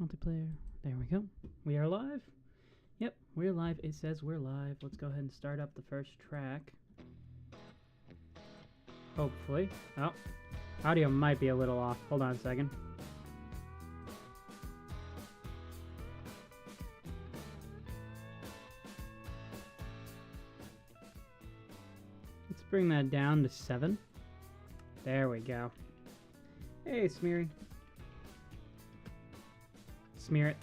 Multiplayer. There we go. We are live. Yep, we're live. It says we're live. Let's go ahead and start up the first track. Hopefully. Oh, audio might be a little off. Hold on a second. Let's bring that down to 7. There we go. Hey, Smeary. Smear it.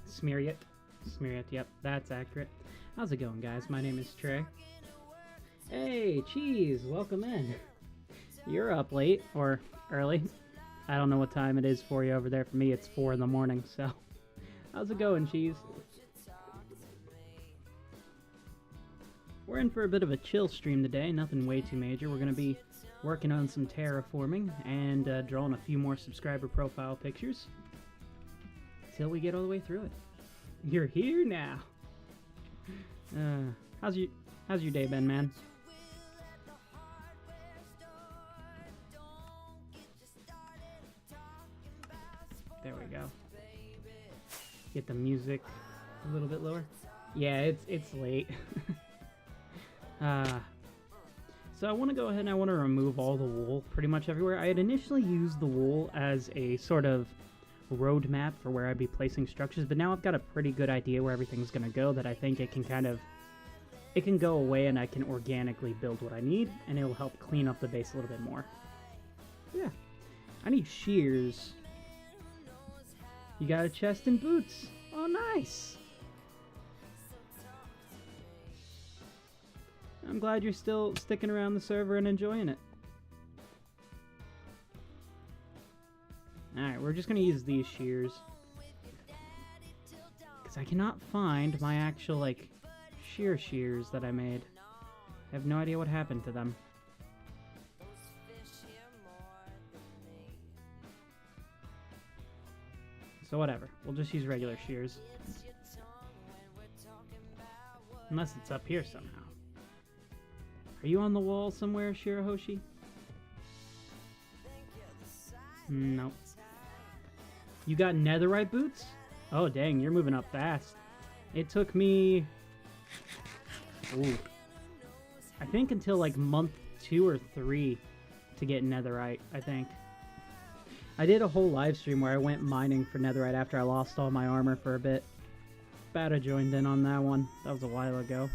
Smear it. Smear it. Yep, that's accurate. How's it going, guys? My name is Trey. Hey, Cheese. Welcome in. You're up late or early. I don't know what time it is for you over there. For me, it's 4 in the morning, so. How's it going, Cheese? We're in for a bit of a chill stream today. Nothing way too major. We're going to be working on some terraforming and drawing a few more subscriber profile pictures. Till we get all the way through it. You're here now. How's your day been, man? There we go. Get the music a little bit lower. Yeah, it's late. So I want to go ahead and I want to remove all the wool pretty much everywhere. I had initially used the wool as a sort of roadmap for where I'd be placing structures, but now I've got a pretty good idea where everything's going to go, that I think it can go away and I can organically build what I need, and it'll help clean up the base a little bit more. Yeah. I need shears. You got a chest and boots. Oh, nice. I'm glad you're still sticking around the server and enjoying it. Alright, we're just going to use these shears. Because I cannot find my actual, shears that I made. I have no idea what happened to them. So whatever, we'll just use regular shears. Unless it's up here somehow. Are you on the wall somewhere, Shirahoshi? Nope. You got netherite boots? Oh dang, you're moving up fast. It took me... Ooh. I think until like month 2 or 3 to get netherite, I think. I did a whole live stream where I went mining for netherite after I lost all my armor for a bit. Bada joined in on that one. That was a while ago.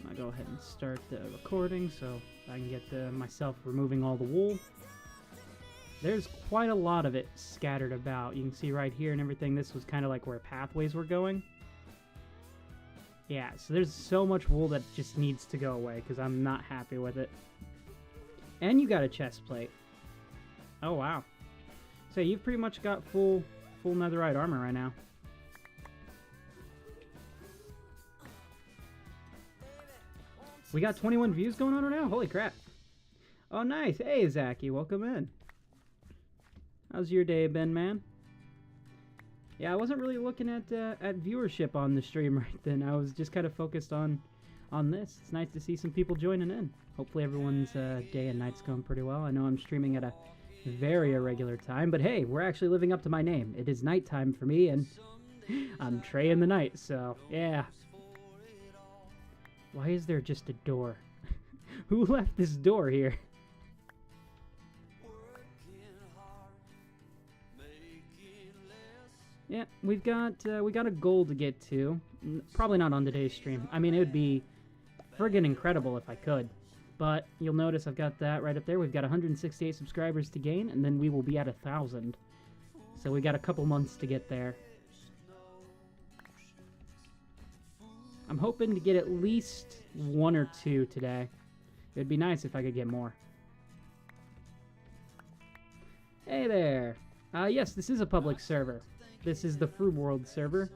I'll go ahead and start the recording so I can get myself removing all the wool. There's quite a lot of it scattered about. You can see right here and everything, this was kind of like where pathways were going. Yeah, so there's so much wool that just needs to go away because I'm not happy with it. And you got a chest plate. Oh, wow. So you've pretty much got full netherite armor right now. We got 21 views going on right now? Holy crap. Oh, nice. Hey, Zachy, welcome in. How's your day been, man? Yeah, I wasn't really looking at viewership on the stream right then. I was just kind of focused on this. It's nice to see some people joining in. Hopefully everyone's day and night's going pretty well. I know I'm streaming at a very irregular time, but hey, we're actually living up to my name. It is nighttime for me, and I'm Trey in the night, so yeah. Why is there just a door? Who left this door here? Yeah, we got a goal to get to. Probably not on today's stream. I mean, it would be friggin' incredible if I could. But you'll notice I've got that right up there. We've got 168 subscribers to gain, and then we will be at 1,000. So we got a couple months to get there. I'm hoping to get at least 1 or 2 today. It would be nice if I could get more. Hey there. Yes, this is a public server. This is the Free World server.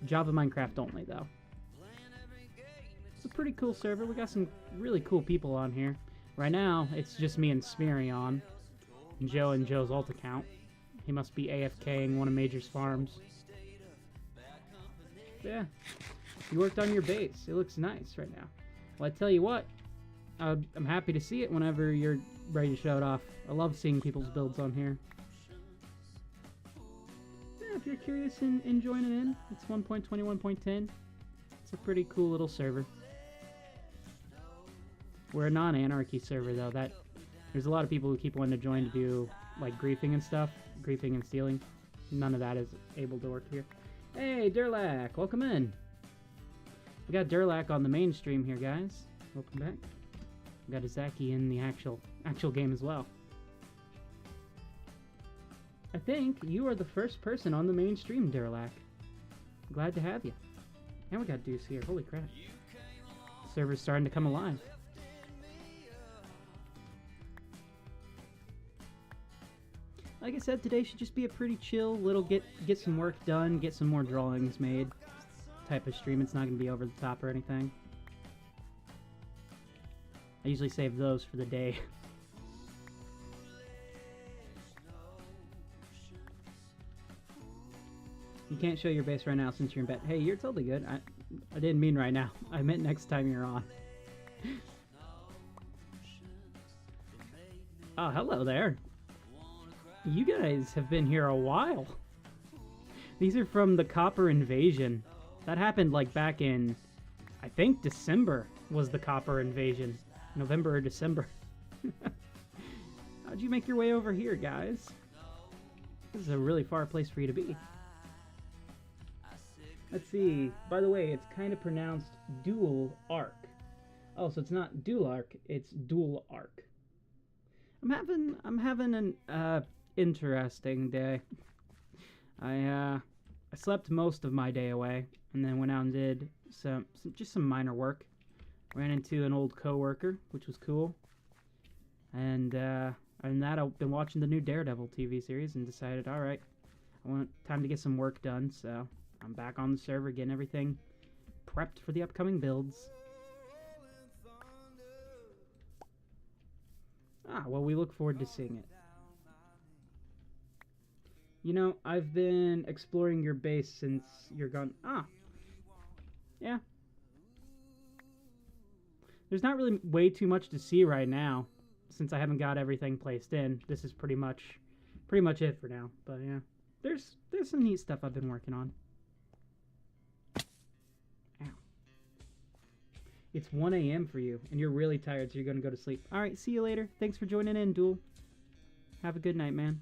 Java Minecraft only, though. It's a pretty cool server. We got some really cool people on here. Right now, it's just me and Smeary on. And Joe and Joe's alt account. He must be AFKing one of Major's farms. Yeah. You worked on your base. It looks nice right now. Well, I tell you what. I'm happy to see it whenever you're ready to show it off I love seeing people's builds on here. Yeah, if you're curious in joining in, it's 1.21.10. It's a pretty cool little server. We're a non-anarchy server, though. There's a lot of people who keep wanting to join to do, like, griefing and stuff. Griefing and stealing. None of that is able to work here. Hey, Durlac! Welcome in! We got Durlac on the main stream here, guys. Welcome back. We got Izaki in the actual game as well. I think you are the first person on the main stream, Durlac. Glad to have you. And we got Deuce here. Holy crap. The server's starting to come alive. Like I said, today should just be a pretty chill little get some work done, get some more drawings made type of stream. It's not going to be over the top or anything. I usually save those for the day. You can't show your base right now since you're in bed. Hey, you're totally good. I didn't mean right now. I meant next time you're on. Oh, hello there. You guys have been here a while. These are from the Copper Invasion. That happened like back in, I think December was the Copper Invasion. November or December. How'd you make your way over here, guys? This is a really far place for you to be. Let's see. By the way, it's kind of pronounced dual arc. Oh, so it's not dual arc, it's dual arc. I'm having an interesting day. I slept most of my day away, and then went out and did just some minor work. Ran into an old coworker, which was cool. And other than that, I've been watching the new Daredevil TV series and decided, all right, I want time to get some work done. So I'm back on the server, getting everything prepped for the upcoming builds. Ah, well, we look forward to seeing it. You know, I've been exploring your base since you're gone. Ah. Yeah. There's not really way too much to see right now, since I haven't got everything placed in. This is pretty much it for now. But yeah, there's some neat stuff I've been working on. Ow. It's 1 a.m. for you, and you're really tired, so you're gonna go to sleep. All right, see you later. Thanks for joining in, Duel. Have a good night, man.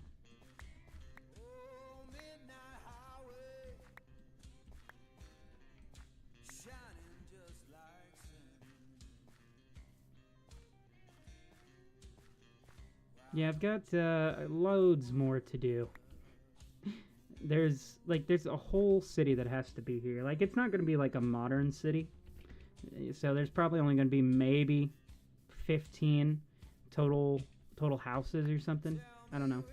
Yeah, I've got loads more to do. There's a whole city that has to be here. Like, it's not going to be like a modern city. So there's probably only going to be maybe 15 total houses or something. I don't know.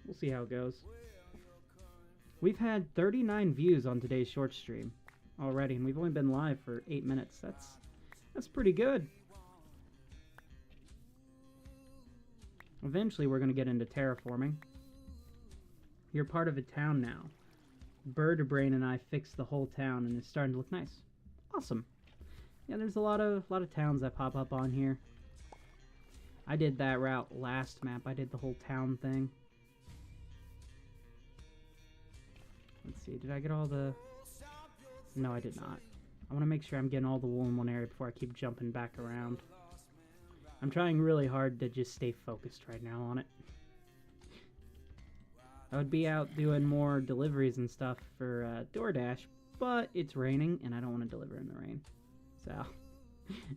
We'll see how it goes. We've had 39 views on today's short stream already, and we've only been live for 8 minutes. That's pretty good. Eventually, we're going to get into terraforming. You're part of a town now. Birdbrain and I fixed the whole town, and it's starting to look nice. Awesome. Yeah, there's a lot of towns that pop up on here. I did that route last map. I did the whole town thing. Let's see. Did I get all the... No, I did not. I want to make sure I'm getting all the wool in one area before I keep jumping back around. I'm trying really hard to just stay focused right now on it. I would be out doing more deliveries and stuff for DoorDash, but it's raining and I don't want to deliver in the rain. So,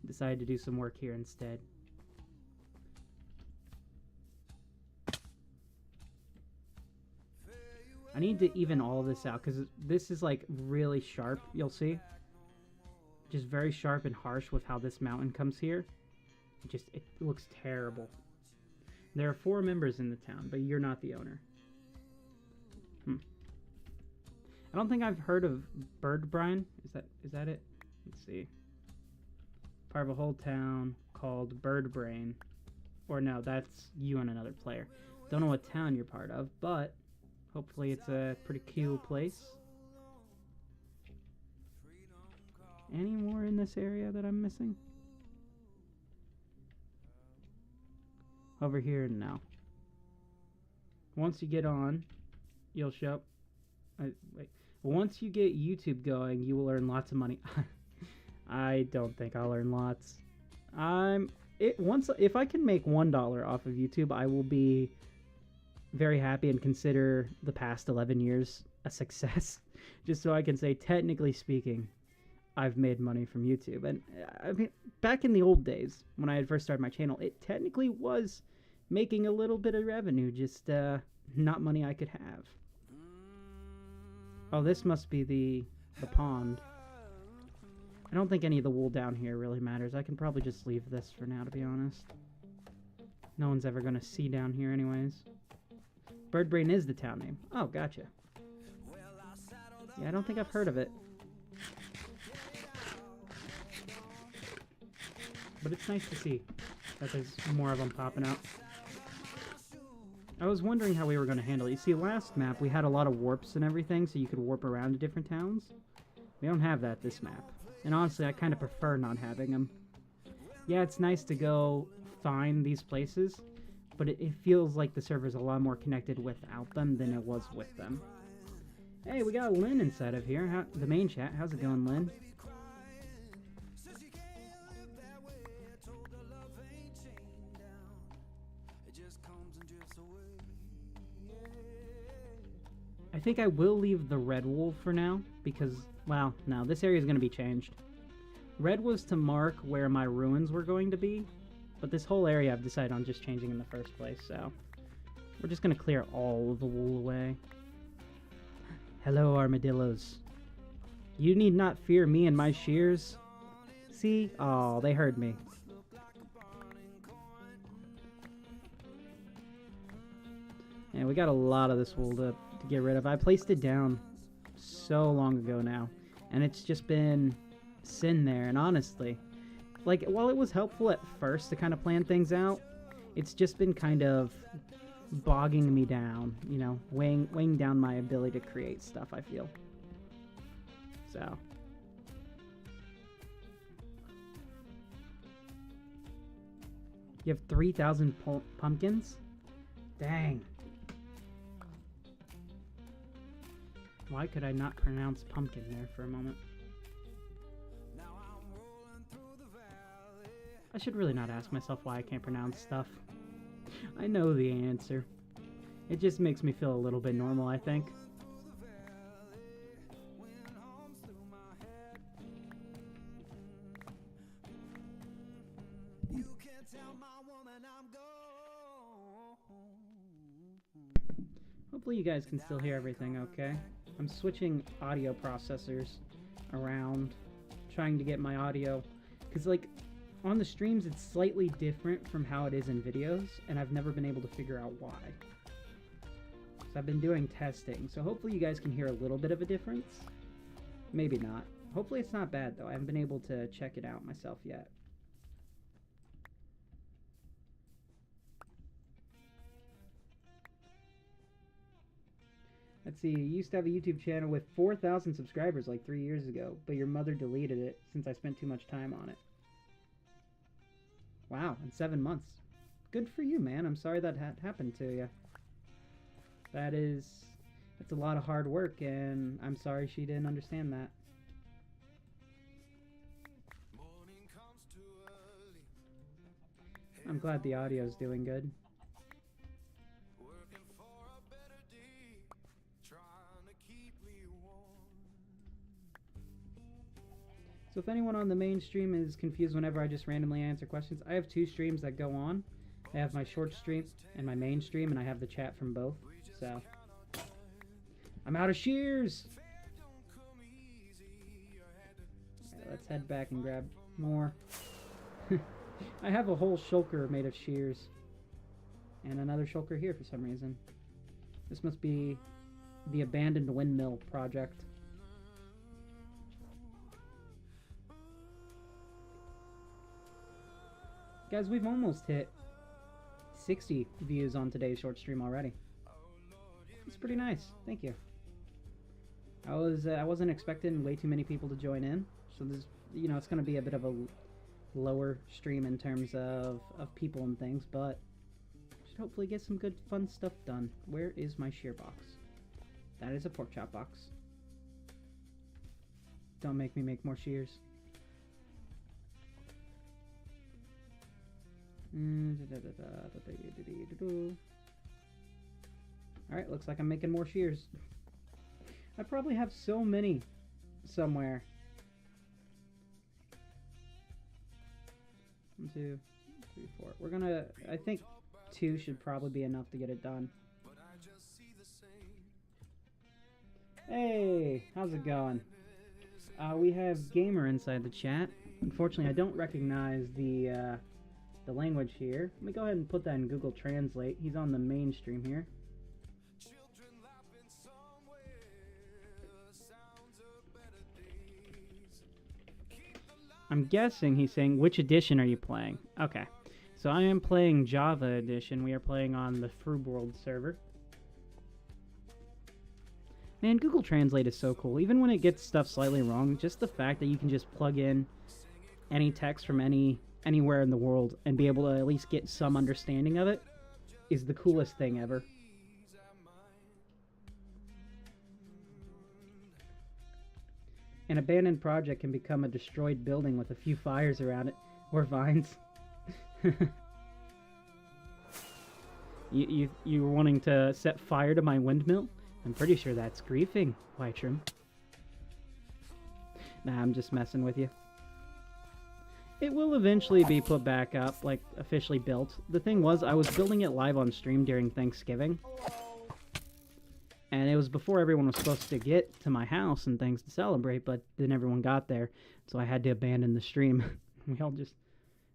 decided to do some work here instead. I need to even all of this out because this is like really sharp, you'll see. Just very sharp and harsh with how this mountain comes here. It looks terrible. There are 4 members in the town, but you're not the owner. I don't think I've heard of Birdbrain. Is that it? Let's see. Part of a whole town called Birdbrain. Or no, that's you and another player. Don't know what town you're part of, but hopefully it's a pretty cool place. Any more in this area that I'm missing? Over here, no. Once you get on, you'll show... wait. Once you get YouTube going, you will earn lots of money. I don't think I'll earn lots. If I can make $1 off of YouTube, I will be very happy and consider the past 11 years a success. Just so I can say, technically speaking, I've made money from YouTube. And I mean, back in the old days, when I had first started my channel, it technically was making a little bit of revenue, just not money I could have. Oh, this must be the pond. I don't think any of the wool down here really matters. I can probably just leave this for now, to be honest. No one's ever going to see down here anyways. Birdbrain is the town name. Oh, gotcha. Yeah, I don't think I've heard of it. But it's nice to see that there's more of them popping out. I was wondering how we were going to handle it. You see, last map we had a lot of warps and everything, so you could warp around to different towns. We don't have that this map. And honestly, I kind of prefer not having them. Yeah, it's nice to go find these places, but it feels like the server's a lot more connected without them than it was with them. Hey, we got Lynn inside of here. The main chat. How's it going, Lynn? I think I will leave the red wool for now because, well, no, this area is going to be changed. Red was to mark where my ruins were going to be, but this whole area I've decided on just changing in the first place, so we're just going to clear all of the wool away. Hello, armadillos. You need not fear me and my shears. See? Oh, they heard me. Yeah, we got a lot of this wool to get rid of. I placed it down so long ago now, and it's just been sitting there. And honestly, like, while it was helpful at first to kind of plan things out, it's just been kind of bogging me down, you know, weighing down my ability to create stuff, I feel. So you have 3,000 pumpkins? Dang. Why could I not pronounce pumpkin there for a moment? I should really not ask myself why I can't pronounce stuff. I know the answer. It just makes me feel a little bit normal, I think. Hopefully you guys can still hear everything okay. I'm switching audio processors around, trying to get my audio, because like on the streams it's slightly different from how it is in videos, and I've never been able to figure out why. So I've been doing testing, so hopefully you guys can hear a little bit of a difference. Maybe not. Hopefully it's not bad though. I haven't been able to check it out myself yet. Let's see, you used to have a YouTube channel with 4,000 subscribers like 3 years ago, but your mother deleted it since I spent too much time on it. Wow, in 7 months. Good for you, man. I'm sorry that happened to you. That's a lot of hard work, and I'm sorry she didn't understand that. I'm glad the audio's doing good. So if anyone on the main stream is confused whenever I just randomly answer questions, I have 2 streams that go on. I have my short stream and my main stream, and I have the chat from both. So I'm out of shears. Right, let's head back and grab more. I have a whole shulker made of shears, and another shulker here for some reason. This must be the abandoned windmill project. Guys, we've almost hit 60 views on today's short stream already. It's pretty nice. Thank you. I wasn't expecting way too many people to join in, so this, you know, it's going to be a bit of a lower stream in terms of people and things, but should hopefully get some good fun stuff done. Where is my shear box? That is a pork chop box. Don't make me make more shears. Alright, looks like I'm making more shears. I probably have so many somewhere. 1, 2, 3, 4. We're gonna... I think 2 should probably be enough to get it done. Hey, how's it going? We have Gamer inside the chat. Unfortunately, I don't recognize the language here. Let me go ahead and put that in Google Translate. He's on the main stream here. I'm guessing he's saying, which edition are you playing? Okay. So I am playing Java edition. We are playing on the FruBworld server. Man, Google Translate is so cool. Even when it gets stuff slightly wrong, just the fact that you can just plug in any text from anywhere in the world and be able to at least get some understanding of it is the coolest thing ever. An abandoned project can become a destroyed building with a few fires around it, or vines. You were wanting to set fire to my windmill? I'm pretty sure that's griefing, Whitrum. Nah, I'm just messing with you. It will eventually be put back up, like officially built. The thing was, I was building it live on stream during Thanksgiving. And it was before everyone was supposed to get to my house and things to celebrate, but then everyone got there, so I had to abandon the stream. We all just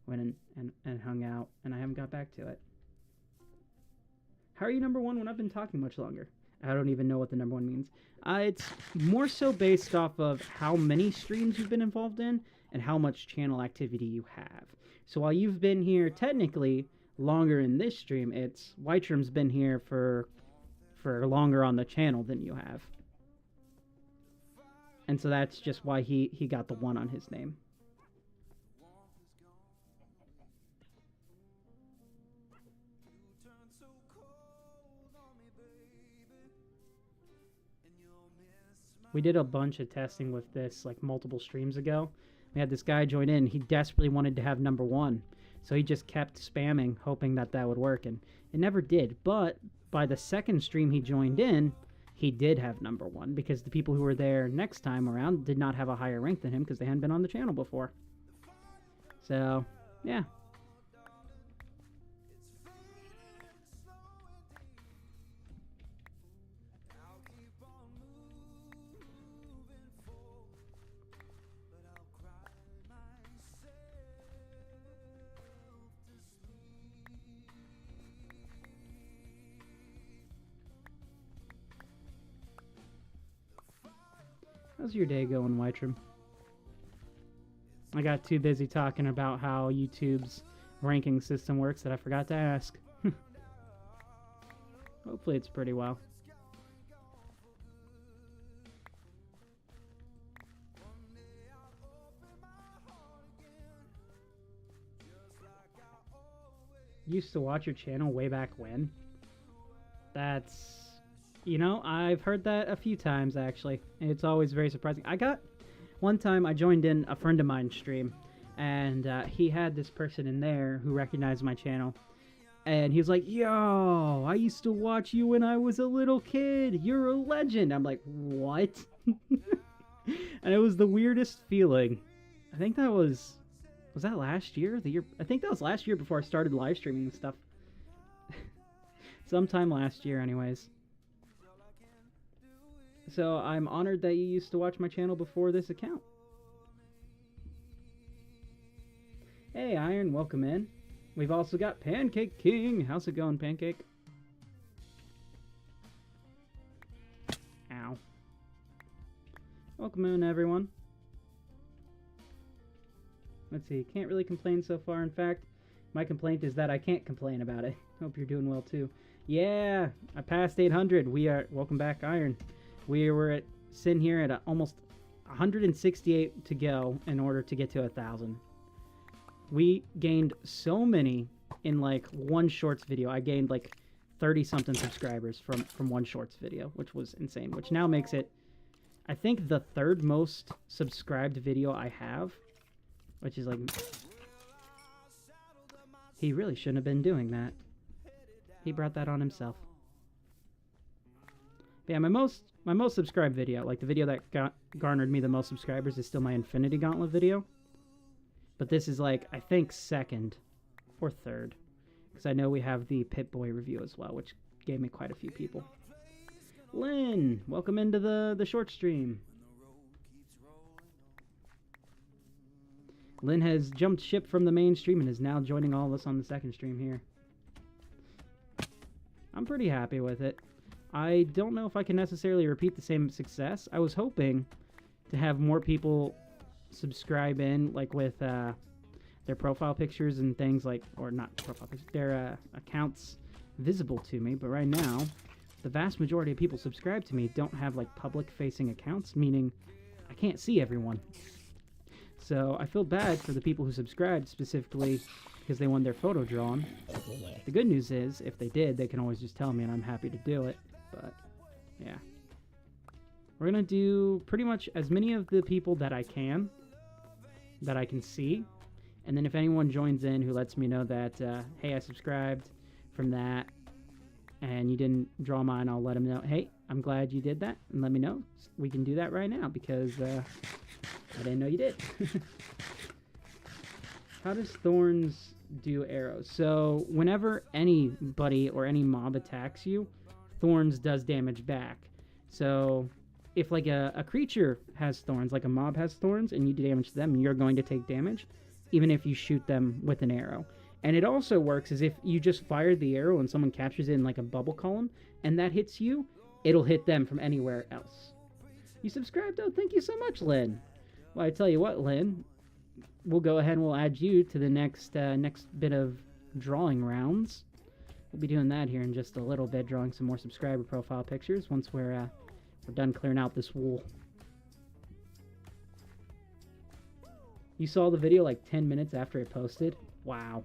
went and hung out, and I haven't got back to it. How are you number 1 when I've been talking much longer? I don't even know what the number 1 means. It's more so based off of how many streams you've been involved in and how much channel activity you have. So while you've been here technically longer in this stream, it's Whiterum's been here for longer on the channel than you have. And so that's just why he got the 1 on his name. We did a bunch of testing with this like multiple streams ago. We had this guy join in. He desperately wanted to have number 1. So he just kept spamming, hoping that would work. And it never did. But by the second stream he joined in, he did have number 1. Because the people who were there next time around did not have a higher rank than him because they hadn't been on the channel before. So, yeah. How's your day going, Whitrum? I got too busy talking about how YouTube's ranking system works that I forgot to ask. Hopefully it's pretty well. Used to watch your channel way back when? That's... You know, I've heard that a few times, actually. And it's always very surprising. One time I joined in a friend of mine's stream, and he had this person in there who recognized my channel. And he was like, yo, I used to watch you when I was a little kid. You're a legend. I'm like, what? And it was the weirdest feeling. I think that was that last year? I think that was last year before I started live streaming and stuff. Sometime last year, anyways. So I'm honored that you used to watch my channel before this account. Hey, Iron, welcome in. We've also got Pancake King. How's it going, Pancake? Ow. Welcome in, everyone. Let's see. Can't really complain so far. In fact, my complaint is that I can't complain about it. Hope you're doing well, too. Yeah, I passed 800. Welcome back, Iron. We were sitting here at almost 168 to go in order to get to 1,000. We gained so many in like one shorts video, I gained like 30-something subscribers from one shorts video, which was insane, which now makes it, I think, the third most subscribed video I have, which is like, he really shouldn't have been doing that. He brought that on himself. But yeah, my most subscribed video, like the video that garnered me the most subscribers, is still my Infinity Gauntlet video. But this is like, I think, second or third, because I know we have the Pip-Boy review as well, which gave me quite a few people. Lynn, welcome into the short stream. Lynn has jumped ship from the main stream and is now joining all of us on the second stream here. I'm pretty happy with it. I don't know if I can necessarily repeat the same success. I was hoping to have more people subscribe in, like with their profile pictures and things like, or not profile pictures, their accounts visible to me. But right now, the vast majority of people subscribe to me don't have like public-facing accounts, meaning I can't see everyone. So I feel bad for the people who subscribed specifically because they want their photo drawn. The good news is, if they did, they can always just tell me and I'm happy to do it. But, yeah. We're going to do pretty much as many of the people that I can see. And then if anyone joins in who lets me know that, hey, I subscribed from that and you didn't draw mine, I'll let them know, hey, I'm glad you did that, and let me know. We can do that right now because I didn't know you did. How does Thorns do arrows? So whenever anybody or any mob attacks you, Thorns does damage back. So if like a creature has thorns, like a mob has thorns, and you do damage to them, you're going to take damage, even if you shoot them with an arrow. And it also works as if you just fired the arrow and someone captures it in like a bubble column, and that hits you, it'll hit them from anywhere else. You subscribed? Oh, thank you so much, Lynn. Well, I tell you what, Lynn, we'll go ahead and we'll add you to the next bit of drawing rounds. We'll be doing that here in just a little bit, drawing some more subscriber profile pictures once we're done clearing out this wool. You saw the video like 10 minutes after it posted? Wow.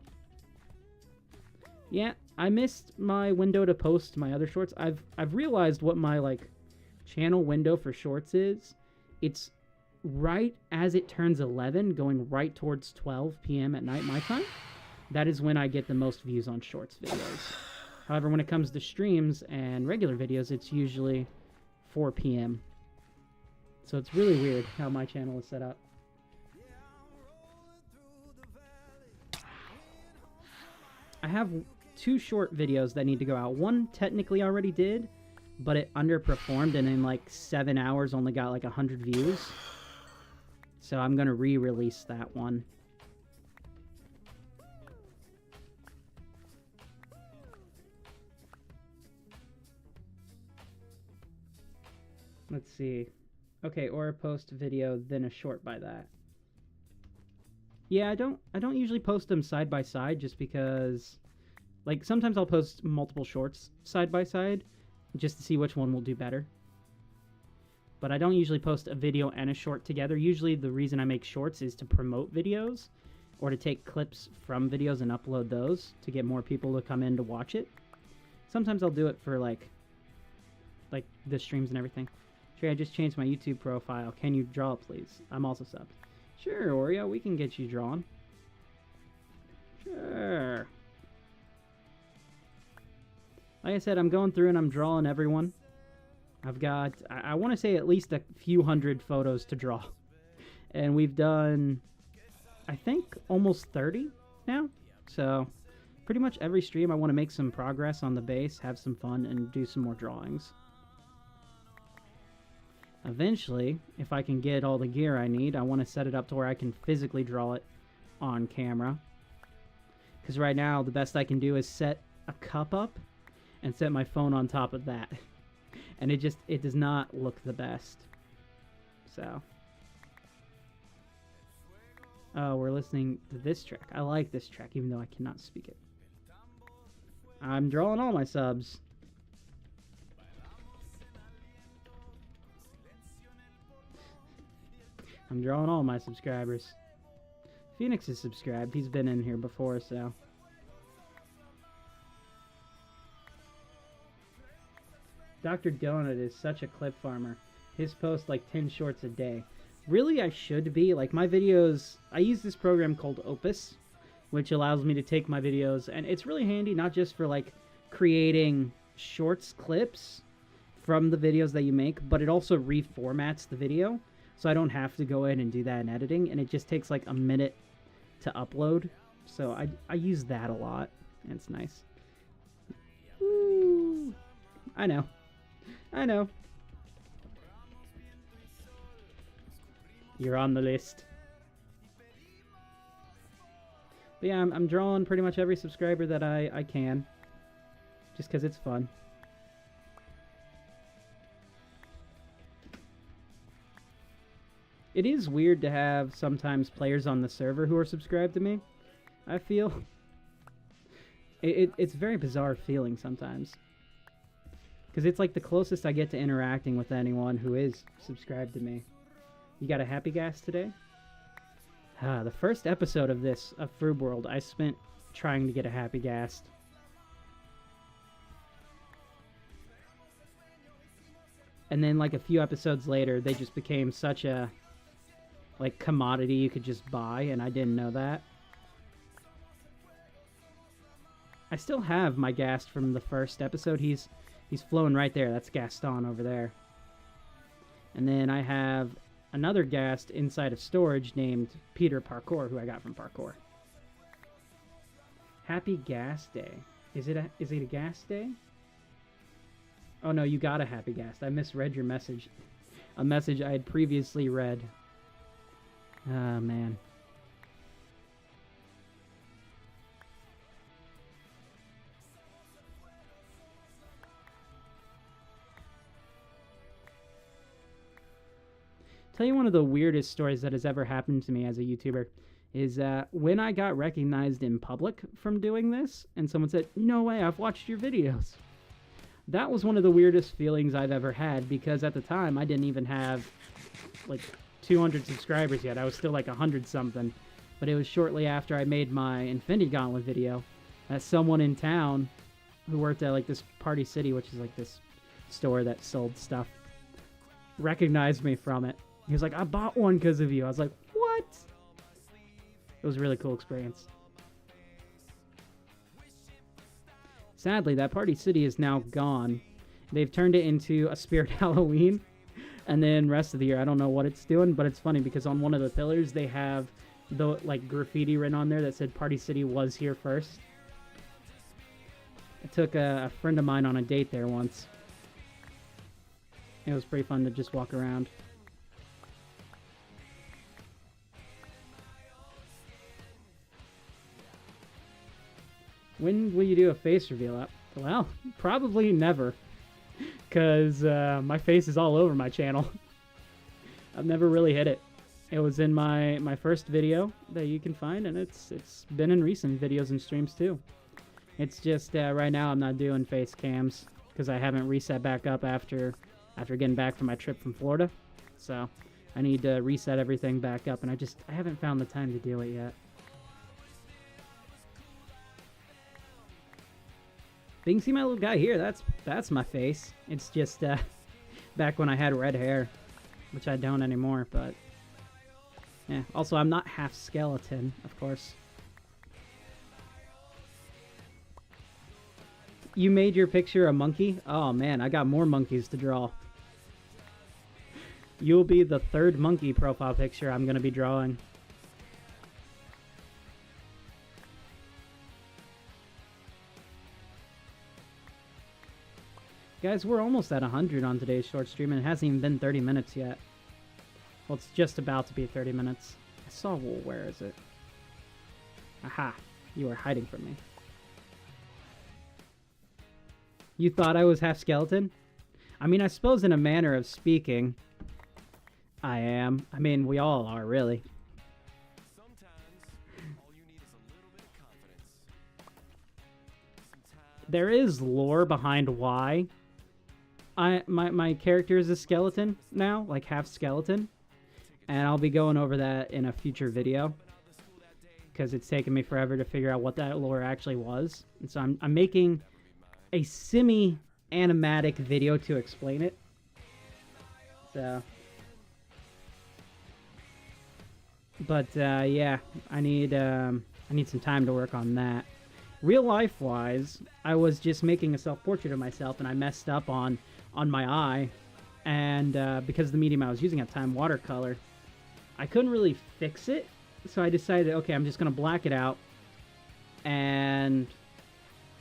Yeah, I missed my window to post my other shorts. I've realized what my like channel window for shorts is. It's right as it turns 11, going right towards 12 p.m. at night my time. That is when I get the most views on shorts videos. However, when it comes to streams and regular videos, it's usually 4 p.m. So it's really weird how my channel is set up. I have 2 short videos that need to go out. One technically already did, but it underperformed and in like 7 hours only got like 100 views. So I'm going to re-release that one. Let's see. Okay, or a post video, then a short by that. Yeah, I don't usually post them side by side just because, like, sometimes I'll post multiple shorts side by side just to see which one will do better. But I don't usually post a video and a short together. Usually the reason I make shorts is to promote videos or to take clips from videos and upload those to get more people to come in to watch it. Sometimes I'll do it for like the streams and everything. Trey, I just changed my YouTube profile. Can you draw, please? I'm also subbed. Sure, Oreo, we can get you drawn. Sure. Like I said, I'm going through and I'm drawing everyone. I've got, I want to say at least a few hundred photos to draw. And we've done, I think, almost 30 now. So, pretty much every stream I want to make some progress on the base, have some fun, and do some more drawings. Eventually, if I can get all the gear I need, I want to set it up to where I can physically draw it on camera. Because right now, the best I can do is set a cup up and set my phone on top of that. And it does not look the best. So. Oh, we're listening to this track. I like this track, even though I cannot speak it. I'm drawing all my subs. I'm drawing all my subscribers. Phoenix is subscribed. He's been in here before, so. Dr. Donut is such a clip farmer. His posts like 10 shorts a day. Really, I should be. Like, my videos, I use this program called Opus, which allows me to take my videos, and it's really handy, not just for, like, creating shorts clips from the videos that you make, but it also reformats the video, so I don't have to go in and do that in editing, and it just takes, like, a minute to upload. So I use that a lot, and it's nice. Woo! I know. I know. You're on the list. But yeah, I'm drawing pretty much every subscriber that I can. Just because it's fun. It is weird to have sometimes players on the server who are subscribed to me, I feel. It's a very bizarre feeling sometimes. Because it's like the closest I get to interacting with anyone who is subscribed to me. You got a happy gas today? The first episode of this, of Froob World, I spent trying to get a happy gas. And then like a few episodes later, they just became such a like commodity you could just buy, and I didn't know that. I still have my gas from the first episode. He's flowing right there. That's Gaston over there. And then I have another ghast inside of storage named Peter Parkour, who I got from Parkour. Happy gas day. Is it a gas day? Oh no, you got a happy gas. I misread your message. A message I had previously read. Ah, man. Tell you one of the weirdest stories that has ever happened to me as a YouTuber is when I got recognized in public from doing this, and someone said, "No way, I've watched your videos." That was one of the weirdest feelings I've ever had, because at the time I didn't even have like 200 subscribers yet. I was still like 100 something. But it was shortly after I made my Infinity Gauntlet video that someone in town who worked at like this Party City, which is like this store that sold stuff, recognized me from it. He was like, "I bought one because of you." I was like, "What?" It was a really cool experience. Sadly, that Party City is now gone. They've turned it into a Spirit Halloween. And then rest of the year, I don't know what it's doing, but it's funny because on one of the pillars, they have the like graffiti written on there that said Party City was here first. I took a friend of mine on a date there once. It was pretty fun to just walk around. When will you do a face reveal up? Well, probably never. Because my face is all over my channel. I've never really hit it. It was in my first video that you can find, and it's been in recent videos and streams too. It's just right now I'm not doing face cams because I haven't reset back up after getting back from my trip from Florida. So I need to reset everything back up, and I haven't found the time to do it yet. But you can see my little guy here. That's my face. It's just back when I had red hair, which I don't anymore. But yeah. Also, I'm not half skeleton, of course. You made your picture a monkey? Oh man, I got more monkeys to draw. You'll be the third monkey profile picture I'm gonna be drawing. Guys, we're almost at 100 on today's short stream, and it hasn't even been 30 minutes yet. Well, it's just about to be 30 minutes. I saw wool. Where is it? Aha! You were hiding from me. You thought I was half skeleton? I mean, I suppose in a manner of speaking, I am. I mean, we all are, really. There is lore behind why my character is a skeleton now, like half skeleton, and I'll be going over that in a future video because it's taken me forever to figure out what that lore actually was. And so I'm making a animatic video to explain it. So, but yeah, I need some time to work on that. Real life wise, I was just making a self-portrait of myself, and I messed up on my eye, and because the medium I was using at the time, watercolor, I couldn't really fix it. So I decided, okay, I'm just gonna black it out, and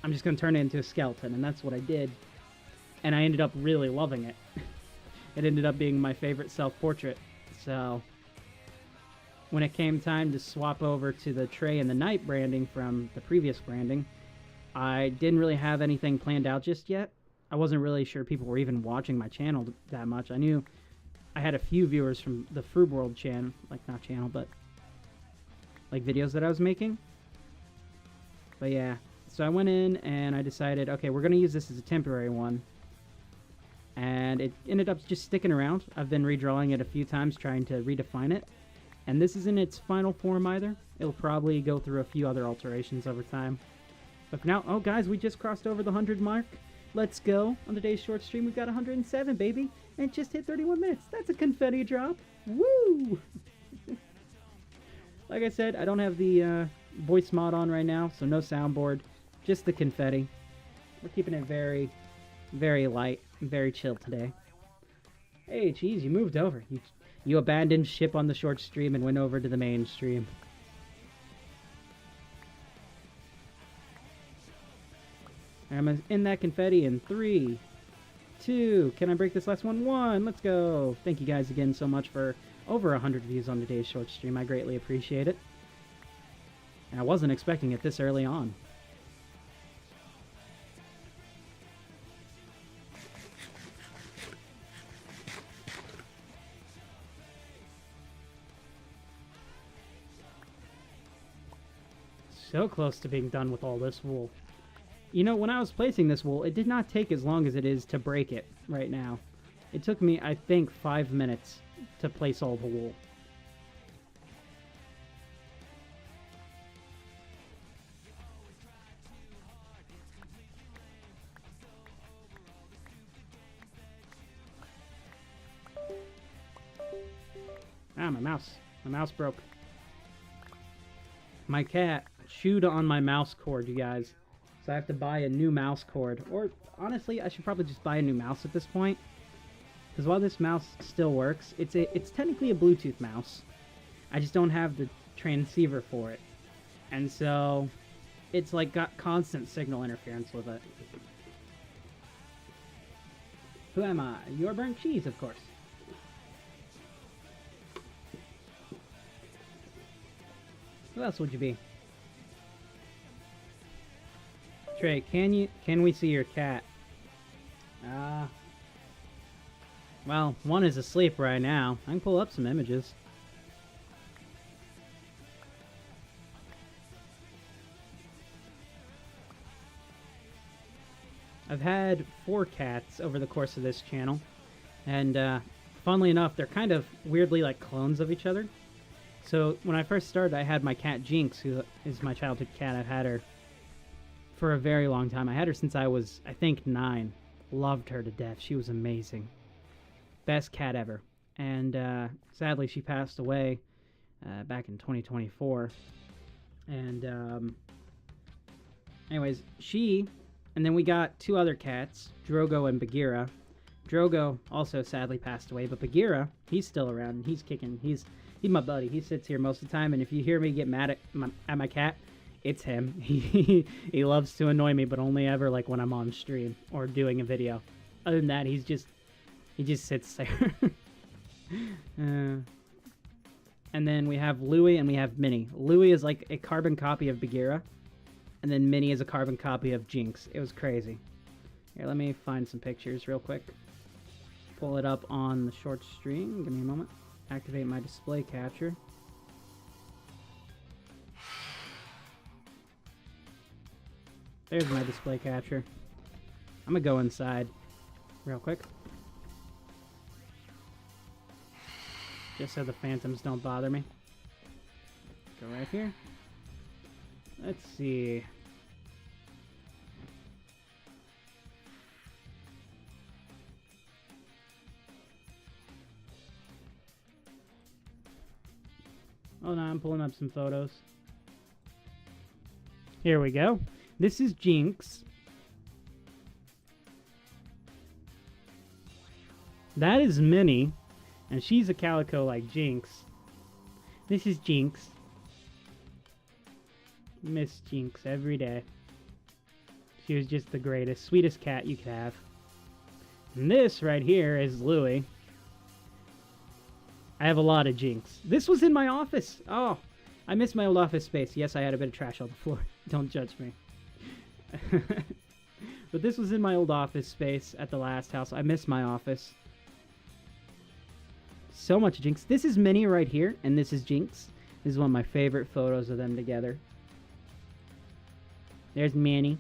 I'm just gonna turn it into a skeleton, and that's what I did. And I ended up really loving it. It ended up being my favorite self-portrait. So when it came time to swap over to the Trey and the Night branding from the previous branding, I didn't really have anything planned out just yet. I wasn't really sure people were even watching my channel that much. I knew I had a few viewers from the Froob World channel, not channel, but like videos that I was making. But yeah, so I went in and I decided, okay, we're going to use this as a temporary one. And it ended up just sticking around. I've been redrawing it a few times, trying to redefine it. And this isn't its final form either. It'll probably go through a few other alterations over time. But for now, oh guys, we just crossed over the 100 mark. Let's go. On today's short stream, we've got 107, baby. And just hit 31 minutes. That's a confetti drop. Woo! Like I said, I don't have the voice mod on right now, so no soundboard. Just the confetti. We're keeping it very, very light, very chill today. Hey, geez, you moved over. You abandoned ship on the short stream and went over to the main stream. I'm in that confetti in 3, 2. Can I break this last one? 1. Let's go. Thank you guys again so much for over 100 views on today's short stream. I greatly appreciate it. And I wasn't expecting it this early on. So close to being done with all this wool. You know, when I was placing this wool, it did not take as long as it is to break it right now. It took me, I think, 5 minutes to place all the wool. Ah, my mouse. My mouse broke. My cat chewed on my mouse cord, you guys. So I have to buy a new mouse cord. Or, honestly, I should probably just buy a new mouse at this point. Because while this mouse still works, it's technically a Bluetooth mouse. I just don't have the transceiver for it. And so, it's like got constant signal interference with it. Who am I? You're burnt cheese, of course. Who else would you be? Trey, can we see your cat? Well, one is asleep right now. I can pull up some images. I've had 4 cats over the course of this channel, and funnily enough, they're kind of weirdly like clones of each other. So when I first started, I had my cat Jinx, who is my childhood cat. I've had her for a very long time. I had her since I was, I think, 9. Loved her to death. She was amazing. Best cat ever. And sadly, she passed away back in 2024. And anyways, and then we got 2 other cats, Drogo and Bagheera. Drogo also sadly passed away, but Bagheera, he's still around, and he's kicking. He's my buddy. He sits here most of the time, and if you hear me get mad at my cat, it's him. He loves to annoy me, but only ever like when I'm on stream or doing a video. Other than that, he just sits there. And then we have Louie and we have Minnie. Louie is like a carbon copy of Bagheera, and then Minnie is a carbon copy of Jinx. It was crazy. Here, let me find some pictures real quick. Pull it up on the short stream. Give me a moment. Activate my display capture. There's my display capture. I'm gonna go inside real quick. Just so the phantoms don't bother me. Go right here. Let's see. Hold on, I'm pulling up some photos. Here we go. This is Jinx. That is Minnie, and she's a calico like Jinx. This is Jinx. Miss Jinx every day. She was just the greatest, sweetest cat you could have. And this right here is Louie. I have a lot of Jinx. This was in my office. Oh, I miss my old office space. Yes, I had a bit of trash on the floor. Don't judge me. But this was in my old office space at the last house. I miss my office. So much Jinx. This is Minnie right here, and this is Jinx. This is one of my favorite photos of them together. There's Minnie.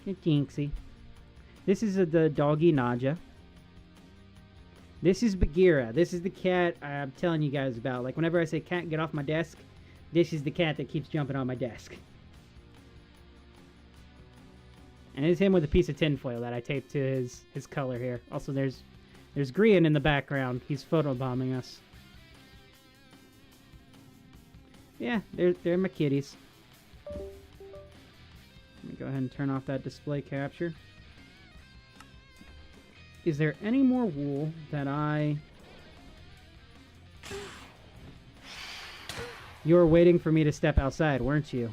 And Jinxie. This is the doggy Nadja. This is Bagheera. This is the cat I'm telling you guys about. Like, whenever I say cat, get off my desk, this is the cat that keeps jumping on my desk. And it's him with a piece of tinfoil that I taped to his color here. Also, there's Grian in the background. He's photobombing us. Yeah, they're my kitties. Let me go ahead and turn off that display capture. Is there any more wool that You were waiting for me to step outside, weren't you?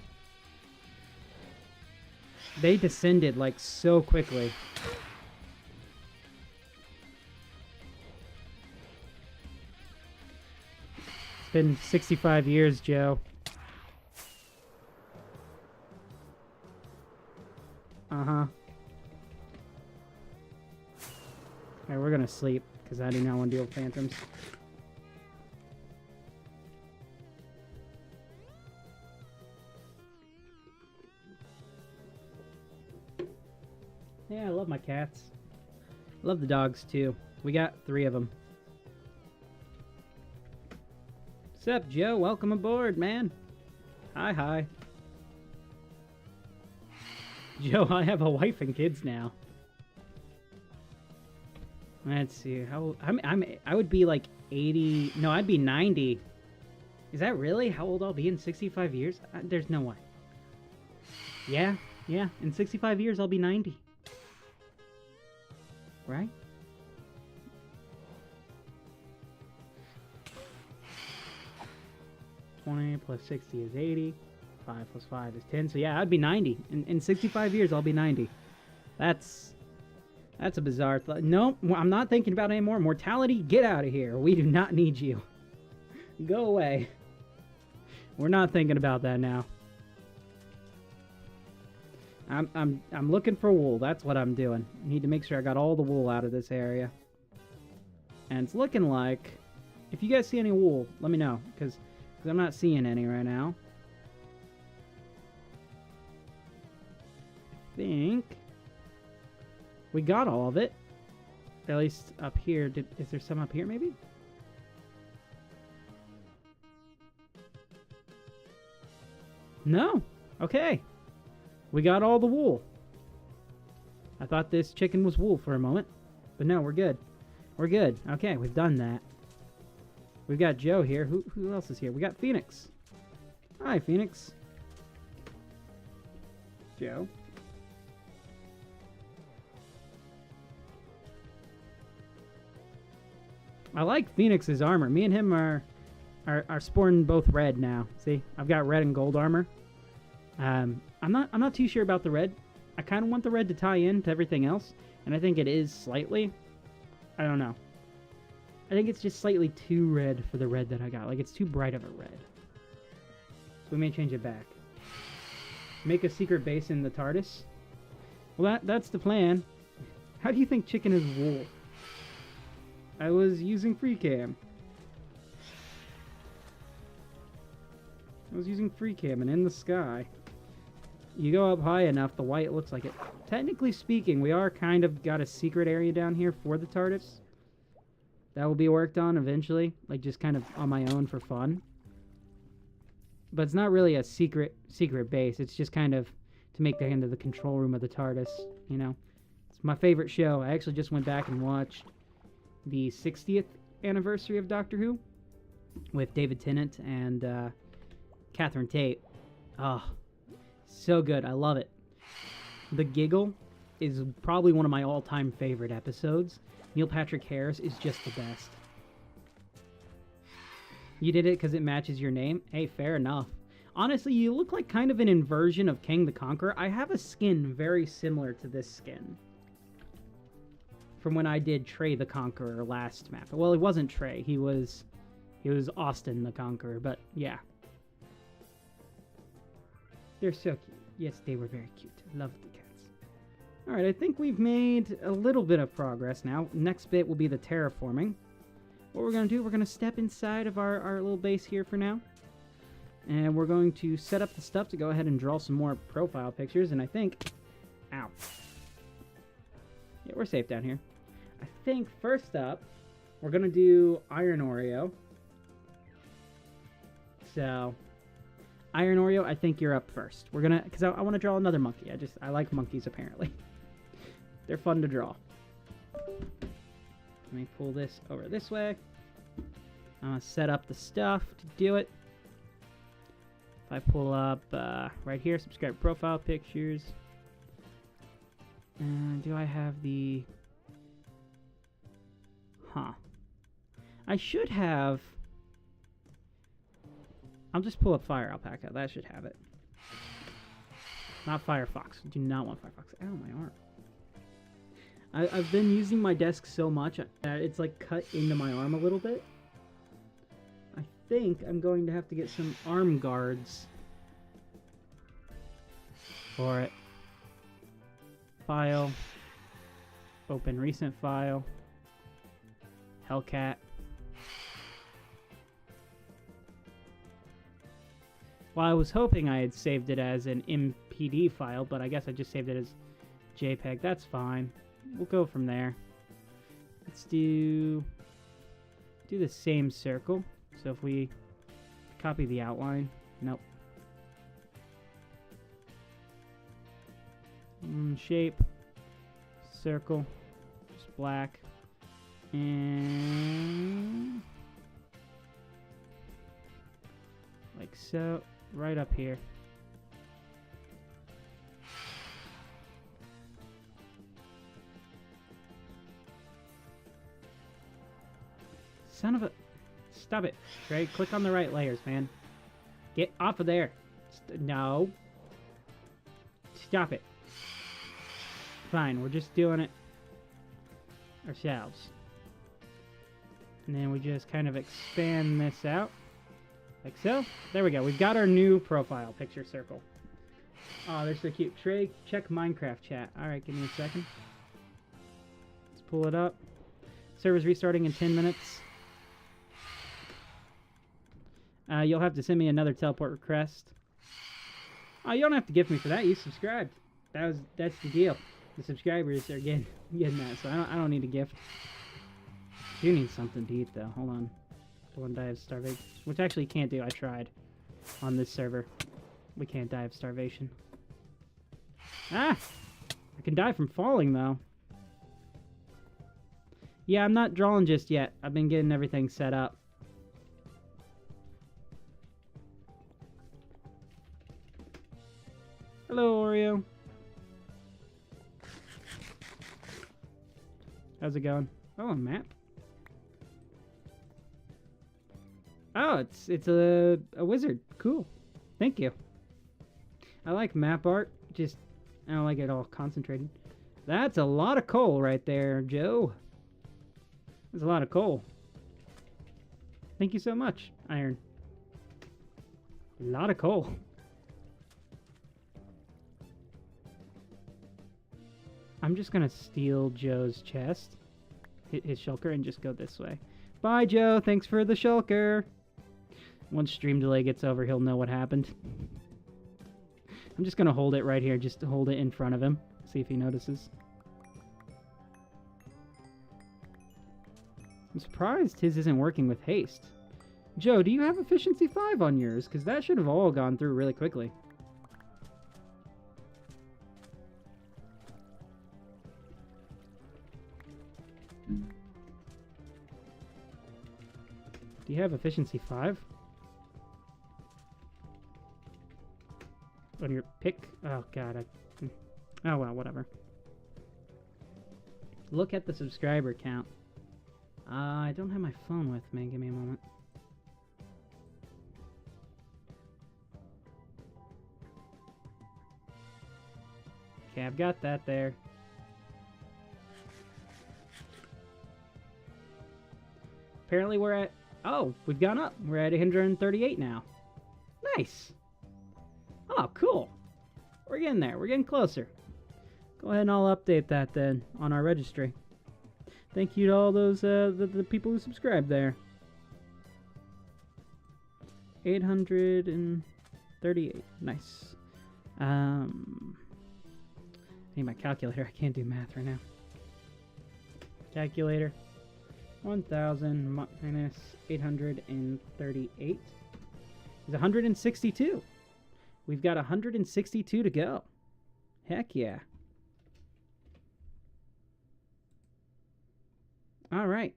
They descended, like, so quickly. It's been 65 years, Joe. Uh-huh. Alright, we're gonna sleep, because I do not want to deal with phantoms. Yeah, I love my cats. Love the dogs, too. We got 3 of them. Sup, Joe? Welcome aboard, man. Hi. Joe, I have a wife and kids now. Let's see. How I would be like 80. No, I'd be 90. Is that really how old I'll be in 65 years? There's no way. Yeah. In 65 years, I'll be 90. Right? $20 plus 60 is 80. 5 plus 5 is 10. So yeah, I'd be 90. In 65 years, I'll be 90. That's a bizarre thought. Nope, I'm not thinking about it anymore. Mortality, get out of here. We do not need you. Go away. We're not thinking about that now. I'm looking for wool. That's what I'm doing. I need to make sure I got all the wool out of this area. And it's looking like, if you guys see any wool, let me know, because I'm not seeing any right now. I think we got all of it. At least up here. Is there some up here, maybe? No. Okay. We got all the wool. I thought this chicken was wool for a moment. But no, we're good. We're good. Okay, we've done that. We've got Joe here. Who else is here? We got Phoenix. Hi, Phoenix. Joe. I like Phoenix's armor. Me and him are sporting both red now. See, I've got red and gold armor. I'm not too sure about the red. I kind of want the red to tie in to everything else, and I think it is slightly. I don't know. I think it's just slightly too red for the red that I got. Like, it's too bright of a red. So we may change it back. Make a secret base in the TARDIS. Well, that's the plan. How do you think chicken is wool? I was using FreeCam. And in the sky. You go up high enough, the white looks like it. Technically speaking, we are kind of got a secret area down here for the TARDIS. That will be worked on eventually, like just kind of on my own for fun. But it's not really a secret base. It's just kind of to make that into the control room of the TARDIS, you know. It's my favorite show. I actually just went back and watched the 60th anniversary of Doctor Who. with David Tennant and Catherine Tate. Oh, so good. I love it. The Giggle is probably one of my all-time favorite episodes. Neil Patrick Harris is just the best. You did it because it matches your name? Hey, fair enough. Honestly, you look like kind of an inversion of King the Conqueror. I have a skin very similar to this skin from when I did Trey the Conqueror last map. Well, it wasn't Trey. He was Austin the Conqueror, but yeah. They're so cute. Yes, they were very cute. Loved the cats. Alright, I think we've made a little bit of progress now. Next bit will be the terraforming. What we're going to do, we're going to step inside of our little base here for now. And we're going to set up the stuff to go ahead and draw some more profile pictures. And I think... Ow. Yeah, we're safe down here. I think first up, we're going to do Iron Oreo. So, Iron Oreo, I think you're up first. We're going to... Because I want to draw another monkey. I like monkeys, apparently. They're fun to draw. Let me pull this over this way. I'm going to set up the stuff to do it. If I pull up right here, subscribe profile pictures. And do I have the... Huh. I should have... I'll just pull up Fire Alpaca. That should have it. Not Firefox. I do not want Firefox. Ow, my arm. I've been using my desk so much that it's like cut into my arm a little bit. I think I'm going to have to get some arm guards for it. File. Open recent file. Hellcat. Well, I was hoping I had saved it as an MPD file, but I guess I just saved it as JPEG. That's fine. We'll go from there. Let's do the same circle. So if we copy the outline, nope. Shape, circle, just black, and like so, right up here. Son of a... Stop it. Trey, click on the right layers, man. Get off of there. No. Stop it. Fine, we're just doing it ourselves. And then we just kind of expand this out. Like so. There we go. We've got our new profile picture circle. Oh, they're so cute. Trey, check Minecraft chat. Alright, give me a second. Let's pull it up. Server's restarting in 10 minutes. You'll have to send me another teleport request. Oh, you don't have to gift me for that. You subscribed. That's the deal. The subscribers are getting that, so I don't need a gift. I do need something to eat though. Hold on. One die of starvation, which actually you can't do. I tried on this server. We can't die of starvation. Ah! I can die from falling though. Yeah, I'm not drawing just yet. I've been getting everything set up. Hello, Oreo. How's it going? Oh, a map. Oh, it's a wizard. Cool. Thank you. I like map art. Just, I don't like it all concentrated. That's a lot of coal right there, Joe. That's a lot of coal. Thank you so much, Iron. A lot of coal. I'm just gonna steal Joe's chest, hit his shulker, and just go this way. Bye, Joe. Thanks for the shulker. Once stream delay gets over, he'll know what happened. I'm just gonna hold it right here, just to hold it in front of him. See if he notices. I'm surprised his isn't working with haste. Joe, do you have efficiency 5 on yours? Because that should have all gone through really quickly. Do you have efficiency 5? On your pick? Oh, God. Oh, well, whatever. Look at the subscriber count. I don't have my phone with me. Give me a moment. Okay, I've got that there. Apparently we're at... Oh, we've gone up. We're at 138 now. Nice. Oh, cool. We're getting there. We're getting closer. Go ahead and I'll update that then on our registry. Thank you to all those the people who subscribed there. 838. Nice. I need my calculator. I can't do math right now. Calculator. 1,000 minus 838 is 162. We've got 162 to go. Heck yeah. All right.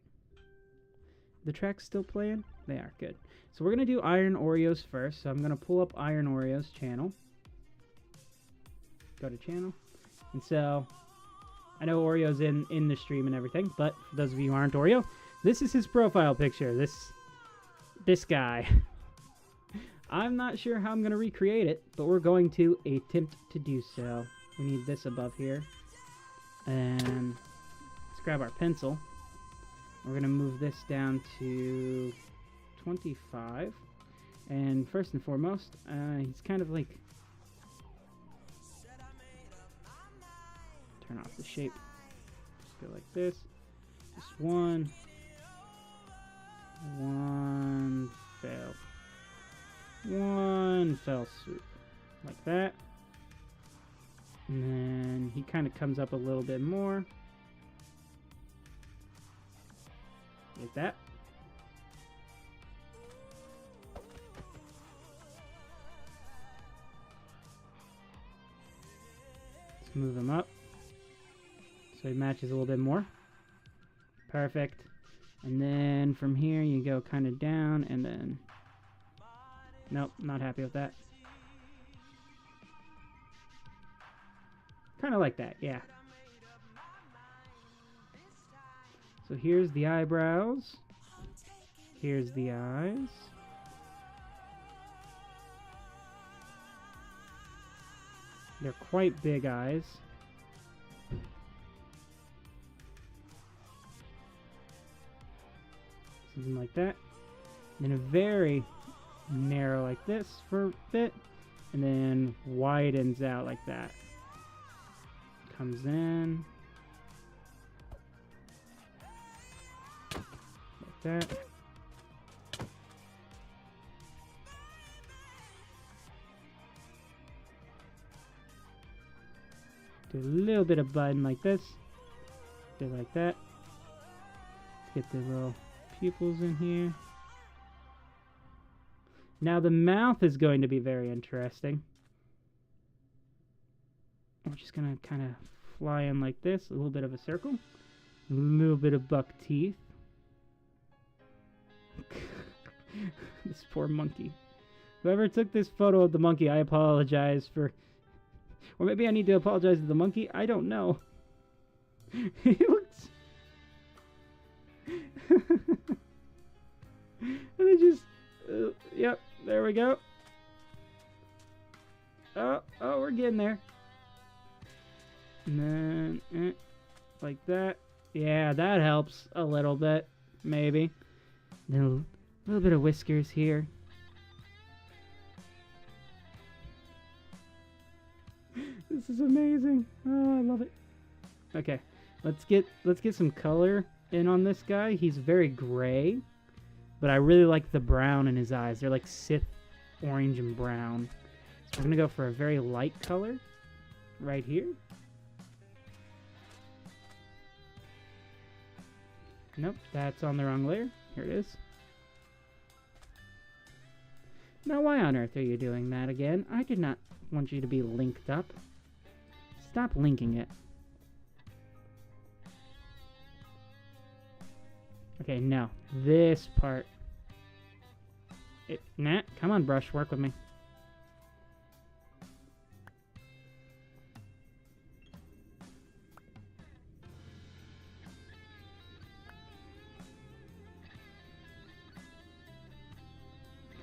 The track's still playing? They are. Good. So we're going to do Iron Oreos first. So I'm going to pull up Iron Oreos channel. Go to channel. And so I know Oreo's in the stream and everything, but for those of you who aren't Oreo, this is his profile picture. This guy. I'm not sure how I'm going to recreate it, but we're going to attempt to do so. We need this above here. And let's grab our pencil. We're going to move this down to 25. And first and foremost, he's kind of like... Turn off the shape. Just go like this. Just one fail. One fell swoop. Like that. And then he kind of comes up a little bit more. Like that. Let's move him up so he matches a little bit more. Perfect. And then from here you go kind of down and then... Nope, not happy with that. Kind of like that, yeah. So here's the eyebrows. Here's the eyes. They're quite big eyes. Something like that. And then a very narrow like this for a bit. And then widens out like that. Comes in. Like that. Do a little bit of button like this. Do like that. Let's get the little pupils in here. Now the mouth is going to be very interesting. We're just going to kind of fly in like this. A little bit of a circle. A little bit of buck teeth. This poor monkey. Whoever took this photo of the monkey, I apologize for... Or maybe I need to apologize to the monkey. I don't know. He looks... And they just... yep, there we go. Oh, we're getting there. And then, like that. Yeah, that helps a little bit, maybe. Then a little bit of whiskers here. This is amazing. Oh, I love it. Okay, let's get some color in on this guy. He's very gray, but I really like the brown in his eyes. They're like Sith orange and brown. So we're gonna go for a very light color right here. Nope, that's on the wrong layer. Here it is. Now, why on earth are you doing that again? I did not want you to be linked up. Stop linking it. Okay, no. This part Nah, come on, brush, work with me.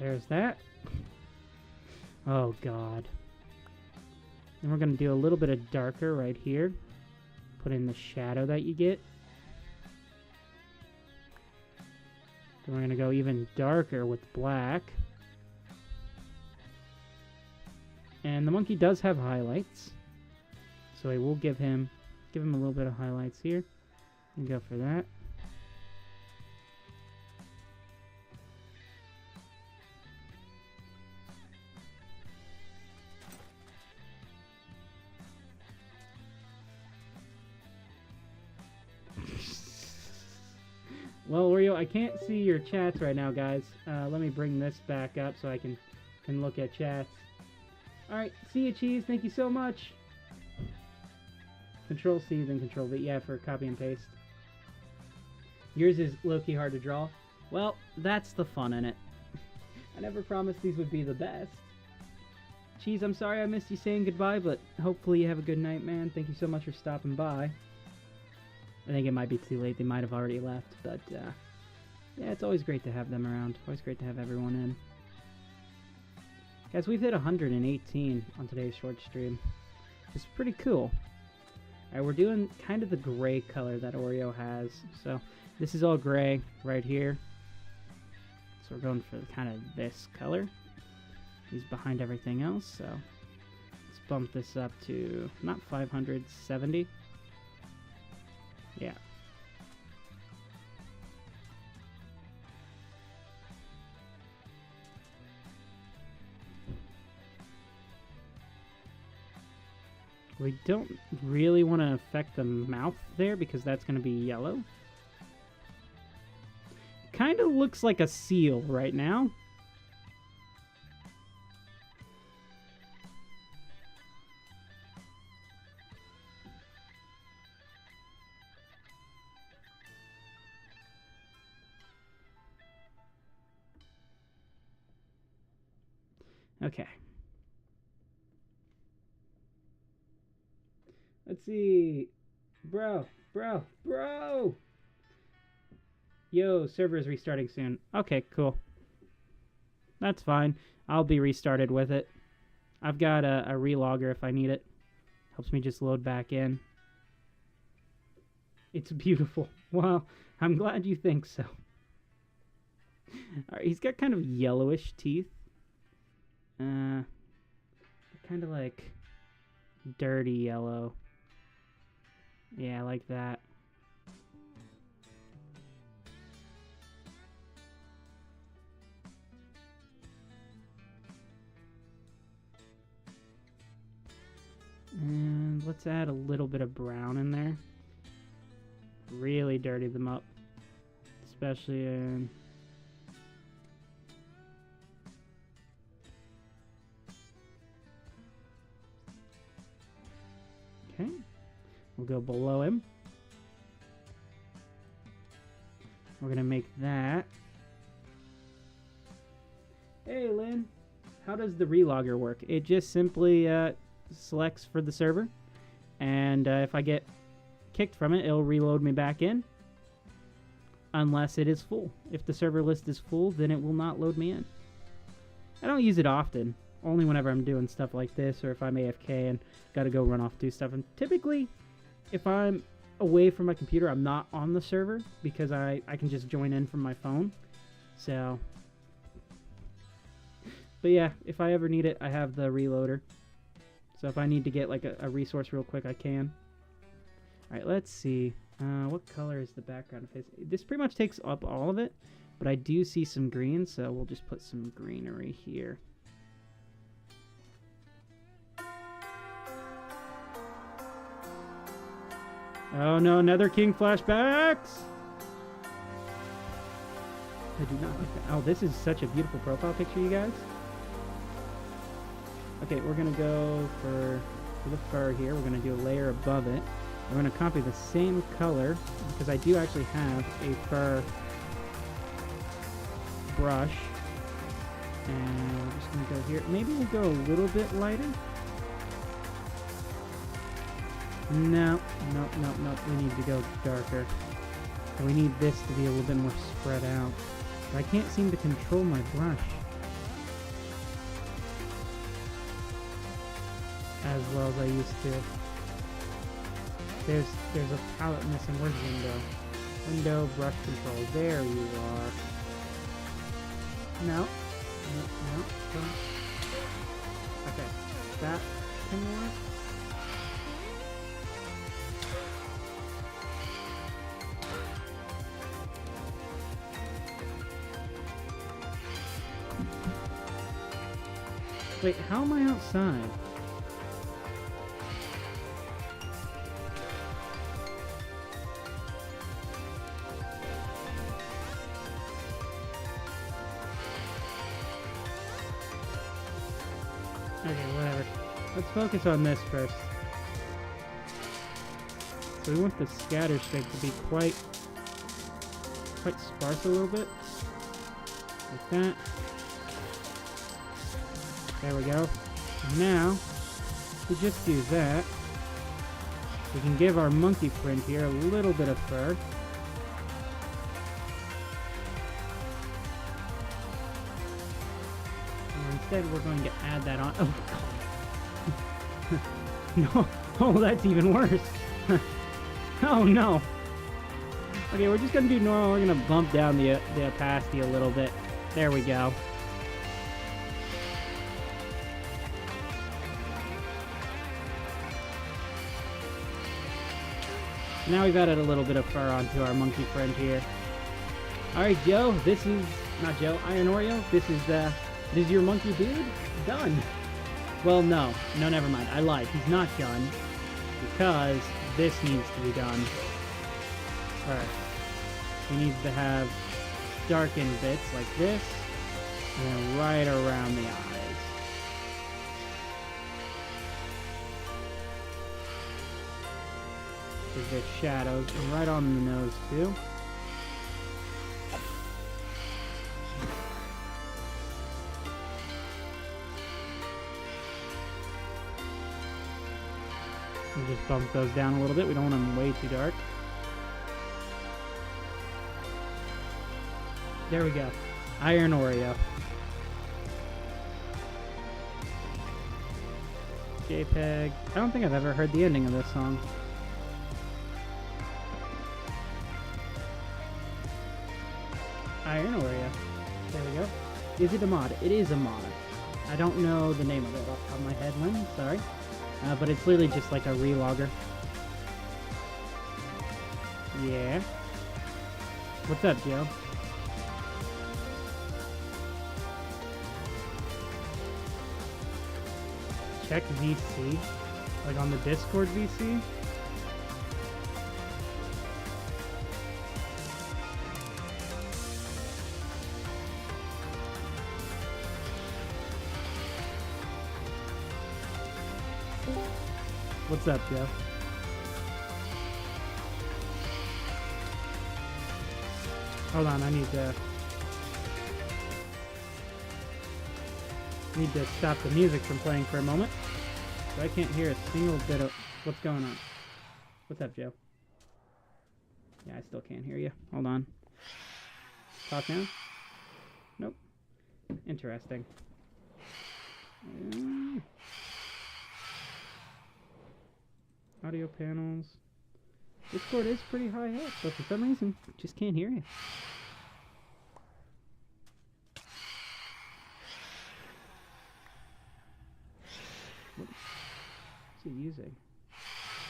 There's that. Oh, God. Then we're going to do a little bit of darker right here. Put in the shadow that you get. Then we're going to go even darker with black. And the monkey does have highlights. So I will give him a little bit of highlights here. And go for that. Well, Oreo, I can't see your chats right now, guys. Let me bring this back up so I can look at chats. Alright, see you, Cheese. Thank you so much. Control C, then Control V. Yeah, for copy and paste. Yours is low-key hard to draw. Well, that's the fun in it. I never promised these would be the best. Cheese, I'm sorry I missed you saying goodbye, but hopefully you have a good night, man. Thank you so much for stopping by. I think it might be too late. They might have already left, but yeah, it's always great to have them around. Always great to have everyone in. Guys, we've hit 118 on today's short stream. It's pretty cool. Alright, we're doing kind of the gray color that Oreo has. So this is all gray right here. So we're going for kind of this color. He's behind everything else, so let's bump this up to not 570. Yeah. We don't really want to affect the mouth there because that's going to be yellow. Kind of looks like a seal right now. Okay. Let's see. Bro. Yo, server is restarting soon. Okay, cool. That's fine. I'll be restarted with it. I've got a relogger if I need it. Helps me just load back in. It's beautiful. Wow. I'm glad you think so. Alright, he's got kind of yellowish teeth. Kind of like dirty yellow. Yeah, like that. And let's add a little bit of brown in there. Really dirty them up. Especially in... Okay, we'll go below him. We're going to make that. Hey, Lynn. How does the relogger work? It just simply selects for the server. And if I get kicked from it, it'll reload me back in. Unless it is full. If the server list is full, then it will not load me in. I don't use it often. Only whenever I'm doing stuff like this, or if I'm AFK and gotta go run off do stuff. And typically, if I'm away from my computer, I'm not on the server because I can just join in from my phone. So, but yeah, if I ever need it, I have the reloader. So if I need to get like a resource real quick, I can. All right, let's see. What color is the background of his? This pretty much takes up all of it, but I do see some green, so we'll just put some greenery here. Oh no, Nether King flashbacks! I do not like that. Oh, this is such a beautiful profile picture, you guys. Okay, we're gonna go for the fur here. We're gonna do a layer above it. We're gonna copy the same color because I do actually have a fur brush. And we're just gonna go here. Maybe we'll go a little bit lighter. No. We need to go darker. And we need this to be a little bit more spread out. But I can't seem to control my brush as well as I used to. There's a palette missing. Where's window? Window, brush control. There you are. No. Don't. Okay. That can work. Wait, how am I outside? Okay, whatever. Let's focus on this first. So we want the scatter strength to be quite sparse a little bit. Like that. There we go. Now, if we just do that, we can give our monkey print here a little bit of fur. And instead, we're going to add that on. Oh, God. No. Oh, that's even worse. Oh, no. Okay, we're just going to do normal. We're going to bump down the opacity a little bit. There we go. Now we've added a little bit of fur onto our monkey friend here. Alright, Joe, this is... Not Joe, Iron Oreo. This is your monkey dude? Done. Well, no, never mind. I lied. He's not done. Because this needs to be done first. He needs to have darkened bits like this. And then right around the eyes. There's shadows, and right on the nose too. And just bump those down a little bit. We don't want them way too dark. There we go. Iron Oreo. JPEG. I don't think I've ever heard the ending of this song. Iron Oreo. There we go. Is it a mod? It is a mod. I don't know the name of it off the top of my head, Lynn. Sorry. But it's literally just like a relogger. Yeah. What's up, Joe? Check VC. Like on the Discord VC. What's up, Joe? Hold on, I need to stop the music from playing for a moment. So I can't hear a single bit of what's going on. What's up, Joe? Yeah, I still can't hear you. Hold on. Talk now? Nope. Interesting. Audio panels. Discord is pretty high up, but for some reason, just can't hear you. What's it using?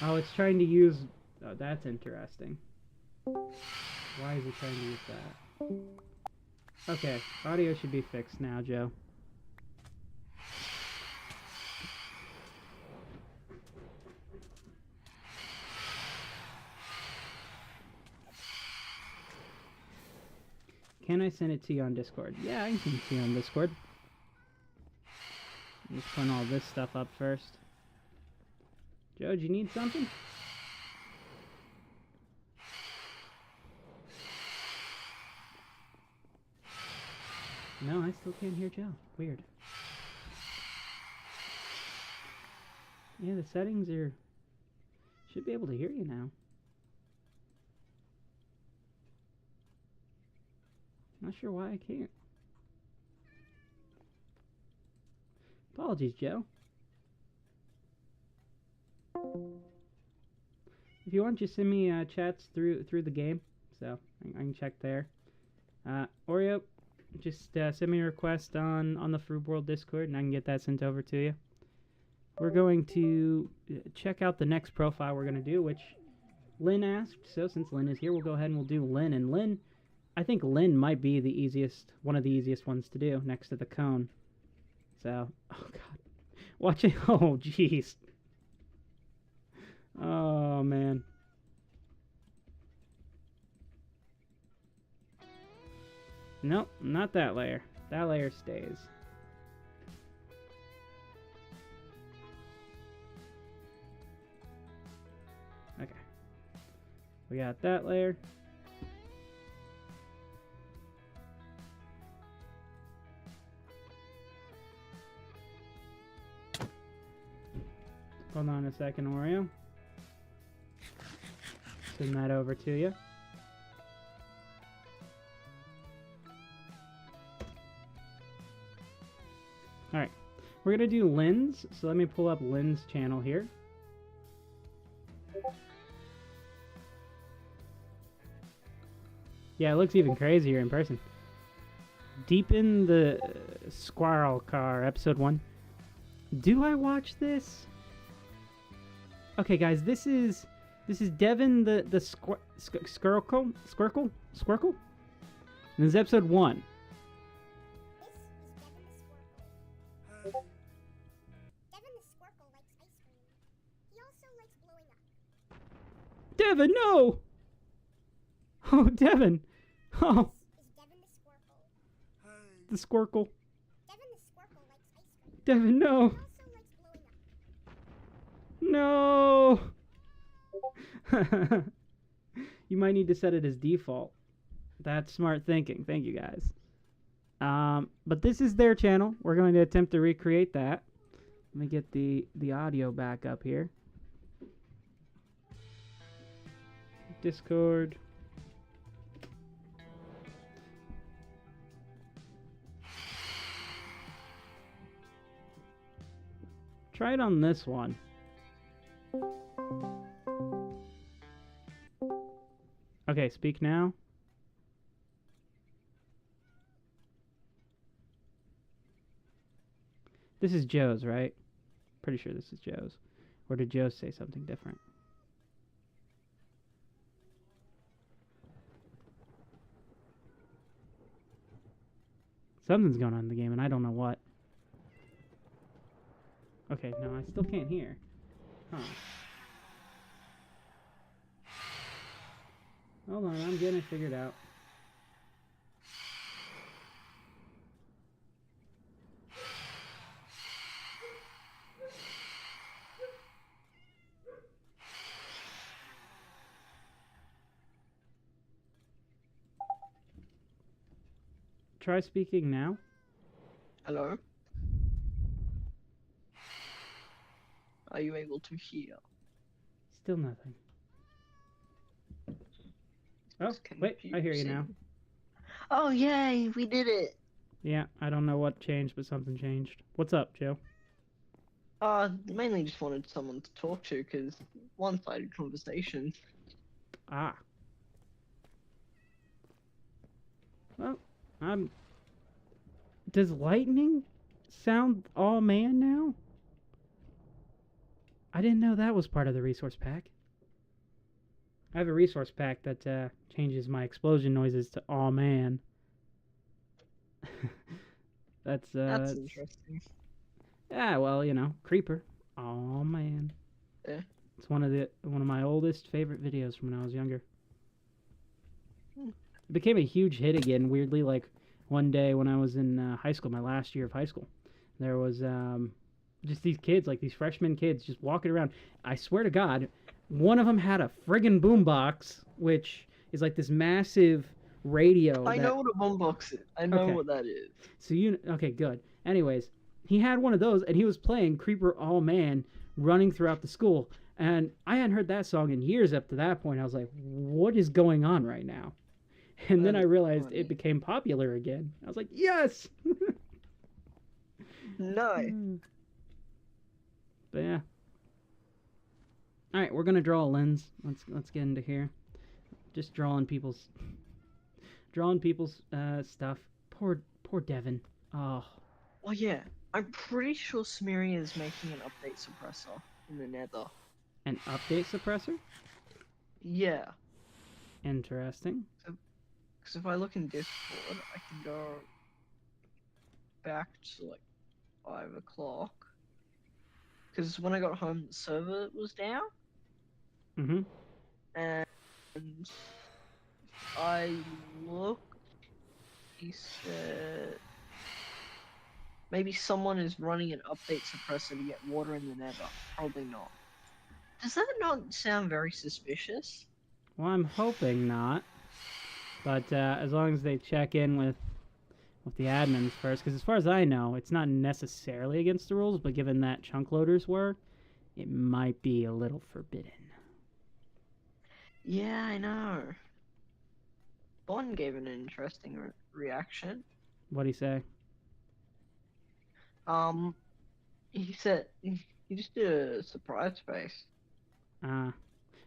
Oh, it's trying to use... Oh, that's interesting. Why is it trying to use that? Okay, audio should be fixed now, Joe. Can I send it to you on Discord? Yeah, I can send it to you on Discord. I'm just putting all this stuff up first. Joe, do you need something? No, I still can't hear Joe. Weird. Yeah, the settings are... Should be able to hear you now. Not sure why I can't. Apologies, Joe. If you want, just send me chats through the game, so I can check there. Oreo, just send me a request on the Froob World Discord, and I can get that sent over to you. We're going to check out the next profile we're going to do, which Lynn asked. So since Lynn is here, we'll go ahead and we'll do Lynn. And Lynn, I think Lynn might be the easiest, one of the easiest ones to do next to the cone. So, oh god, watching. Oh jeez. Oh man. Nope, not that layer. That layer stays. Okay. We got that layer. Hold on a second, Oreo. Send that over to you. Alright, we're going to do Lynn's, so let me pull up Lynn's channel here. Yeah, it looks even crazier in person. Deep in the Squirrel Car, episode 1. Do I watch this? Okay, guys, this is Devin the Squircle? And this is episode 1. Devin, no! Oh, Devin! Oh! The Squircle. Devin, no! No! You might need to set it as default. That's smart thinking. Thank you, guys. But this is their channel. We're going to attempt to recreate that. Let me get the audio back up here. Discord. Try it on this one. Okay, speak now. This is Joe's, right? Pretty sure this is Joe's. Or did Joe say something different? Something's going on in the game, and I don't know what. Okay, no, I still can't hear. Huh. Hold on, I'm getting it figured out. Try speaking now. Hello? Are you able to hear? Still nothing. Oh, wait, I hear you now. Oh, yay, we did it! Yeah, I don't know what changed, but something changed. What's up, Joe? Mainly just wanted someone to talk to, because one-sided conversation. Ah. Well, does lightning sound all man now? I didn't know that was part of the resource pack. I have a resource pack that changes my explosion noises to all man. That's interesting. Yeah, well, you know, creeper. Oh man. Yeah. It's one of my oldest favorite videos from when I was younger. It became a huge hit again, weirdly, like one day when I was in high school, my last year of high school. There was just these kids, like these freshman kids, just walking around. I swear to God, one of them had a friggin' boombox, which is like this massive radio. I that, know what a boombox is. I know Okay. what that is. So okay, good. Anyways, he had one of those, and he was playing "Creeper All Man" running throughout the school, and I hadn't heard that song in years up to that point. I was like, "What is going on right now?" And then That I is realized funny. it became popular again. I was like, "Yes!" No. But yeah. All right, we're gonna draw a lens. Let's get into here. Just drawing people's stuff. Poor Devin. Oh, Well, yeah. I'm pretty sure Smeary is making an update suppressor in the Nether. an update suppressor. Yeah. Interesting. Because if I look in Discord, I can go back to like 5 o'clock. Because when I got home, the server was down. Mm-hmm. And I looked, he said maybe someone is running an update suppressor to get water in the Nether. Probably not. Does that not sound very suspicious? Well, I'm hoping not. But as long as they check in with the admins first, because as far as I know, it's not necessarily against the rules, but given that chunk loaders were, it might be a little forbidden. Yeah, I know. Bond gave an interesting reaction. What'd he say? Um, he said he just did a surprise face.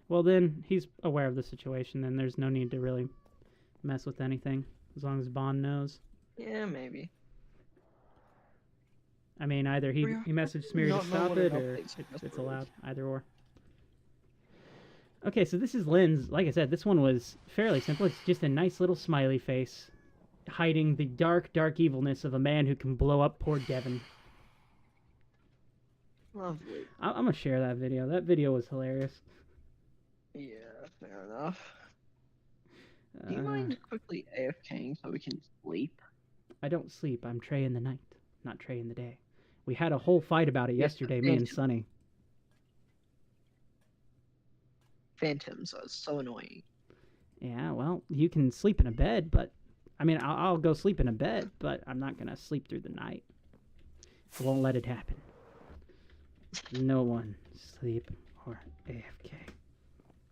Well, then he's aware of the situation. Then there's no need to really mess with anything, as long as Bond knows. Yeah, maybe. I mean, either he messaged Smeary to stop it, or it's allowed. Either or. Okay, so this is Lynn's. Like I said, this one was fairly simple. It's just a nice little smiley face hiding the dark, dark evilness of a man who can blow up poor Devin. Lovely. I'm going to share that video. That video was hilarious. Yeah, fair enough. Do you mind quickly AFKing so we can sleep? I don't sleep. I'm Trey in the night, not Trey in the day. We had a whole fight about it yesterday, me and Sunny. Phantoms are so annoying. Yeah, well, you can sleep in a bed, but... I mean, I'll go sleep in a bed, but I'm not going to sleep through the night. I won't let it happen. No one sleep or AFK.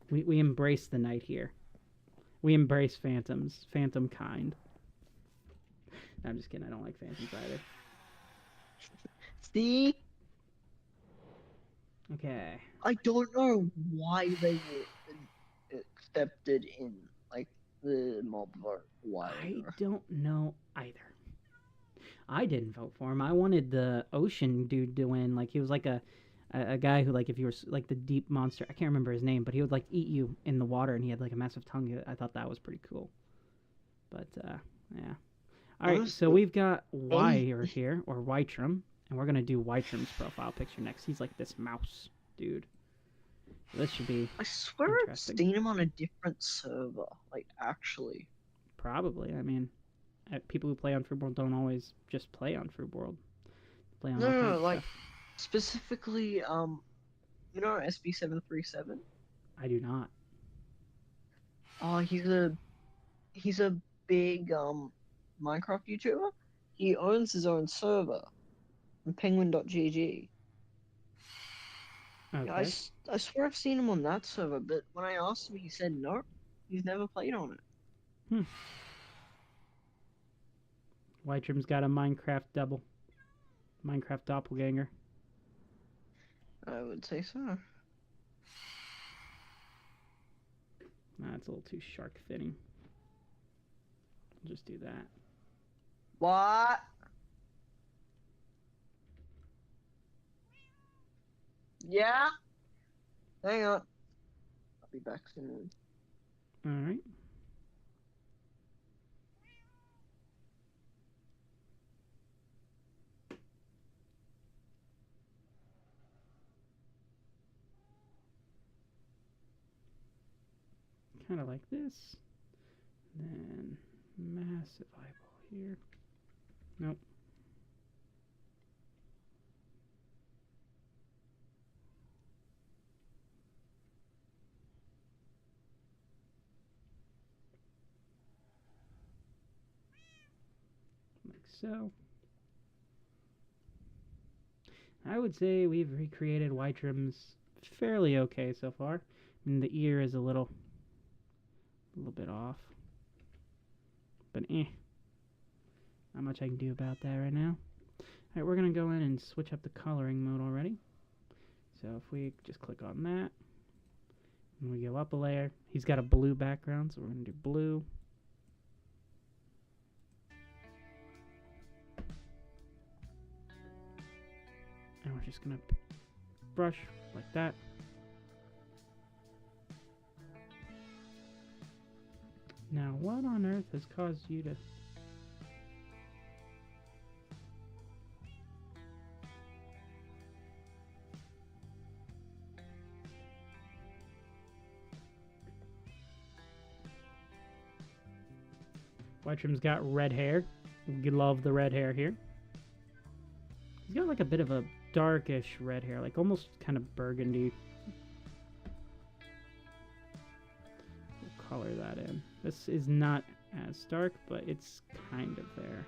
We embrace the night here. We embrace phantoms. Phantom kind. I'm just kidding. I don't like phantoms either. See? Okay. I don't know why they were accepted in, like, the mob vote. Why? I don't know either. I didn't vote for him. I wanted the ocean dude to win. Like, he was like a guy who, like, if you were like the deep monster, I can't remember his name, but he would like eat you in the water, and he had like a massive tongue. I thought that was pretty cool. But yeah. All right, so we've got Wire here, or Wytram, and we're gonna do Wytram's profile picture next. He's like this mouse dude. So this should be. I swear I've seen him on a different server. Like, actually. Probably. I mean, people who play on Fruit World don't always just play on Fruit World. Play on No, like, specifically, you know SB737? I do not. Oh, he's a big Minecraft YouTuber. He owns his own server on penguin.gg. Okay. Yeah, I swear I've seen him on that server, but when I asked him, he said no. He's never played on it. Wytram's got a Minecraft double. Minecraft doppelganger. I would say so. That's a little too shark fitting. I'll just do that. What? Yeah? Hang on. I'll be back soon. Alright. Kind of like this. Then massive eyeball here. Nope. so. I would say we've recreated Whiterum's fairly okay so far. I mean, the ear is a little bit off. But not much I can do about that right now. Alright, we're going to go in and switch up the coloring mode already. So if we just click on that, and we go up a layer, he's got a blue background, so we're going to do blue. And we're just going to brush like that. Now, what on earth has caused you to... Whiterum's got red hair. We love the red hair here. He's got like a bit of a darkish red hair, like almost kind of burgundy. We'll color that in. This is not as dark, but it's kind of there.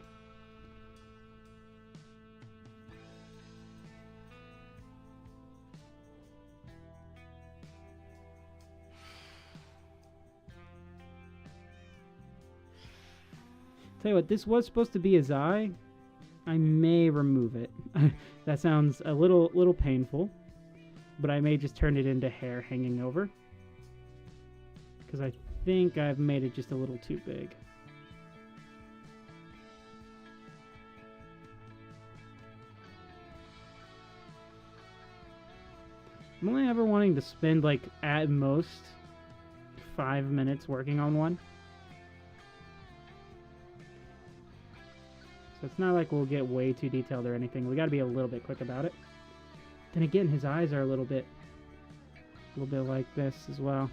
Tell you what, this was supposed to be his eye. I may remove it. That sounds a little painful, but I may just turn it into hair hanging over, because I think I've made it just a little too big. I'm only ever wanting to spend like at most 5 minutes working on one. So it's not like we'll get way too detailed or anything. We got to be a little bit quick about it. Then again, his eyes are a little bit like this as well.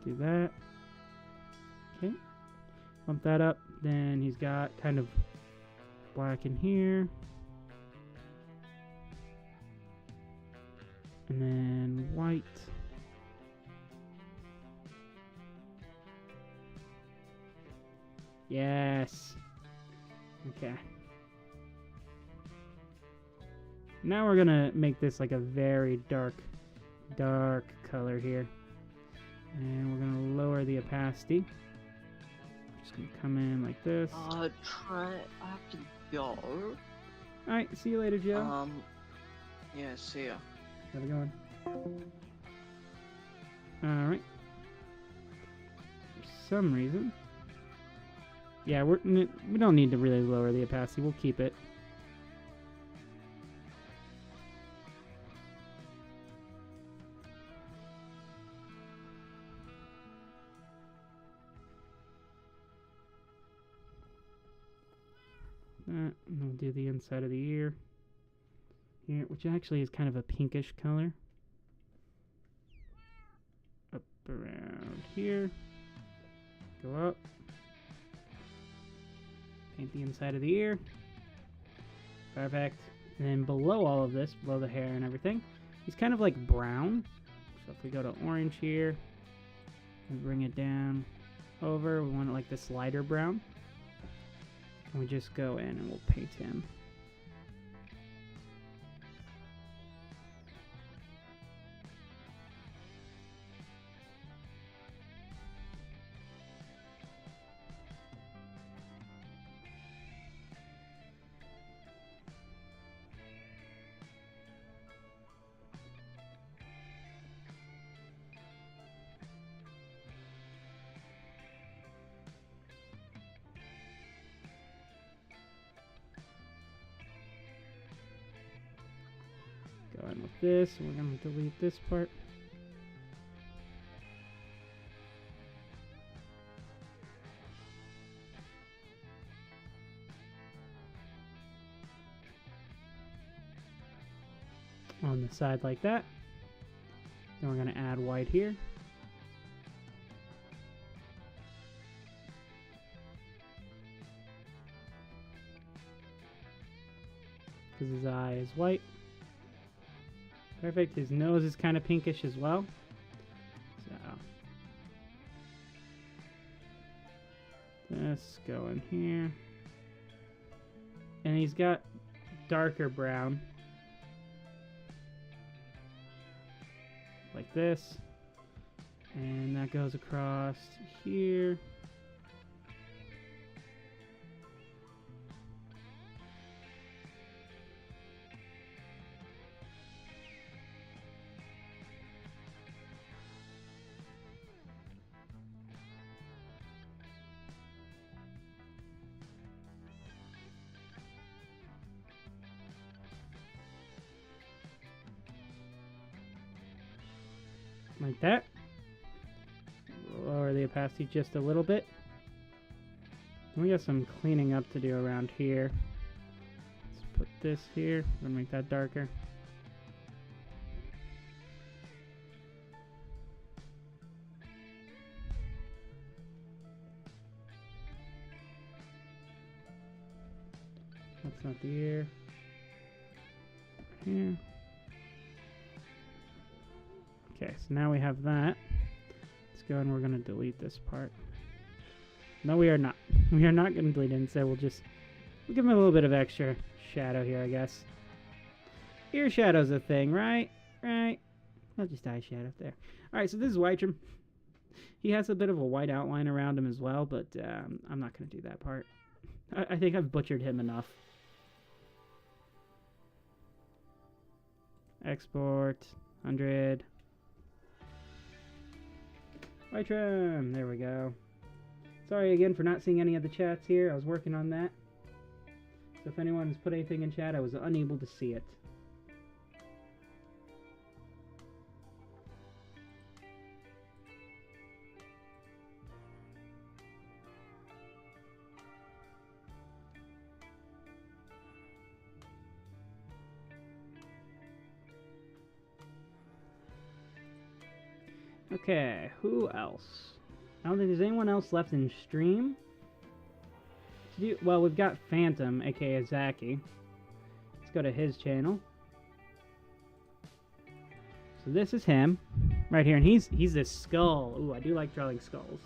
Do that. Okay. Bump that up. Then he's got kind of black in here. And then white. Yes. Okay. Now we're gonna make this like a very dark color here. And we're gonna lower the opacity. Just gonna come in like this. I have to go. Alright, see you later, Joe. Yeah, see ya. How's it going? Alright. For some reason. Yeah, we don't need to really lower the opacity. We'll keep it. That, and we'll do the inside of the ear here, which actually is kind of a pinkish color. Up around here. Go up. Paint the inside of the ear. Perfect. And then below all of this, below the hair and everything, he's kind of like brown. So if we go to orange here and bring it down over, we want it like this lighter brown. And we just go in and we'll paint him. Go in with this, and we're going to delete this part. On the side like that. Then we're going to add white here. Because his eye is white. Perfect. His nose is kind of pinkish as well. So This go in here. And he's got darker brown. Like this. And that goes across here. Like that. Lower the opacity just a little bit. We got some cleaning up to do around here. Let's put this here. I'm gonna make that darker. That's not the ear. Here. Okay, so now we have that. Let's go and we're going to delete this part. No, we are not. We are not going to delete it. Instead, we'll give him a little bit of extra shadow here, I guess. Ear shadow's a thing, right? Right? Not just eye shadow there. Alright, so this is Whitrum. He has a bit of a white outline around him as well, but I'm not going to do that part. I think I've butchered him enough. Export. 100. Whitrum, there we go. Sorry again for not seeing any of the chats here. I was working on that. So if anyone's put anything in chat, I was unable to see it. Okay, who else? I don't think there's anyone else left in stream. Well, we've got Phantom, aka Zaki. Let's go to his channel. So this is him, right here, and he's this skull. Ooh, I do like drawing skulls.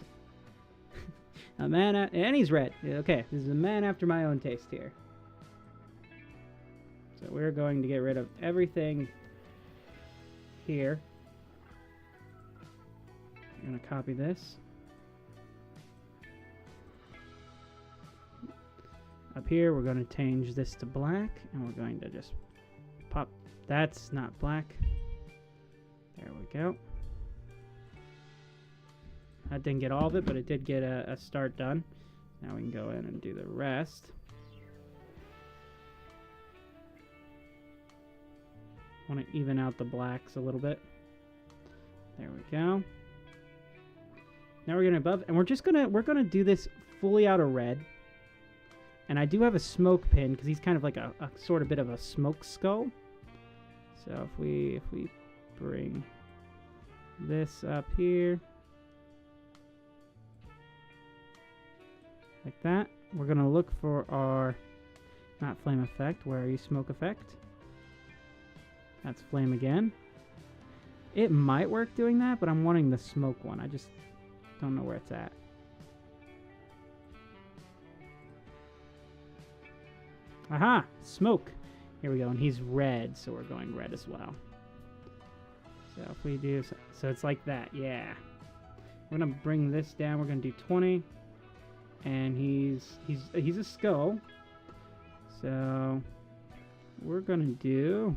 A man, and he's red. Okay, this is a man after my own taste here. So we're going to get rid of everything here. I'm going to copy this. Up here, we're going to change this to black, and we're going to just pop. That's not black. There we go. I didn't get all of it, but it did get a start done. Now we can go in and do the rest. Want to even out the blacks a little bit. There we go. Now we're gonna above, and we're gonna do this fully out of red. And I do have a smoke pin because he's kind of like a sort of bit of a smoke skull. So if we bring this up here like that, we're gonna look for our not flame effect. Where are you, smoke effect? That's flame again. It might work doing that, but I'm wanting the smoke one. I just don't know where it's at. Aha! Smoke! Here we go, and he's red, so we're going red as well. So if we do... So it's like that, yeah. We're going to bring this down. We're going to do 20. And he's a skull. So we're going to do...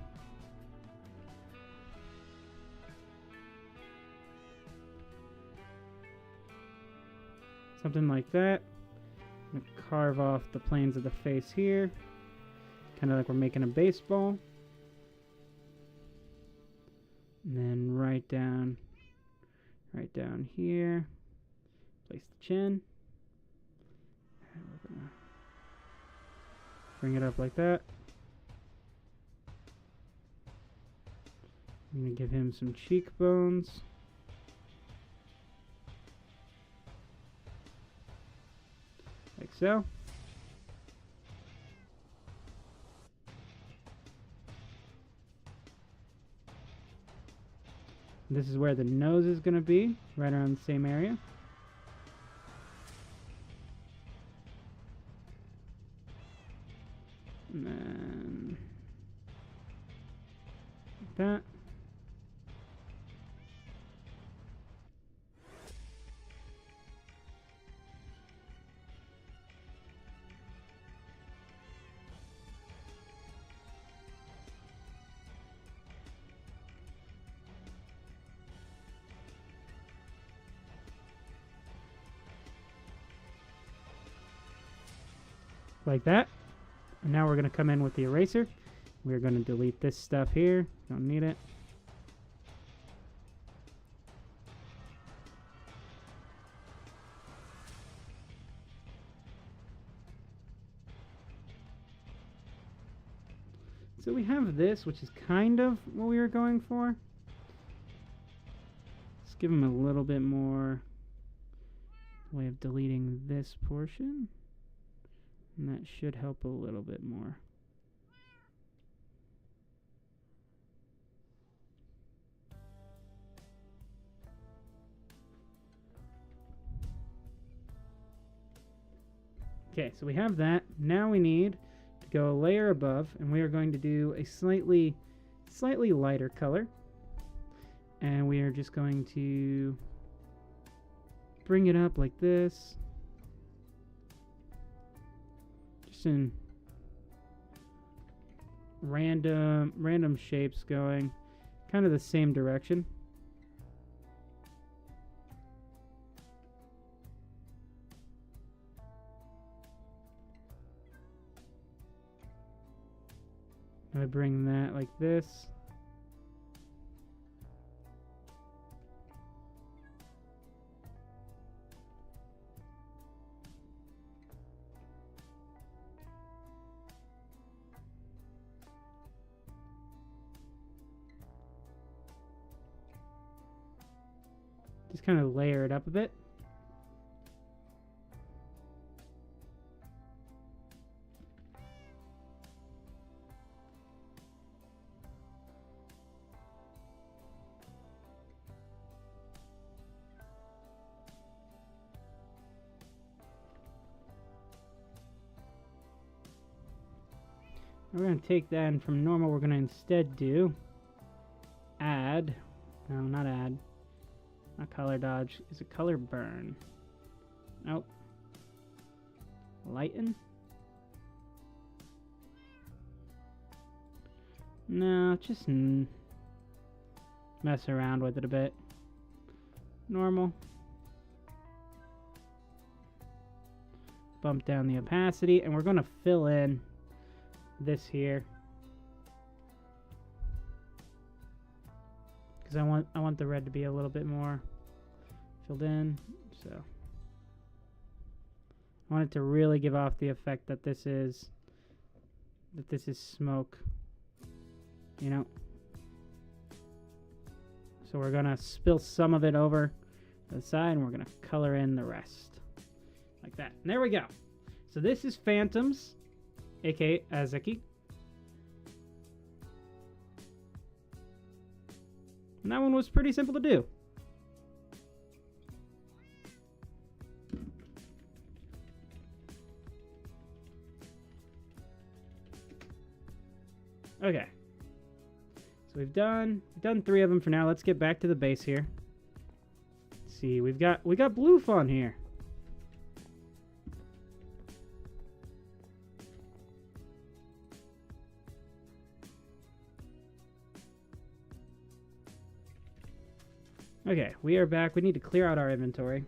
something like that. I'm going to carve off the planes of the face here. Kind of like we're making a baseball. And then right down here. Place the chin. And we're going to bring it up like that. I'm going to give him some cheekbones. Like so. This is where the nose is going to be, right around the same area. like that. And now we're going to come in with the eraser. We're going to delete this stuff here. Don't need it. So we have this, which is kind of what we were going for. Let's give them a little bit more way of deleting this portion. And that should help a little bit more. Okay, so we have that. Now we need to go a layer above, and we are going to do a slightly lighter color. And we are just going to bring it up like this. Just in random shapes going kind of the same direction. I bring that like this. Just kind of layer it up a bit. We're going to take that, and from normal we're going to instead do add, no, not add, not color dodge, is it color burn? Nope. Lighten? No, just mess around with it a bit. Normal. Bump down the opacity, and we're going to fill in this here, because I want the red to be a little bit more filled in, so I want it to really give off the effect that this is smoke, you know. So we're gonna spill some of it over to the side, and we're gonna color in the rest like that. And there we go. So this is Phantoms, aka Azeki. And that one was pretty simple to do. Okay. So we've done 3 of them for now. Let's get back to the base here. Let's see, we got blue fun here. Okay, we are back. We need to clear out our inventory,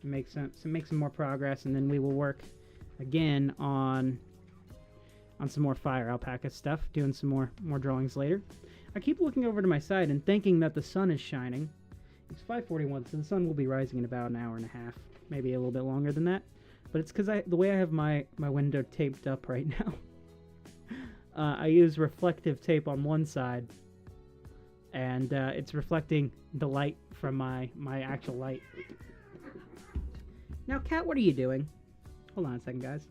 make some more progress, and then we will work again on some more fire alpaca stuff, doing some more drawings later. I keep looking over to my side and thinking that the sun is shining. It's 5:41, so the sun will be rising in about an hour and a half, maybe a little bit longer than that. But it's because the way I have my window taped up right now. I use reflective tape on one side, and it's reflecting the light from my actual light. Now, Cat, what are you doing? Hold on a second, guys.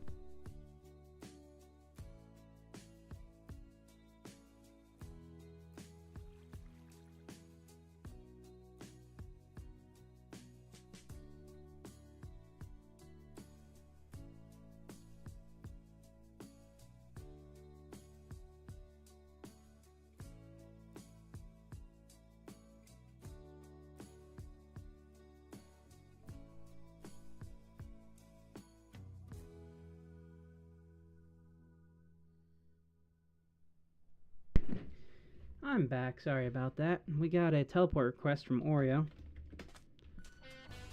I'm back. Sorry about that. We got a teleport request from Oreo.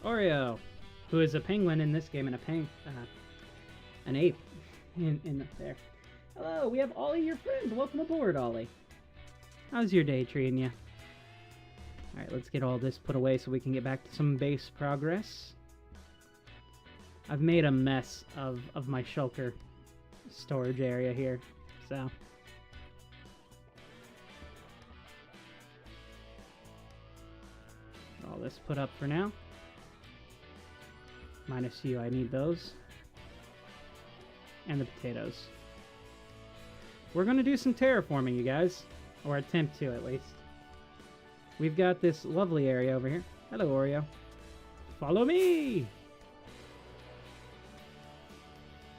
Oreo, who is a penguin in this game and a an ape in there. Hello, we have Ollie, your friend. Welcome aboard, Ollie. How's your day treating you? Alright, let's get all this put away so we can get back to some base progress. I've made a mess of my shulker storage area here, so... all this put up for now. Minus you, I need those. And the potatoes. We're going to do some terraforming, you guys. Or attempt to, at least. We've got this lovely area over here. Hello, Oreo. Follow me!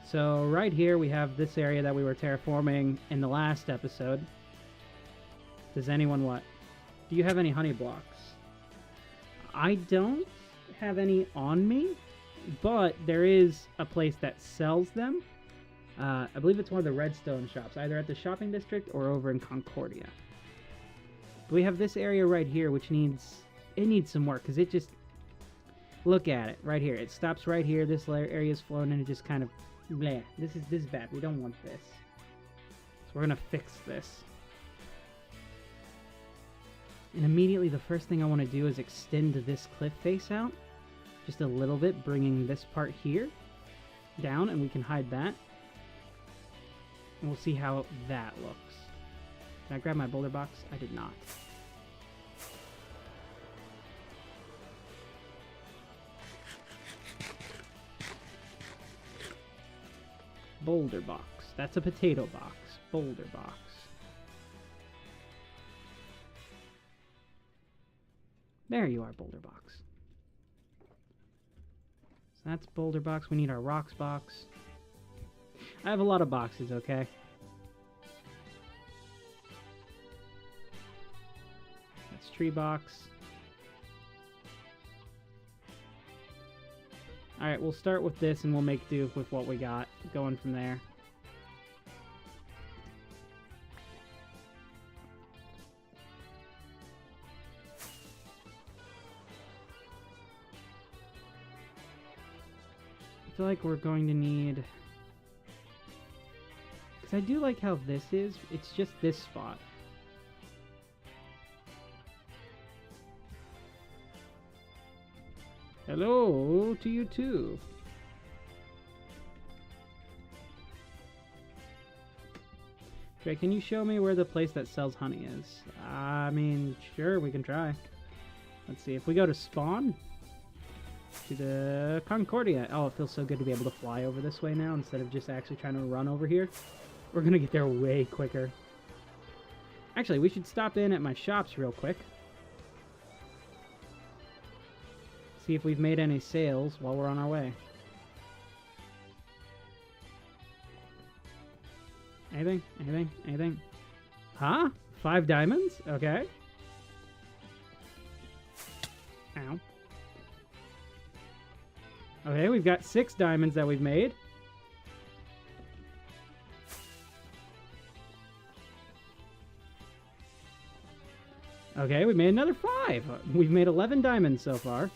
So, right here we have this area that we were terraforming in the last episode. Does anyone what? Do you have any honey blocks? I don't have any on me, but there is a place that sells them. I believe it's one of the redstone shops, either at the shopping district or over in Concordia. But we have this area right here, which needs some work, because it just, look at it right here. It stops right here. This area is flowing, and it just kind of, bleh. This is bad. We don't want this. So we're gonna fix this. And immediately the first thing I want to do is extend this cliff face out just a little bit, bringing this part here down, and we can hide that. And we'll see how that looks. Did I grab my boulder box? I did not. Boulder box. That's a potato box. Boulder box. There you are, boulder box. So that's boulder box. We need our rocks box. I have a lot of boxes, okay? That's tree box. Alright, we'll start with this and we'll make do with what we got going from there. I feel like we're going to need... because I do like how this is. It's just this spot. Hello to you too. Okay, can you show me where the place that sells honey is? I mean, sure, we can try. Let's see, if we go to spawn... to the Concordia. Oh, it feels so good to be able to fly over this way now instead of just actually trying to run over here. We're gonna get there way quicker. Actually, we should stop in at my shops real quick. See if we've made any sales while we're on our way. Anything? Anything? Anything? Huh? 5 diamonds? Okay. Ow. Okay, we've got 6 diamonds that we've made. Okay, we made another 5. We've made 11 diamonds so far.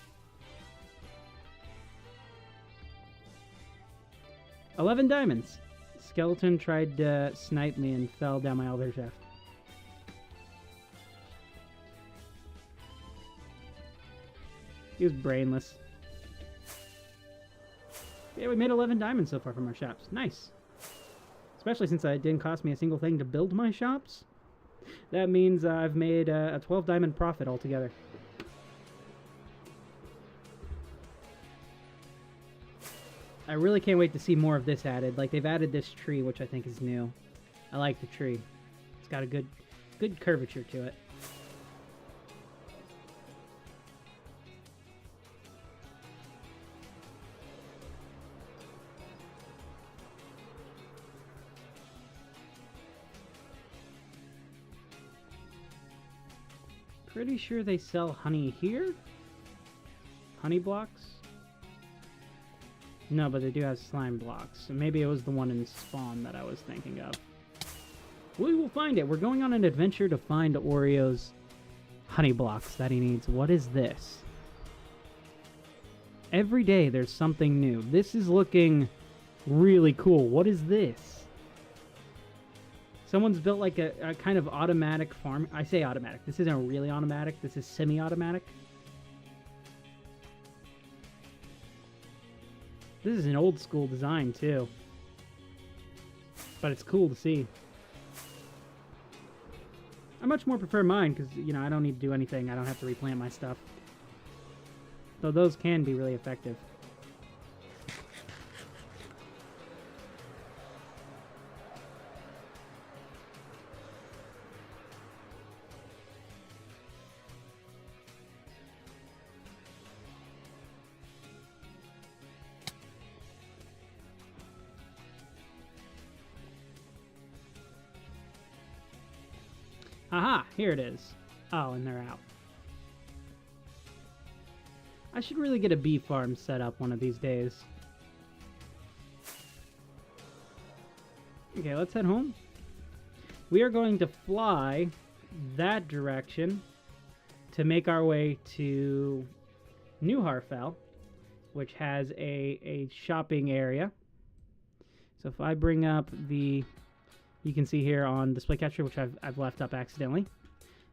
11 diamonds. Skeleton tried to snipe me and fell down my elevator shaft. He was brainless. Yeah, we made 11 diamonds so far from our shops. Nice. Especially since it didn't cost me a single thing to build my shops. That means I've made a 12 diamond profit altogether. I really can't wait to see more of this added. Like, they've added this tree, which I think is new. I like the tree. It's got a good curvature to it. Pretty sure they sell honey here? Honey blocks? No, but they do have slime blocks. So maybe it was the one in spawn that I was thinking of. We will find it. We're going on an adventure to find Oreo's honey blocks that he needs. What is this? Every day there's something new. This is looking Really cool. What is this? Someone's built like a kind of automatic farm. I say automatic. This isn't really automatic. This is semi-automatic. This is an old school design too. But it's cool to see. I much more prefer mine because, you know, I don't need to do anything. I don't have to replant my stuff. Though those can be really effective. Aha, here it is. Oh, and they're out. I should really get a bee farm set up one of these days. Okay, let's head home. We are going to fly that direction to make our way to New Harfell, which has a shopping area. So if I bring up the... You can see here on display capture, which I've left up accidentally,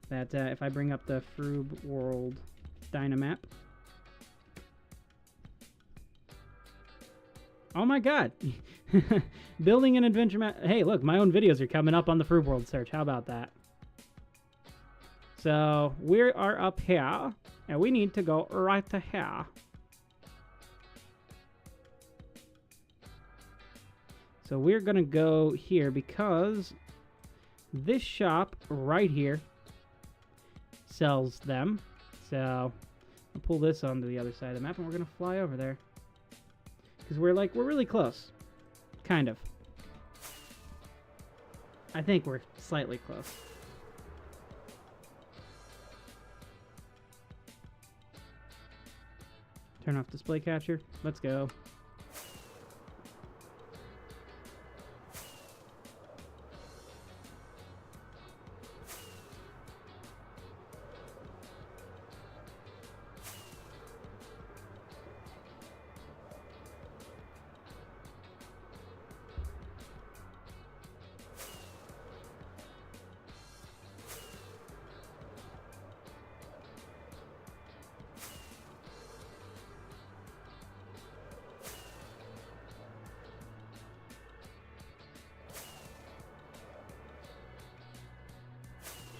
that if I bring up the Froob World Dynamap. Oh my god! Building an adventure map. Hey, look, my own videos are coming up on the Froob World search. How about that? So, we are up here, and we need to go right to here. So we're going to go here because this shop right here sells them. So I'll pull this onto the other side of the map and we're going to fly over there. Because we're really close. Kind of. I think we're slightly close. Turn off display capture. Let's go.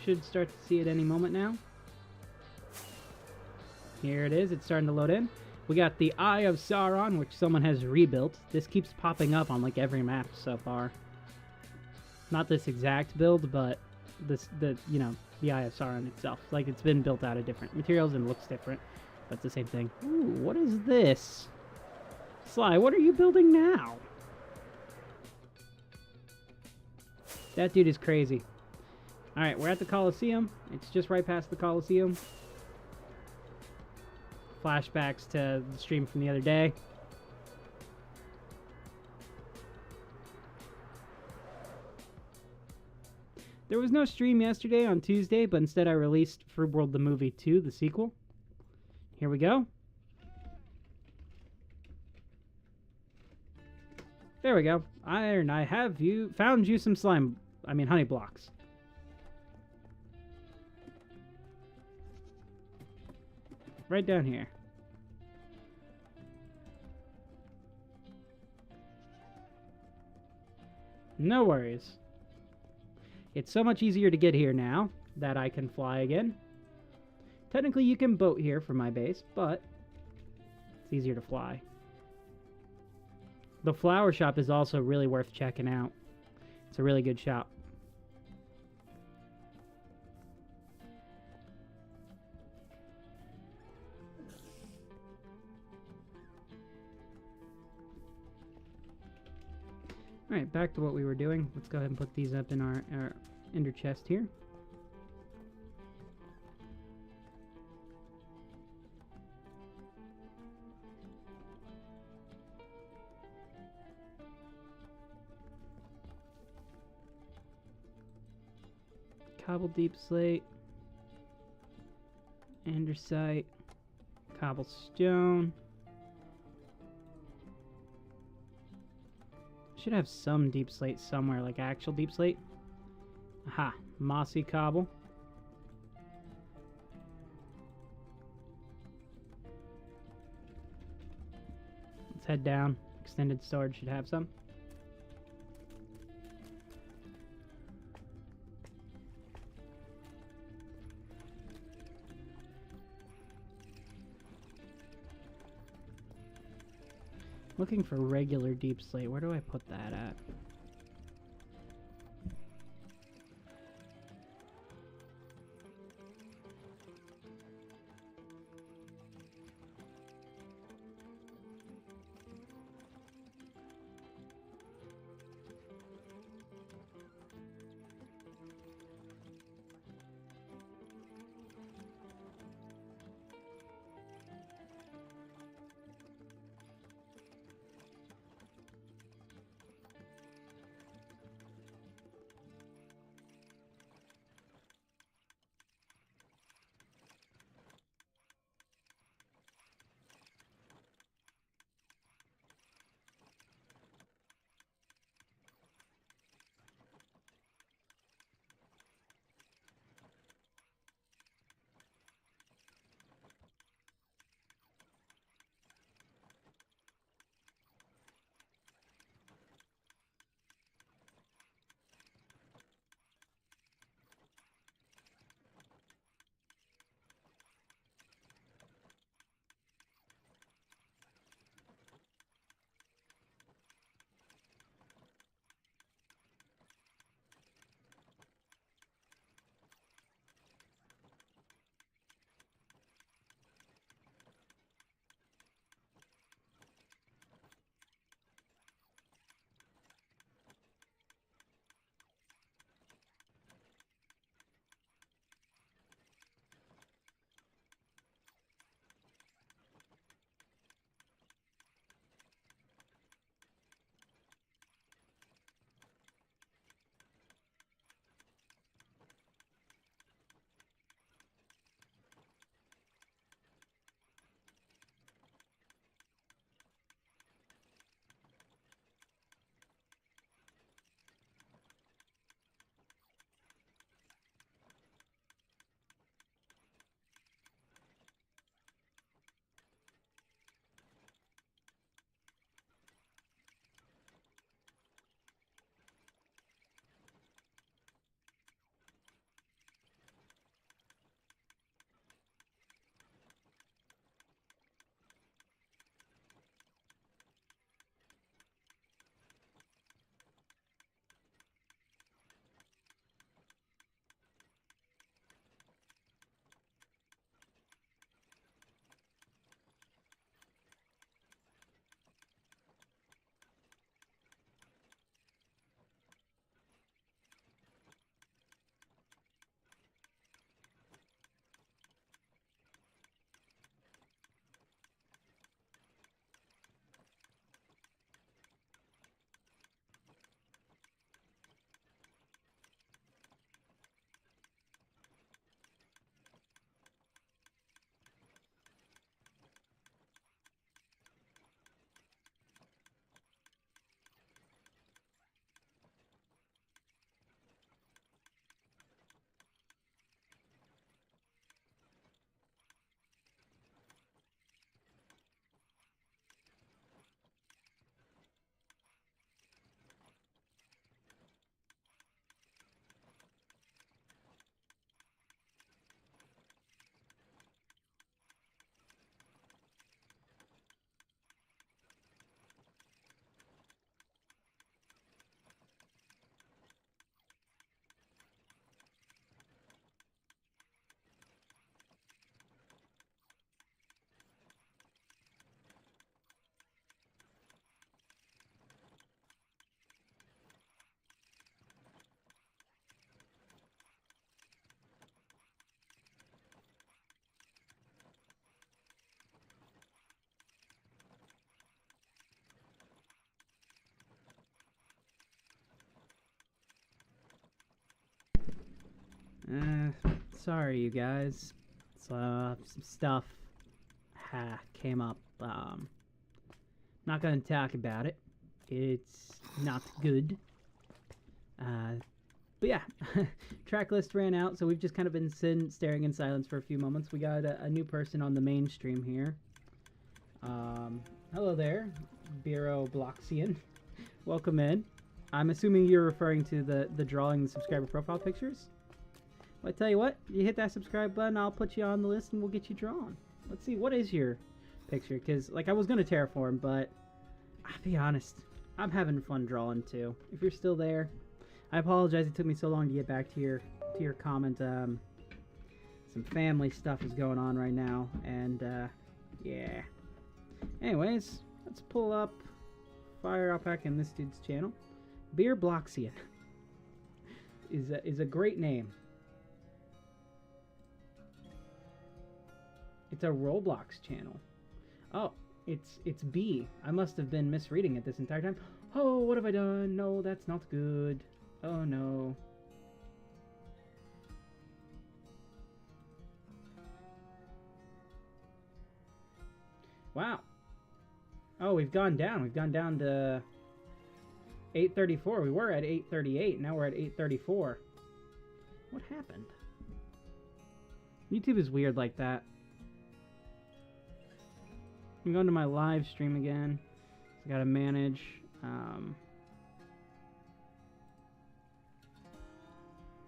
Should start to see it any moment now. Here it is. It's starting to load in. We got the Eye of Sauron, which someone has rebuilt. This keeps popping up on like every map so far. Not this exact build, but the Eye of Sauron itself. Like it's been built out of different materials and looks different, but it's the same thing. Ooh, what is this? Sly, what are you building now? That dude is crazy. Alright, we're at the Colosseum. It's just right past the Colosseum. Flashbacks to the stream from the other day. There was no stream yesterday on Tuesday, but instead I released Froob World the Movie 2, the sequel. Here we go. There we go. I have found you some honey blocks. Right down here. No worries. It's so much easier to get here now that I can fly again. Technically you can boat here from my base, but it's easier to fly. The flower shop is also really worth checking out. It's a really good shop. Alright, back to what we were doing. Let's go ahead and put these up in our ender chest here. Cobble deep slate. Andesite. Cobblestone. Should have some deep slate somewhere, like actual deep slate. Aha, mossy cobble. Let's head down. Extended storage should have some. Looking for regular deep slate. Where do I put that at? Sorry, you guys. Some stuff came up. Not gonna talk about it. It's not good. But yeah, track list ran out, so we've just kind of been staring in silence for a few moments. We got a new person on the main stream here. Hello there, Biro Bloxian. Welcome in. I'm assuming you're referring to the drawing the subscriber profile pictures. Well, I tell you what, you hit that subscribe button, I'll put you on the list and we'll get you drawn. Let's see, what is your picture? Because, like, I was going to terraform, but I'll be honest, I'm having fun drawing too. If you're still there, I apologize it took me so long to get back to your comment. Some family stuff is going on right now, and yeah. Anyways, let's pull up Fire Alpaca in this dude's channel. Beer Bloxian is a great name. It's a Roblox channel. Oh, it's B. I must have been misreading it this entire time. Oh, what have I done? No, that's not good. Oh no. Wow. Oh, we've gone down. We've gone down to 834. We were at 838. Now we're at 834. What happened? YouTube is weird like that. I'm going to my live stream again. I gotta manage.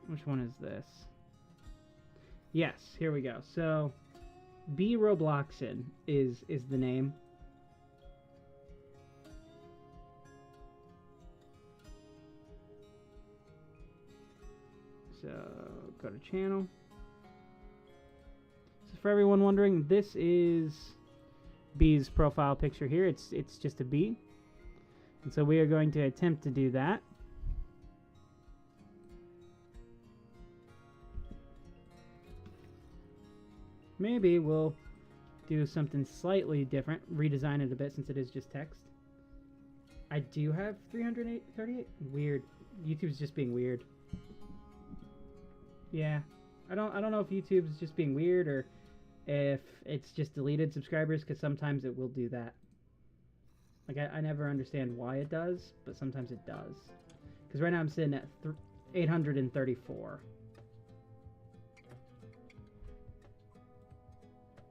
Which one is this? Yes, here we go. So, B Robloxin is the name. So, go to channel. So for everyone wondering, this is B's profile picture here. It's just a bee. And so we are going to attempt to do that. Maybe we'll do something slightly different, redesign it a bit since it is just text. I do have 338. Weird. YouTube's just being weird. Yeah. I don't know if YouTube's just being weird or if it's just deleted subscribers, because sometimes it will do that. Like, I never understand why it does, but sometimes it does. Because right now I'm sitting at 834.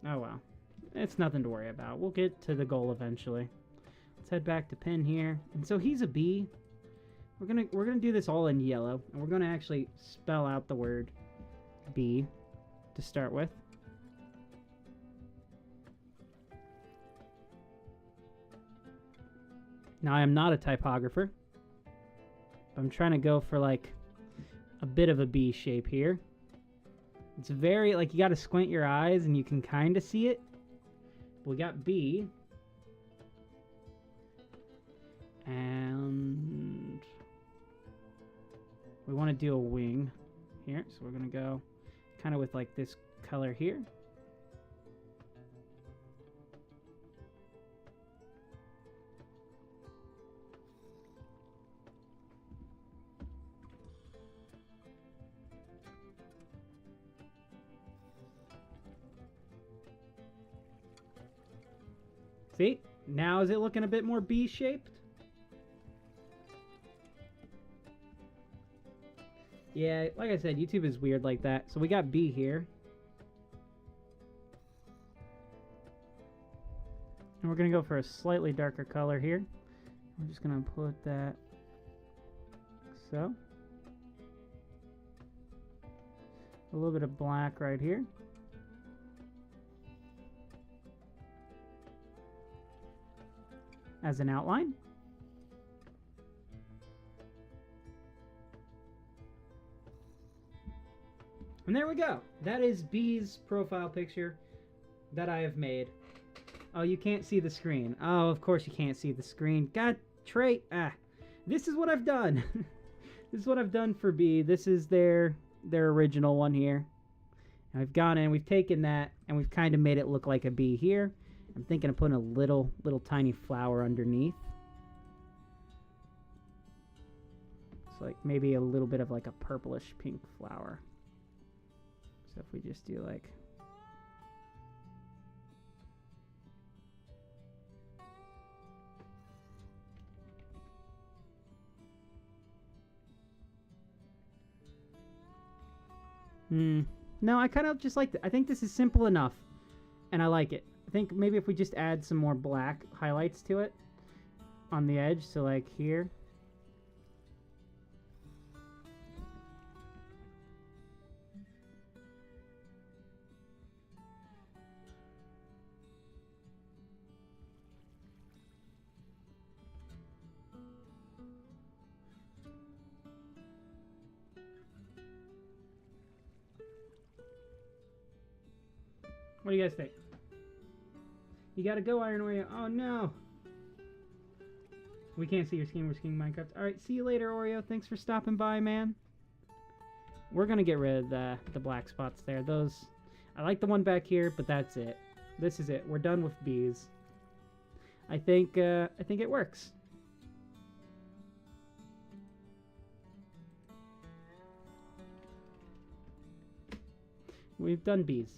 Oh well. It's nothing to worry about. We'll get to the goal eventually. Let's head back to Pen here. And so he's a bee. We're gonna do this all in yellow, and we're gonna actually spell out the word bee to start with. Now I am not a typographer, but I'm trying to go for like a bit of a bee shape here. It's very, like, you gotta squint your eyes and you can kind of see it. We got B. And we want to do a wing here. So we're going to go kind of with like this color here. See? Now is it looking a bit more B-shaped? Yeah, like I said, YouTube is weird like that. So we got B here. And we're going to go for a slightly darker color here. We're just going to put that like so. A little bit of black right here. As an outline. And there we go. That is B's profile picture that I have made. Oh, you can't see the screen. Oh, of course you can't see the screen. God, Trey. This is what I've done. This is what I've done for B. This is their original one here. And we've gone in, we've taken that, and we've kind of made it look like a bee here. I'm thinking of putting a little tiny flower underneath. It's like maybe a little bit of like a purplish pink flower. So if we just do like... No, I kind of just like I think this is simple enough, and I like it. I think maybe if we just add some more black highlights to it on the edge, so like here. What do you guys think? You gotta go, Iron Oreo. Oh no! We can't see your skin. We're skiing Minecraft. Alright, see you later, Oreo. Thanks for stopping by, man. We're gonna get rid of the black spots there. Those... I like the one back here, but that's it. This is it. We're done with bees. I think it works. We've done bees.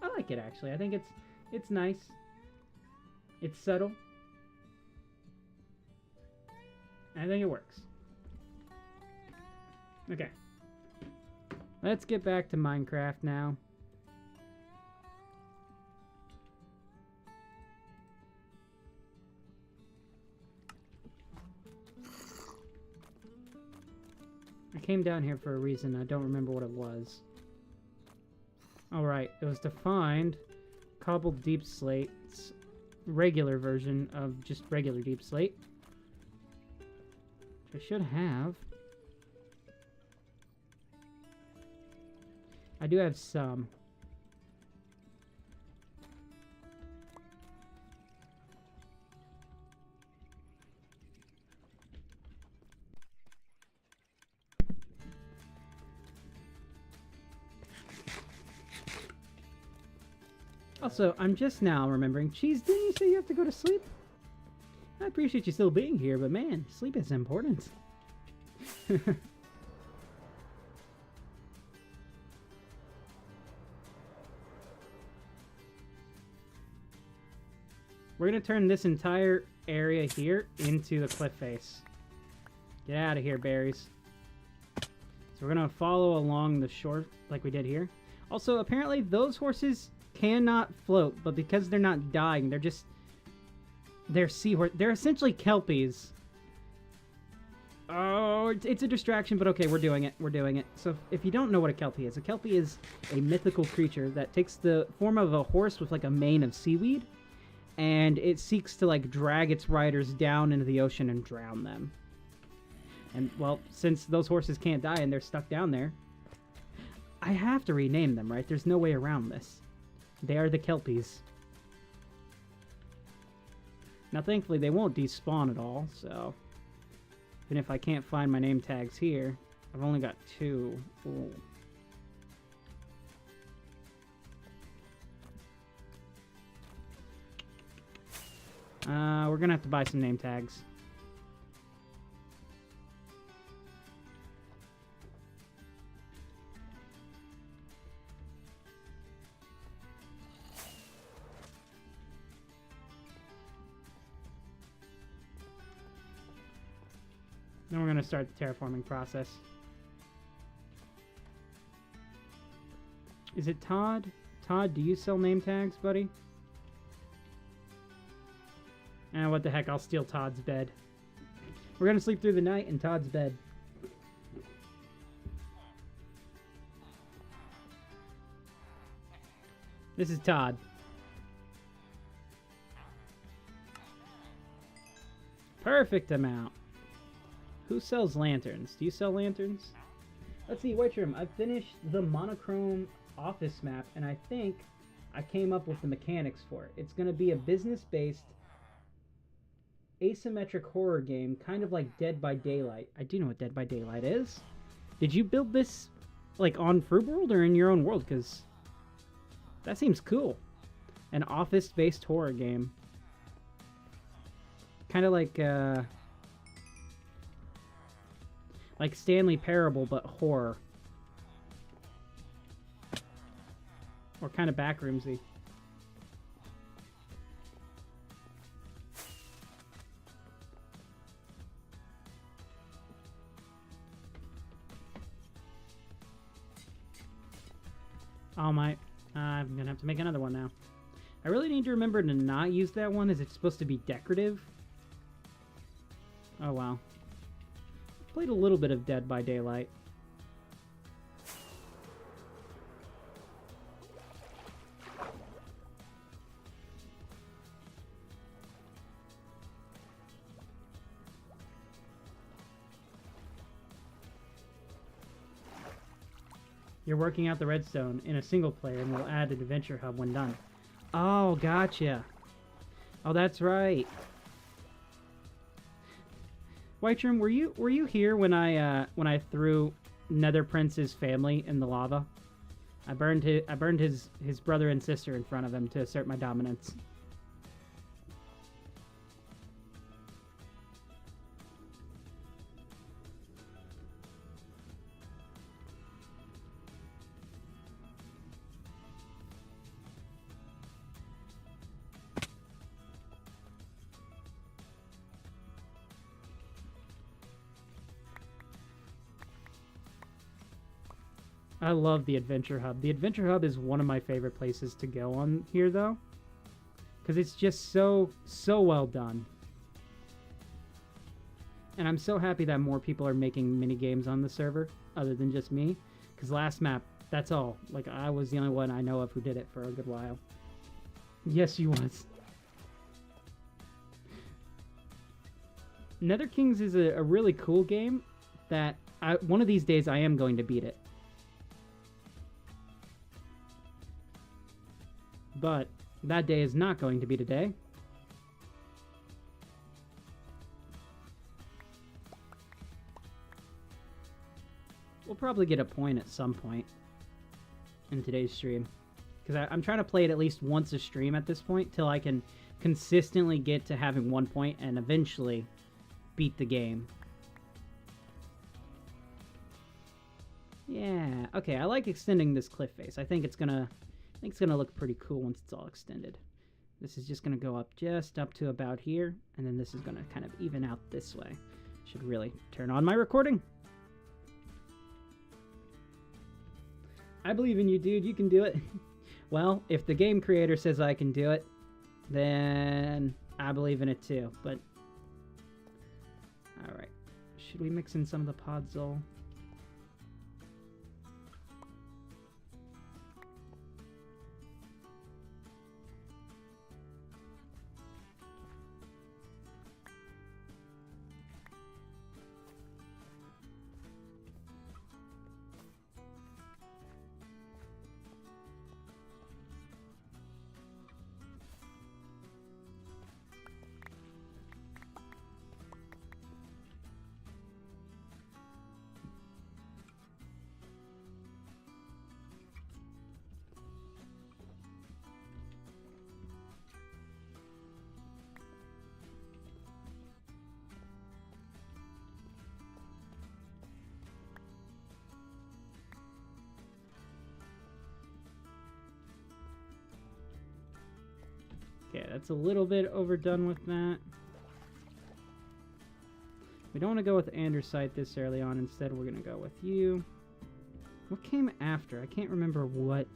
I like it, actually. I think it's nice. It's subtle. I think it works. Okay. Let's get back to Minecraft now. I came down here for a reason. I don't remember what it was. Alright, it was to find cobbled deep slate's regular version of just regular deep slate. Which I should have. I do have some. Also, I'm just now remembering, Cheese, didn't you say you have to go to sleep? I appreciate you still being here, but man, sleep is important. We're going to turn this entire area here into the cliff face. Get out of here, berries. So we're going to follow along the shore like we did here. Also, apparently those horses cannot float, but because they're not dying, they're seahorse. They're essentially kelpies. Oh, it's a distraction, but okay, we're doing it. We're doing it. So if you don't know what a kelpie is a mythical creature that takes the form of a horse with like a mane of seaweed, and it seeks to like drag its riders down into the ocean and drown them. And well, since those horses can't die and they're stuck down there, I have to rename them, right? There's no way around this. They are the kelpies. Now, thankfully, they won't despawn at all, so... Even if I can't find my name tags here, I've only got 2. Ooh. We're gonna have to buy some name tags. Then we're going to start the terraforming process. Is it Todd? Todd, do you sell name tags, buddy? What the heck, I'll steal Todd's bed. We're going to sleep through the night in Todd's bed. This is Todd. Perfect amount. Who sells lanterns? Do you sell lanterns? Let's see, White Room. I've finished the monochrome office map, and I think I came up with the mechanics for it. It's going to be a business-based asymmetric horror game, kind of like Dead by Daylight. I do know what Dead by Daylight is. Did you build this, like, on Fruit World or in your own world? Because that seems cool. An office-based horror game. Kind of like Stanley Parable, but horror. Or kind of backroomsy. Oh my, I'm gonna have to make another one now. I really need to remember to not use that one, as it's supposed to be decorative. Oh wow. Played a little bit of Dead by Daylight. You're working out the redstone in a single player and will add an adventure hub when done. Oh, gotcha. Oh, that's right. Whiteroom, were you here when I threw Nether Prince's family in the lava? I burned his brother and sister in front of him to assert my dominance. I love the Adventure Hub. The Adventure Hub is one of my favorite places to go on here, though. Because it's just so well done. And I'm so happy that more people are making mini games on the server, other than just me. Because last map, that's all. Like, I was the only one I know of who did it for a good while. Yes, you was. Nether Kings is a really cool game that one of these days I am going to beat it. But that day is not going to be today. We'll probably get a point at some point in today's stream. Because I'm trying to play it at least once a stream at this point, till I can consistently get to having 1 point and eventually beat the game. Yeah, okay, I like extending this cliff face. I think it's gonna look pretty cool once it's all extended. This is just gonna go up just up to about here, and then this is gonna kind of even out this way. Should really turn on my recording. I believe in you, dude. You can do it. Well, if the game creator says I can do it, then I believe in it too. But all right, should we mix in some of the podzol? Okay, that's a little bit overdone with that. We don't want to go with andesite this early on. Instead, we're going to go with you. What came after? I can't remember what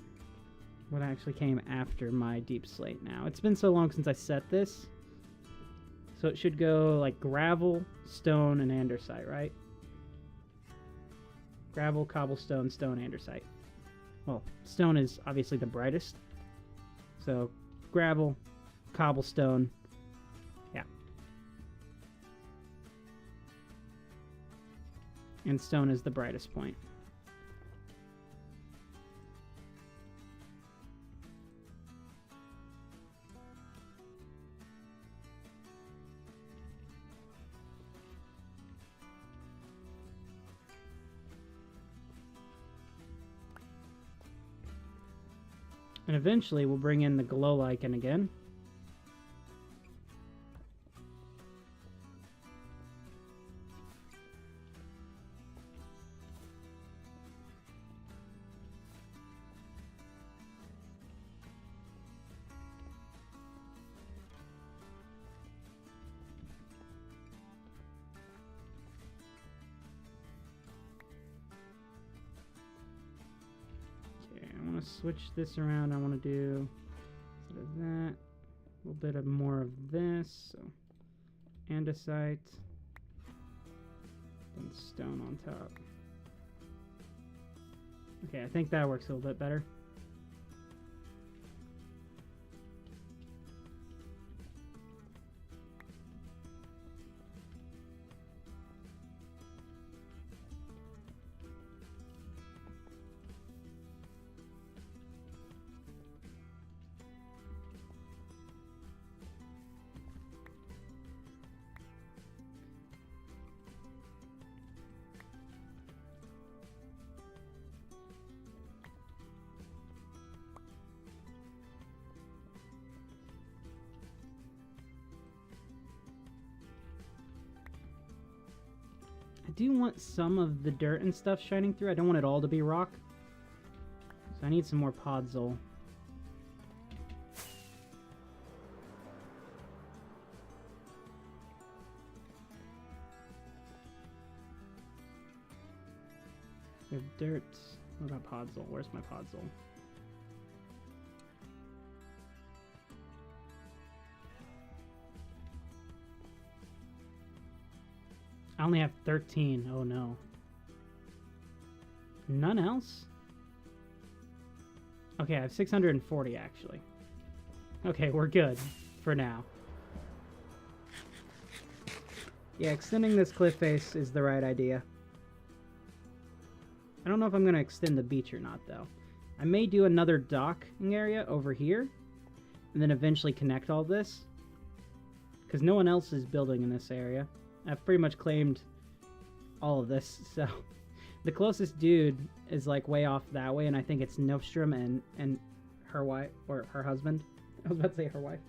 actually came after my deep slate now. It's been so long since I set this. So it should go like gravel, stone, and andesite, right? Gravel, cobblestone, stone, andesite. Well, stone is obviously the brightest. So gravel, cobblestone, yeah. And stone is the brightest point. And eventually we'll bring in the glow lichen again. switch this around. I want to do instead of that, a little bit of more of this. So andesite, and stone on top. Okay, I think that works a little bit better. I do want some of the dirt and stuff shining through. I don't want it all to be rock. So I need some more podzol. We have dirt. What about podzol? Where's my podzol? I only have 13. Oh no. None else? Okay, I have 640 actually. Okay, we're good for now. Yeah, extending this cliff face is the right idea. I don't know if I'm going to extend the beach or not though. I may do another docking area over here and then eventually connect all this. Because no one else is building in this area. I've pretty much claimed all of this, so the closest dude is like way off that way, and I think it's Nostrum and her wife, or her husband. I was about to say her wife.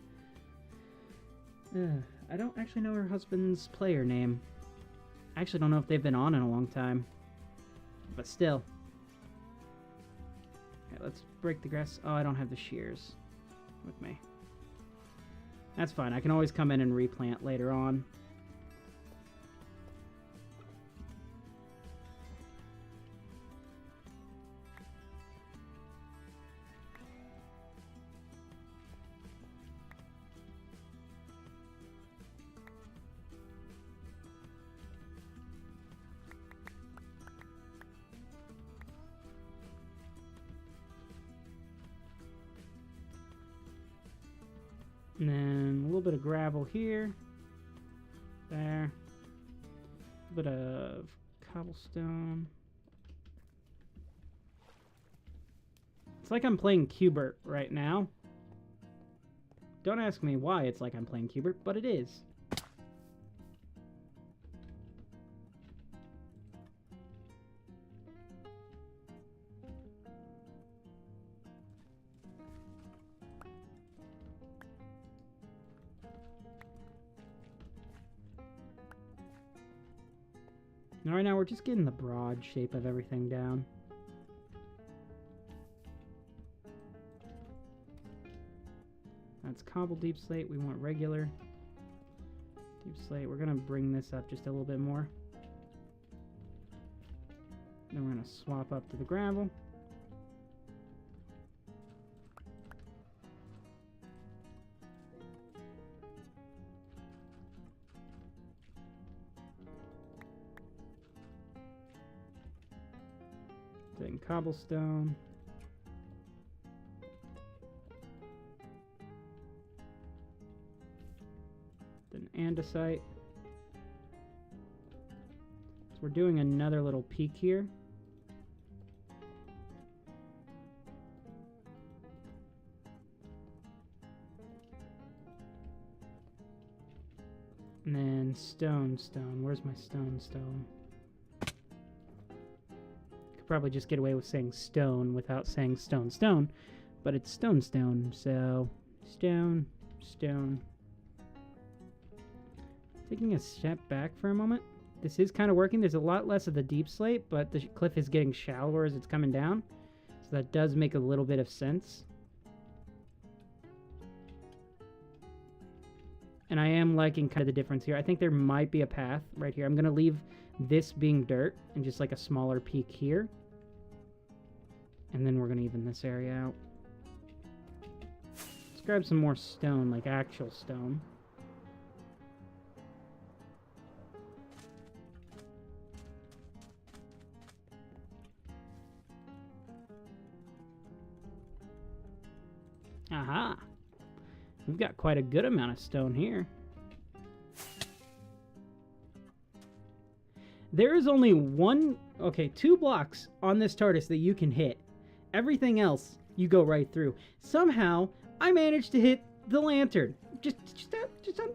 I don't actually know her husband's player name. I actually don't know if they've been on in a long time, but still. Okay, let's break the grass. Oh, I don't have the shears with me. That's fine. I can always come in and replant later on. And then a little bit of gravel here. There. A bit of cobblestone. It's like I'm playing Cubert right now. Don't ask me why it's like I'm playing Cubert, but it is. Now, right now, we're just getting the broad shape of everything down. That's cobble deep slate. We want regular deep slate. We're going to bring this up just a little bit more. Then we're going to swap up to the gravel. Then cobblestone. Then andesite. So we're doing another little peak here. And then stone. Where's my stone? Probably just get away with saying stone without saying stone, but it's stone, so stone. Taking a step back for a moment. This is kind of working. There's a lot less of the deep slate, but the cliff is getting shallower as it's coming down, so that does make a little bit of sense. And I am liking kind of the difference here. I think there might be a path right here. I'm going to leave this being dirt and just like a smaller peak here. And then we're going to even this area out. Let's grab some more stone, like actual stone. Aha! We've got quite a good amount of stone here. There is only two blocks on this TARDIS that you can hit. Everything else, you go right through. Somehow, I managed to hit the lantern. Just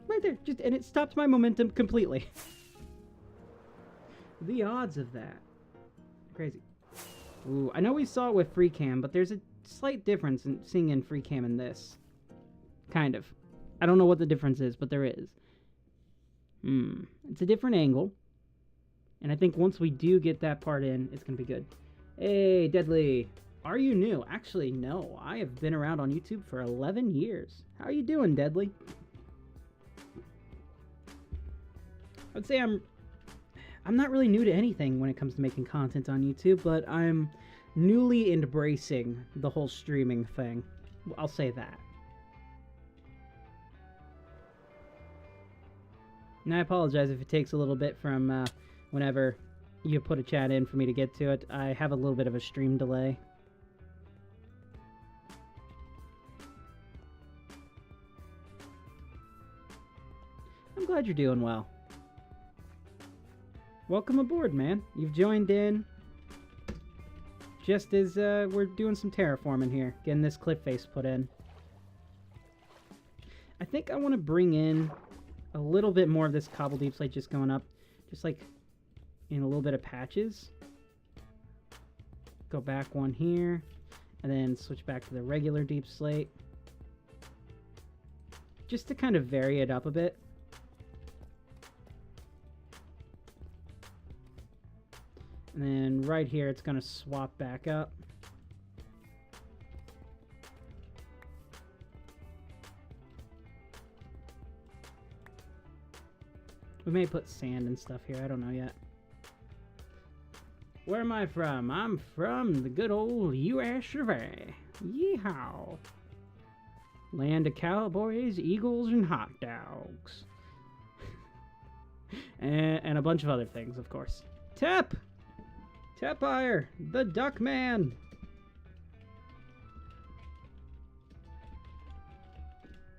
right there. And it stopped my momentum completely. The odds of that. Crazy. Ooh, I know we saw it with free cam, but there's a slight difference in seeing in free cam and this. Kind of. I don't know what the difference is, but there is. It's a different angle. And I think once we do get that part in, it's going to be good. Hey, Deadly. Are you new? Actually, no. I have been around on YouTube for 11 years. How are you doing, Deadly? I'd say I'm not really new to anything when it comes to making content on YouTube, but I'm newly embracing the whole streaming thing. I'll say that. And I apologize if it takes a little bit from whenever you put a chat in for me to get to it. I have a little bit of a stream delay. I'm glad you're doing well. Welcome aboard, man. You've joined in just as we're doing some terraforming here, getting this cliff face put in. I think I want to bring in a little bit more of this cobble deep slate just going up, just like in a little bit of patches. Go back one here, and then switch back to the regular deep slate. Just to kind of vary it up a bit. And then right here, it's going to swap back up. We may put sand and stuff here. I don't know yet. Where am I from? I'm from the good old U.S. of A. Yeehaw. Land of cowboys, eagles, and hot dogs. and a bunch of other things, of course. Tep! Tepire, the duck man.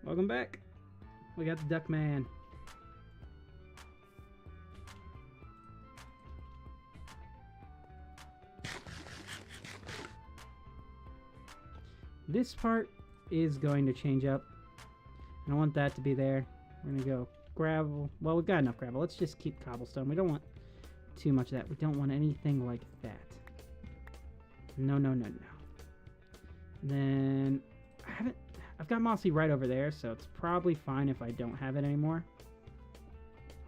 Welcome back. We got the duck man. This part is going to change up. I don't want that to be there. We're going to go gravel. Well, we've got enough gravel. Let's just keep cobblestone. We don't want too much of that. We don't want anything like that. No, no, no, no. Then I've got mossy right over there, so it's probably fine if I don't have it anymore.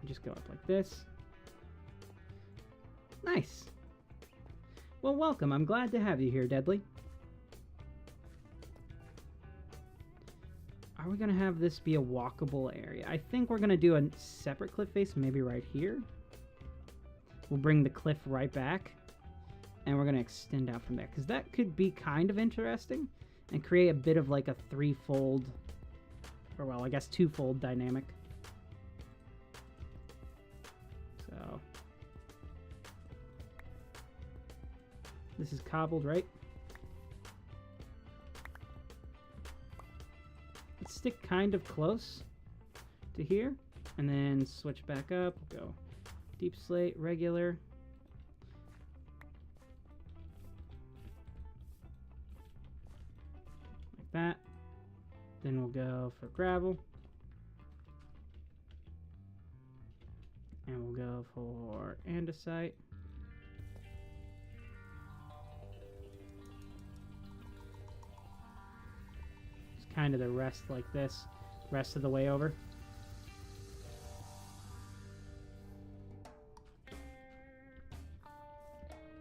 I'll just go up like this. Nice. Well, welcome. I'm glad to have you here, Deadly. Are we going to have this be a walkable area? I think we're going to do a separate cliff face, maybe right here. We'll bring the cliff right back, and we're going to extend out from there, because that could be kind of interesting and create a bit of like a threefold, or well, I guess twofold dynamic. So, this is cobbled, right? Let's stick kind of close to here, and then switch back up. We'll go deep slate, regular. Like that. Then we'll go for gravel. And we'll go for andesite. It's kind of the rest like this, rest of the way over.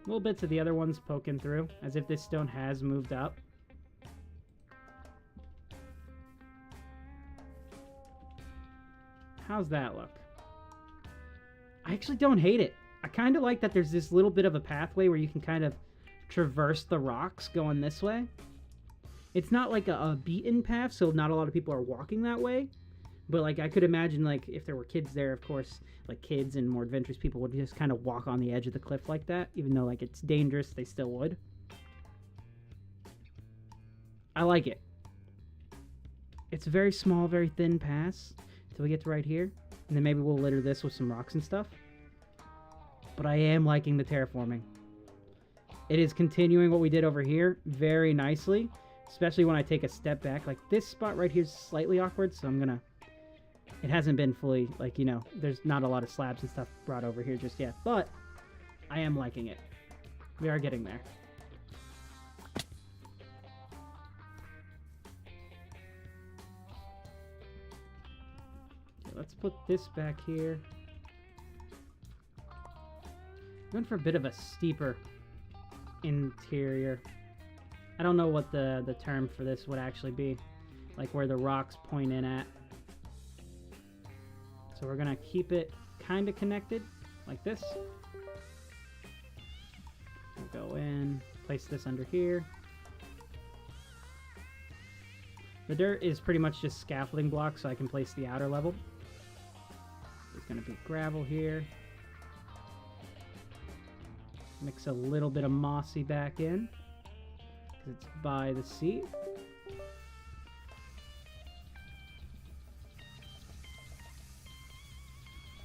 Little bits of the other ones poking through, as if this stone has moved up. How's that look? I actually don't hate it. I kind of like that there's this little bit of a pathway where you can kind of traverse the rocks going this way. It's not like a beaten path, so not a lot of people are walking that way. But like I could imagine, like if there were kids there, of course, like kids and more adventurous people would just kind of walk on the edge of the cliff like that, even though like it's dangerous, they still would. I like it. It's a very small, very thin pass until we get to right here, and then maybe we'll litter this with some rocks and stuff. But I am liking the terraforming. It is continuing what we did over here very nicely, especially when I take a step back. Like this spot right here is slightly awkward, so I'm gonna... It hasn't been fully, like, you know, there's not a lot of slabs and stuff brought over here just yet, but I am liking it. We are getting there. Okay, let's put this back here. Went for a bit of a steeper interior. I don't know what the term for this would actually be, like where the rocks point in at. So we're gonna keep it kind of connected like this. We'll go in, place this under here. The dirt is pretty much just scaffolding blocks, so I can place the outer level. There's gonna be gravel here. Mix a little bit of mossy back in, because it's by the sea.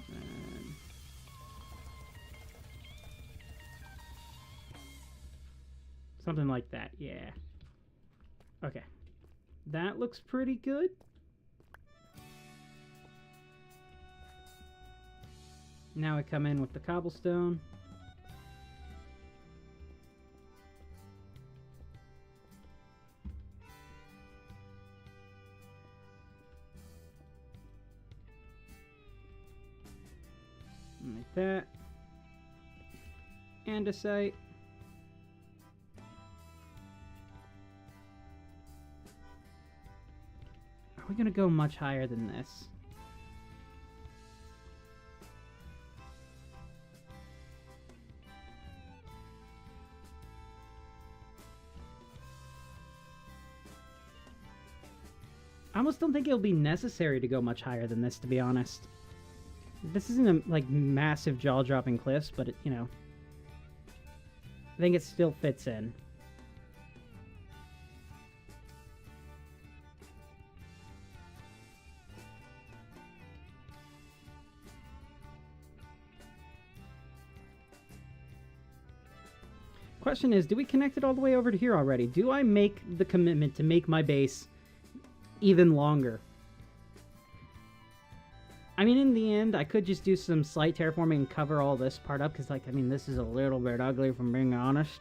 And something like that, yeah. Okay. That looks pretty good. Now I come in with the cobblestone. Like that. Andesite. Are we gonna go much higher than this? I almost don't think it'll be necessary to go much higher than this, to be honest. This isn't a, like, massive jaw-dropping cliffs, but, it, you know, I think it still fits in. Question is, do we connect it all the way over to here already? Do I make the commitment to make my base even longer? I mean, in the end, I could just do some slight terraforming and cover all this part up, because, like, I mean, this is a little bit ugly, if I'm being honest.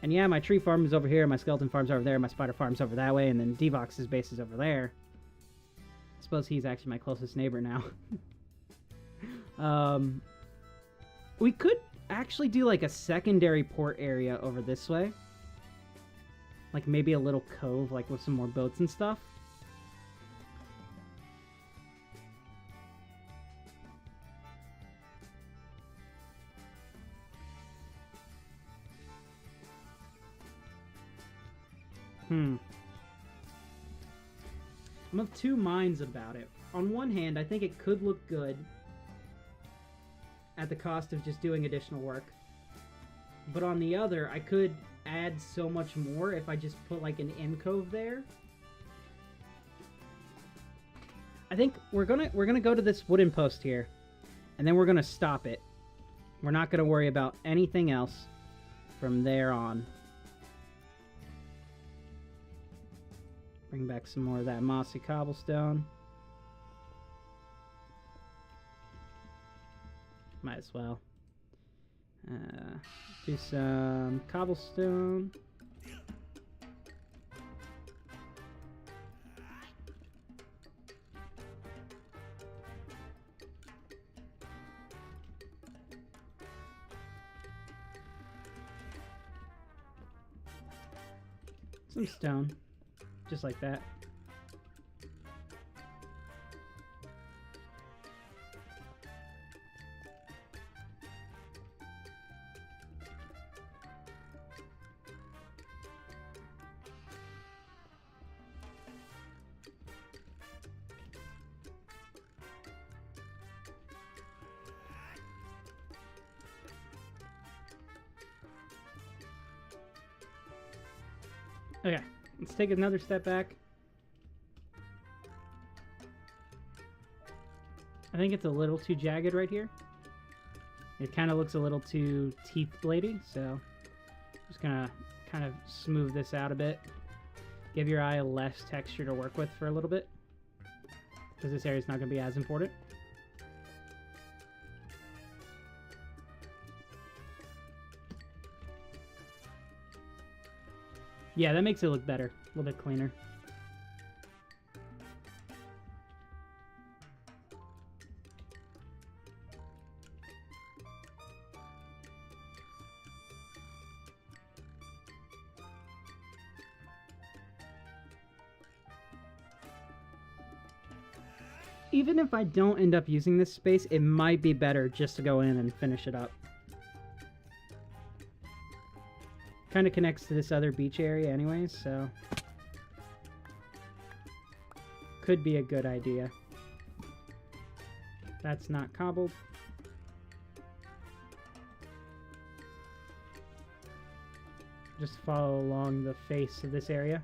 And yeah, my tree farm is over here, my skeleton farm's over there, my spider farm's over that way, and then Devox's base is over there. I suppose he's actually my closest neighbor now. We could actually do, like, a secondary port area over this way. Like, maybe a little cove, like, with some more boats and stuff. I'm of two minds about it. On one hand, I think it could look good at the cost of just doing additional work. But on the other, I could add so much more if I just put like an in cove there. I think we're gonna go to this wooden post here, and then we're gonna stop it. We're not gonna worry about anything else from there on. Bring back some more of that mossy cobblestone. Might as well. Do some cobblestone. Some stone. Just like that. Okay, let's take another step back. I think it's a little too jagged right here. It kind of looks a little too teeth bladey, so just gonna kind of smooth this out a bit. Give your eye less texture to work with for a little bit, because this area is not gonna be as important. Yeah, that makes it look better, a little bit cleaner. Even if I don't end up using this space, it might be better just to go in and finish it up. Kind of connects to this other beach area anyways, so could be a good idea. That's not cobbled. Just follow along the face of this area.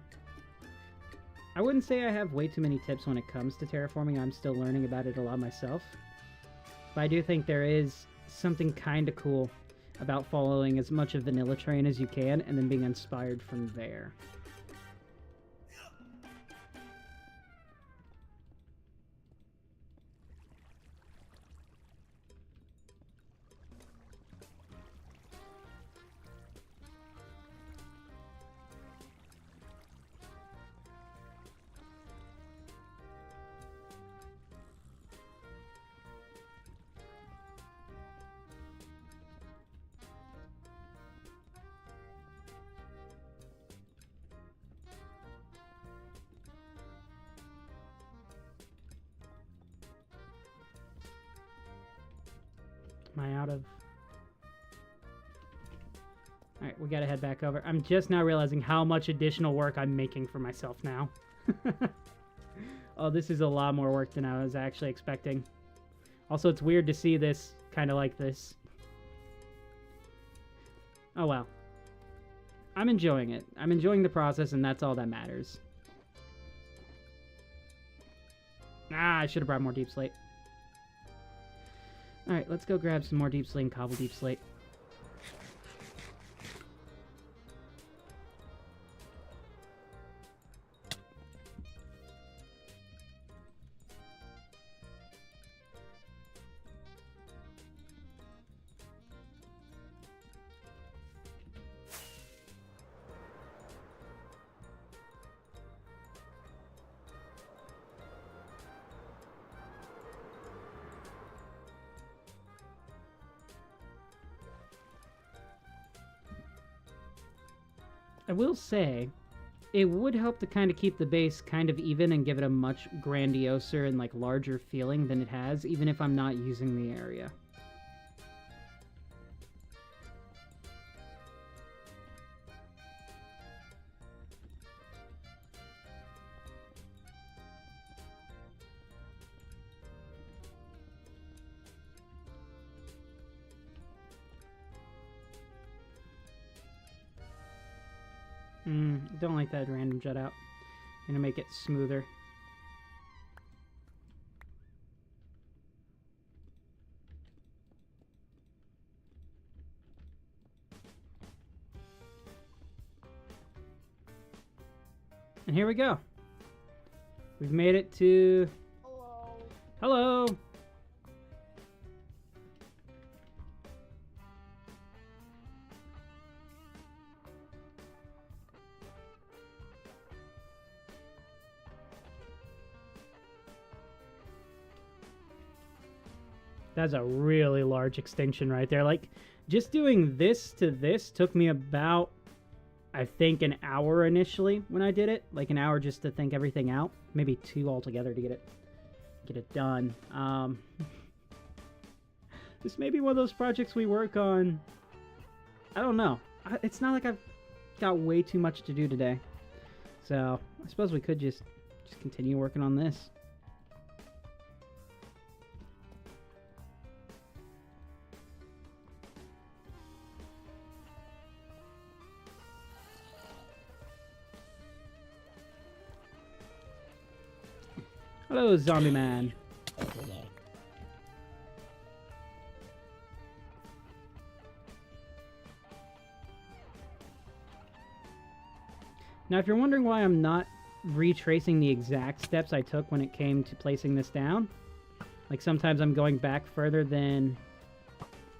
I wouldn't say I have way too many tips when it comes to terraforming. I'm still learning about it a lot myself. But I do think there is something kind of cool about following as much of vanilla terrain as you can and then being inspired from there. Am I out of... Alright, we gotta head back over. I'm just now realizing how much additional work I'm making for myself now. Oh, this is a lot more work than I was actually expecting. Also, it's weird to see this kind of like this. Oh, well. I'm enjoying it. I'm enjoying the process, and that's all that matters. Ah, I should have brought more deep slate. Alright, let's go grab some more deep slate and cobble deep slate. I will say, it would help to kind of keep the base kind of even and give it a much grandioser and like larger feeling than it has, even if I'm not using the area. Don't like that random jut out. I'm gonna make it smoother. And here we go. We've made it to... Hello. Hello! That's a really large extinction right there. Like, just doing this to this took me about, I think, an hour initially when I did it. Like an hour just to think everything out. Maybe 2 altogether to get it done. This may be one of those projects we work on. I don't know. It's not like I've got way too much to do today. So, I suppose we could just continue working on this. Hello, zombie man. Now, if you're wondering why I'm not retracing the exact steps I took when it came to placing this down, like sometimes I'm going back further than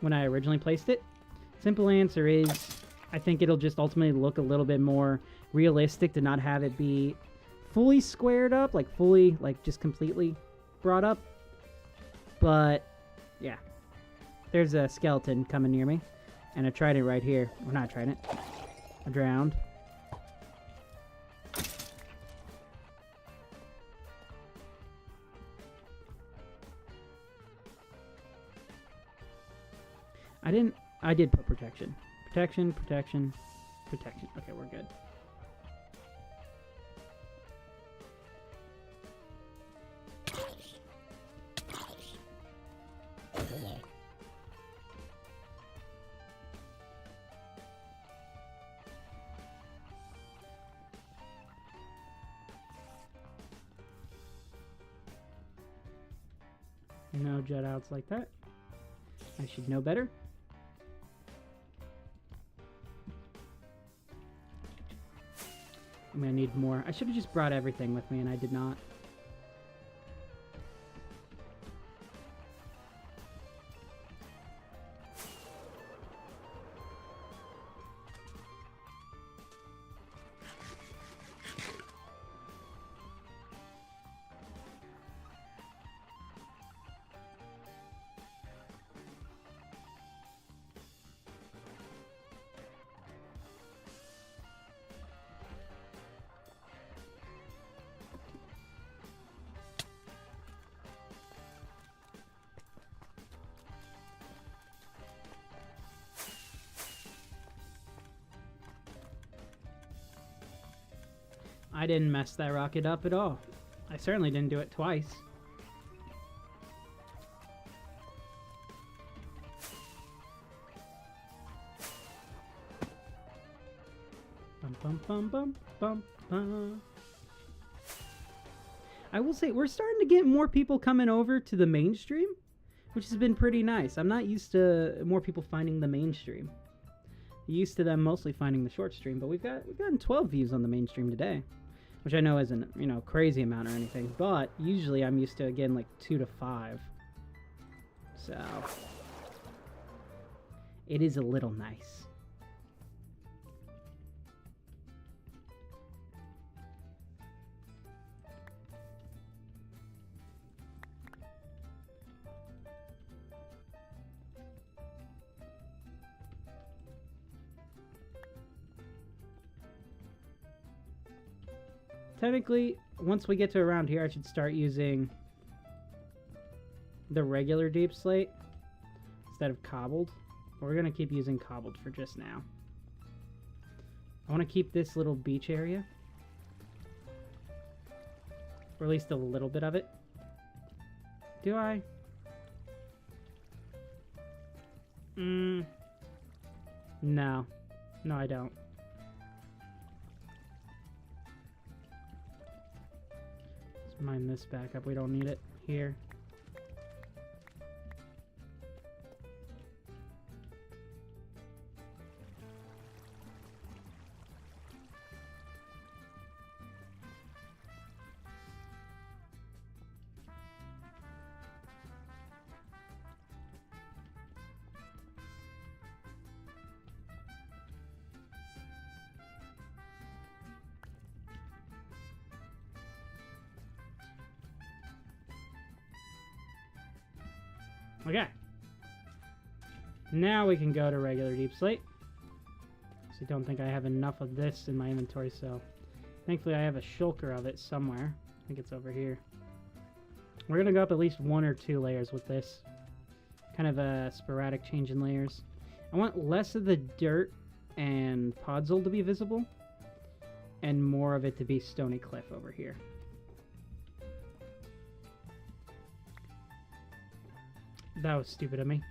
when I originally placed it, simple answer is I think it'll just ultimately look a little bit more realistic to not have it be fully squared up, like fully, like just completely brought up. But yeah, there's a skeleton coming near me, and a trident right here. Or not a trident, a drowned. I did put protection. Protection, protection, protection. Okay, we're good. No jet outs like that. I should know better. I'm gonna need more. I should have just brought everything with me, and I did not. I didn't mess that rocket up at all. I certainly didn't do it twice. Bum, bum, bum, bum, bum, bum. I will say, we're starting to get more people coming over to the mainstream, which has been pretty nice. I'm not used to more people finding the mainstream. Used to them mostly finding the short stream, but we've gotten 12 views on the mainstream today. Which I know isn't, you know, crazy amount or anything, but usually I'm used to, again, like 2 to 5. So it is a little nice. Technically, once we get to around here, I should start using the regular deep slate instead of cobbled. But we're going to keep using cobbled for just now. I want to keep this little beach area. Or at least a little bit of it. Do I? No. No, I don't. Mine this back up. We don't need it here. Okay. Now we can go to regular deep slate. So I don't think I have enough of this in my inventory, so thankfully I have a shulker of it somewhere. I think it's over here. We're gonna go up at least 1 or 2 layers with this. Kind of a sporadic change in layers. I want less of the dirt and podzol to be visible, and more of it to be stony cliff over here. That was stupid of me.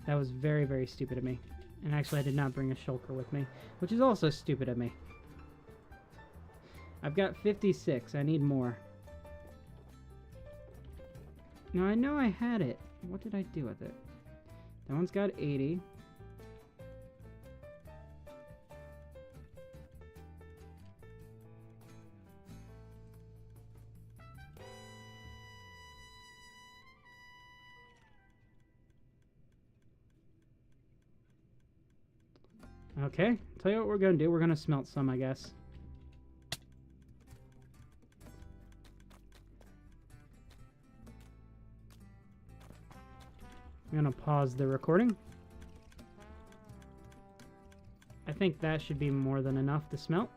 That was very, very stupid of me. And actually, I did not bring a shulker with me, which is also stupid of me. I've got 56. I need more. No, I know I had it. What did I do with it? That one's got 80. Okay, tell you what we're gonna do. We're gonna smelt some, I guess. I'm gonna pause the recording. I think that should be more than enough to smelt.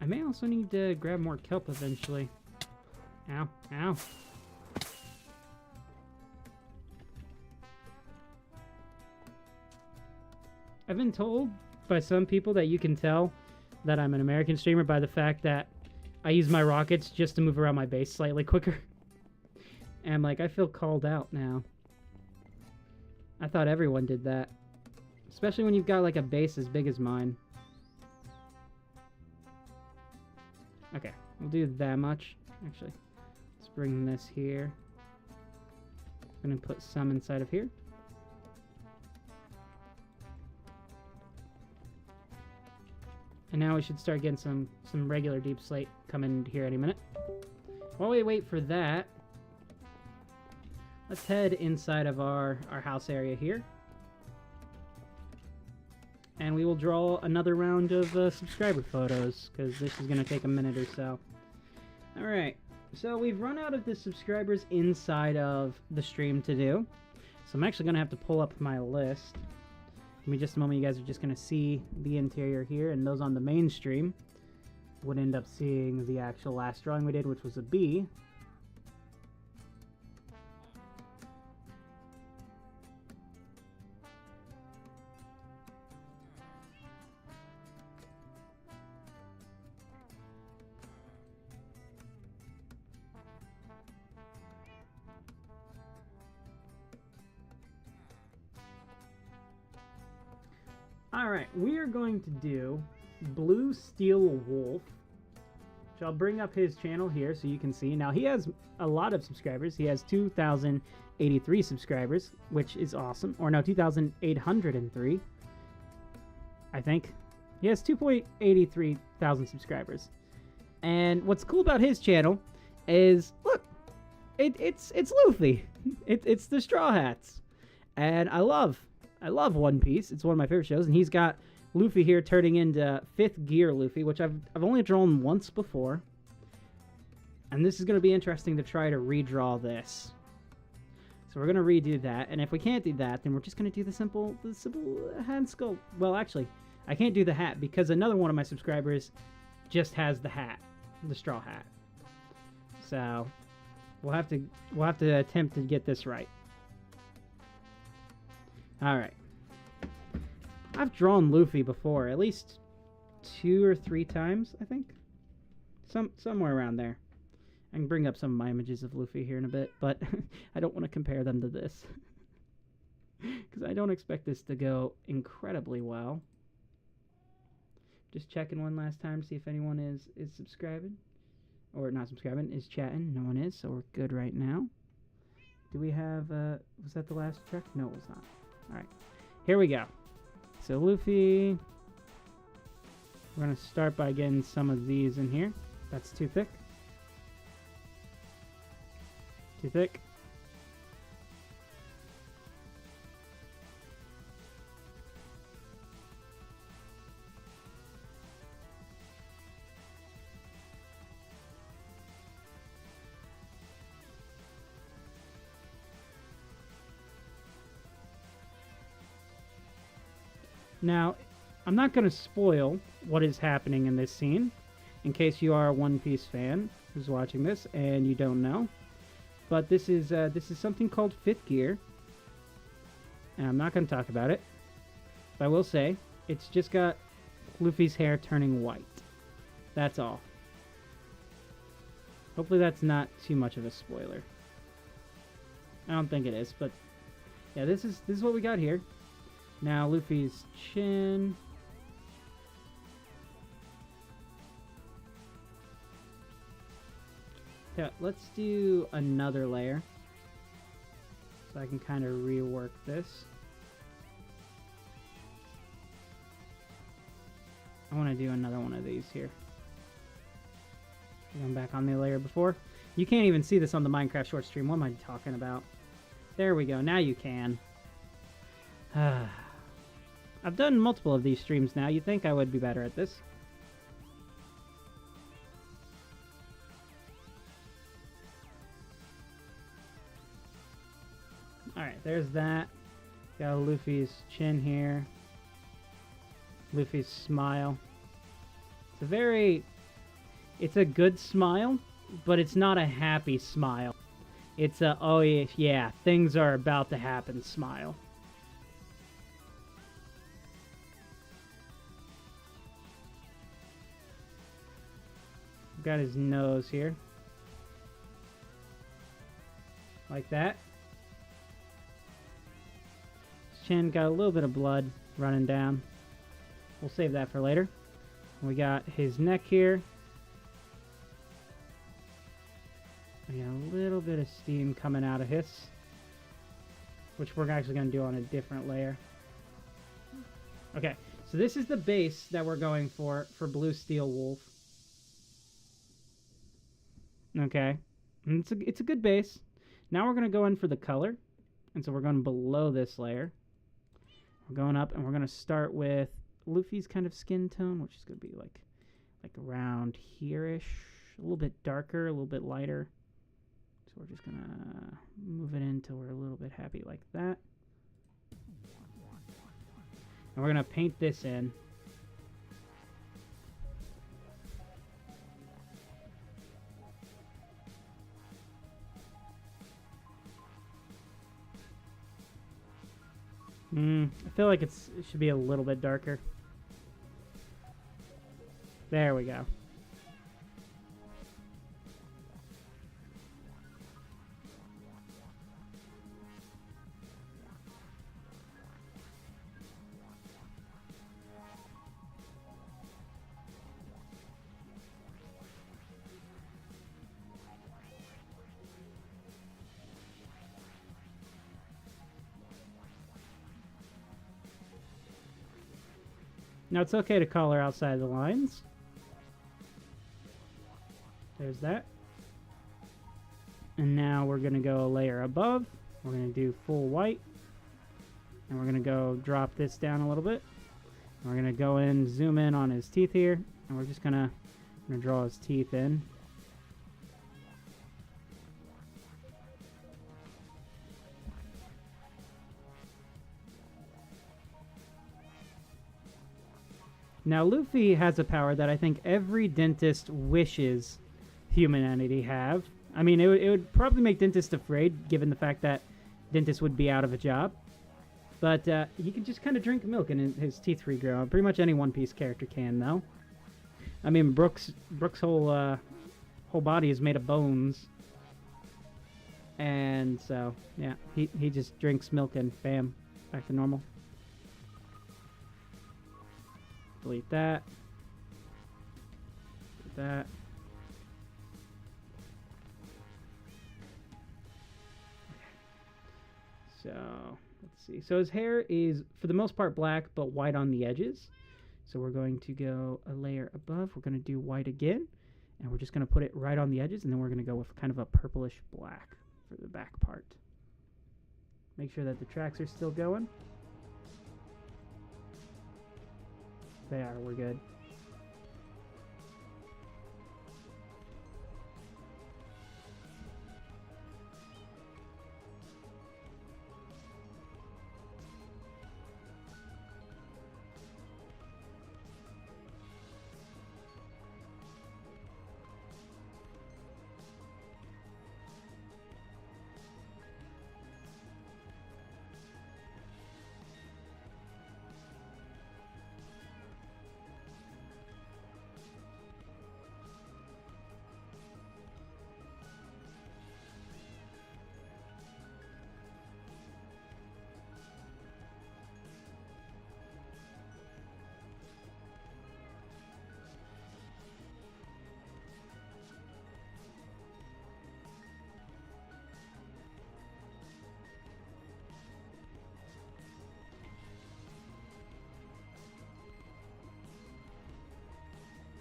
I may also need to grab more kelp eventually. Ow, ow. I've been told by some people that you can tell that I'm an American streamer by the fact that I use my rockets just to move around my base slightly quicker. And I'm like, I feel called out now. I thought everyone did that. Especially when you've got like a base as big as mine. Okay, we'll do that much. Actually, let's bring this here. I'm gonna put some inside of here. And now we should start getting some regular deep slate coming here any minute. While we wait for that, let's head inside of our house area here. And we will draw another round of subscriber photos, because this is going to take a minute or so. Alright, so we've run out of the subscribers inside of the stream to do. So I'm actually going to have to pull up my list. Give me just a moment, you guys are just going to see the interior here, and those on the main stream would end up seeing the actual last drawing we did, which was a bee. Alright, we are going to do Blue Steel Wolf, which I'll bring up his channel here so you can see. Now, he has a lot of subscribers. He has 2,083 subscribers, which is awesome. Or no, 2,803, I think. He has 2.83 thousand subscribers. And what's cool about his channel is, look, it's Luffy. It's the Straw Hats. And I love One Piece. It's one of my favorite shows, and he's got Luffy here turning into 5th gear Luffy, which I've only drawn once before. And this is going to be interesting to try to redraw this. So we're going to redo that, and if we can't do that, then we're just going to do the simple hand sculpt. Well, actually, I can't do the hat because another one of my subscribers just has the hat, the straw hat. So we'll have to attempt to get this right. Alright. I've drawn Luffy before, at least 2 or 3 times, I think. Somewhere around there. I can bring up some of my images of Luffy here in a bit, but I don't want to compare them to this. Because I don't expect this to go incredibly well. Just checking one last time to see if anyone is subscribing. Or not subscribing, is chatting. No one is, so we're good right now. Do we have, was that the last check? No, it was not. Alright, here we go. So Luffy, we're going to start by getting some of these in here. That's too thick. Too thick. Now, I'm not going to spoil what is happening in this scene, in case you are a One Piece fan who's watching this and you don't know. But this is something called 5th gear, and I'm not going to talk about it. But I will say, it's just got Luffy's hair turning white. That's all. Hopefully that's not too much of a spoiler. I don't think it is, but yeah, this is what we got here. Now, Luffy's chin. So let's do another layer. So I can kind of rework this. I want to do another one of these here. Going back on the layer before. You can't even see this on the Minecraft short stream. What am I talking about? There we go. Now you can. I've done multiple of these streams now. You'd think I would be better at this. Alright, there's that. Got Luffy's chin here. Luffy's smile. It's a good smile, but it's not a happy smile. It's a, oh yeah, things are about to happen smile. Got his nose here. Like that. His chin got a little bit of blood running down. We'll save that for later. We got his neck here. We got a little bit of steam coming out of his, which we're actually going to do on a different layer. Okay, so this is the base that we're going for Blue Steel Wolf. Okay, and it's a good base. Now we're going to go in for the color, and so we're going below this layer. We're going up, and we're going to start with Luffy's kind of skin tone, which is going to be like around here-ish, a little bit darker, a little bit lighter. So we're just going to move it in until we're a little bit happy like that. And we're going to paint this in. I feel like it should be a little bit darker. There we go. Now it's okay to color outside the lines. There's that. And now we're going to go a layer above. We're going to do full white. And we're going to go drop this down a little bit. We're going to go in, zoom in on his teeth here. And we're just going to draw his teeth in. Now, Luffy has a power that I think every dentist wishes humanity have. I mean, it would probably make dentists afraid, given the fact that dentists would be out of a job. But he can just kind of drink milk and his teeth regrow. Pretty much any One Piece character can, though. I mean, Brook's whole body is made of bones. And so, yeah, he just drinks milk and bam, back to normal. Delete that. Delete that. So, let's see. So his hair is, for the most part, black, but white on the edges. So we're going to go a layer above. We're going to do white again. And we're just going to put it right on the edges. And then we're going to go with kind of a purplish black for the back part. Make sure that the tracks are still going. They are, we're good.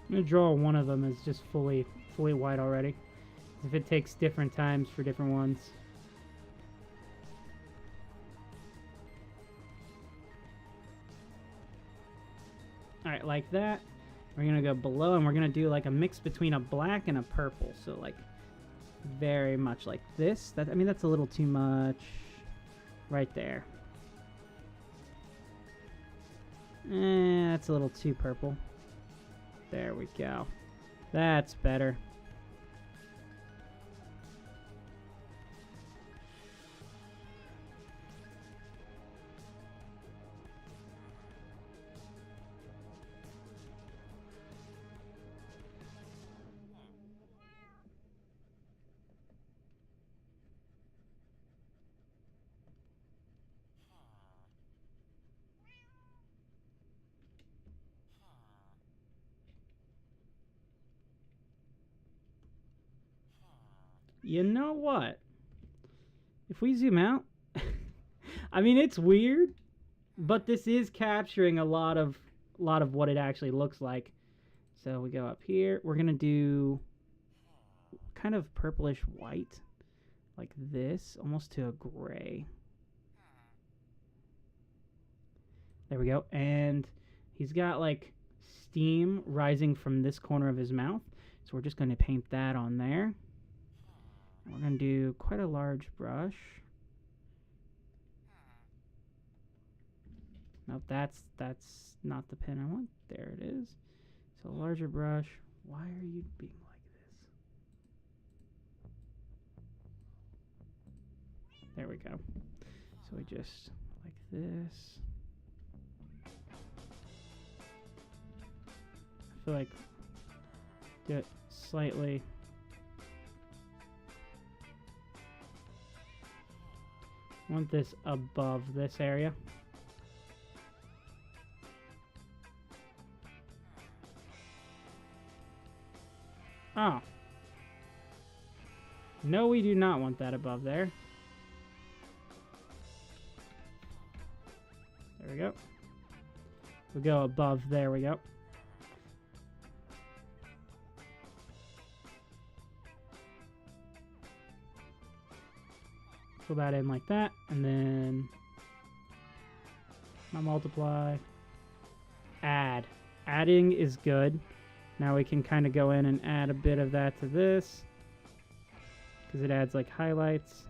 I'm gonna draw one of them as just fully white already. If it takes different times for different ones. Alright, like that. We're gonna go below and we're gonna do like a mix between a black and a purple. So like very much like this. I mean that's a little too much right there. That's a little too purple. There we go. That's better. You know what? If we zoom out, I mean it's weird, but this is capturing a lot of what it actually looks like. So we go up here. We're gonna do kind of purplish white, like this, almost to a gray. There we go. And he's got like steam rising from this corner of his mouth. So we're just going to paint that on there. And we're going to do quite a large brush. Nope, that's not the pen I want. There it is. So a larger brush. Why are you being like this? There we go. So we just like this. I feel like do it slightly. I want this above this area. Oh. No, we do not want that above there. There we go. We'll go above, there we go. Fill that in like that, and then I'll multiply. Add. Adding is good. Now we can kind of go in and add a bit of that to this, because it adds like highlights.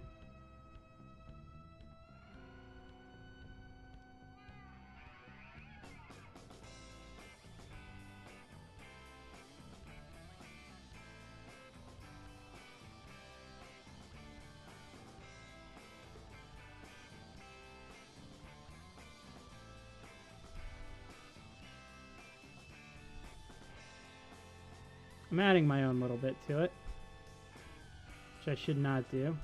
I'm adding my own little bit to it, which I should not do.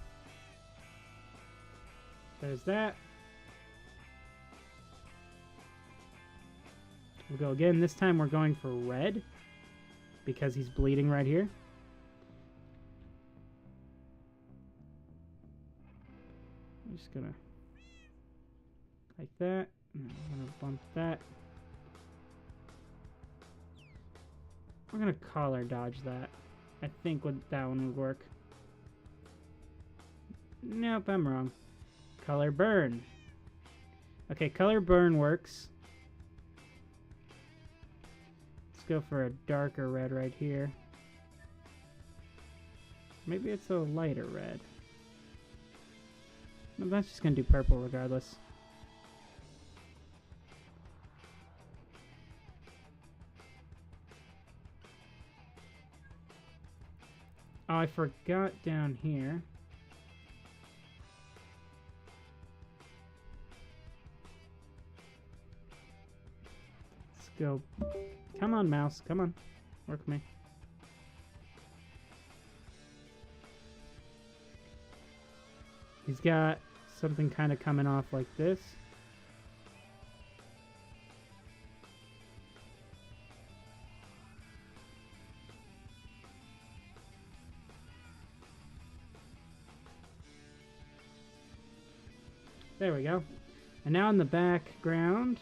There's that. We'll go again. This time we're going for red because he's bleeding right here. I'm just gonna like that. And I'm gonna bump that. We're gonna color dodge that. I think that one would work. Nope, I'm wrong. Color burn. Okay, color burn works. Let's go for a darker red right here. Maybe it's a lighter red. No, that's just gonna do purple regardless. Oh, I forgot down here. Let's go. Come on, mouse. Come on. Work with me. He's got something kind of coming off like this. There we go. And now in the background,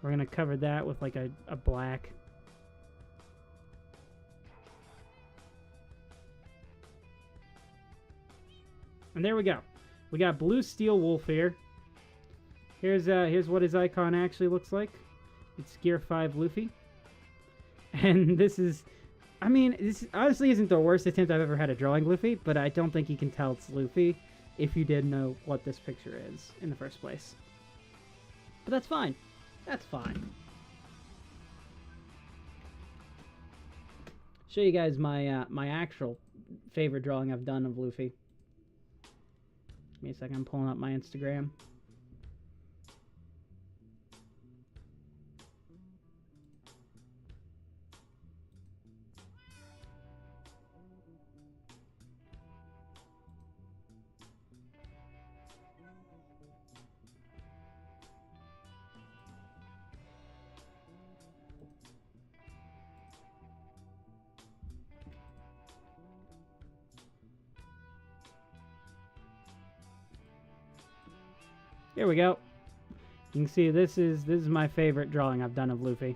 we're going to cover that with like a black. And there we go. We got blue steel wolf here. Here's what his icon actually looks like. It's Gear 5 Luffy. And this is... I mean, this honestly isn't the worst attempt I've ever had at drawing Luffy, but I don't think you can tell it's Luffy if you did know what this picture is in the first place. But that's fine. That's fine. Show you guys my my actual favorite drawing I've done of Luffy. Give me a second, I'm pulling up my Instagram. Here we go. You can see this is my favorite drawing I've done of Luffy.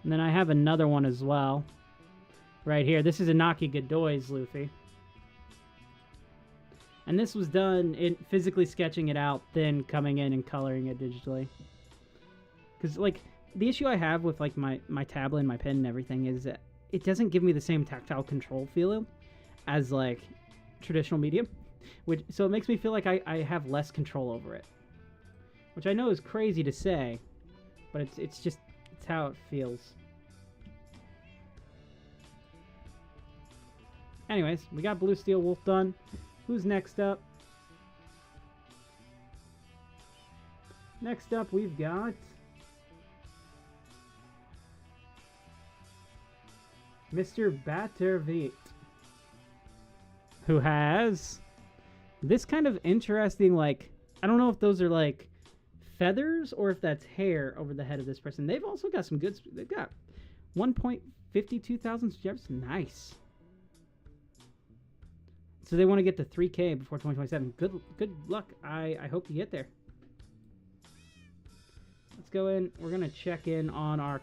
And then I have another one as well. Right here. This is Inaki Godoy's Luffy. And this was done in physically sketching it out, then coming in and coloring it digitally. Because, like, the issue I have with, like, my tablet and my pen and everything is that it doesn't give me the same tactile control feeling as, like, traditional medium. So it makes me feel like I have less control over it. Which I know is crazy to say, but it's how it feels. Anyways, we got Blue Steel Wolf done. Who's next up? Next up we've got... Mr. Battervit, who has this kind of interesting, like, I don't know if those are like feathers or if that's hair over the head of this person. They've also got some good, they've got 1.52 thousand subscribers. Nice. So they want to get to 3K before 2027. Good luck. I hope you get there. Let's go in. We're going to check in on our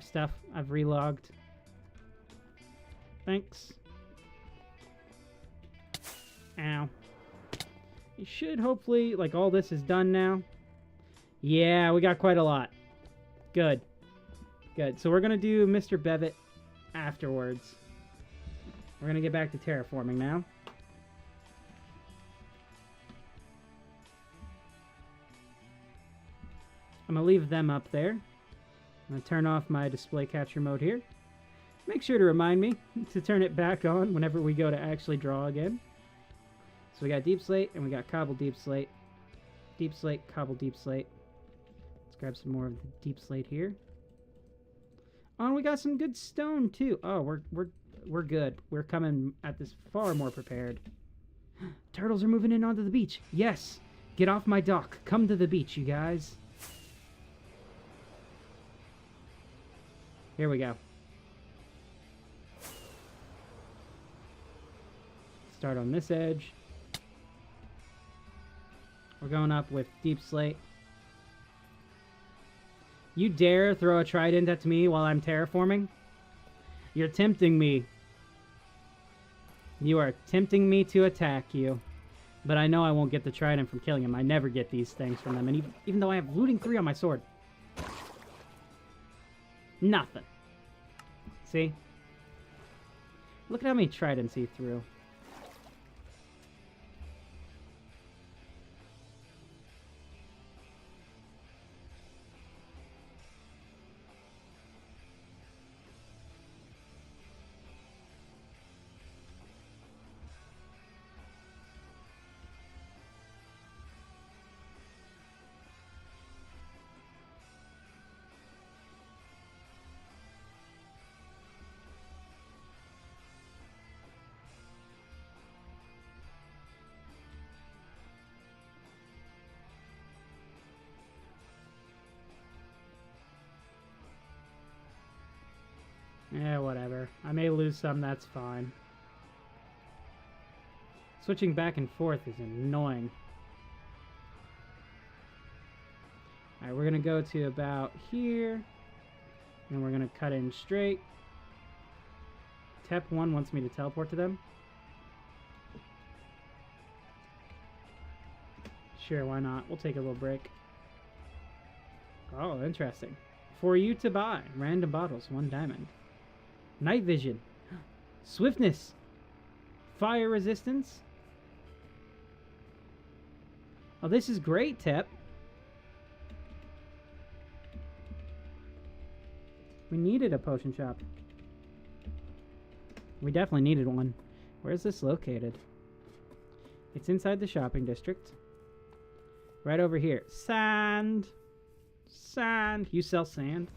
stuff. I've relogged. Thanks. Ow. You should hopefully, like, all this is done now. Yeah, we got quite a lot. Good. Good. So we're going to do Mr. Bevitt afterwards. We're going to get back to terraforming now. I'm going to leave them up there. I'm going to turn off my display capture mode here. Make sure to remind me to turn it back on whenever we go to actually draw again. So we got deep slate and we got cobble deep slate. Deep slate, cobble deep slate. Let's grab some more of the deep slate here. Oh, and we got some good stone too. Oh, we're good. We're coming at this far more prepared. Turtles are moving in onto the beach. Yes. Get off my dock. Come to the beach, you guys. Here we go. Start on this edge. We're going up with deep slate. You dare throw a trident at me while I'm terraforming? You're tempting me. You are tempting me to attack you. But I know I won't get the trident from killing him. I never get these things from them. And even though I have looting 3 on my sword. Nothing. See? Look at how many tridents he threw. Yeah, whatever. I may lose some, that's fine. Switching back and forth is annoying. Alright, we're going to go to about here. And we're going to cut in straight. Tep 1 wants me to teleport to them. Sure, why not? We'll take a little break. Oh, interesting. For you to buy. Random bottles, 1 diamond. Night vision. Swiftness. Fire resistance. Oh, this is great, Tep. We needed a potion shop. We definitely needed one. Where's this located? It's inside the shopping district. Right over here. Sand. Sand. You sell sand?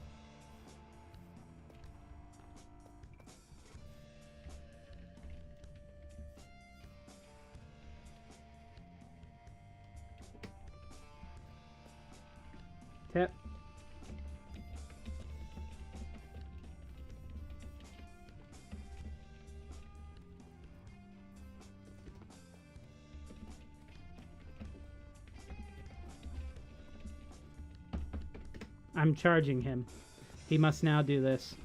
Tap. I'm charging him. He must now do this.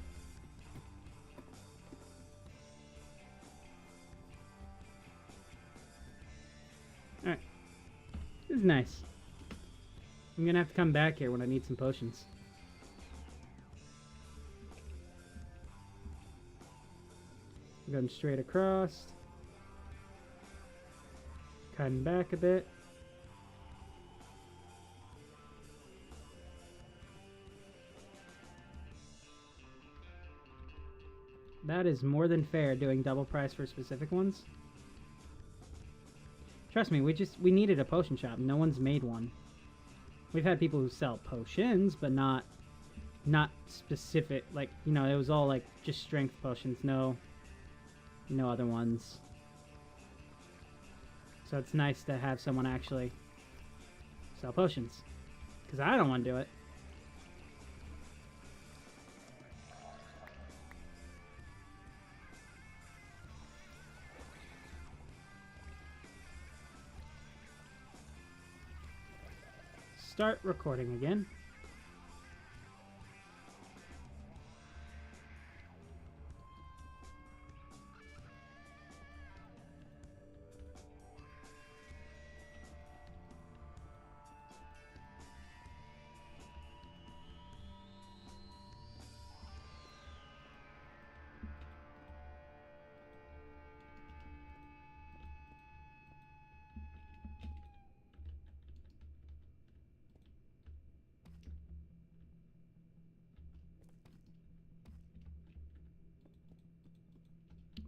Alright. This is nice. I'm gonna have to come back here when I need some potions. I'm going straight across. Cutting back a bit. That is more than fair, doing double price for specific ones. Trust me, we needed a potion shop. No one's made one. We've had people who sell potions, but not specific, like, you know, it was all like just strength potions, no other ones. So it's nice to have someone actually sell potions, because I don't want to do it. Start recording again.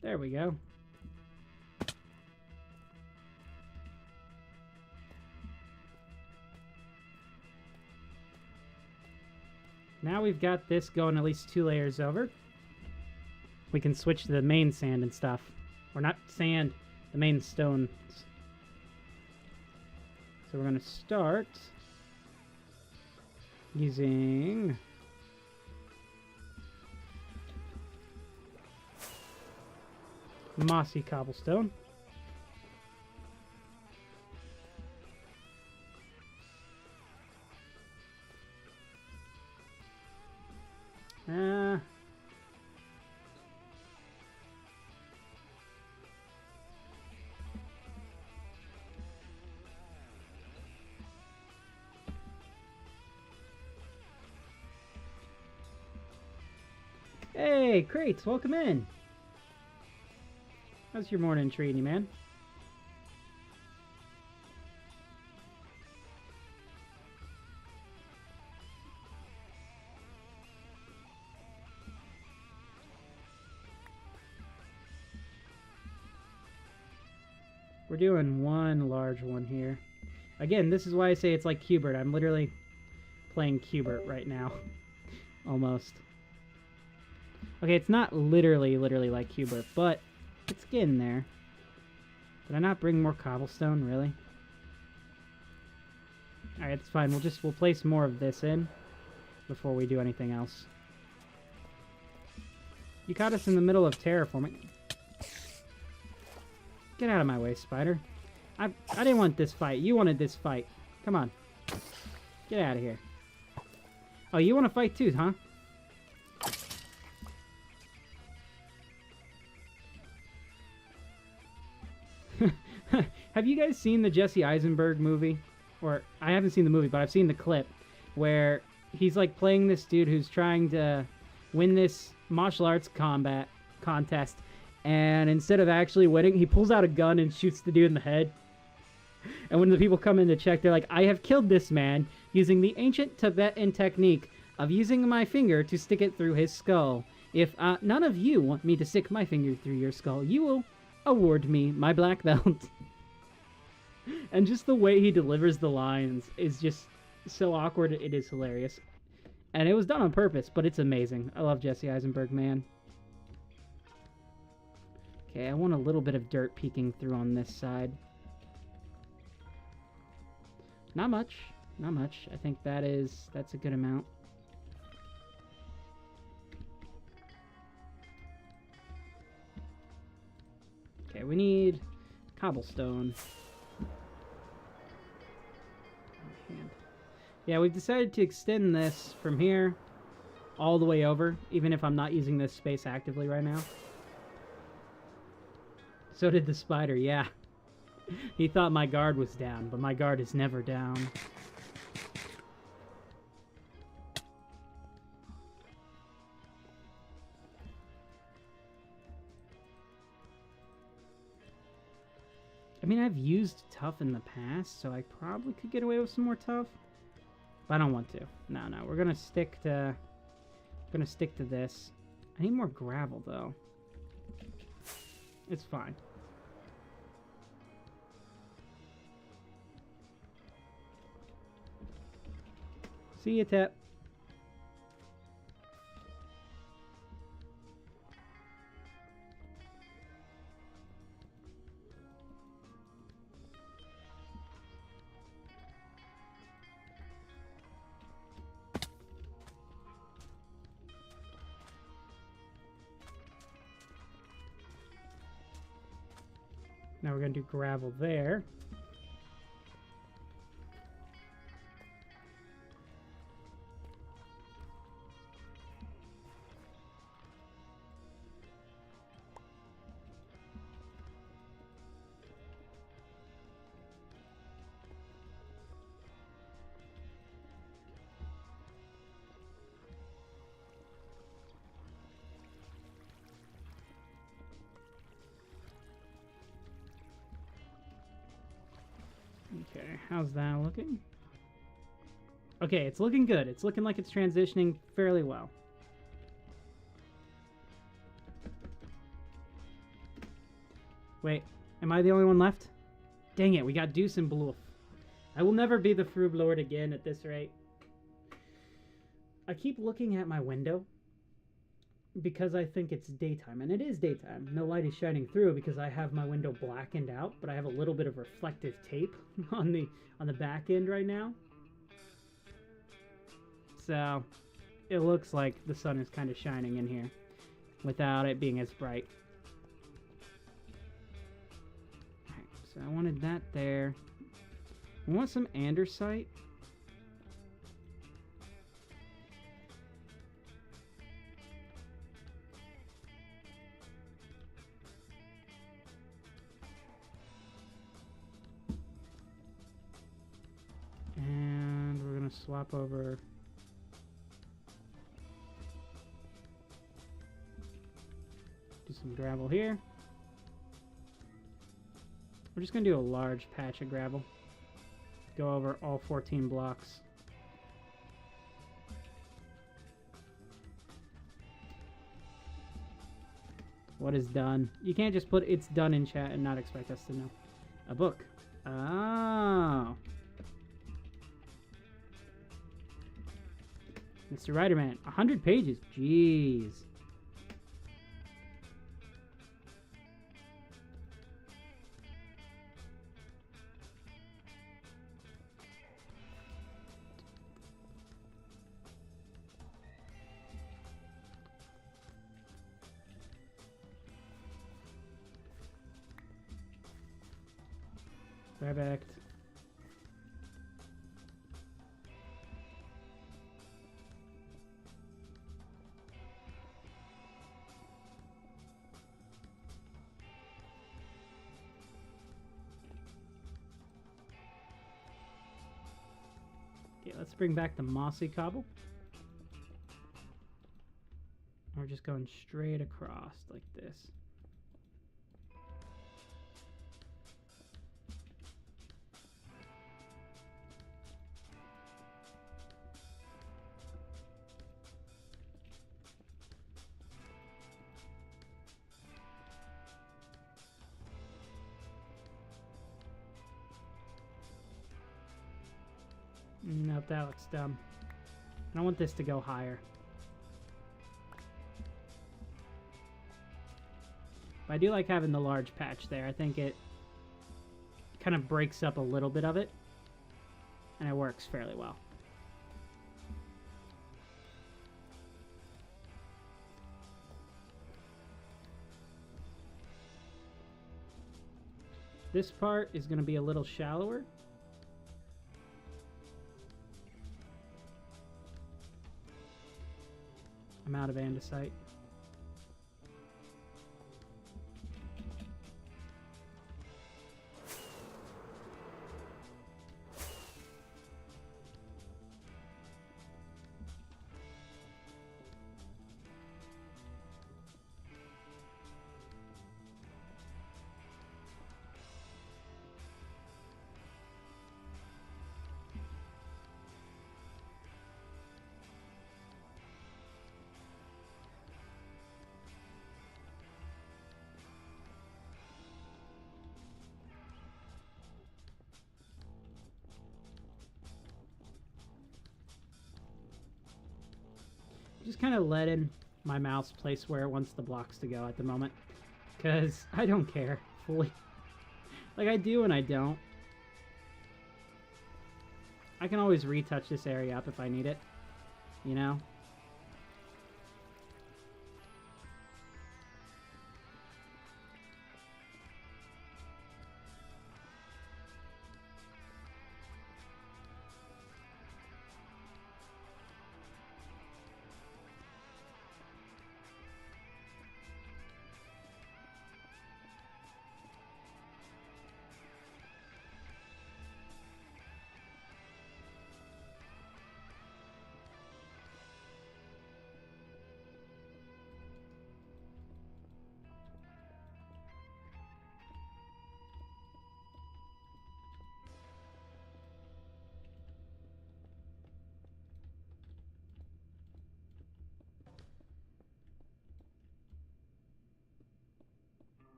There we go. Now we've got this going at least 2 layers over. We can switch to the main sand and stuff. Or not sand, the main stones. So we're going to start using mossy cobblestone. Hey, Crates, welcome in. How's your morning treating you, man? We're doing one large one here. Again, this is why I say it's like Qbert. I'm literally playing Qbert right now. Almost. Okay, it's not literally like Qbert, but it's getting there. Did I not bring more cobblestone, really? Alright, it's fine. We'll place more of this in before we do anything else. You caught us in the middle of terraforming. Get out of my way, spider. I didn't want this fight. You wanted this fight. Come on. Get out of here. Oh, you want to fight too, huh? Have you guys seen the Jesse Eisenberg movie? or I haven't seen the movie, but I've seen the clip where he's like playing this dude who's trying to win this martial arts combat contest, and instead of actually winning, he pulls out a gun and shoots the dude in the head. And when the people come in to check, they're like, I have killed this man using the ancient Tibetan technique of using my finger to stick it through his skull. If none of you want me to stick my finger through your skull, you will award me my black belt. And just the way he delivers the lines is just so awkward, it is hilarious. And it was done on purpose, but it's amazing. I love Jesse Eisenberg, man. Okay, I want a little bit of dirt peeking through on this side. Not much. Not much. I think that's a good amount. Okay, we need cobblestone. Yeah, we've decided to extend this from here all the way over, even if I'm not using this space actively right now. So did the spider, yeah. He thought my guard was down, but my guard is never down. I mean, I've used tough in the past, so I probably could get away with some more tough. But I don't want to. No, we're gonna stick to this. I need more gravel though. It's fine. See ya, Tep. Now we're going to do gravel there. Okay, how's that looking? Okay, it's looking good. It's looking like it's transitioning fairly well. Wait, am I the only one left? Dang it, we got Deuce and Bloof. I will never be the Froob Lord again at this rate. I keep looking at my window because I think it's daytime, and it is daytime. No light is shining through because I have my window blackened out, but I have a little bit of reflective tape on the back end right now. So it looks like the sun is kind of shining in here without it being as bright. Alright, so I wanted that there. I want some andesite. And we're going to swap over do some gravel here. We're just going to do a large patch of gravel. Go over all 14 blocks. What is done? You can't just put it's done in chat and not expect us to know. A book. Oh. Mr. Riderman, 100 pages. Jeez. Perfect. Okay, let's bring back the mossy cobble. We're just going straight across like this. Nope, that looks dumb. I want this to go higher. But I do like having the large patch there. I think it kind of breaks up a little bit of it, and it works fairly well. This part is going to be a little shallower. I'm out of andesite. Just kind of letting my mouse place where it wants the blocks to go at the moment, because I don't care fully. Like, I do and I don't. I can always retouch this area up if I need it, you know?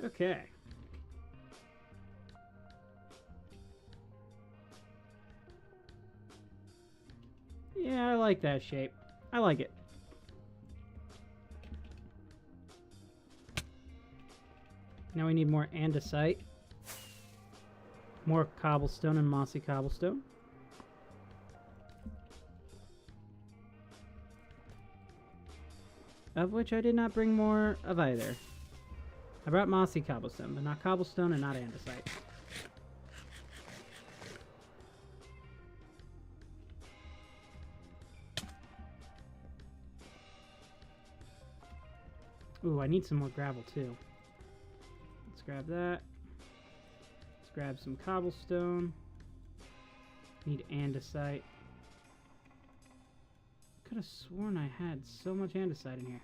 Okay. Yeah, I like that shape. I like it. Now we need more andesite. More cobblestone and mossy cobblestone. Of which I did not bring more of either. I brought mossy cobblestone, but not cobblestone and not andesite. Ooh, I need some more gravel too. Let's grab that. Let's grab some cobblestone. Need andesite. Could have sworn I had so much andesite in here.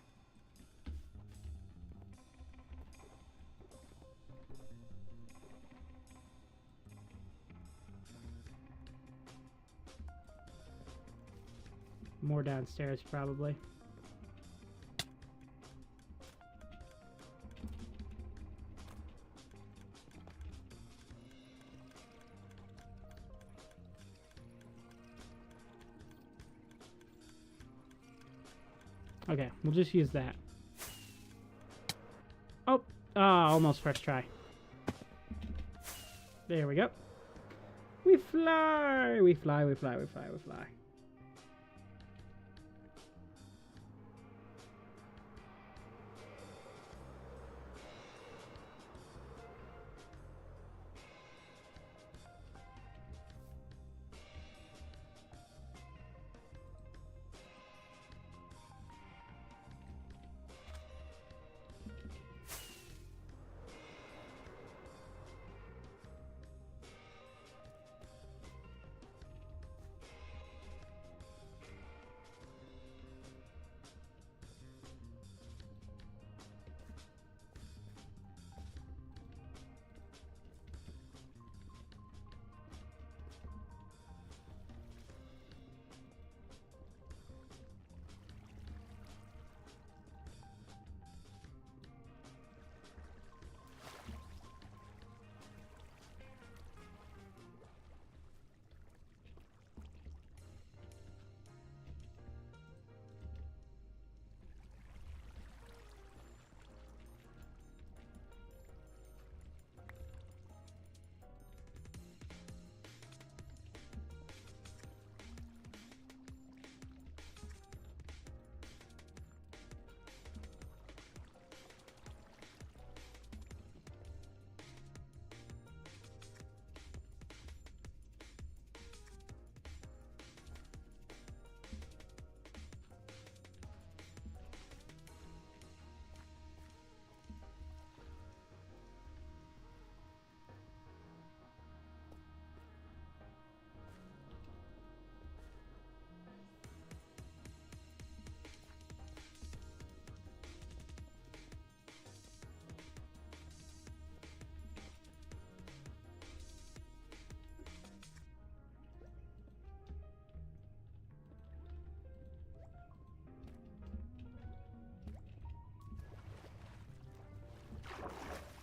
More downstairs, probably. Okay, we'll just use that. Oh, almost first try. There we go. We fly, we fly, we fly, we fly, we fly.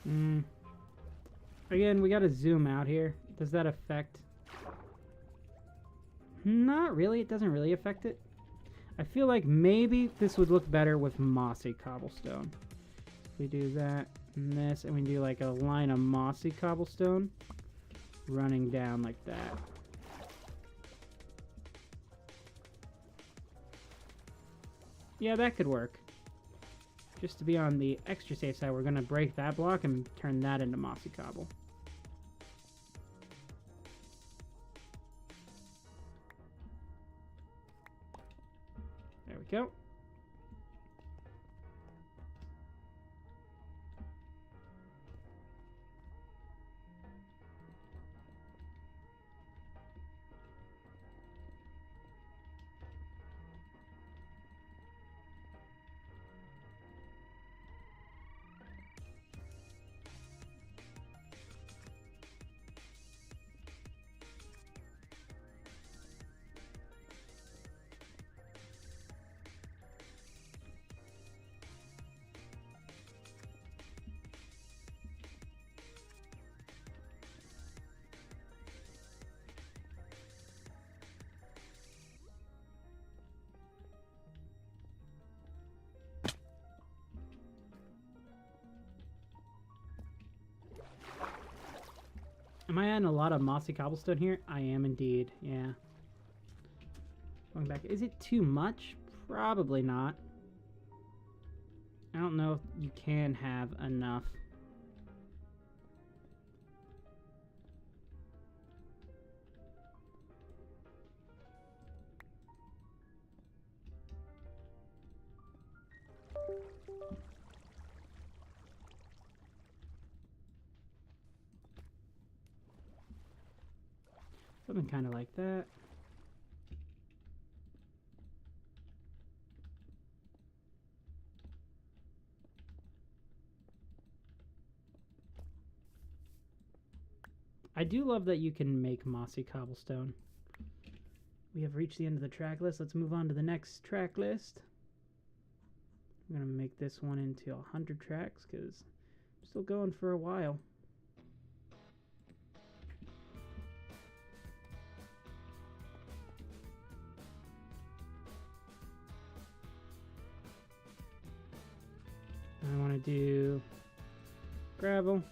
Again, we gotta zoom out here. Does that affect? Not really. It doesn't really affect it. I feel like maybe this would look better with mossy cobblestone. If we do that and this, and we do like a line of mossy cobblestone running down like that. Yeah, that could work. Just to be on the extra safe side, we're going to break that block and turn that into mossy cobble. There we go. Am I adding a lot of mossy cobblestone here? I am indeed, yeah. Going back, is it too much? Probably not. I don't know if you can have enough. Something kind of like that. I do love that you can make mossy cobblestone. We have reached the end of the track list. Let's move on to the next track list. I'm going to make this one into 100 tracks because I'm still going for a while. I want to do gravel.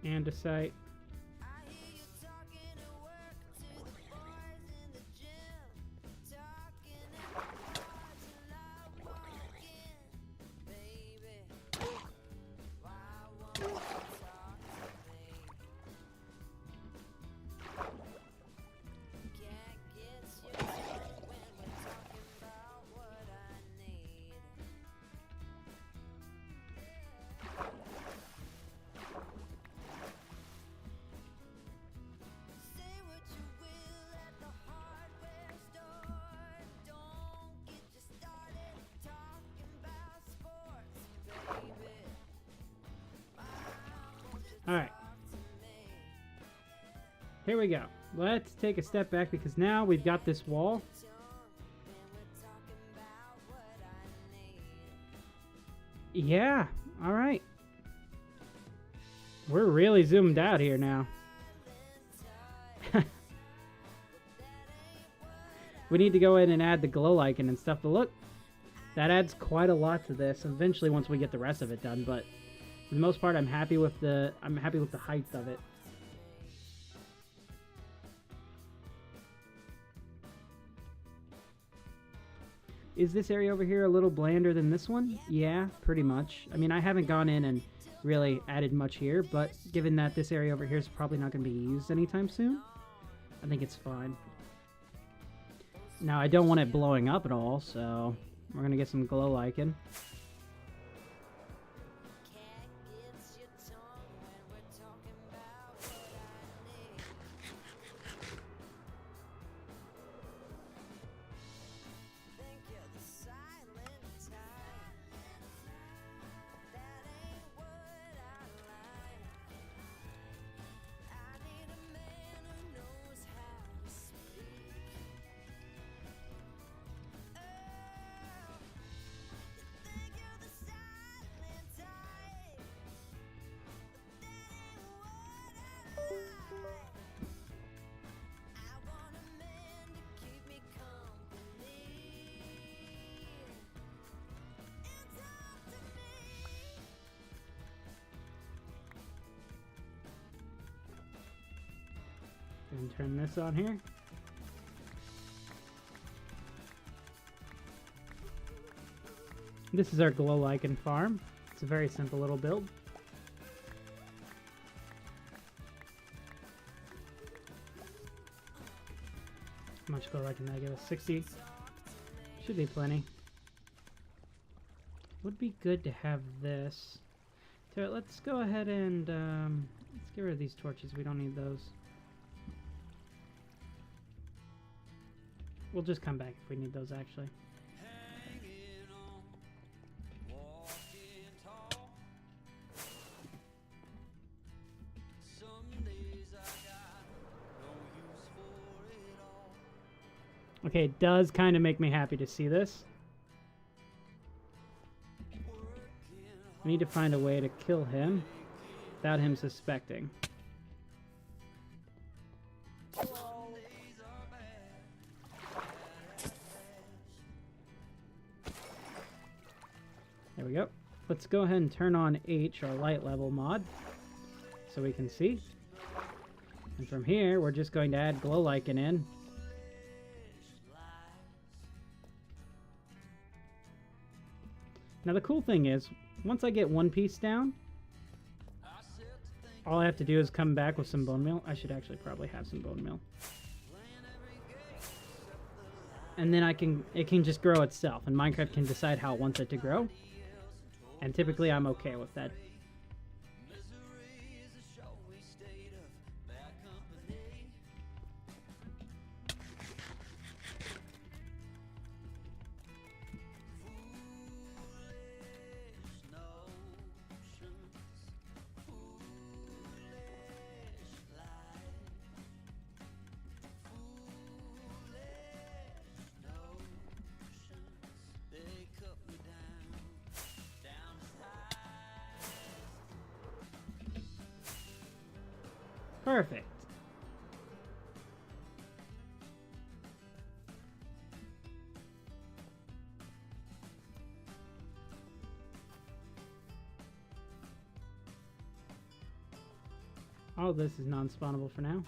Andesite. Alright. Here we go. Let's take a step back because now we've got this wall. Yeah, alright. We're really zoomed out here now. We need to go in and add the glow lichen and stuff, but look, that adds quite a lot to this eventually once we get the rest of it done, but for the most part I'm happy with the height of it. Is this area over here a little blander than this one? Yeah, pretty much. I mean, I haven't gone in and really added much here, but given that this area over here is probably not going to be used anytime soon, I think it's fine. Now, I don't want it blowing up at all, so we're going to get some glow lichen. And turn this on here. This is our glow lichen farm. It's a very simple little build. How much glow lichen did I give us? 60. Should be plenty. Would be good to have this. So let's go ahead and let's get rid of these torches. We don't need those. We'll just come back if we need those, actually. Okay, it does kind of make me happy to see this. We need to find a way to kill him without him suspecting. There we go. Let's go ahead and turn on H, our light level mod, so we can see. And from here, we're just going to add glow lichen in. Now the cool thing is, once I get one piece down, all I have to do is come back with some bone meal. I should actually probably have some bone meal. And then it can just grow itself, and Minecraft can decide how it wants it to grow. And typically I'm okay with that. Perfect. All of this is non-spawnable for now.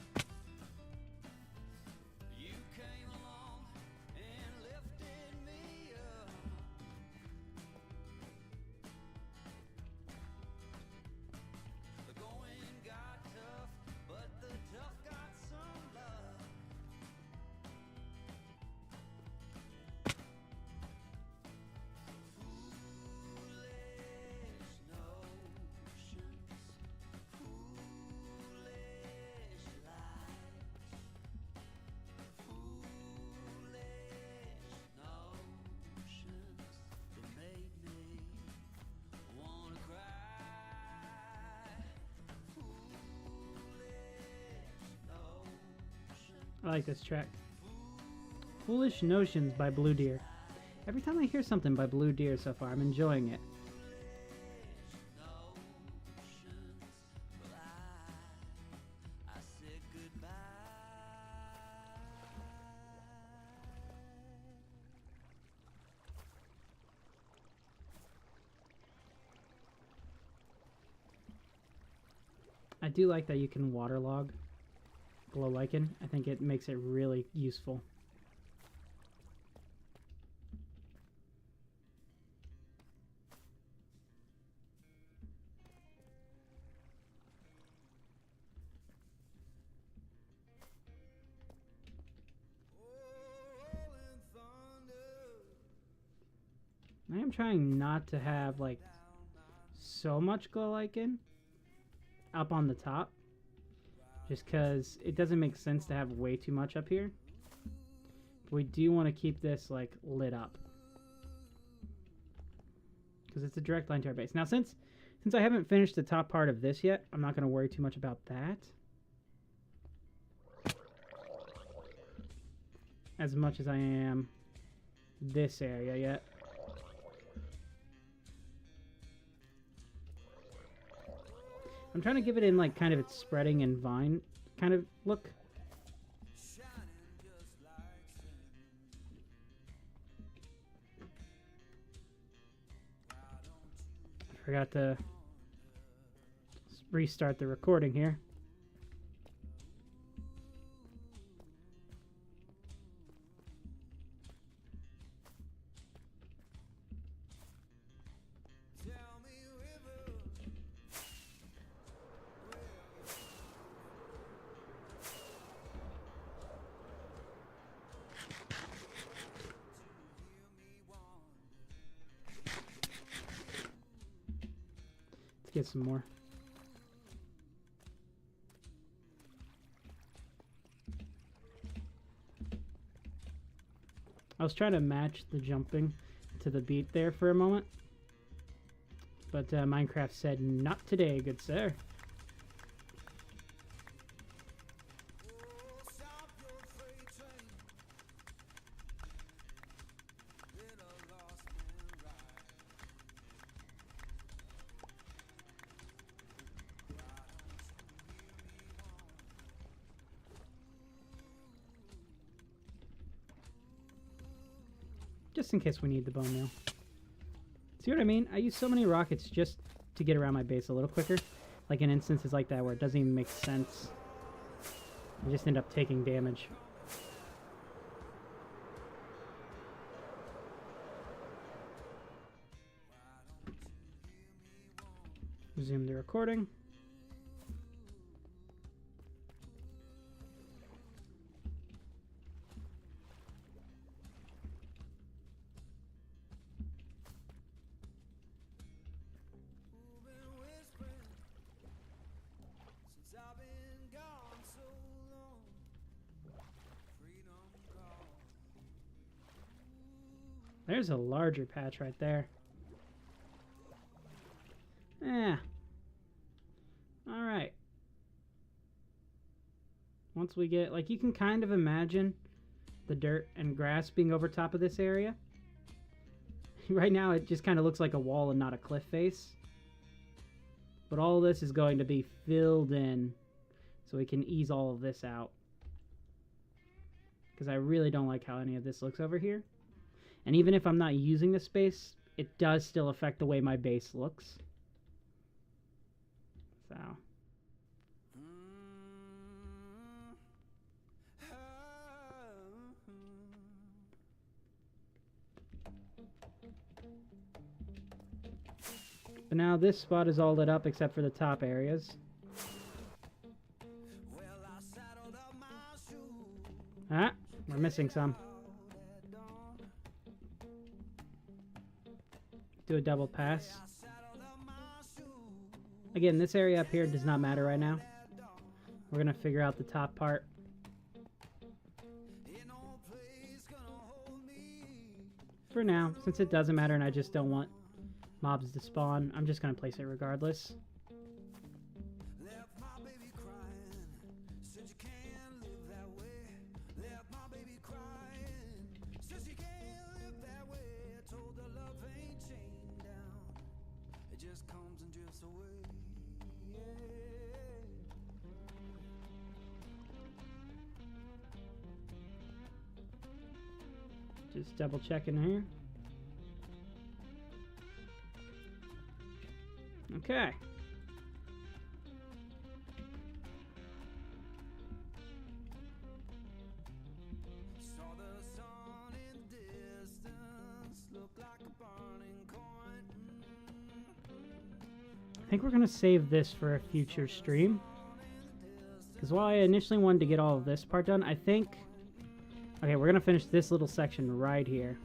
I like this track. Foolish Notions by Blue Deer. Every time I hear something by Blue Deer so far, I'm enjoying it. I do like that you can waterlog glow lichen. I think it makes it really useful. I am trying not to have like so much glow lichen up on the top, just because it doesn't make sense to have way too much up here. We do want to keep this like lit up because it's a direct line to our base. Now since I haven't finished the top part of this yet, I'm not going to worry too much about that as much as I am this area yet. I'm trying to give it in like kind of its spreading and vine kind of look. I forgot to restart the recording here. Get some more. I was trying to match the jumping to the beat there for a moment. But Minecraft said, not today, good sir. Just in case we need the bone meal. See what I mean? I use so many rockets just to get around my base a little quicker. Like in instances like that where it doesn't even make sense. I just end up taking damage. Resume the recording. There's a larger patch right there. Yeah. Alright. Once we get, like, you can kind of imagine the dirt and grass being over top of this area. Right now it just kind of looks like a wall and not a cliff face. But all of this is going to be filled in so we can ease all of this out. Because I really don't like how any of this looks over here. And even if I'm not using the space, it does still affect the way my base looks. So. But now this spot is all lit up except for the top areas. Ah, we're missing some. Do a double pass. Again, this area up here does not matter right now. We're gonna figure out the top part. For now, since it doesn't matter and I just don't want mobs to spawn, I'm just gonna place it regardless. Just double checking here. Okay. I think we're going to save this for a future stream. Because while I initially wanted to get all of this part done, I think... Okay, we're going to finish this little section right here.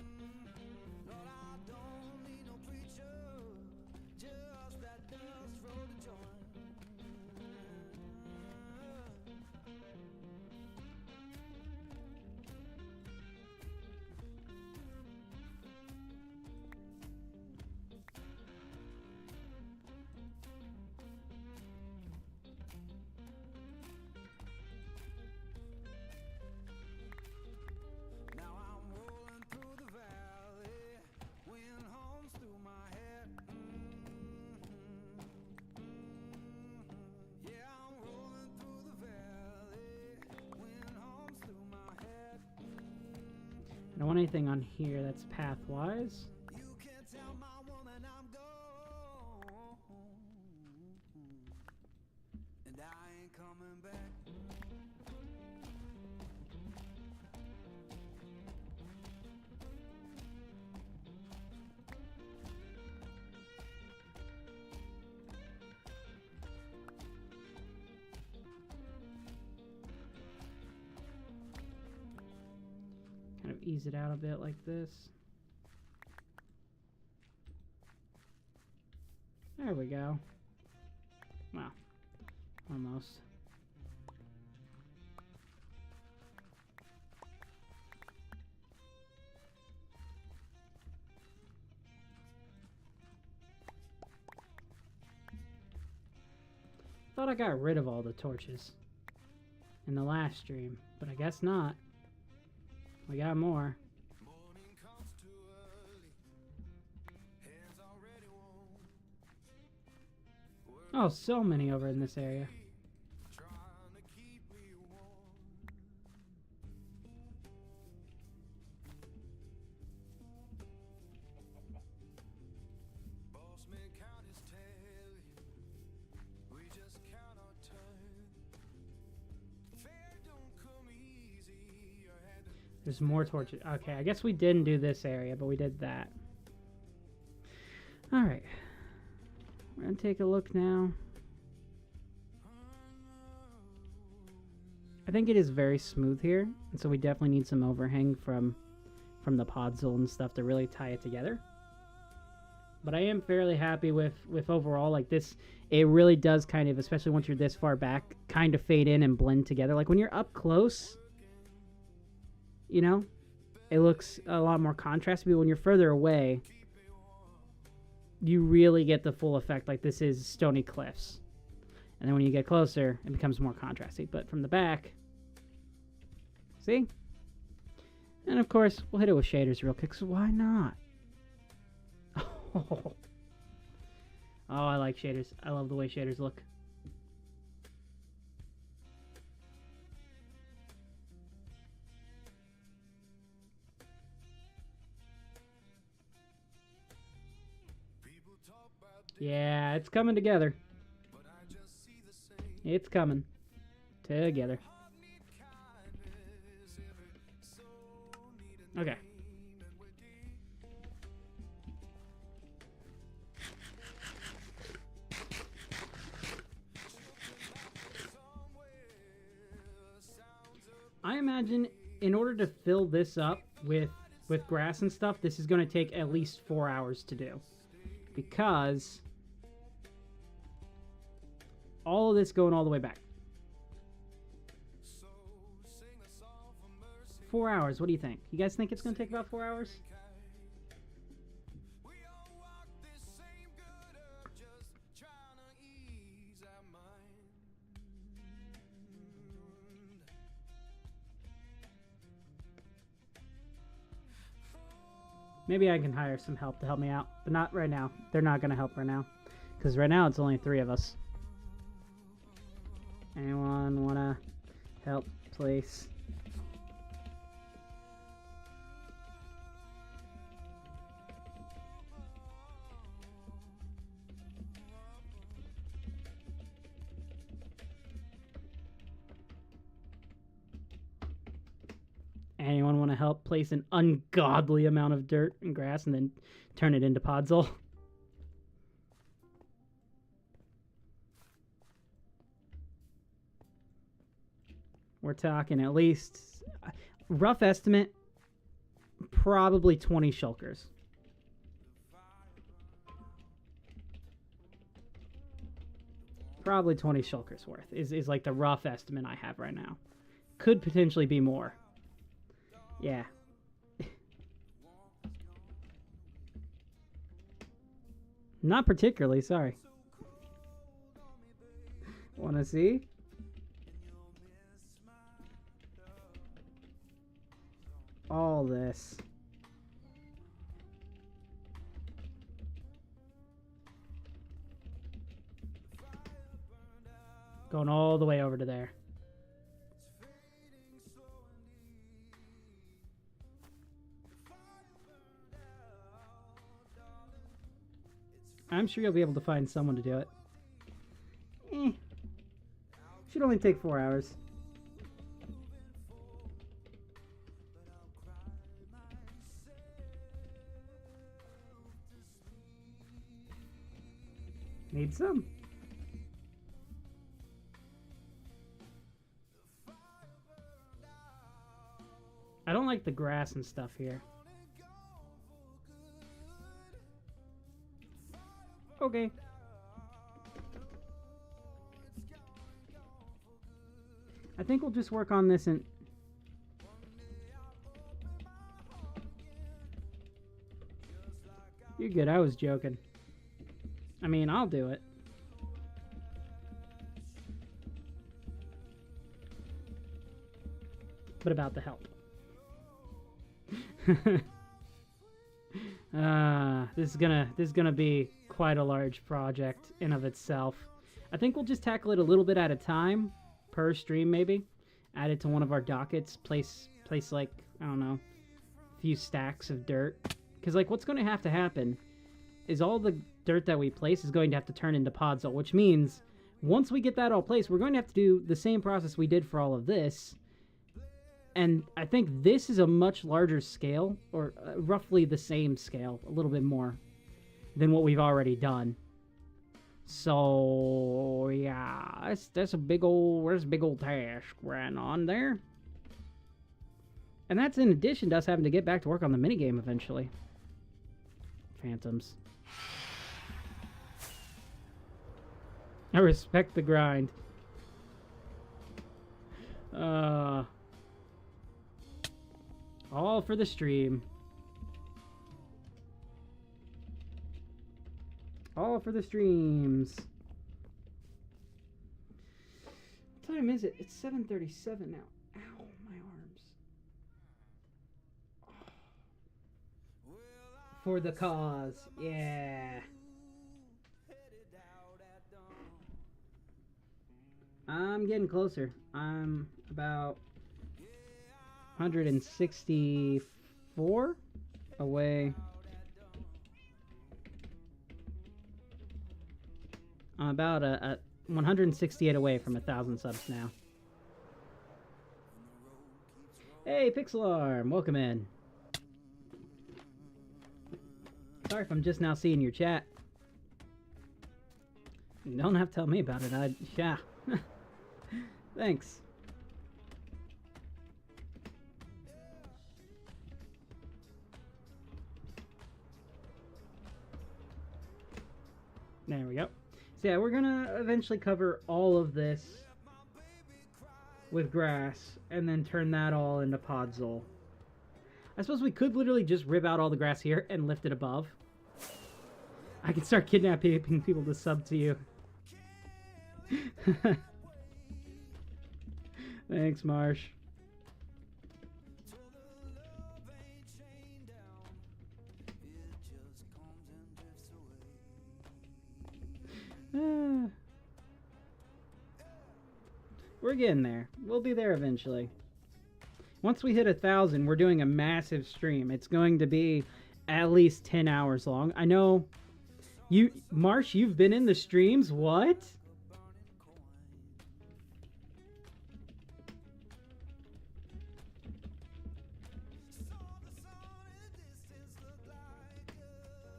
I don't want anything on here that's pathwise. Kind of ease it out a bit like this. There we go. Well, almost. Thought I got rid of all the torches in the last stream, but I guess not. We got more. Oh, so many over in this area. There's more torches. Okay, I guess we didn't do this area, but we did that. Alright. We're going to take a look now. I think it is very smooth here, and so we definitely need some overhang from the podzol and stuff to really tie it together. But I am fairly happy with overall, like this, it really does kind of, especially once you're this far back, kind of fade in and blend together. Like when you're up close, you know, it looks a lot more contrasty, but when you're further away, you really get the full effect. Like this is stony cliffs. And then when you get closer, it becomes more contrasty. But from the back, see? And of course, we'll hit it with shaders real quick, so why not? Oh, I like shaders. I love the way shaders look. Yeah, it's coming together. It's coming together. Okay. I imagine in order to fill this up with grass and stuff, this is going to take at least 4 hours to do. Because all of this going all the way back. 4 hours, what do you think? You guys think it's going to take about 4 hours? Maybe I can hire some help to help me out, but not right now. They're not going to help right now, because right now it's only 3 of us. Anyone want to help, please? Anyone want to help place an ungodly amount of dirt and grass and then turn it into podzol? We're talking at least, rough estimate, probably 20 shulkers. Probably 20 shulkers worth is like the rough estimate I have right now. Could potentially be more. Yeah. Not particularly, sorry. Wanna see? All this. Going all the way over to there. I'm sure you'll be able to find someone to do it. Should only take 4 hours. Need some. I don't like the grass and stuff here. Okay. I think we'll just work on this and... You're good, I was joking. I mean, I'll do it. But about the help. This is gonna be quite a large project in of itself. I think we'll just tackle it a little bit at a time, per stream maybe. Add it to one of our dockets. Place like, I don't know, a few stacks of dirt. Because like what's going to happen is all the dirt that we place is going to have to turn into podzol, which means once we get that all placed, we're going to have to do the same process we did for all of this. And I think this is a much larger scale, or roughly the same scale, a little bit more than what we've already done. So yeah, that's a big old, there's a big old task right on there. And that's in addition to us having to get back to work on the minigame eventually. Phantoms. I respect the grind. All for the stream. All for the streams. What time is it? It's 7:37 now. Ow, my arms. For the cause. Yeah. I'm getting closer. I'm about 164 away. I'm about a 168 away from 1,000 subs now. Hey, Pixelarm, welcome in. Sorry if I'm just now seeing your chat. You don't have to tell me about it. Yeah. Thanks. There we go. So yeah, we're gonna eventually cover all of this with grass and then turn that all into podzol. I suppose we could literally just rip out all the grass here and lift it above. I can start kidnapping people to sub to you. Thanks, Marsh. We're getting there. We'll be there eventually. Once we hit 1,000, we're doing a massive stream. It's going to be at least 10 hours long. I know you, Marsh, you've been in the streams. What?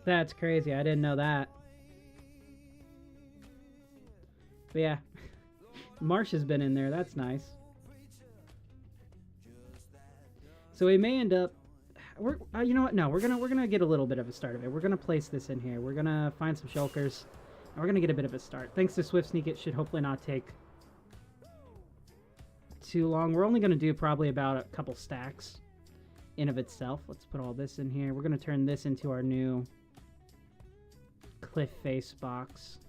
That's crazy. I didn't know that. But yeah, Marsh has been in there. That's nice. So we may end up. You know what? No, we're gonna get a little bit of a start of it. We're gonna place this in here. We're gonna find some shulkers, and we're gonna get a bit of a start. Thanks to Swift Sneak, it should hopefully not take too long. We're only gonna do probably about a couple stacks in of itself. Let's put all this in here. We're gonna turn this into our new cliff face box.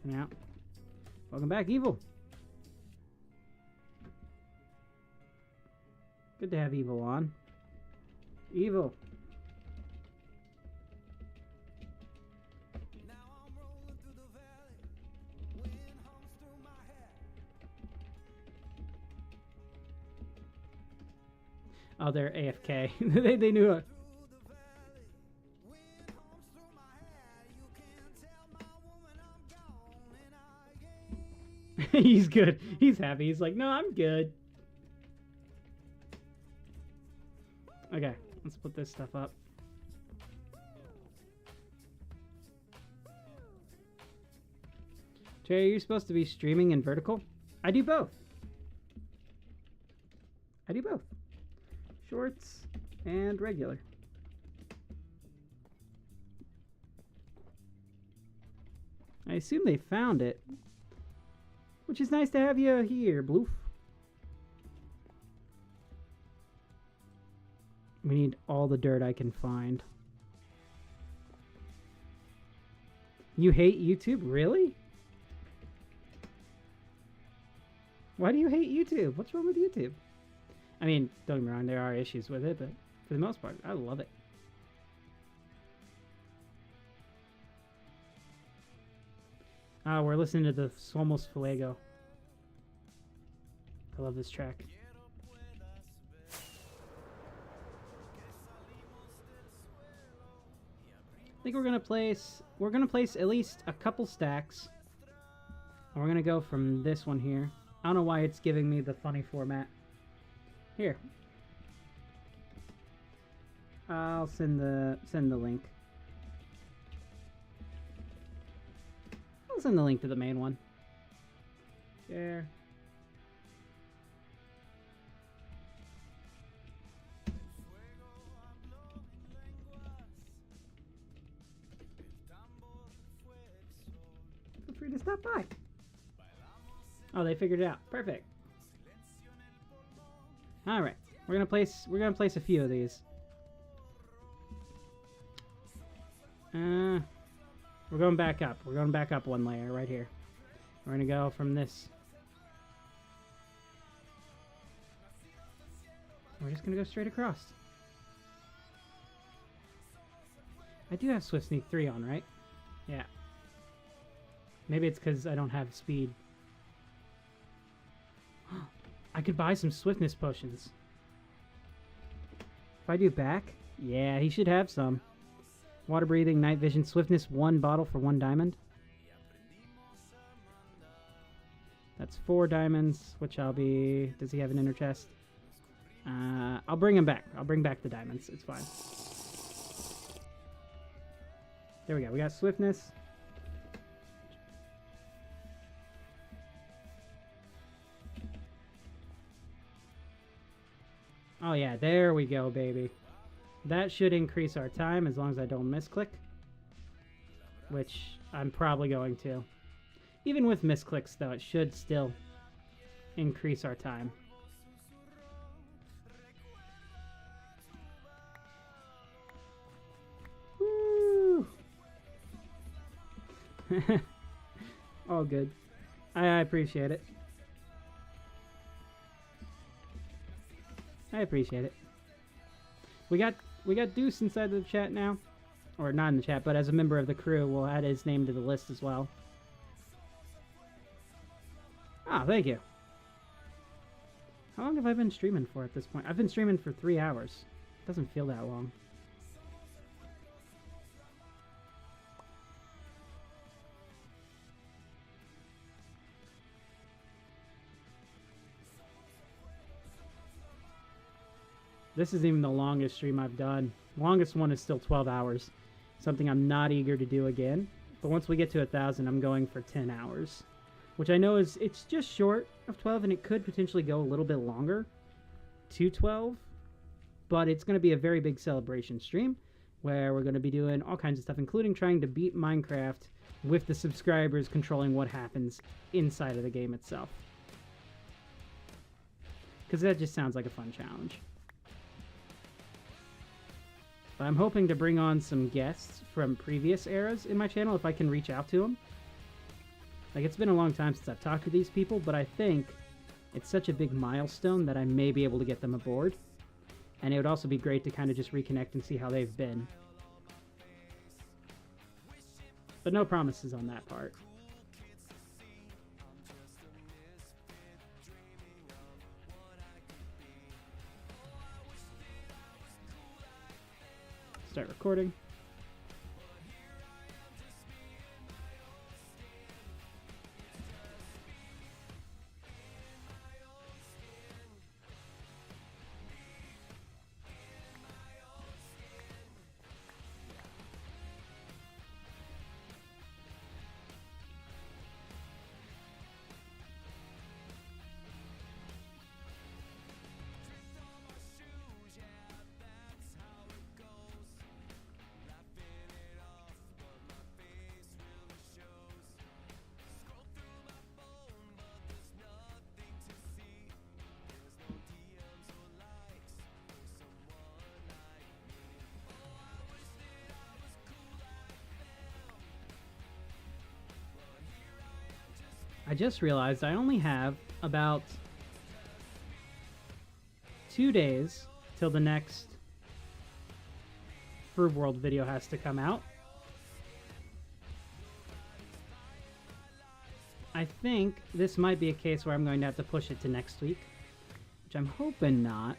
Now, welcome back, Evil. Good to have Evil on. Evil. Oh, they're AFK. they knew it. He's good. He's happy. He's like, no, I'm good. Okay, let's put this stuff up. Jay, are you supposed to be streaming in vertical? I do both. I do both. Shorts and regular. I assume they found it. Which is nice to have you here, Bloof. We need all the dirt I can find. You hate YouTube? Really? Why do you hate YouTube? What's wrong with YouTube? I mean, don't get me wrong, there are issues with it, but for the most part, I love it. We're listening to the Somos Fuego. I love this track. I think we're gonna place at least a couple stacks. And we're gonna go from this one here. I don't know why it's giving me the funny format. Here. I'll send the link. I'll send the link to the main one. Share. Feel free to stop by. Oh, they figured it out. Perfect. All right, we're gonna place a few of these. We're going back up. We're going back up one layer right here. We're gonna go from this. We're just gonna go straight across. I do have Swift Sneak 3 on, right? Yeah. Maybe it's because I don't have speed. I could buy some swiftness potions. If I do back, yeah, he should have some. Water breathing, night vision, swiftness, 1 bottle for 1 diamond. That's 4 diamonds, which I'll be... Does he have an inner chest? I'll bring him back. I'll bring back the diamonds. It's fine. There we go. We got swiftness. Oh yeah, there we go, baby. That should increase our time as long as I don't misclick. Which I'm probably going to. Even with misclicks, though, it should still increase our time. Woo! All good. I appreciate it. I appreciate it. We got Deuce inside the chat now. Or not in the chat, but as a member of the crew, we'll add his name to the list as well. Ah, thank you. How long have I been streaming for at this point? I've been streaming for 3 hours. Doesn't feel that long. This isn't even the longest stream I've done. The longest one is still 12 hours. Something I'm not eager to do again. But once we get to 1,000, I'm going for 10 hours. Which I know it's just short of 12, and it could potentially go a little bit longer to 12. But it's going to be a very big celebration stream where we're going to be doing all kinds of stuff, including trying to beat Minecraft with the subscribers controlling what happens inside of the game itself. Because that just sounds like a fun challenge. But I'm hoping to bring on some guests from previous eras in my channel if I can reach out to them. Like, it's been a long time since I've talked to these people, but I think it's such a big milestone that I may be able to get them aboard. And it would also be great to kind of just reconnect and see how they've been. But no promises on that part. Start recording. I just realized I only have about 2 days till the next Fruit World video has to come out. I think this might be a case where I'm going to have to push it to next week, which I'm hoping not.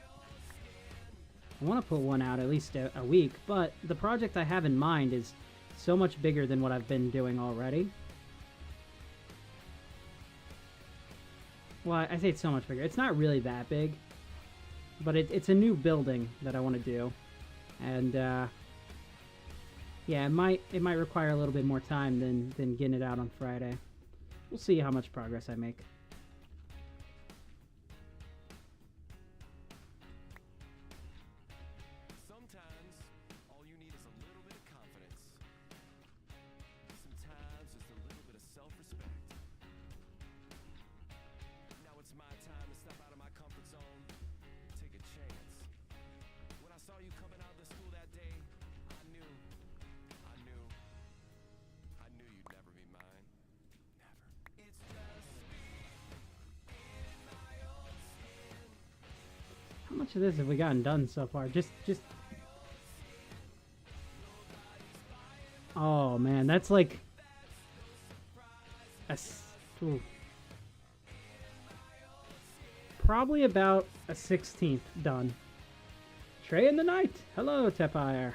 I want to put one out at least a week, but the project I have in mind is so much bigger than what I've been doing already. Well, I say it's so much bigger. It's not really that big, but it's a new building that I want to do, and yeah, it might require a little bit more time than getting it out on Friday. We'll see how much progress I make. Sometimes all you need is a little bit of confidence. Sometimes just a little bit of self-respect. Now it's my time to step out of my comfort zone, take a chance. When I saw you coming out of the school that day, I knew you'd never be mine. Never. It's just How much of this have we gotten done so far? Just. Oh man, that's like ooh. Probably about a 16th done. Trey in the night. Hello, Tepire.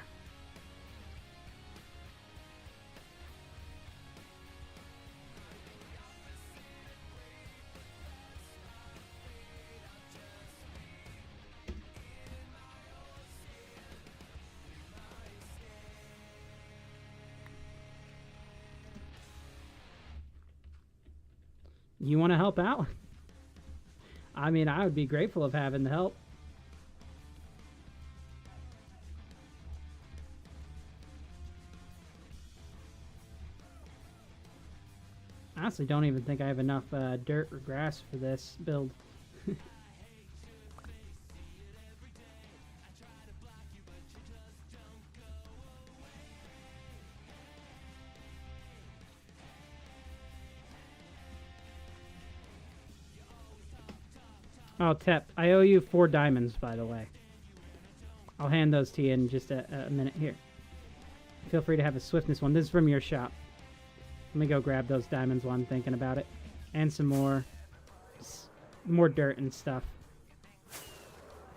You want to help out? I mean, I would be grateful of having the help. I honestly don't even think I have enough dirt or grass for this build. Oh, Tep, I owe you 4 diamonds, by the way. I'll hand those to you in just a minute. Here. Feel free to have a swiftness one. This is from your shop. Let me go grab those diamonds while I'm thinking about it. And some more dirt and stuff.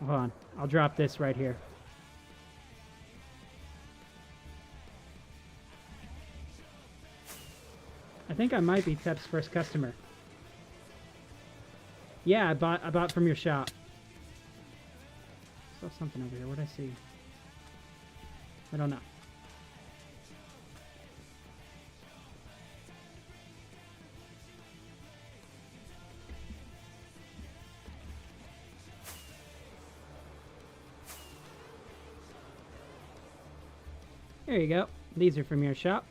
Hold on. I'll drop this right here. I think I might be Tep's first customer. Yeah, I bought from your shop. Saw something over here. What did I see? I don't know. There you go. These are from your shop.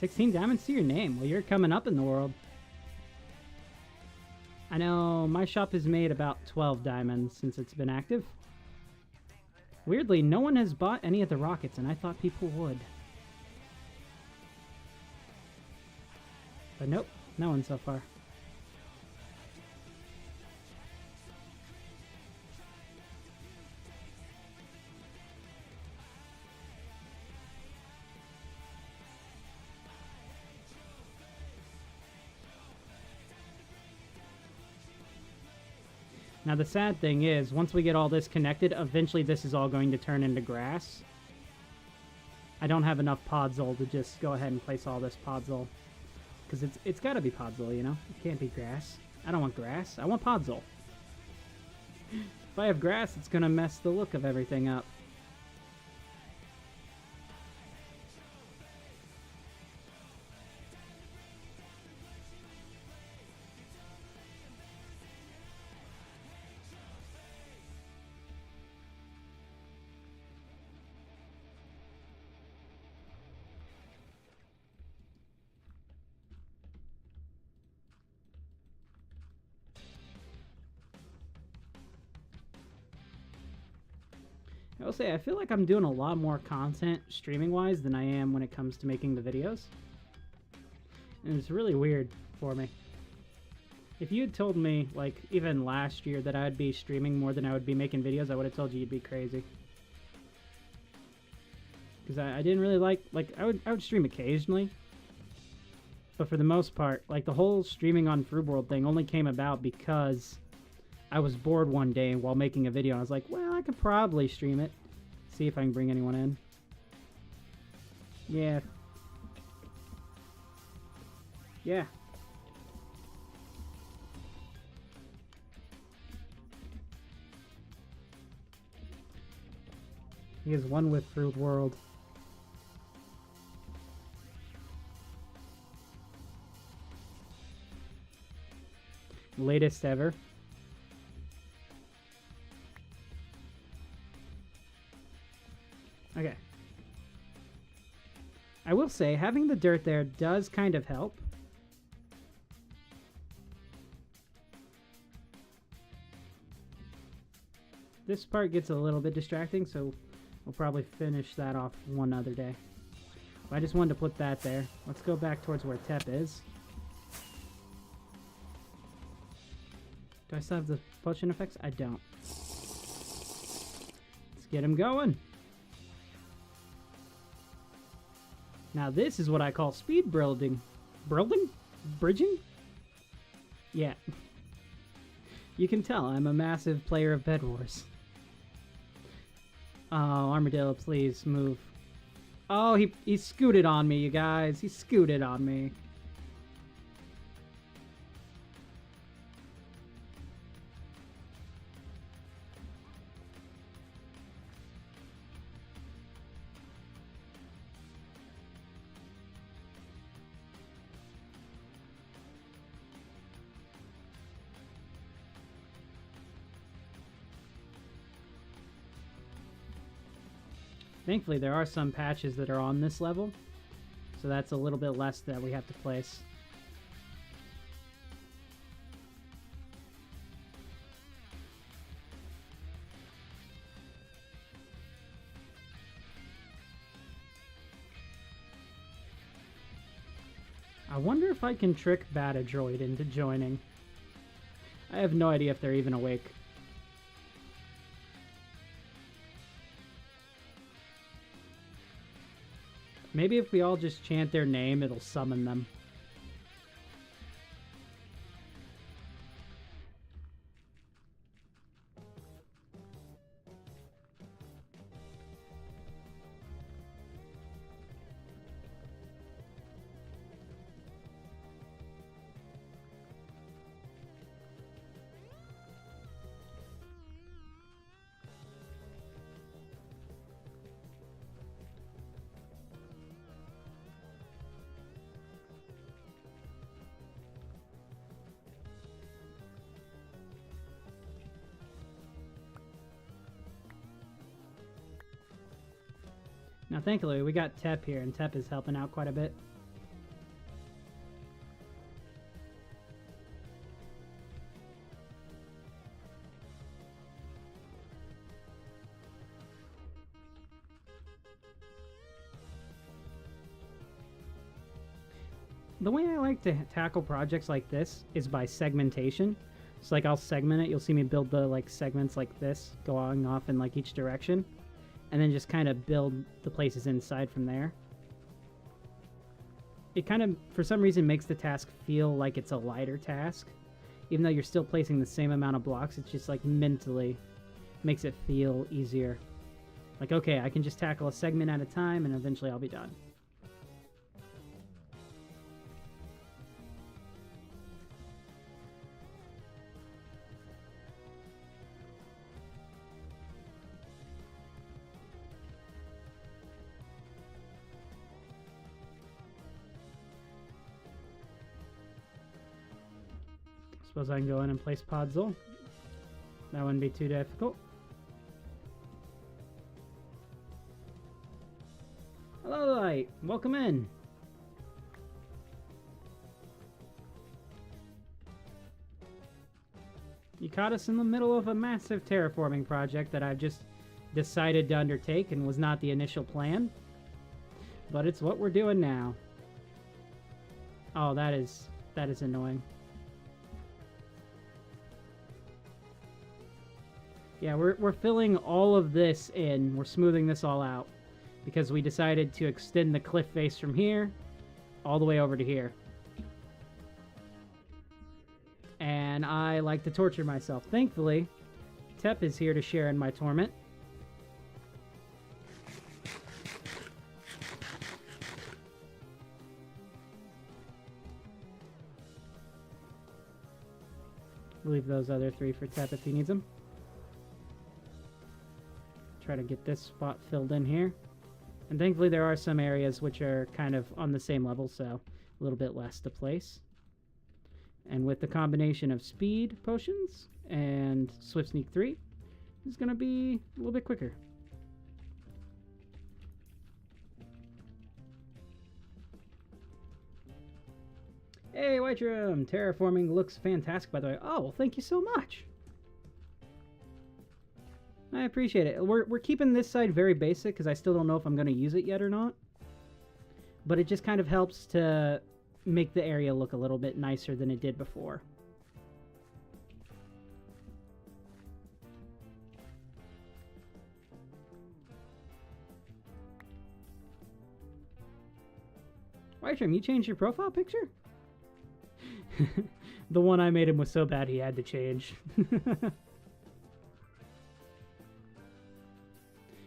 $16 diamonds to your name. Well, you're coming up in the world. I know my shop has made about 12 diamonds since it's been active. Weirdly, no one has bought any of the rockets, and I thought people would. But nope, no one so far. Now the sad thing is, once we get all this connected, eventually this is all going to turn into grass. I don't have enough podzol to just go ahead and place all this podzol. Because it's got to be podzol, you know? It can't be grass. I don't want grass. I want podzol. If I have grass, it's going to mess the look of everything up. I'll say I feel like I'm doing a lot more content streaming wise than I am when it comes to making the videos. And it's really weird for me. If you had told me, like, even last year that I'd be streaming more than I would be making videos, I would have told you you'd be crazy. Because I didn't really like, I would stream occasionally. But for the most part, like, the whole streaming on Fruit World thing only came about because I was bored one day while making a video. I was like, well, I could probably stream it. See if I can bring anyone in. Yeah. Yeah. He is one with Fruit World. Latest ever. Okay. I will say, having the dirt there does kind of help. This part gets a little bit distracting, so we'll probably finish that off one other day. I just wanted to put that there. Let's go back towards where Tep is. Do I still have the potion effects? I don't. Let's get him going. Now this is what I call speed building. Building? Bridging? Yeah. You can tell I'm a massive player of Bed Wars. Oh, Armadillo, please move. Oh, he scooted on me, you guys. He scooted on me. Thankfully, there are some patches that are on this level, so that's a little bit less that we have to place. I wonder if I can trick Batadroid into joining. I have no idea if they're even awake. Maybe if we all just chant their name, it'll summon them. Now, thankfully, we got Tep here, and Tep is helping out quite a bit. The way I like to tackle projects like this is by segmentation. So, like, I'll segment it. You'll see me build the, like, segments like this, going off in, like, each direction. And then just kind of build the places inside from there. It kind of, for some reason, makes the task feel like it's a lighter task. Even though you're still placing the same amount of blocks, it's just like mentally makes it feel easier. Like, okay, I can just tackle a segment at a time and eventually I'll be done. Suppose I can go in and place Podzol. That wouldn't be too difficult. Hello, Light. Welcome in. You caught us in the middle of a massive terraforming project that I've just decided to undertake and was not the initial plan. But it's what we're doing now. Oh, that is annoying. Yeah, we're filling all of this in. We're smoothing this all out because we decided to extend the cliff face from here all the way over to here. And I like to torture myself. Thankfully, Tep is here to share in my torment. Leave those other 3 for Tep if he needs them. Try to get this spot filled in here. And thankfully there are some areas which are kind of on the same level, so a little bit less to place. And with the combination of speed potions and Swift Sneak 3, it's going to be a little bit quicker. Hey, White Room! Terraforming looks fantastic, by the way. Oh, well, thank you so much. I appreciate it. We're keeping this side very basic because I still don't know if I'm going to use it yet or not. But it just kind of helps to make the area look a little bit nicer than it did before. White Room, you changed your profile picture? The one I made him was so bad he had to change.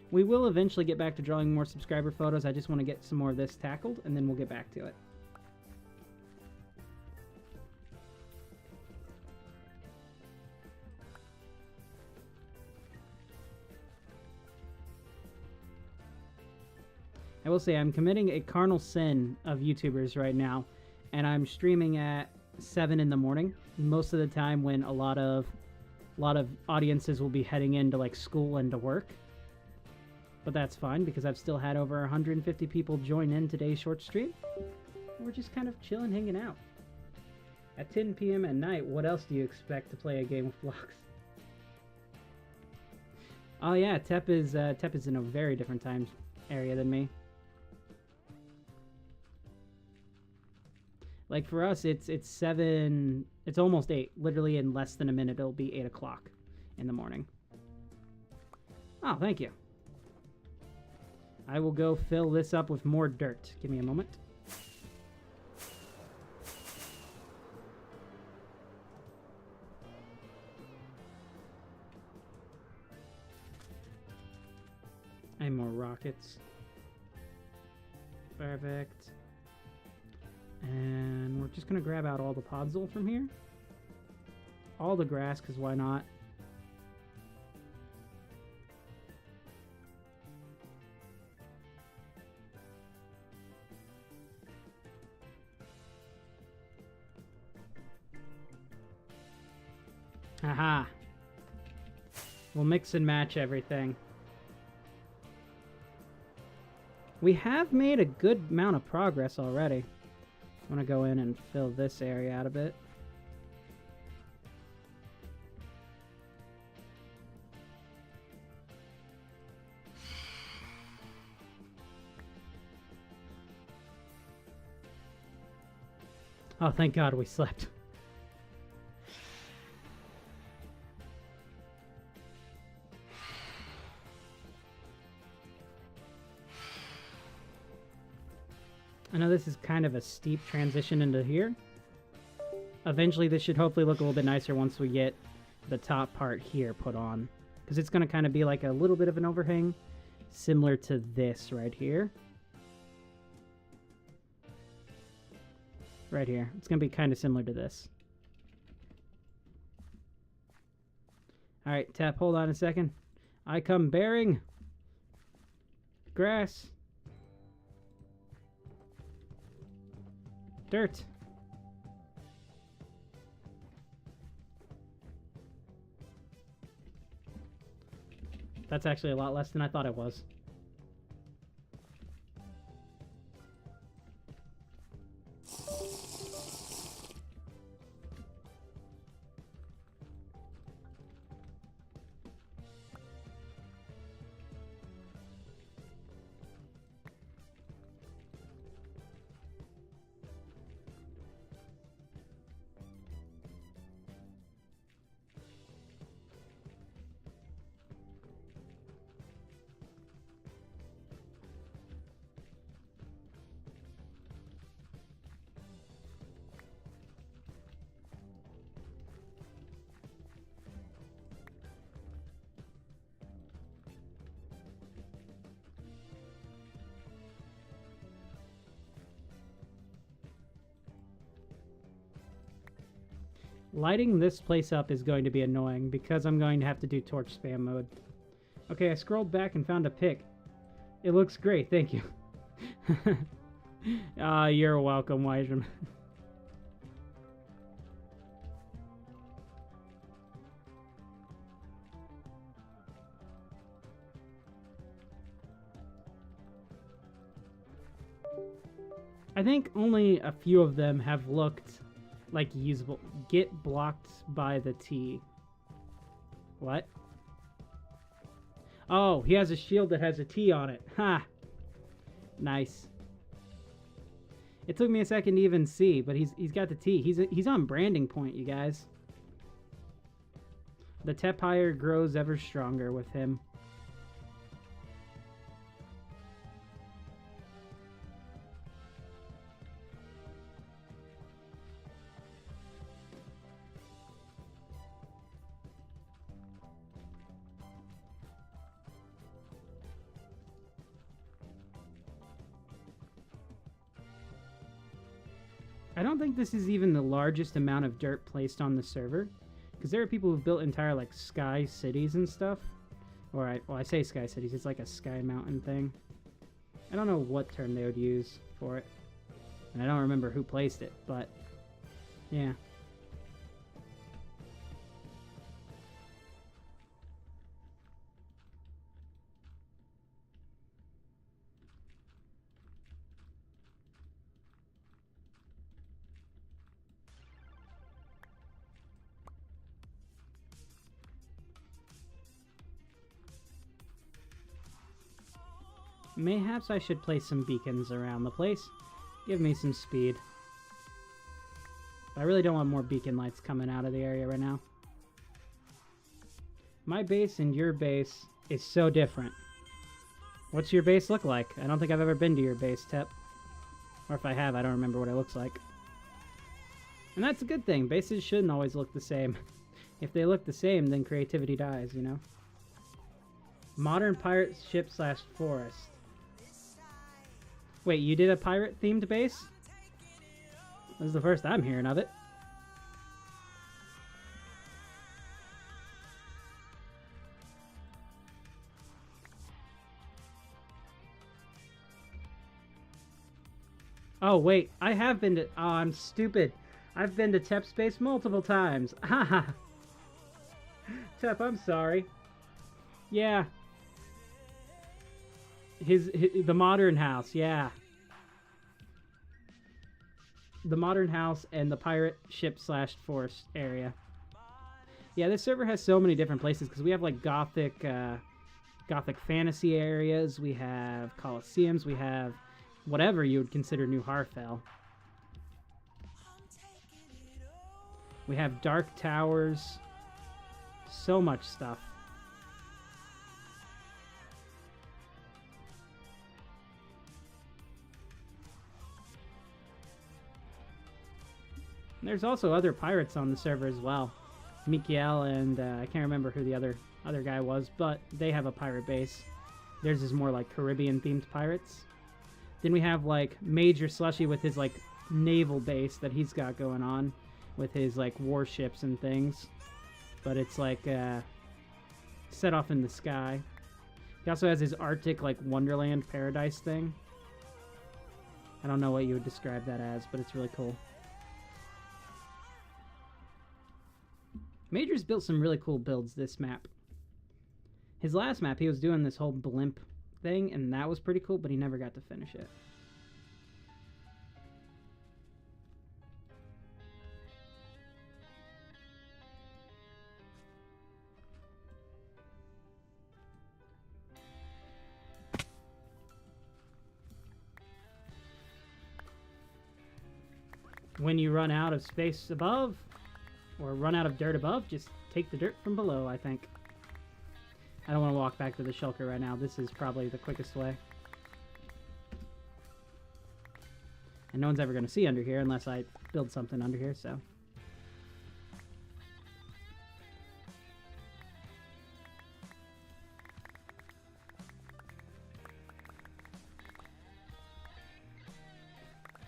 We will eventually get back to drawing more subscriber photos. I just want to get some more of this tackled, and then we'll get back to it. I will say I'm committing a carnal sin of YouTubers right now, and I'm streaming at 7 in the morning, most of the time when a lot of audiences will be heading into like school and to work. But that's fine because I've still had over 150 people join in today's short stream. We're just kind of chilling, hanging out. At 10 p.m. at night, what else do you expect to play a game of blocks? Oh yeah, Tep is in a very different time area than me. Like for us, it's 7. It's almost 8. Literally in less than a minute, it'll be 8 o'clock in the morning. Oh, thank you. I will go fill this up with more dirt. Give me a moment. And more rockets. Perfect. And we're just going to grab out all the podzol from here. All the grass, because why not? Haha. We'll mix and match everything. We have made a good amount of progress already. I'm going to go in and fill this area out a bit. Oh, thank God we slept. I know this is kind of a steep transition into here. Eventually this should hopefully look a little bit nicer once we get the top part here put on. Because it's going to kind of be like a little bit of an overhang, similar to this right here. Right here. It's going to be kind of similar to this. Alright, Tap, hold on a second. I come bearing grass. Dirt. That's actually a lot less than I thought it was. Lighting this place up is going to be annoying because I'm going to have to do torch spam mode. Okay, I scrolled back and found a pic. It looks great, thank you. You're welcome, Wiseman. I think only a few of them have looked like usable. Get blocked by the T. What? Oh, he has a shield that has a T on it. Ha! Nice. It took me a second to even see, but he's got the T. He's on branding point, you guys. The Tepire grows ever stronger with him. I don't think this is even the largest amount of dirt placed on the server, because there are people who've built entire like sky cities and stuff. Or I say sky cities, it's like a sky mountain thing. I don't know what term they would use for it, and I don't remember who placed it, but yeah. Mayhaps I should place some beacons around the place. Give me some speed. I really don't want more beacon lights coming out of the area right now. My base and your base is so different. What's your base look like? I don't think I've ever been to your base, Tep. Or if I have, I don't remember what it looks like. And that's a good thing. Bases shouldn't always look the same. If they look the same, then creativity dies, you know? Modern pirate ship / forest. Wait, you did a pirate-themed base? This is the first I'm hearing of it. Oh, wait. I have been to... Oh, I'm stupid. I've been to Tep's base multiple times. Haha. Tep, I'm sorry. Yeah. The modern house, yeah. The modern house and the pirate ship / forest area. Yeah, this server has so many different places because we have like gothic fantasy areas, we have coliseums, we have whatever you would consider New Harfell. We have dark towers. So much stuff. There's also other pirates on the server as well. Mikiel and I can't remember who the other guy was, but they have a pirate base. Theirs is more like Caribbean-themed pirates. Then we have like Major Slushy with his like naval base that he's got going on with his like warships and things. But it's like set off in the sky. He also has his Arctic like Wonderland paradise thing. I don't know what you would describe that as, but it's really cool. Major's built some really cool builds this map. His last map, he was doing this whole blimp thing, and that was pretty cool, but he never got to finish it. When you run out of space above, or run out of dirt above, just take the dirt from below, I think. I don't want to walk back to the shulker right now. This is probably the quickest way. And no one's ever going to see under here unless I build something under here, so.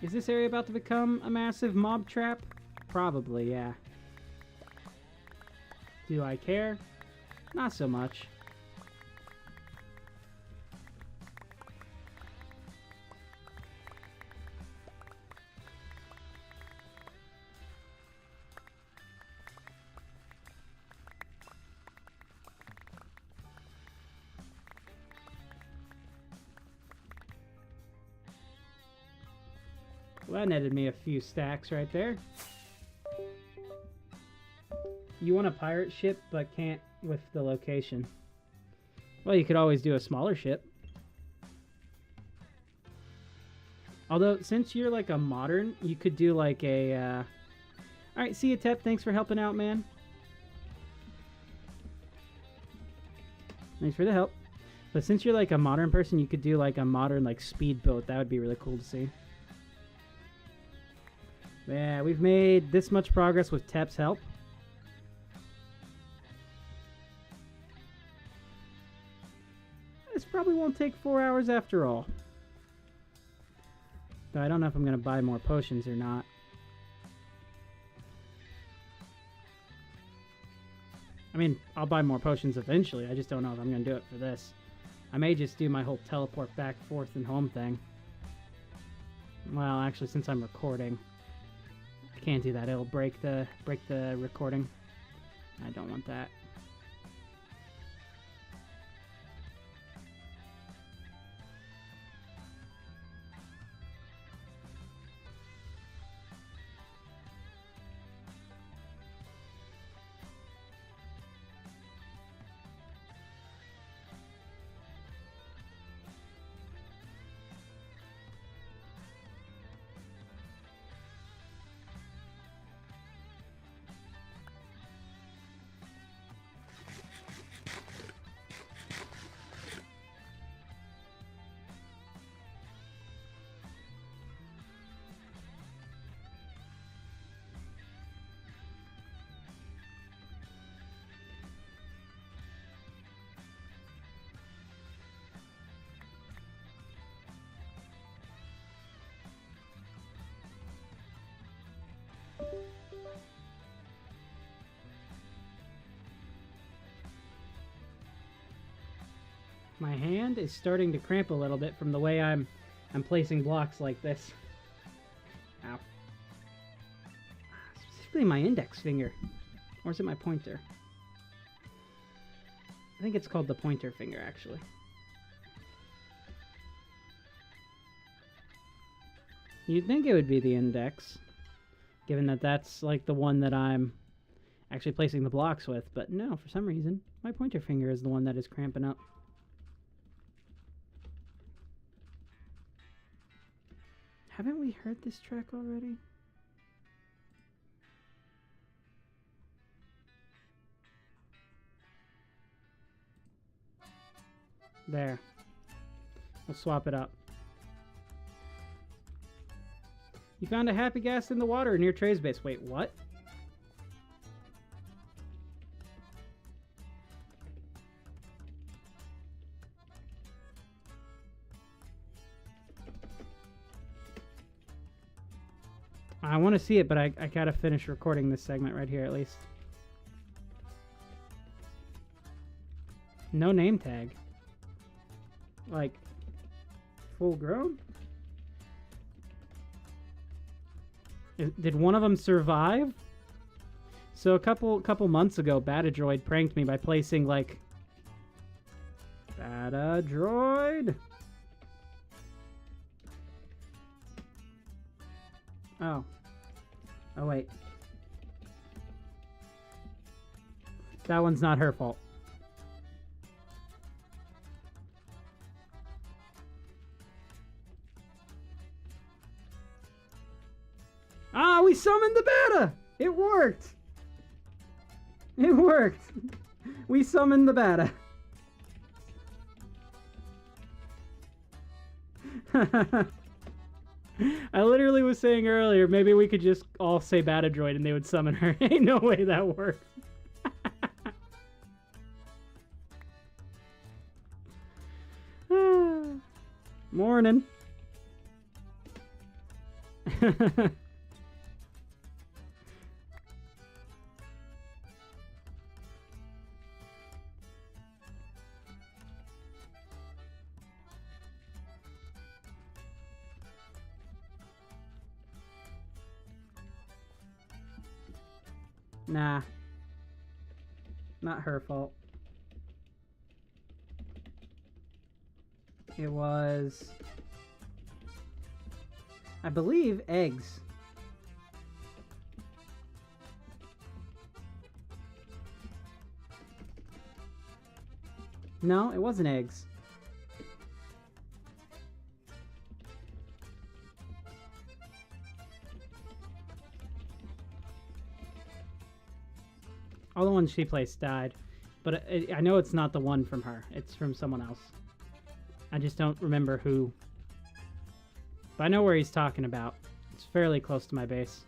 Is this area about to become a massive mob trap? Probably, yeah. Do I care? Not so much. Well, that netted me a few stacks right there. You want a pirate ship, but can't with the location. Well, you could always do a smaller ship. Although, since you're like a modern, you could do like a... Alright, see you, Tep. Thanks for helping out, man. Thanks for the help. But since you're like a modern person, you could do like a modern like speedboat. That would be really cool to see. Yeah, we've made this much progress with Tep's help. This probably won't take 4 hours after all. Though I don't know if I'm going to buy more potions or not. I mean, I'll buy more potions eventually. I just don't know if I'm going to do it for this. I may just do my whole teleport back, forth, and home thing. Well, actually, since I'm recording... Can't do that. It'll break the recording. I don't want that. My hand is starting to cramp a little bit from the way I'm placing blocks like this. Ow. Specifically my index finger. Or is it my pointer? I think it's called the pointer finger, actually. You'd think it would be the index, given that that's like the one that I'm actually placing the blocks with, but no, for some reason, my pointer finger is the one that is cramping up. Haven't we heard this track already? There. We'll swap it up. You found a happy gas in the water near Trey's base. Wait, what? I want to see it, but I gotta finish recording this segment right here at least. No name tag. Like, full grown? Did one of them survive? So a couple months ago, Batadroid pranked me by placing, like... Batadroid! Oh. Oh, wait. That one's not her fault. Ah, we summoned the beta! It worked! It worked! We summoned the beta. I literally was saying earlier, maybe we could just all say Batadroid and they would summon her. Ain't no way that works. Morning. Nah. Not her fault. It was, I believe, eggs. No, it wasn't eggs. All the ones she placed died. But I know it's not the one from her. It's from someone else. I just don't remember who. But I know where he's talking about. It's fairly close to my base.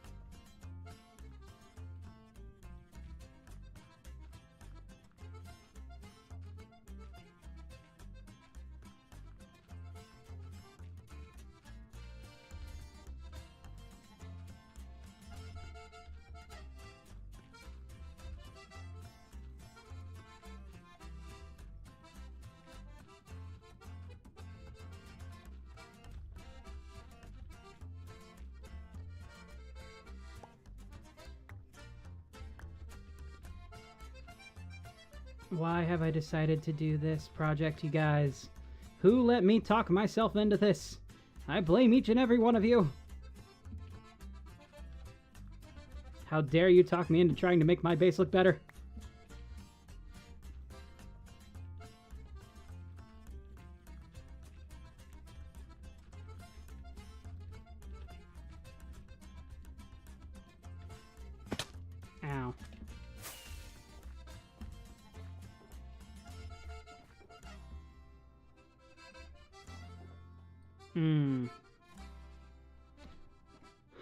Why have I decided to do this project, you guys? Who let me talk myself into this? I blame each and every one of you. How dare you talk me into trying to make my base look better? Ow.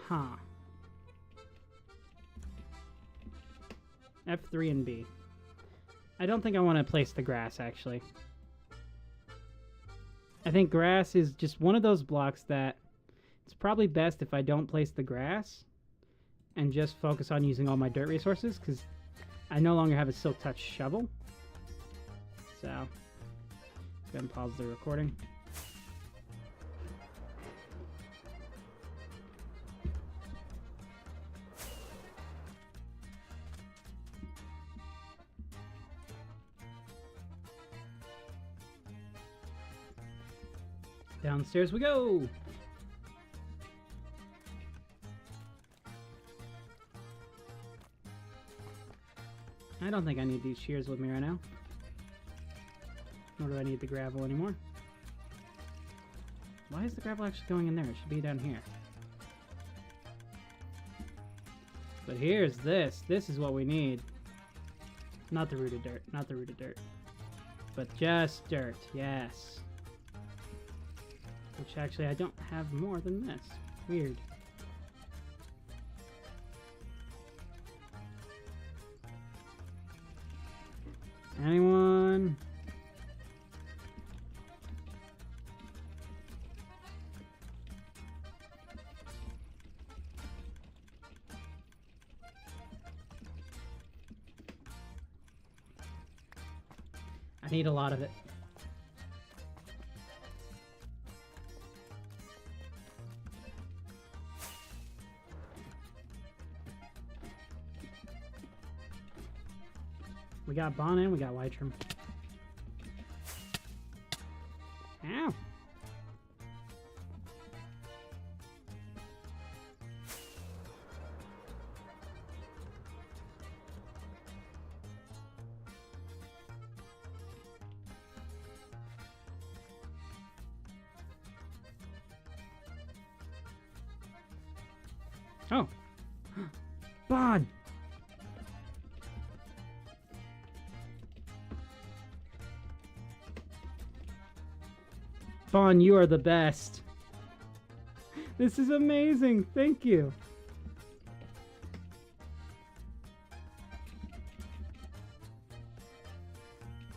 Huh. F3 and B. I don't think I want to place the grass, actually. I think grass is just one of those blocks that it's probably best if I don't place the grass and just focus on using all my dirt resources, because I no longer have a silk touch shovel. So, go ahead and pause the recording. Downstairs we go! I don't think I need these shears with me right now. Nor do I need the gravel anymore. Why is the gravel actually going in there? It should be down here. But here's this. This is what we need. Not the rooted dirt. Not the rooted dirt. But just dirt. Yes. Which actually I don't have more than this. Weird. Anyone? I need a lot of it. We got Bon and we got Lytrum. Ow! Oh! Bon! Bon, you are the best. This is amazing. Thank you.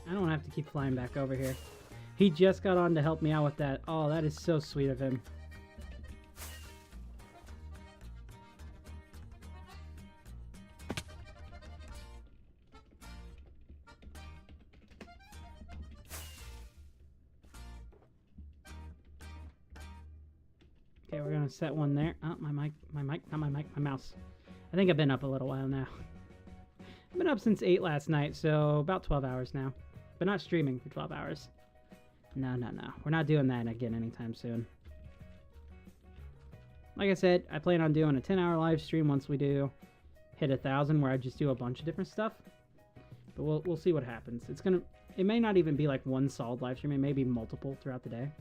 I don't have to keep flying back over here. He just got on to help me out with that. Oh, that is so sweet of him. Okay, we're gonna set one there. Oh, my mouse. I think I've been up a little while now. I've been up since 8 last night, so about 12 hours now. But not streaming for 12 hours. No. We're not doing that again anytime soon. Like I said, I plan on doing a 10-hour live stream once we do hit 1,000, where I just do a bunch of different stuff. But we'll see what happens. It may not even be like one solid live stream. It may be multiple throughout the day.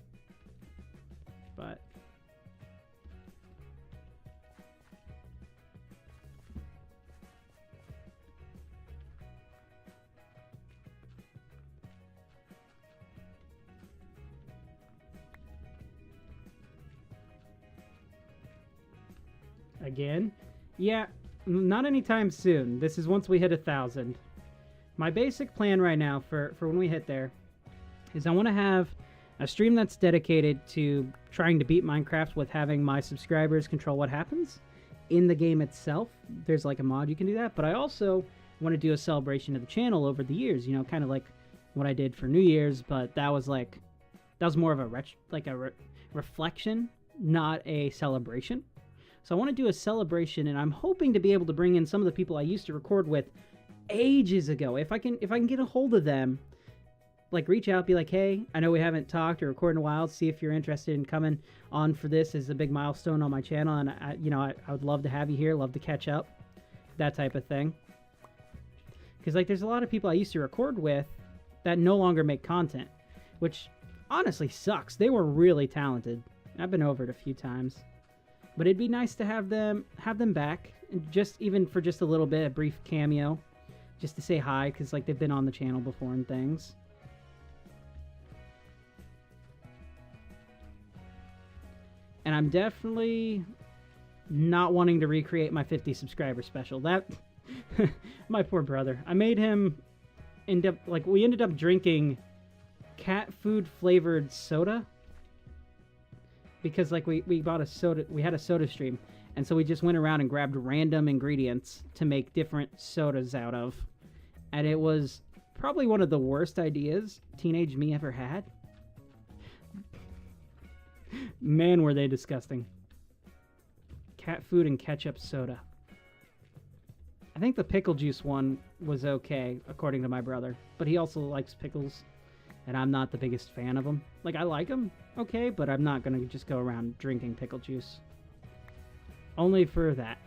But again, yeah, not anytime soon. This is once we hit 1,000. My basic plan right now for when we hit there is I want to have a stream that's dedicated to trying to beat Minecraft with having my subscribers control what happens in the game itself. There's like a mod you can do that, but I also want to do a celebration of the channel over the years, you know, kind of like what I did for New Year's, but that was more of a reflection, not a celebration. So I want to do a celebration, and I'm hoping to be able to bring in some of the people I used to record with ages ago. If I can get a hold of them, like reach out, be like, hey, I know we haven't talked or recorded in a while, see if you're interested in coming on for this as a big milestone on my channel, and I would love to have you here, love to catch up, that type of thing. Because like there's a lot of people I used to record with that no longer make content, which honestly sucks. They were really talented. I've been over it a few times. But it'd be nice to have them back, just even for just a little bit, a brief cameo, just to say hi, because like they've been on the channel before and things. And I'm definitely not wanting to recreate my 50 subscriber special. That my poor brother. I made him we ended up drinking cat food flavored soda. Because like we bought a soda, we had a soda stream, and so we just went around and grabbed random ingredients to make different sodas out of, and it was probably one of the worst ideas teenage me ever had. Man, were they disgusting. Cat food and ketchup soda. I think the pickle juice one was okay, according to my brother, but he also likes pickles, and I'm not the biggest fan of them. Like, I like them, okay, but I'm not going to just go around drinking pickle juice. Only for that.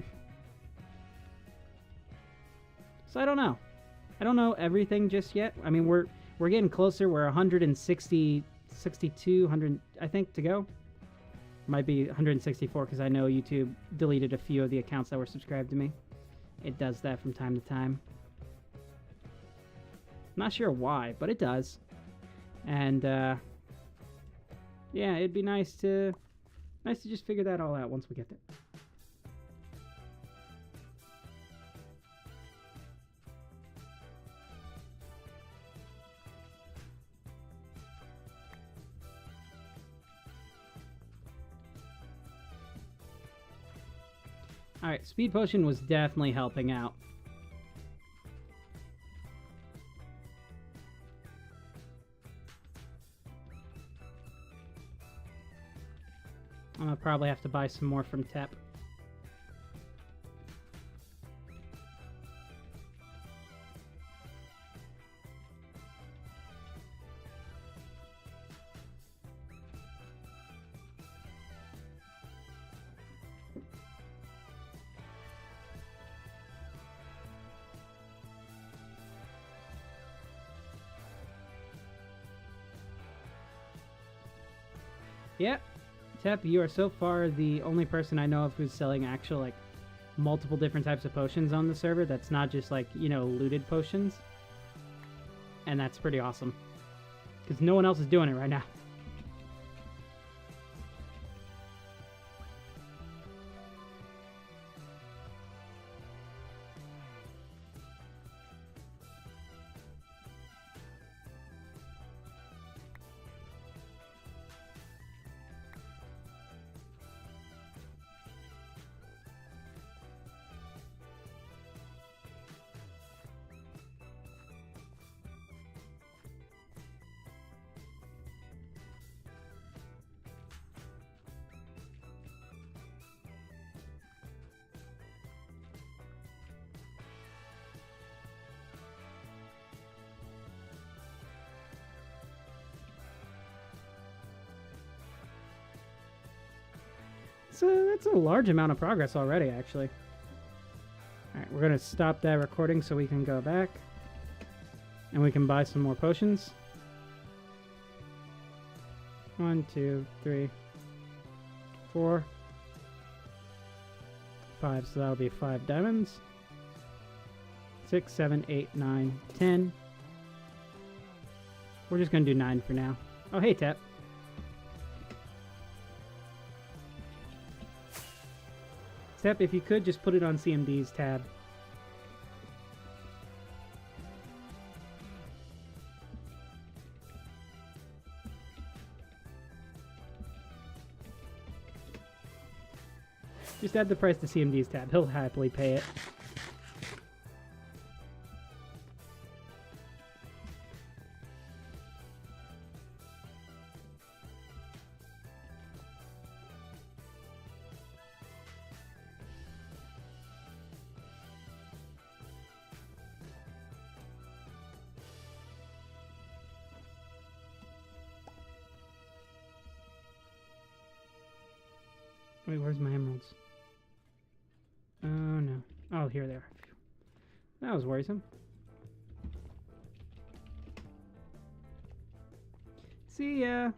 So I don't know. I don't know everything just yet. I mean, we're getting closer. We're 160, 62, 100, I think, to go. Might be 164 because I know YouTube deleted a few of the accounts that were subscribed to me. It does that from time to time. Not sure why, but it does. And yeah, it'd be nice to just figure that all out once we get there. Alright, Speed Potion was definitely helping out. I'll probably have to buy some more from Tep. Yep. Tep, you are so far the only person I know of who's selling actual, like, multiple different types of potions on the server that's not just, like, you know, looted potions. And that's pretty awesome. Because no one else is doing it right now. that's a large amount of progress already, actually. Alright, we're gonna stop that recording so we can go back. And we can buy some more potions. 1, 2, 3, 4, 5. So that'll be 5 diamonds. 6, 7, 8, 9, 10. We're just gonna do 9 for now. Oh, hey, Tap. Tap, if you could, just put it on CMD's tab. Just add the price to CMD's tab. He'll happily pay it. Wait, where's my emeralds? Oh, no. Oh, here they are. That was worrisome. See ya.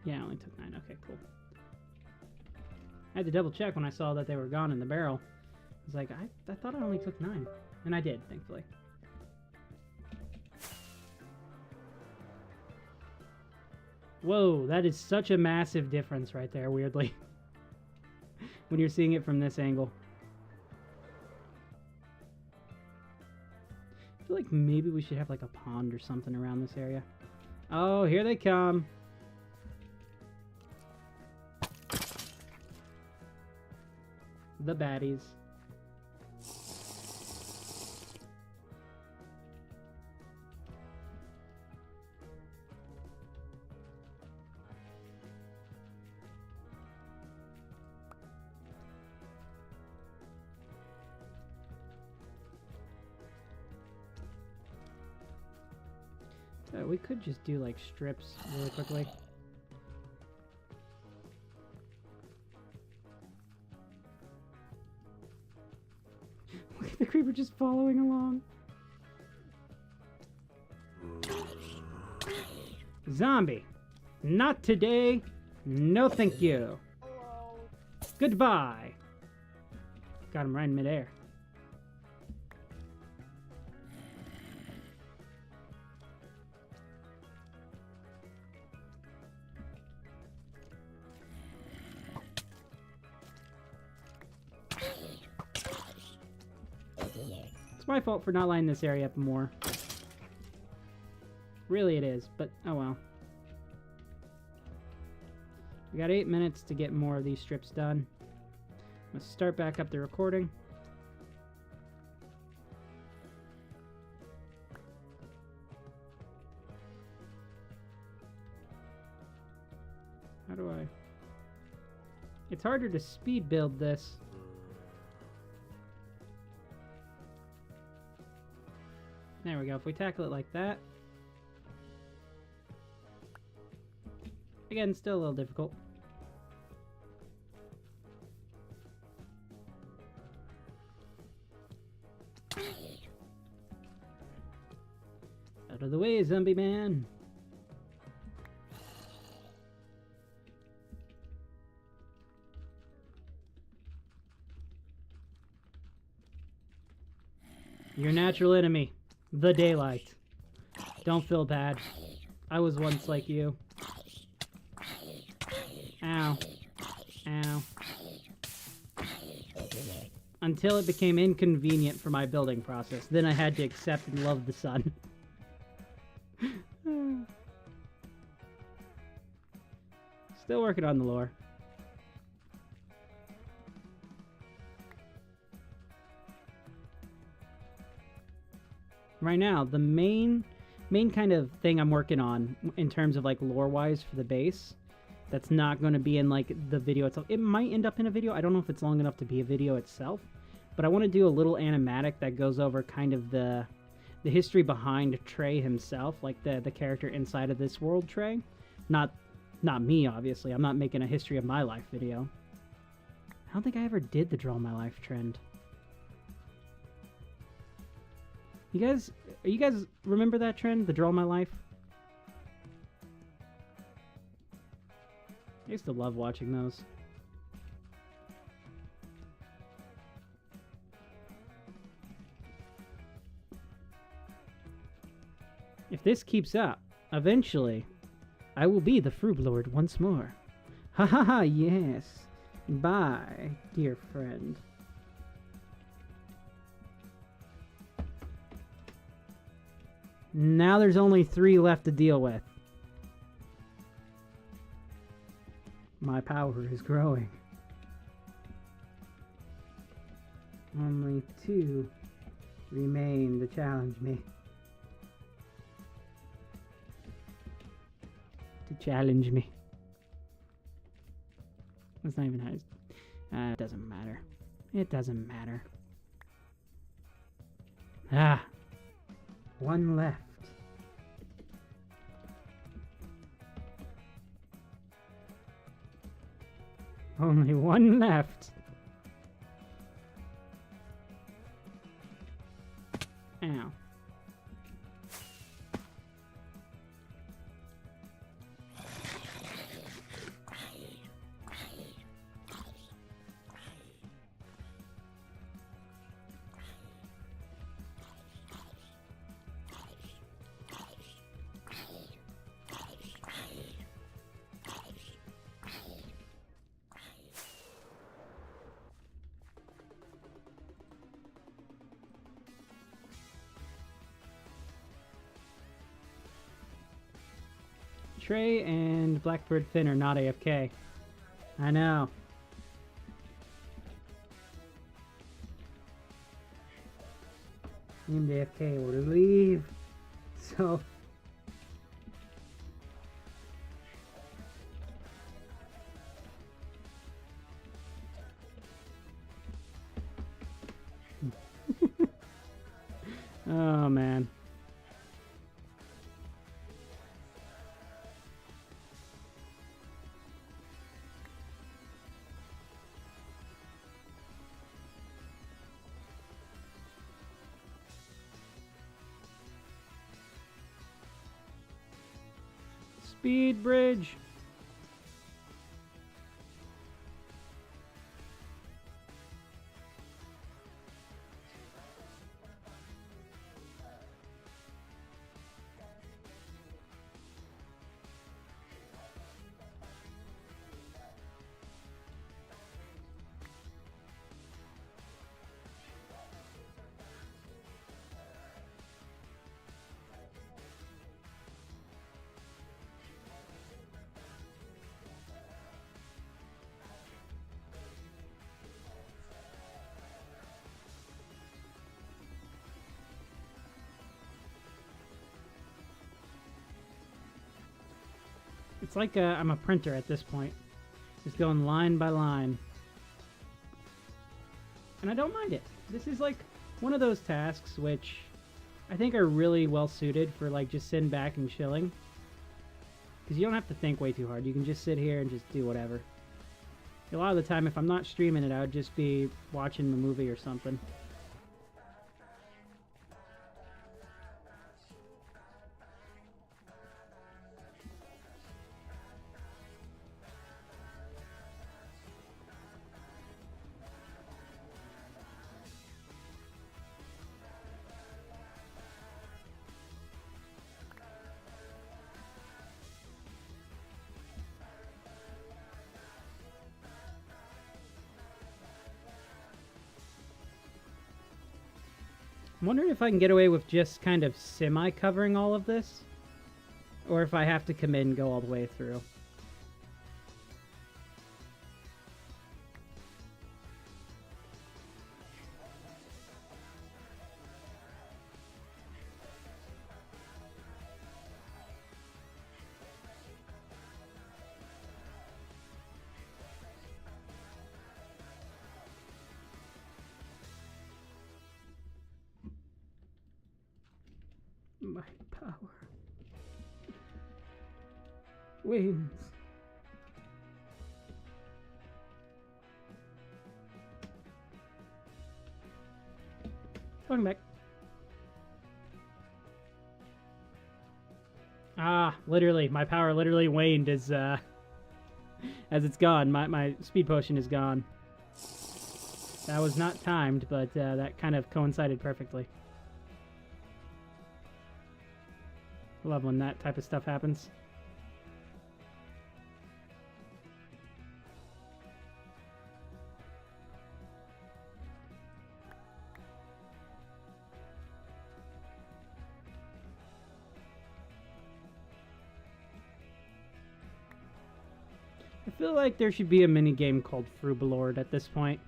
Yeah, I only took 9. Okay, cool. I had to double check when I saw that they were gone in the barrel. I was like, I thought I only took 9. And I did, thankfully. Whoa, that is such a massive difference right there, weirdly. When you're seeing it from this angle. I feel like maybe we should have like a pond or something around this area. Oh, here they come. The baddies. We could just do like strips really quickly. Look at the creeper just following along. Zombie. Not today. No thank you. Hello. Goodbye. Got him right in midair. It's my fault for not lining this area up more. Really it is, but oh well. We got 8 minutes to get more of these strips done. Let's start back up the recording. How do I... It's harder to speed build this. There we go. If we tackle it like that. Again, still a little difficult. Out of the way, zombie man. Your natural enemy, the daylight. Don't feel bad. I was once like you. Ow. Ow. Until it became inconvenient for my building process. Then I had to accept and love the sun. Still working on the lore. Right now, the main kind of thing I'm working on in terms of like lore-wise for the base, that's not going to be in like the video itself. It might end up in a video. I don't know if it's long enough to be a video itself, but I want to do a little animatic that goes over kind of the history behind Trey himself, like the character inside of this world, Trey. Not me, obviously. I'm not making a history of my life video. I don't think I ever did the draw my life trend. You guys remember that trend, the draw my life? I used to love watching those. If this keeps up, eventually, I will be the Froob Lord once more. Ha ha ha, yes. Bye, dear friend. Now there's only 3 left to deal with. My power is growing. Only 2 remain to challenge me. Challenge me. That's not even how it doesn't matter. It doesn't matter. Ah. 1 left. Only 1 left. Ow. Trey and Blackbird Finn are not AFK. I know. Named AFK or to leave. So oh man. Speed bridge. It's like I'm a printer at this point. Just going line by line. And I don't mind it. This is like one of those tasks which I think are really well suited for like just sitting back and chilling. Because you don't have to think way too hard. You can just sit here and just do whatever. A lot of the time, if I'm not streaming it, I would just be watching the movie or something. I'm wondering if I can get away with just kind of semi-covering all of this, or if I have to come in and go all the way through. My power wins. Welcome back. Ah, literally, my power literally waned as it's gone. My speed potion is gone. That was not timed, but that kind of coincided perfectly. Love when that type of stuff happens. I feel like there should be a mini game called Frubalord at this point.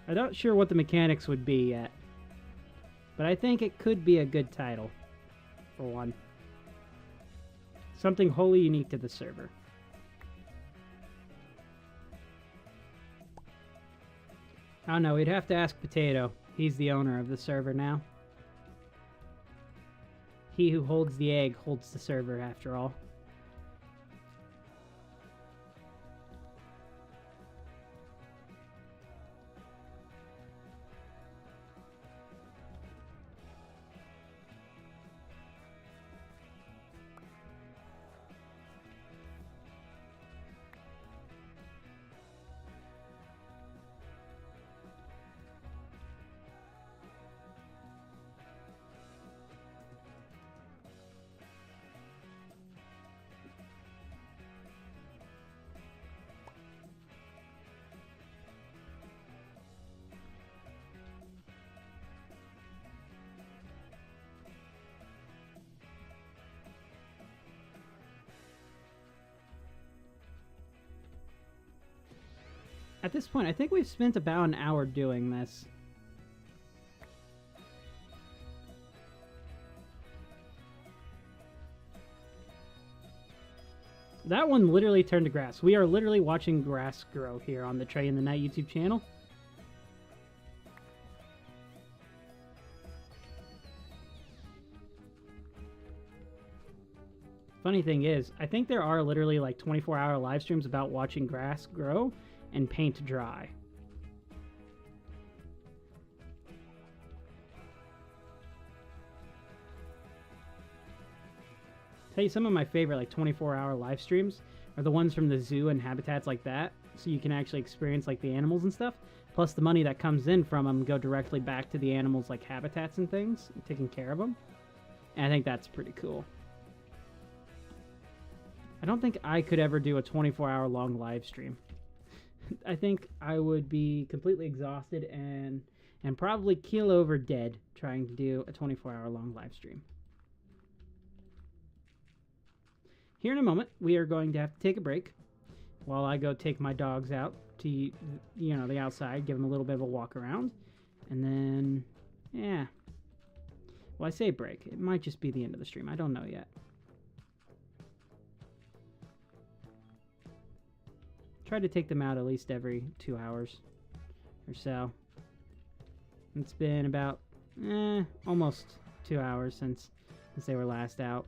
I'm not sure what the mechanics would be yet, but I think it could be a good title for one. Something wholly unique to the server. I don't know, we'd have to ask Potato. He's the owner of the server now. He who holds the egg holds the server, after all. At this point, I think we've spent about an hour doing this. That one literally turned to grass. We are literally watching grass grow here on the Trey in the Night YouTube channel. Funny thing is, I think there are literally like 24-hour live streams about watching grass grow and paint dry. Tell you, some of my favorite like 24-hour live streams are the ones from the zoo and habitats like that, so you can actually experience like the animals and stuff. Plus the money that comes in from them go directly back to the animals like habitats and things, and taking care of them. And I think that's pretty cool. I don't think I could ever do a 24-hour long live stream. I think I would be completely exhausted and probably keel over dead trying to do a 24-hour long live stream. Here in a moment, we are going to have to take a break while I go take my dogs out to, you know, the outside, give them a little bit of a walk around. And then, yeah. Well, I say break. It might just be the end of the stream. I don't know yet. Try to take them out at least every 2 hours or so. It's been about almost 2 hours since they were last out.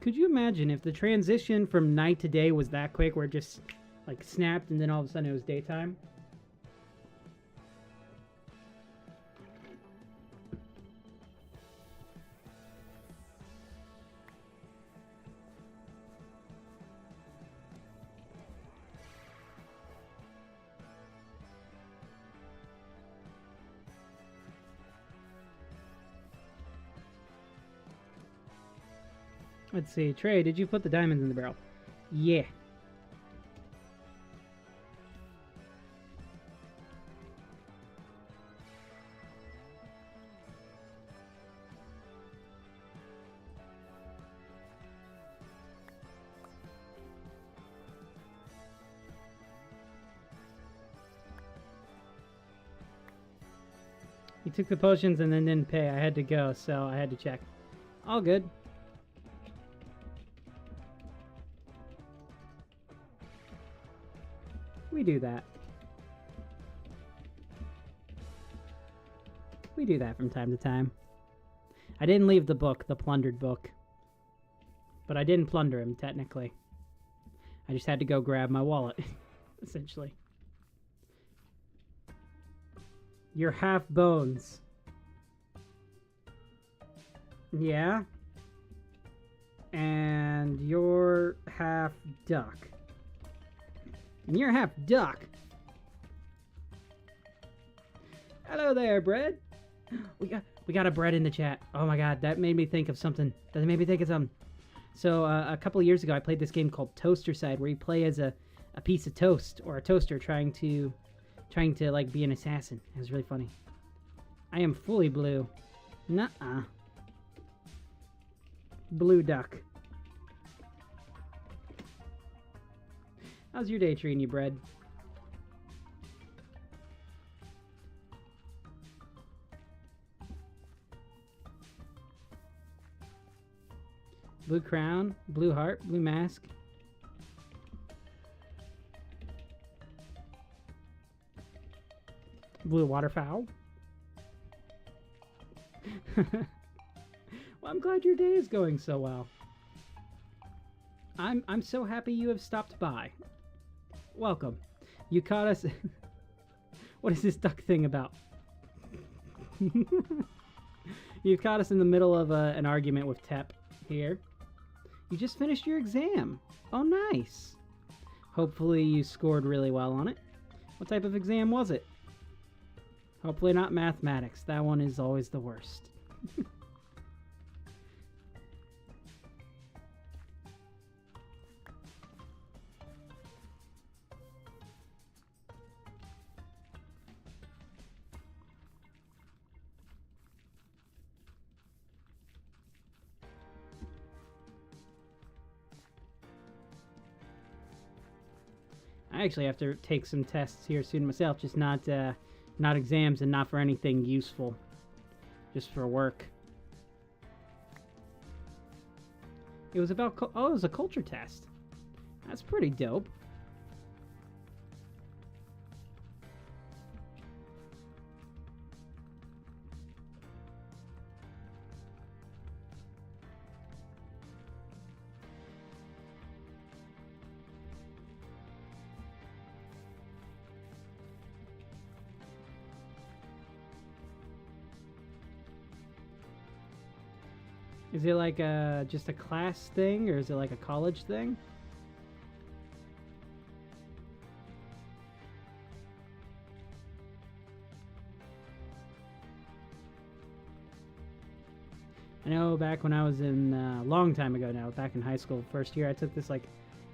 Could you imagine if the transition from night to day was that quick, where it just like snapped and then all of a sudden it was daytime? Let's see. Trey, did you put the diamonds in the barrel? Yeah. He took the potions and then didn't pay. I had to go, so I had to check. All good. We do that. We do that from time to time. I didn't leave the book, the plundered book. But I didn't plunder him, technically. I just had to go grab my wallet, essentially. You're half bones. Yeah? And you're half duck. And you're half duck. Hello there, bread. We got a bread in the chat. Oh my god, that made me think of something. That made me think of something. So a couple of years ago, I played this game called Toaster Side, where you play as a piece of toast or a toaster trying to like be an assassin. It was really funny. I am fully blue. Nuh-uh. Blue duck. How's your day treating you, bread? Blue crown, blue heart, blue mask. Blue waterfowl. Well, I'm glad your day is going so well. I'm so happy you have stopped by. Welcome. You caught us. What is this duck thing about? You've caught us in the middle of an argument with Tep here. You just finished your exam. Oh, nice. Hopefully you scored really well on it. What type of exam was it? Hopefully not mathematics. That one is always the worst. I actually have to take some tests here soon myself, just not exams and not for anything useful, just for work. It was about it was a culture test. That's pretty dope. Is it like just a class thing, or is it like a college thing? I know back when I was in, a long time ago now, back in high school, first year, I took this like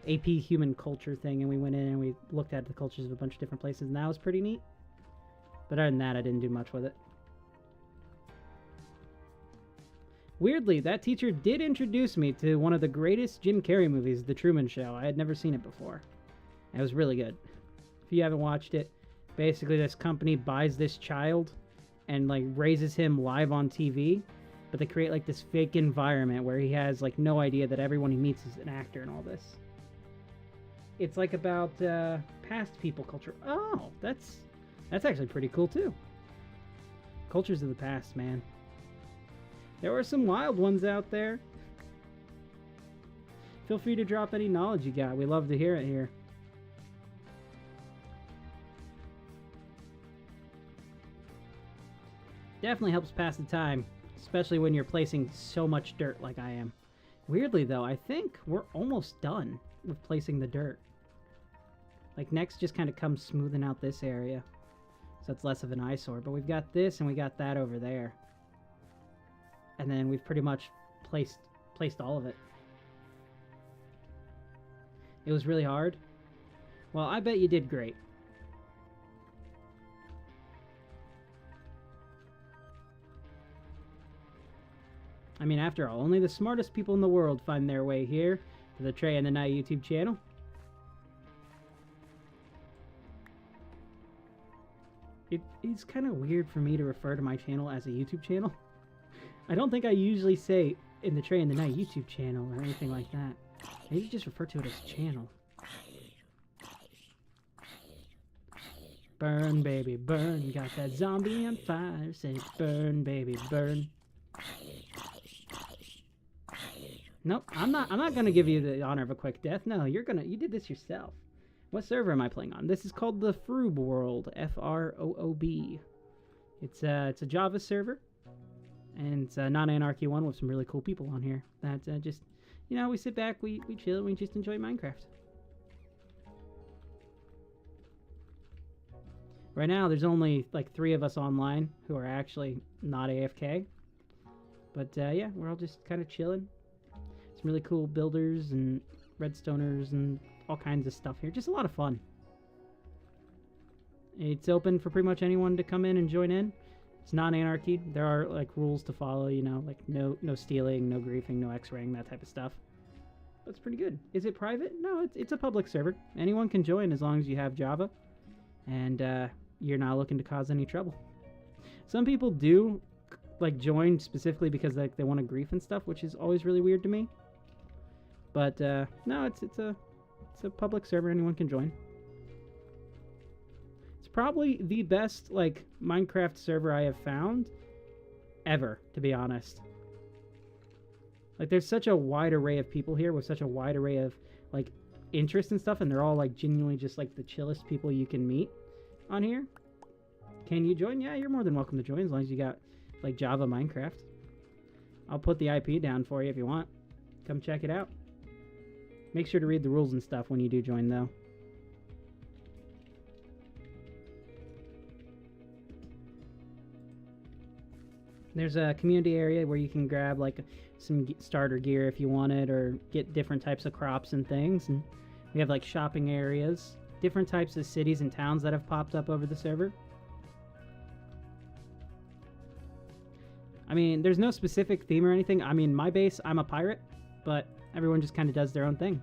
AP human culture thing, and we went in and we looked at the cultures of a bunch of different places, and that was pretty neat. But other than that, I didn't do much with it. Weirdly, that teacher did introduce me to one of the greatest Jim Carrey movies, The Truman Show. I had never seen it before. It was really good. If you haven't watched it, basically this company buys this child and like raises him live on TV, but they create like this fake environment where he has like no idea that everyone he meets is an actor and all this. It's like about past people culture. Oh, that's actually pretty cool too. Cultures of the past, man. There were some wild ones out there. Feel free to drop any knowledge you got. We love to hear it here. Definitely helps pass the time, especially when you're placing so much dirt like I am. Weirdly though, I think we're almost done with placing the dirt. Like next just kind of comes smoothing out this area, so it's less of an eyesore. But we've got this and we got that over there. And then we've pretty much placed all of it. It was really hard. Well, I bet you did great. I mean, after all, only the smartest people in the world find their way here to the Trey and the Night YouTube channel. It's kind of weird for me to refer to my channel as a YouTube channel. I don't think I usually say in the Trey and the Night YouTube channel or anything like that. Maybe just refer to it as channel. Burn, baby, burn. Got that zombie on fire. Say burn, baby, burn. Nope, I'm not gonna give you the honor of a quick death. No, you did this yourself. What server am I playing on? This is called the Froob World, F-R-O-O-B. It's a Java server, and it's a non-anarchy one with some really cool people on here. That just, you know, we sit back, we chill, we just enjoy Minecraft. Right now, there's only like 3 of us online who are actually not AFK. But yeah, we're all just kind of chilling. Some really cool builders and redstoners and all kinds of stuff here. Just a lot of fun. It's open for pretty much anyone to come in and join in. It's non-anarchy. There are like rules to follow, you know, like no stealing, no griefing, no X-raying, that type of stuff. But it's pretty good. Is it private? No, it's a public server. Anyone can join as long as you have Java and you're not looking to cause any trouble. Some people do like join specifically because like they want to grief and stuff, which is always really weird to me. But no, it's a public server. Anyone can join. It's probably the best like Minecraft server I have found ever, to be honest. Like there's such a wide array of people here with such a wide array of like interests and stuff, and they're all like genuinely just like the chillest people you can meet on here. Can you join? Yeah, you're more than welcome to join as long as you got like Java Minecraft. I'll put the IP down for you if you want. Come check it out. Make sure to read the rules and stuff when you do join though. There's a community area where you can grab like some starter gear if you want it, or get different types of crops and things. And we have like shopping areas, different types of cities and towns that have popped up over the server. I mean, there's no specific theme or anything. I mean, my base, I'm a pirate, but everyone just kind of does their own thing.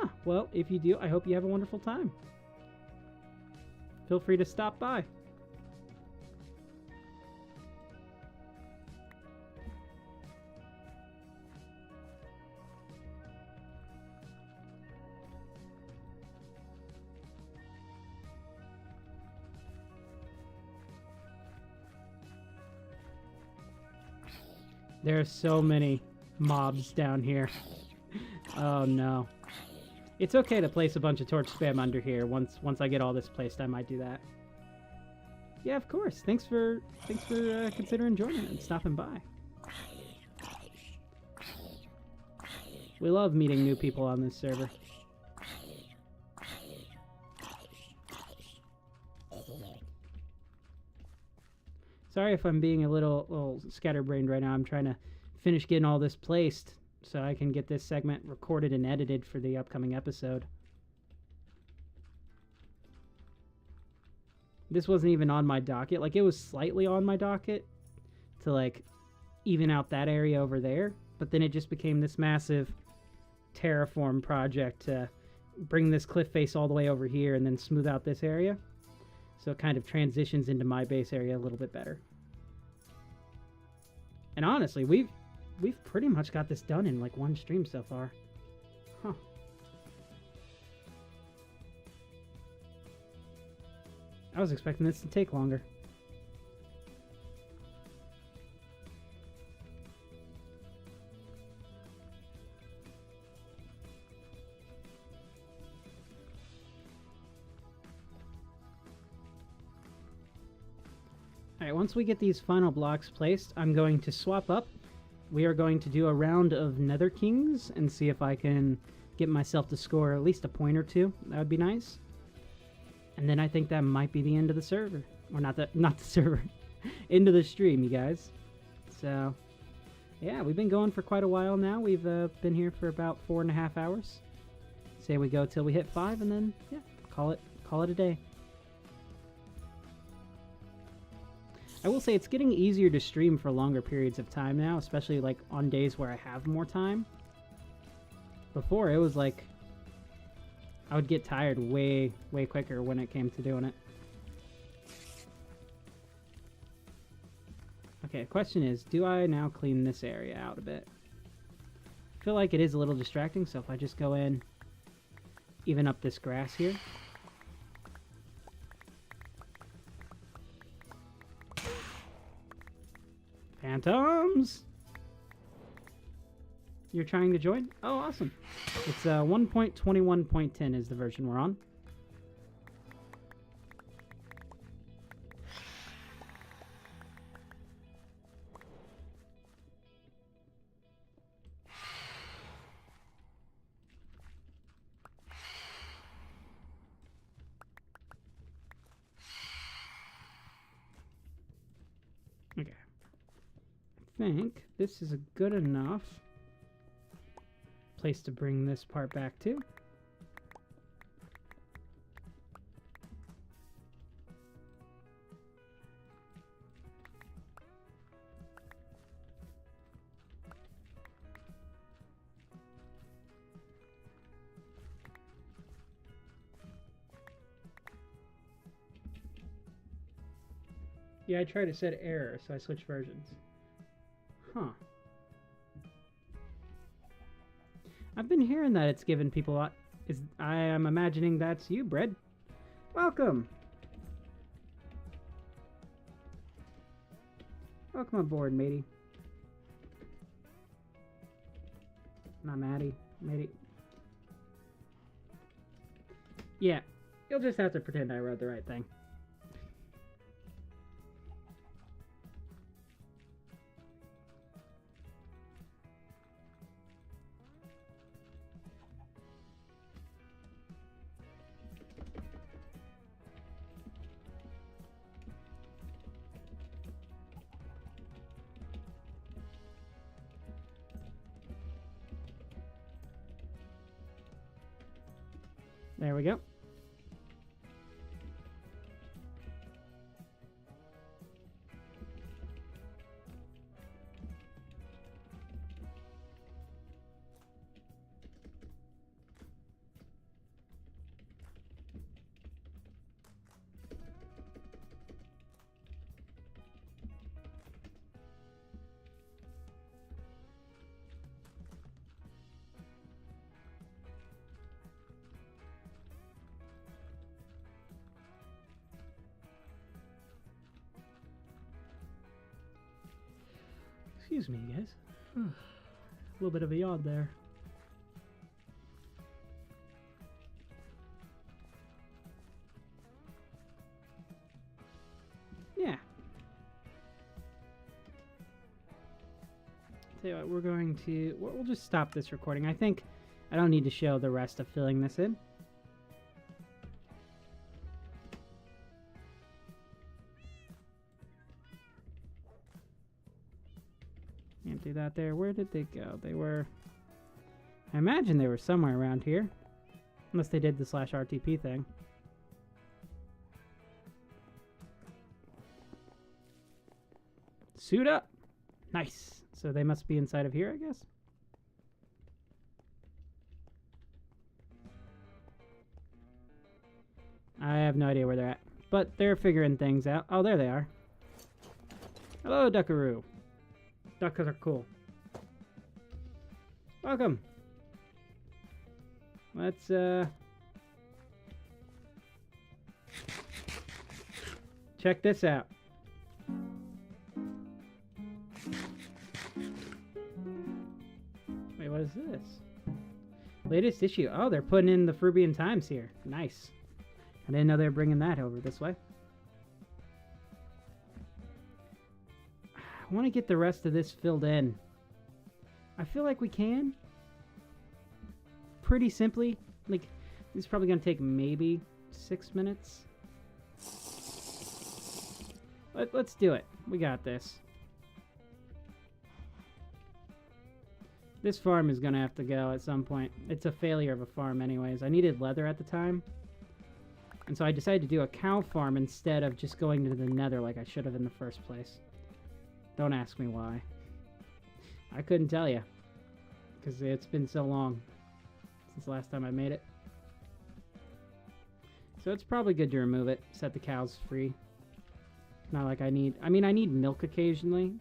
Ah, well, if you do, I hope you have a wonderful time. Feel free to stop by. There are so many mobs down here. Oh no. It's okay to place a bunch of torch spam under here. Once I get all this placed, I might do that. Yeah, of course. Thanks for considering joining and stopping by. We love meeting new people on this server. Sorry if I'm being a little scatterbrained right now. I'm trying to finish getting all this placed so I can get this segment recorded and edited for the upcoming episode. This wasn't even on my docket. Like, it was slightly on my docket to, like, even out that area over there. But then it just became this massive terraform project to bring this cliff face all the way over here and then smooth out this area. So it kind of transitions into my base area a little bit better. And honestly, we've pretty much got this done in like one stream so far. Huh. I was expecting this to take longer. Alright, once we get these final blocks placed, I'm going to swap up. We are going to do a round of Nether Kings and see if I can get myself to score at least a point or two. That would be nice. And then I think that might be the end of the server. Or not the server. Into the stream, you guys. So, yeah, we've been going for quite a while now. We've been here for about 4.5 hours. Say we go till we hit 5 and then, yeah, call it a day. I will say it's getting easier to stream for longer periods of time now, especially like on days where I have more time. Before, it was like I would get tired way quicker when it came to doing it. Okay, the question is, do I now clean this area out a bit? I feel like it is a little distracting, so if I just go in, even up this grass here. Phantoms! You're trying to join? Oh, awesome. It's 1.21.10 is the version we're on. Okay. I think this is a good enough place to bring this part back to. Yeah, I tried to set error, so I switched versions. Huh. I've been hearing that it's given people a lot. I am imagining that's you, Bread. Welcome! Welcome aboard, matey. Not Maddie. Matey. Yeah, you'll just have to pretend I wrote the right thing. There we go. Excuse me, guys. A little bit of a yawn there. Yeah. Tell you what, we're going to... We'll just stop this recording. I think I don't need to show the rest of filling this in. Can't do that there. Where did they go? They were... I imagine they were somewhere around here. Unless they did the /RTP thing. Suit up! Nice! So they must be inside of here, I guess? I have no idea where they're at. But they're figuring things out. Oh, there they are. Hello, Duckaroo. Ducks are cool. Welcome. Let's Check this out. Wait, what is this? Latest issue. Oh, they're putting in the Frubian Times here. Nice. I didn't know they were bringing that over this way. I want to get the rest of this filled in. I feel like we can. Pretty simply. Like, this is probably going to take maybe 6 minutes. Let's do it. We got this. This farm is going to have to go at some point. It's a failure of a farm anyways. I needed leather at the time. And so I decided to do a cow farm instead of just going to the nether like I should have in the first place. Don't ask me why. I couldn't tell you. Because it's been so long since the last time I made it. So it's probably good to remove it. Set the cows free. Not like I need... I mean, I need milk occasionally.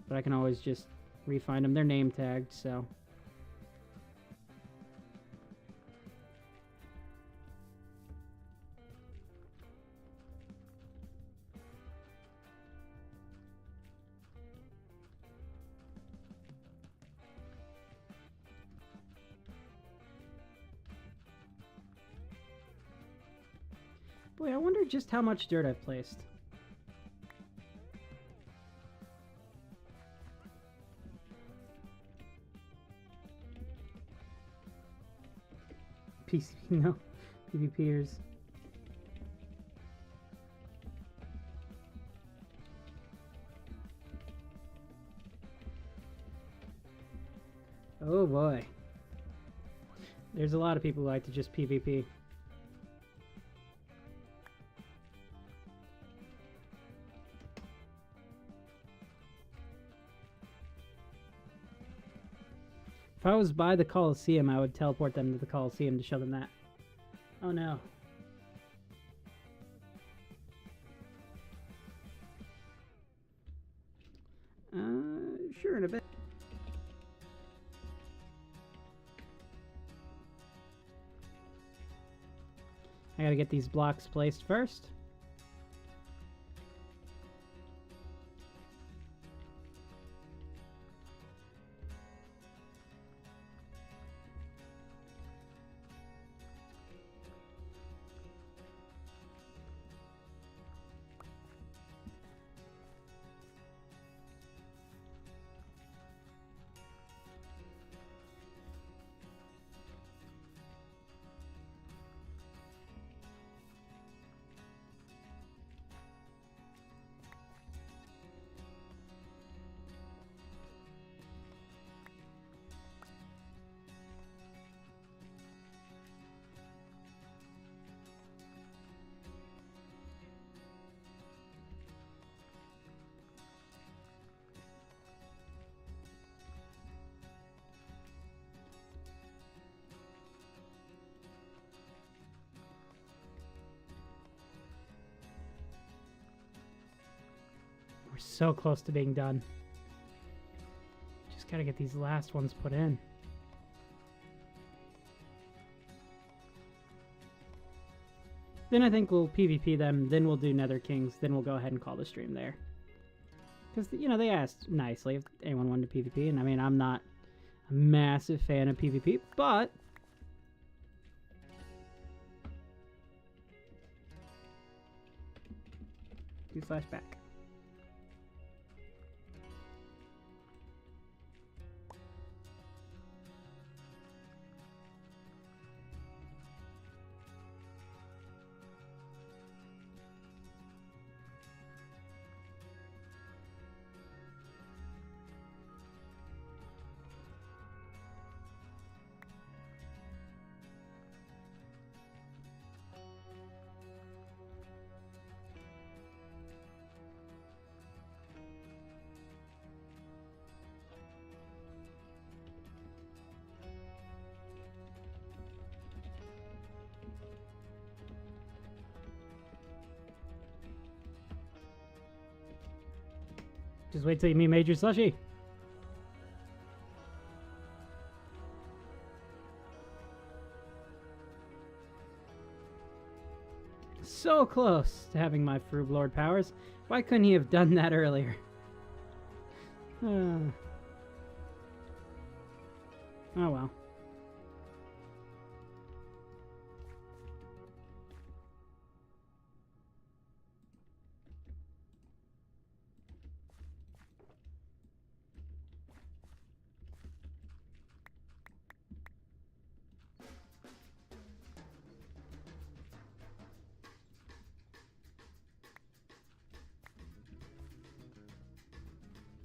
But I can always just refine them. They're name tagged, so... Boy, I wonder just how much dirt I've placed. PC, no. PvPers. Oh boy. There's a lot of people who like to just PvP. If I was by the Coliseum, I would teleport them to the Coliseum to show them that. Oh no. Sure, in a bit. I gotta get these blocks placed first. We're so close to being done. Just gotta get these last ones put in. Then I think we'll PvP them, then we'll do Nether Kings, then we'll go ahead and call the stream there. Because, you know, they asked nicely if anyone wanted to PvP, and I mean, I'm not a massive fan of PvP, but... /back. Just wait till you meet Major Slushy. So close to having my Froob Lord powers. Why couldn't he have done that earlier? Oh well.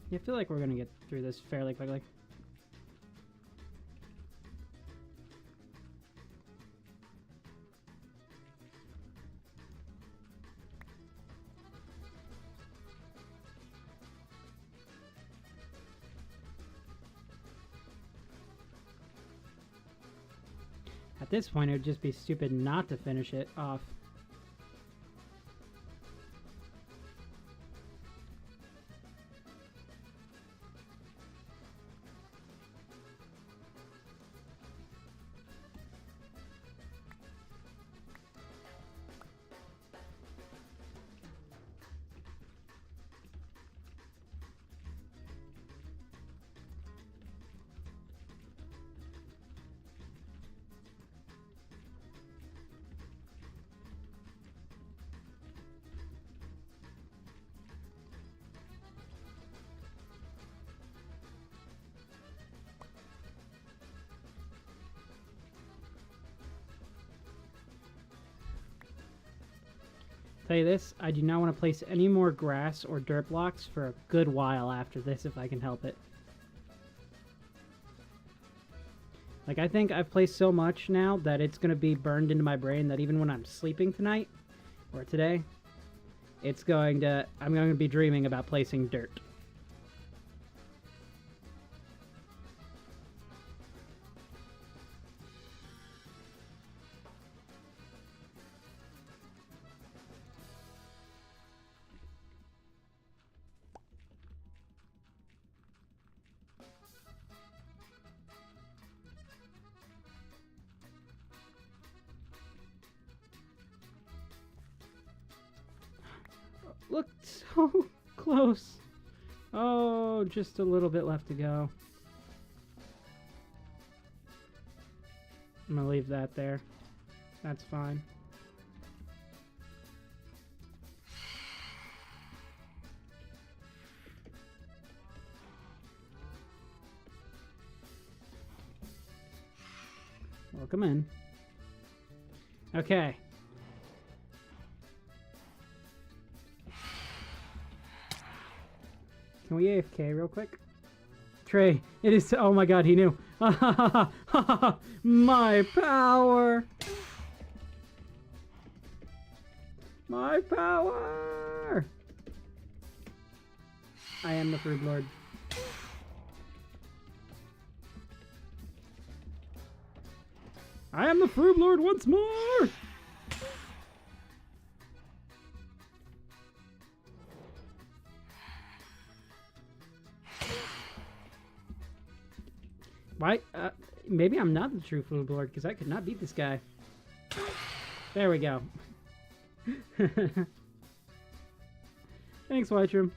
Yeah, I feel like we're gonna get through this fairly quickly. At this point, it would just be stupid not to finish it off. Tell you this, I do not want to place any more grass or dirt blocks for a good while after this if I can help it. Like, I think I've placed so much now that it's going to be burned into my brain that even when I'm sleeping tonight, or today, I'm going to be dreaming about placing dirt. Look, so close. Oh, just a little bit left to go. I'm gonna leave that there. That's fine. Welcome in. Okay. Can we AFK real quick? Trey, it is. Oh my god, he knew. My power! My power! I am the Froob Lord. I am the Froob Lord once more! Why? Maybe I'm not the true Froob Lord, because I could not beat this guy. There we go. Thanks, Whitrum.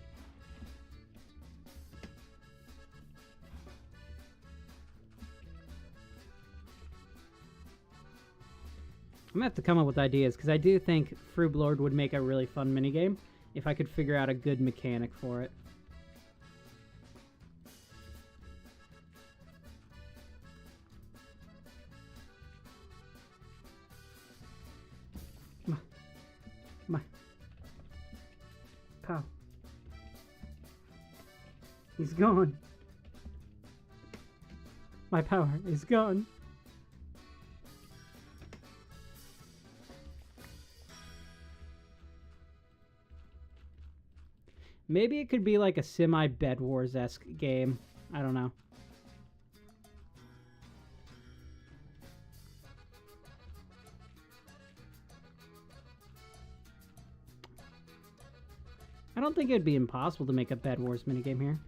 I'm gonna have to come up with ideas, because I do think Froob Lord would make a really fun minigame if I could figure out a good mechanic for it. Pow. He's gone. My power is gone. Maybe it could be like a semi-Bed Wars-esque game. I don't know. I don't think it'd be impossible to make a Bed Wars minigame here.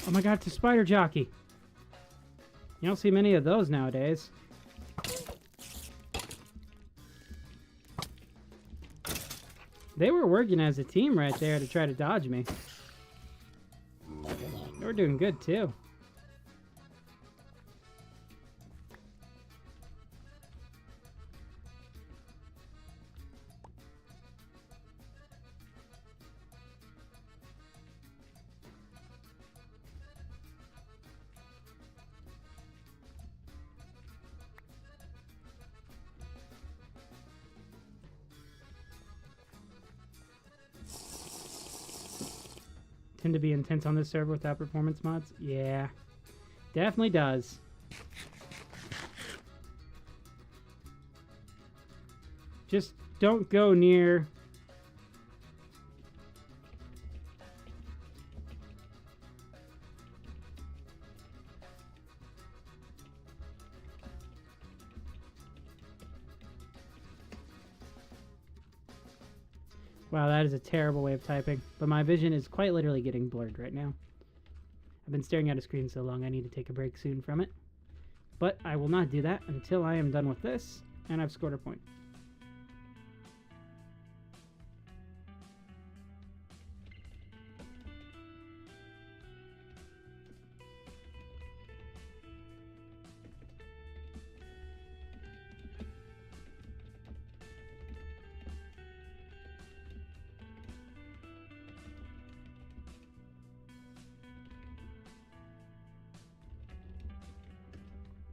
Oh my god, it's a spider jockey. You don't see many of those nowadays. They were working as a team right there to try to dodge me. They were doing good too. Tend to be intense on this server without performance mods? Yeah, definitely does. Just don't go near... Wow, that is a terrible way of typing, but my vision is quite literally getting blurred right now. I've been staring at a screen so long I need to take a break soon from it. But I will not do that until I am done with this, and I've scored a point.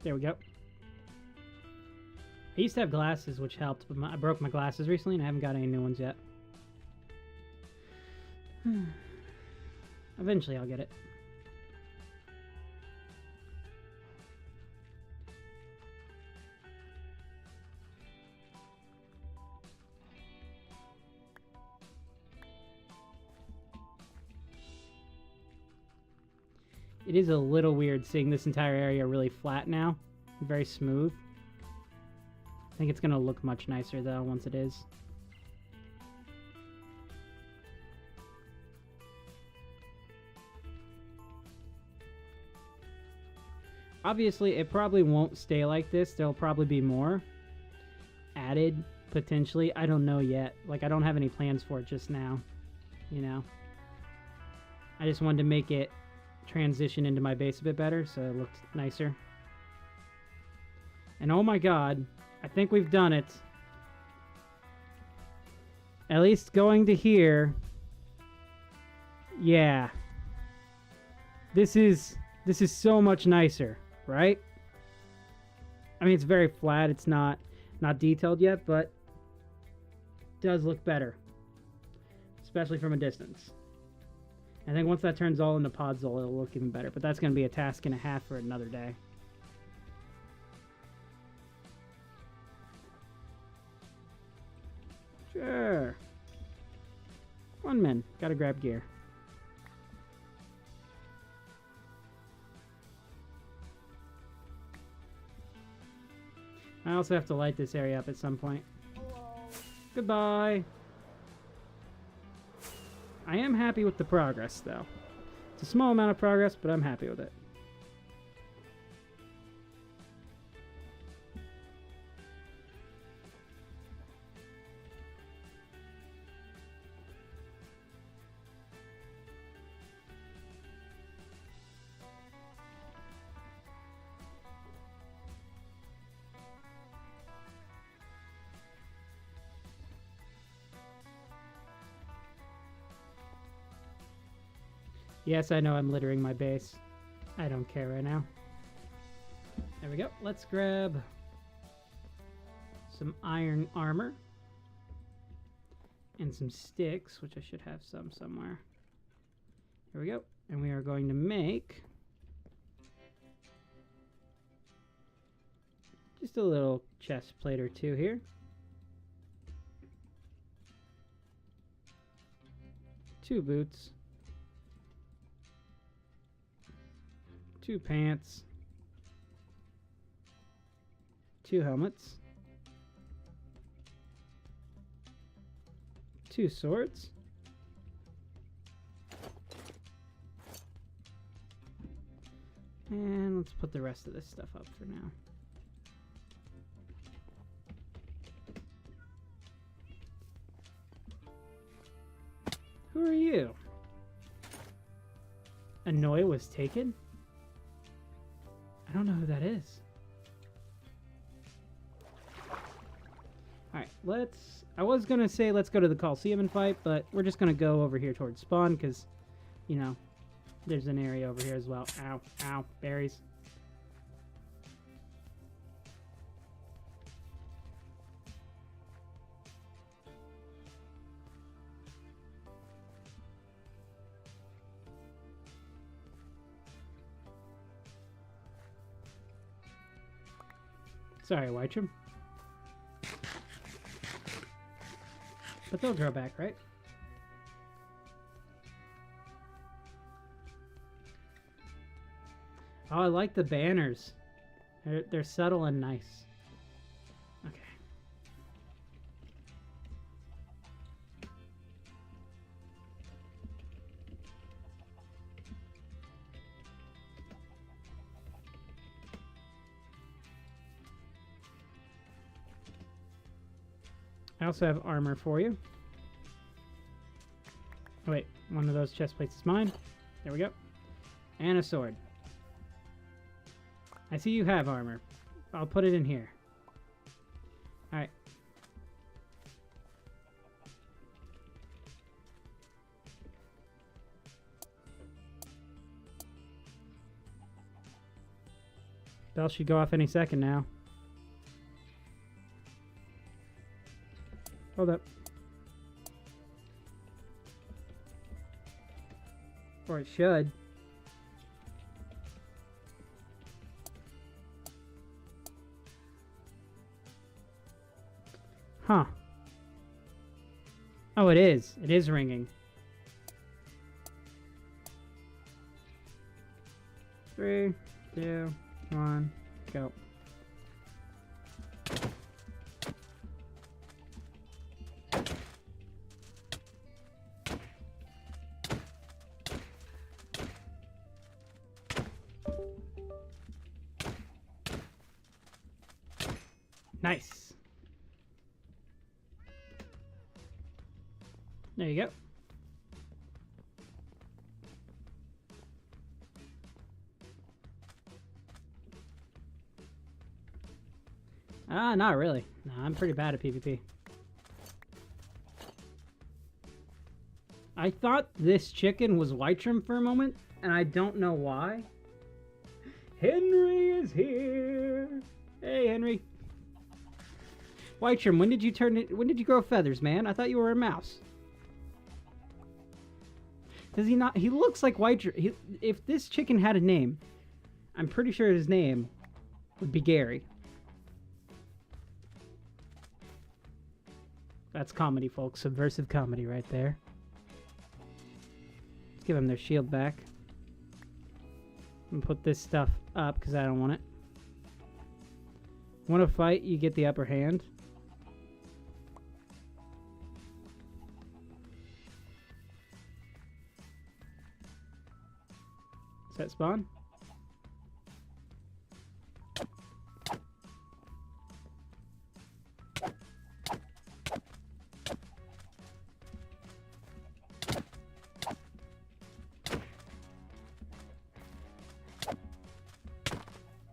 There we go. I used to have glasses, which helped, but I broke my glasses recently and I haven't got any new ones yet. Eventually I'll get it. It is a little weird seeing this entire area really flat now. Very smooth. I think it's going to look much nicer though once it is. Obviously, it probably won't stay like this. There'll probably be more added, potentially. I don't know yet. Like, I don't have any plans for it just now, you know. I just wanted to make it transition into my base a bit better so it looked nicer. And oh my god, I think we've done it. At least going to here. Yeah. This is so much nicer, right? I mean, it's very flat. It's not detailed yet, but it does look better, especially from a distance. I think once that turns all into podzol, it'll look even better. But that's going to be a task and a half for another day. Sure. One man. Gotta grab gear. I also have to light this area up at some point. Goodbye. I am happy with the progress, though. It's a small amount of progress, but I'm happy with it. Yes, I know I'm littering my base. I don't care right now. There we go. Let's grab some iron armor and some sticks, which I should have some somewhere. Here we go. And we are going to make just a little chest plate or two here. Two boots. Two pants, two helmets, two swords, And let's put the rest of this stuff up for now. Who are you? Annoy was taken? I don't know who that is. Alright, let's... I was gonna say let's go to the Coliseum and fight, but we're just gonna go over here towards spawn, because, you know, there's an area over here as well. Ow, ow, berries. Sorry, Whitecham. But they'll grow back, right? Oh, I like the banners. They're subtle and nice. Okay. I also have armor for you. Oh, wait, one of those chest plates is mine. There we go. And a sword. I see you have armor. I'll put it in here. Alright. Bell should go off any second now. Hold up. Or it should. Huh. Oh, it is. It is ringing. 3, 2, 1, go. Nice. There you go. Ah, not really. No, I'm pretty bad at PvP. I thought this chicken was Whitecham for a moment, and I don't know why. Henry is here. Hey, Henry. Whitecham, when did you grow feathers, man? I thought you were a mouse. Does he not? He looks like Whitecham. If this chicken had a name, I'm pretty sure his name would be Gary. That's comedy, folks. Subversive comedy right there. Let's give them their shield back. And put this stuff up because I don't want it. Want to fight, you get the upper hand. Set spawn.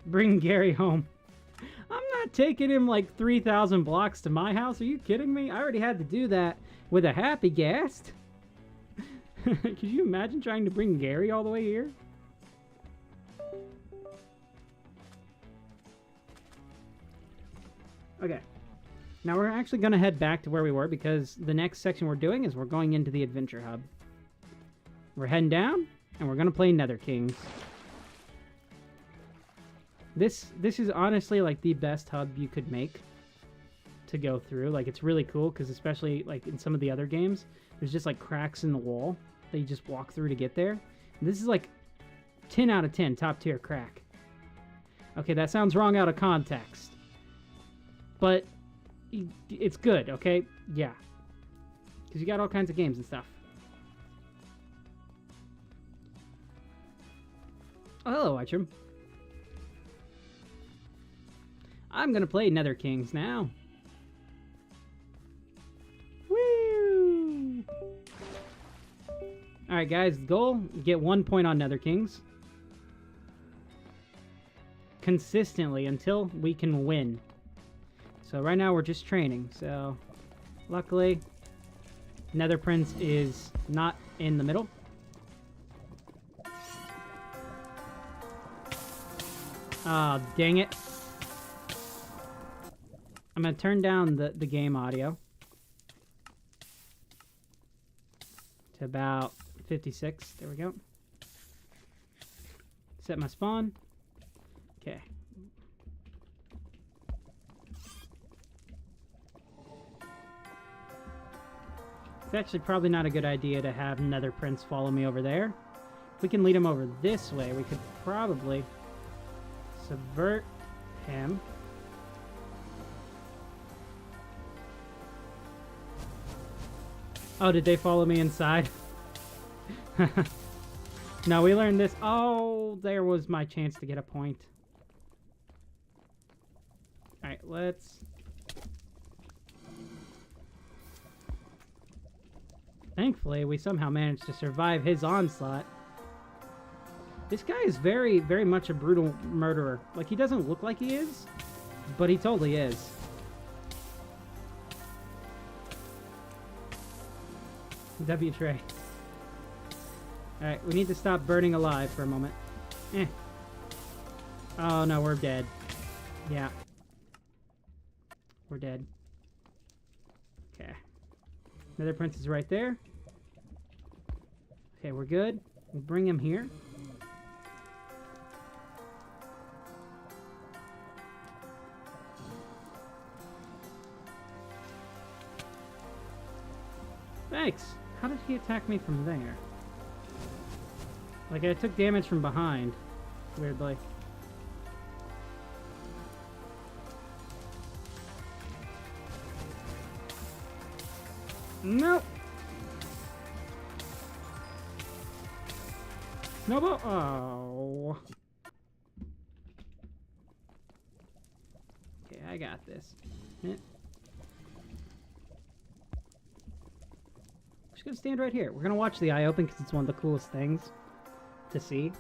Bring Gary home. I'm not taking him like 3,000 blocks to my house. Are you kidding me? I already had to do that with a happy guest. Could you imagine trying to bring Gary all the way here? Okay. Now we're actually going to head back to where we were because the next section we're doing is we're going into the Adventure Hub. We're heading down and we're going to play Nether Kings. This is honestly like the best hub you could make to go through. Like, it's really cool because especially like in some of the other games, there's just like cracks in the wall that you just walk through to get there. And this is like 10 out of 10 top tier crack. Okay, that sounds wrong out of context. But it's good, okay? Yeah. Because you got all kinds of games and stuff. Oh, hello, Watchroom. I'm gonna play Nether Kings now. Woo! Alright, guys, the goal, get 1 point on Nether Kings. Consistently until we can win. So right now we're just training, so luckily Nether Prince is not in the middle. Ah, dang it. I'm gonna turn down the game audio to about 56. There we go. Set my spawn. Okay. It's actually probably not a good idea to have Nether Prince follow me over there. If we can lead him over this way, we could probably subvert him. Oh, did they follow me inside? No, we learned this. Oh, there was my chance to get a point. Alright, let's... Thankfully, we somehow managed to survive his onslaught. This guy is very, very much a brutal murderer. Like, he doesn't look like he is, but he totally is. W tray. Alright, we need to stop burning alive for a moment. Oh no, we're dead. Yeah. We're dead. Okay. Nether Prince is right there. Okay, we're good. We'll bring him here. Thanks! How did he attack me from there? Like, I took damage from behind. Weirdly. Nope! Nope! Oh! Okay, I got this. Just gonna stand right here. We're gonna watch the eye open because it's one of the coolest things to see.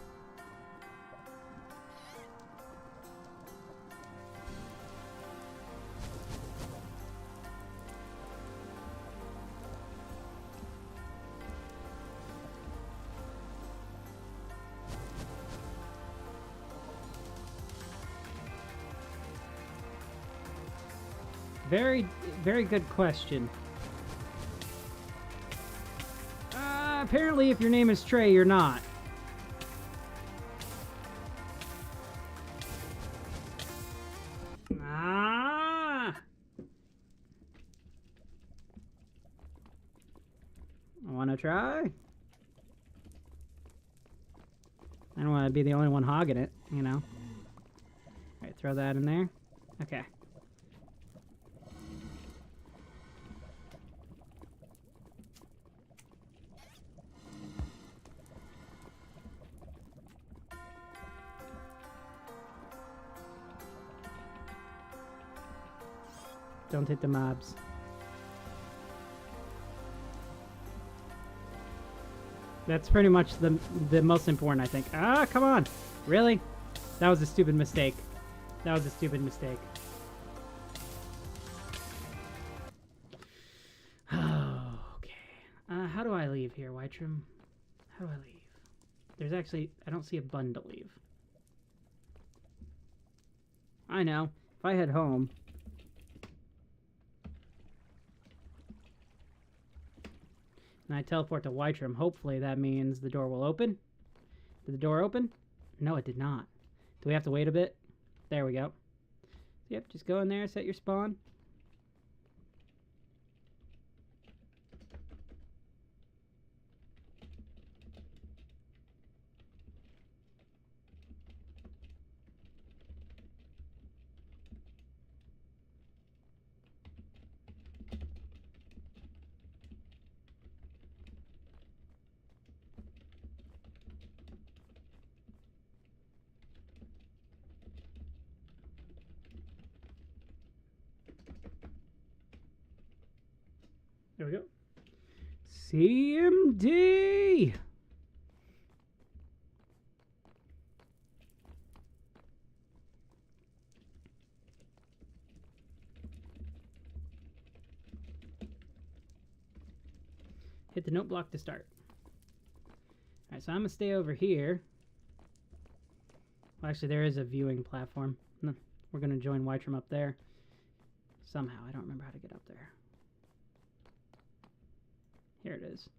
Very, very good question. Apparently, if your name is Trey, you're not. Ah! Wanna try? I don't want to be the only one hogging it, you know. Alright, throw that in there. Okay. Don't hit the mobs. That's pretty much the most important, I think. Ah, come on! Really? That was a stupid mistake. That was a stupid mistake. Okay. How do I leave here, Whitrum? How do I leave? There's actually... I don't see a button to leave. I know. If I head home... and I teleport to Whitrum, hopefully that means the door will open. Did the door open? No, it did not. Do we have to wait a bit? There we go. Yep, just go in there, set your spawn. Here we go. CMD! Hit the note block to start. Alright, so I'm going to stay over here. Well, actually, there is a viewing platform. We're going to join Whitrum up there. Somehow, I don't remember how to get up there. Here it is.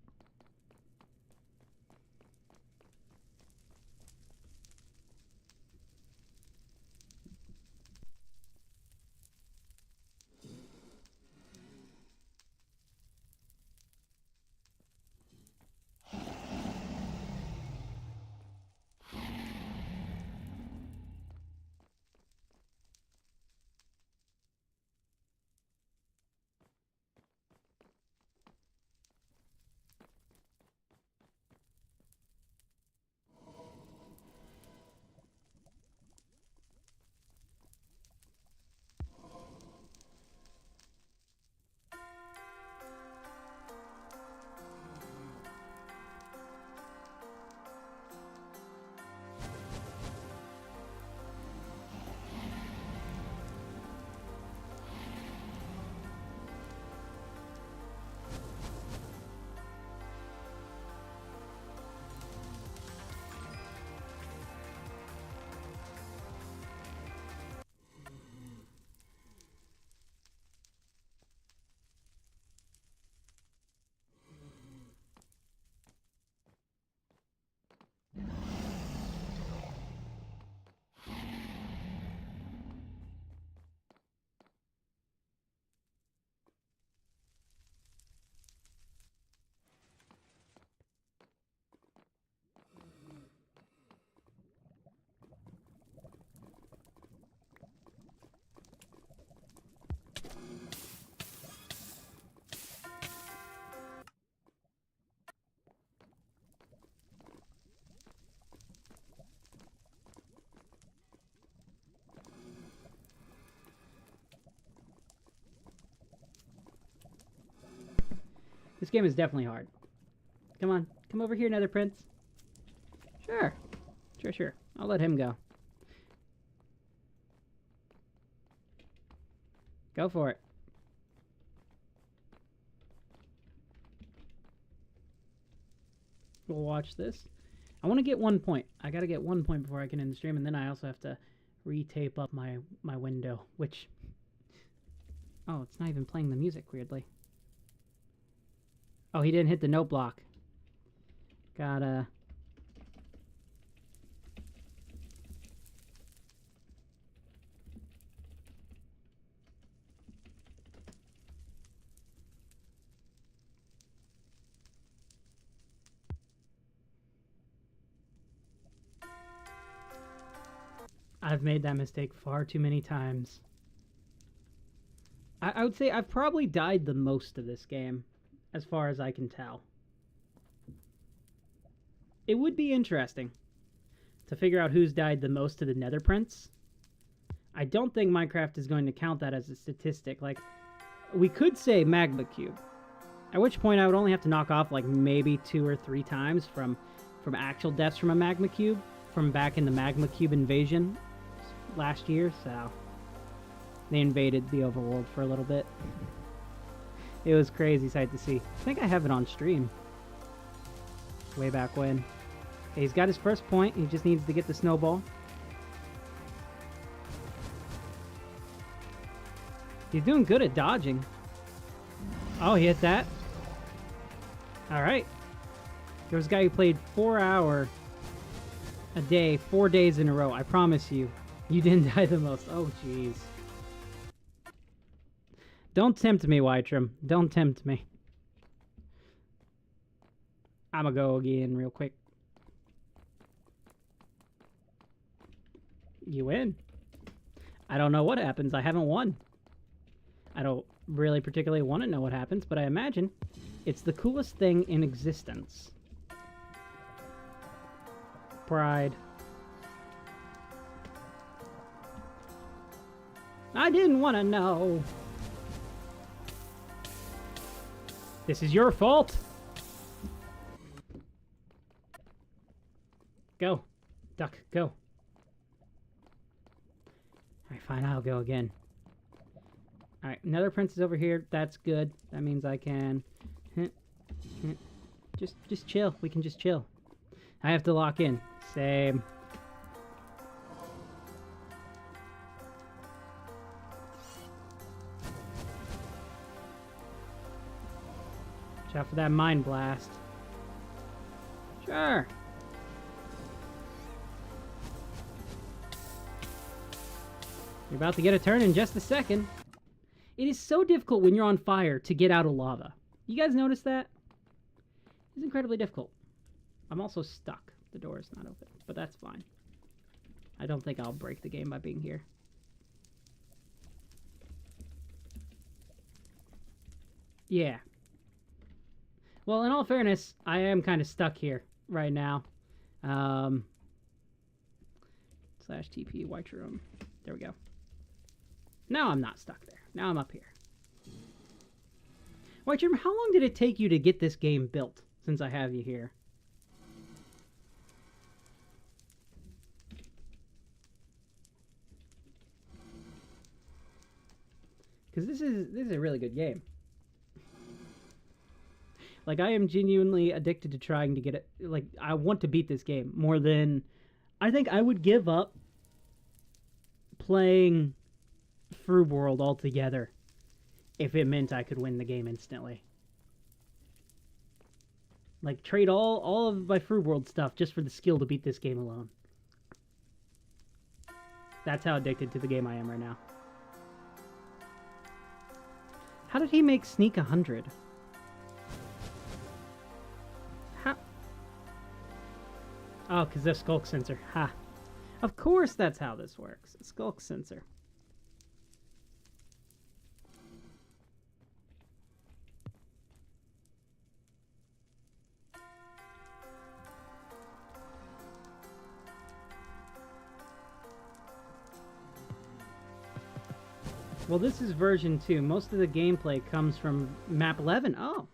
This game is definitely hard. Come on. Come over here, Nether Prince. Sure. Sure. I'll let him go. Go for it. We'll watch this. I want to get 1 point. I got to get 1 point before I can end the stream, and then I also have to retape up my window, which... Oh, it's not even playing the music, weirdly. Oh, he didn't hit the note block. Gotta... I've made that mistake far too many times. I would say I've probably died the most of this game, as far as I can tell. It would be interesting to figure out who's died the most to the Nether Prince. I don't think Minecraft is going to count that as a statistic. Like, we could say Magma Cube, at which point I would only have to knock off like maybe 2 or 3 times from actual deaths from a Magma Cube, from back in the Magma Cube invasion last year, so they invaded the overworld for a little bit. It was crazy sight to see. I think I have it on stream. Way back when. Okay, he's got his first point. He just needs to get the snowball. He's doing good at dodging. Oh, he hit that. Alright. There was a guy who played 4 hours a day, 4 days in a row. I promise you, you didn't die the most. Oh, jeez. Don't tempt me, Whitrum. Don't tempt me. I'ma go again real quick. You win. I don't know what happens. I haven't won. I don't really particularly want to know what happens, but I imagine it's the coolest thing in existence. Pride. I didn't want to know. This is your fault. Go. Duck, go. Alright, fine, I'll go again. Alright, another prince is over here. That's good. That means I can... Just chill. We can just chill. I have to lock in. Same. Watch out for that mind blast. Sure. You're about to get a turn in just a second. It is so difficult when you're on fire to get out of lava. You guys notice that? It's incredibly difficult. I'm also stuck. The door is not open, but that's fine. I don't think I'll break the game by being here. Yeah. Well, in all fairness, I am kind of stuck here right now. Slash TP white room. There we go. Now I'm not stuck there. Now I'm up here. White room, how long did it take you to get this game built since I have you here? Because this is a really good game. Like, I am genuinely addicted to trying to get it. Like, I want to beat this game more than... I think I would give up playing Froob World altogether if it meant I could win the game instantly. Like, trade all of my Froob World stuff just for the skill to beat this game alone. That's how addicted to the game I am right now. How did he make Sneak 100? How? Oh, because the Skulk Sensor. Ha. Of course that's how this works. Skulk Sensor. Well, this is version 2. Most of the gameplay comes from map 11. Oh.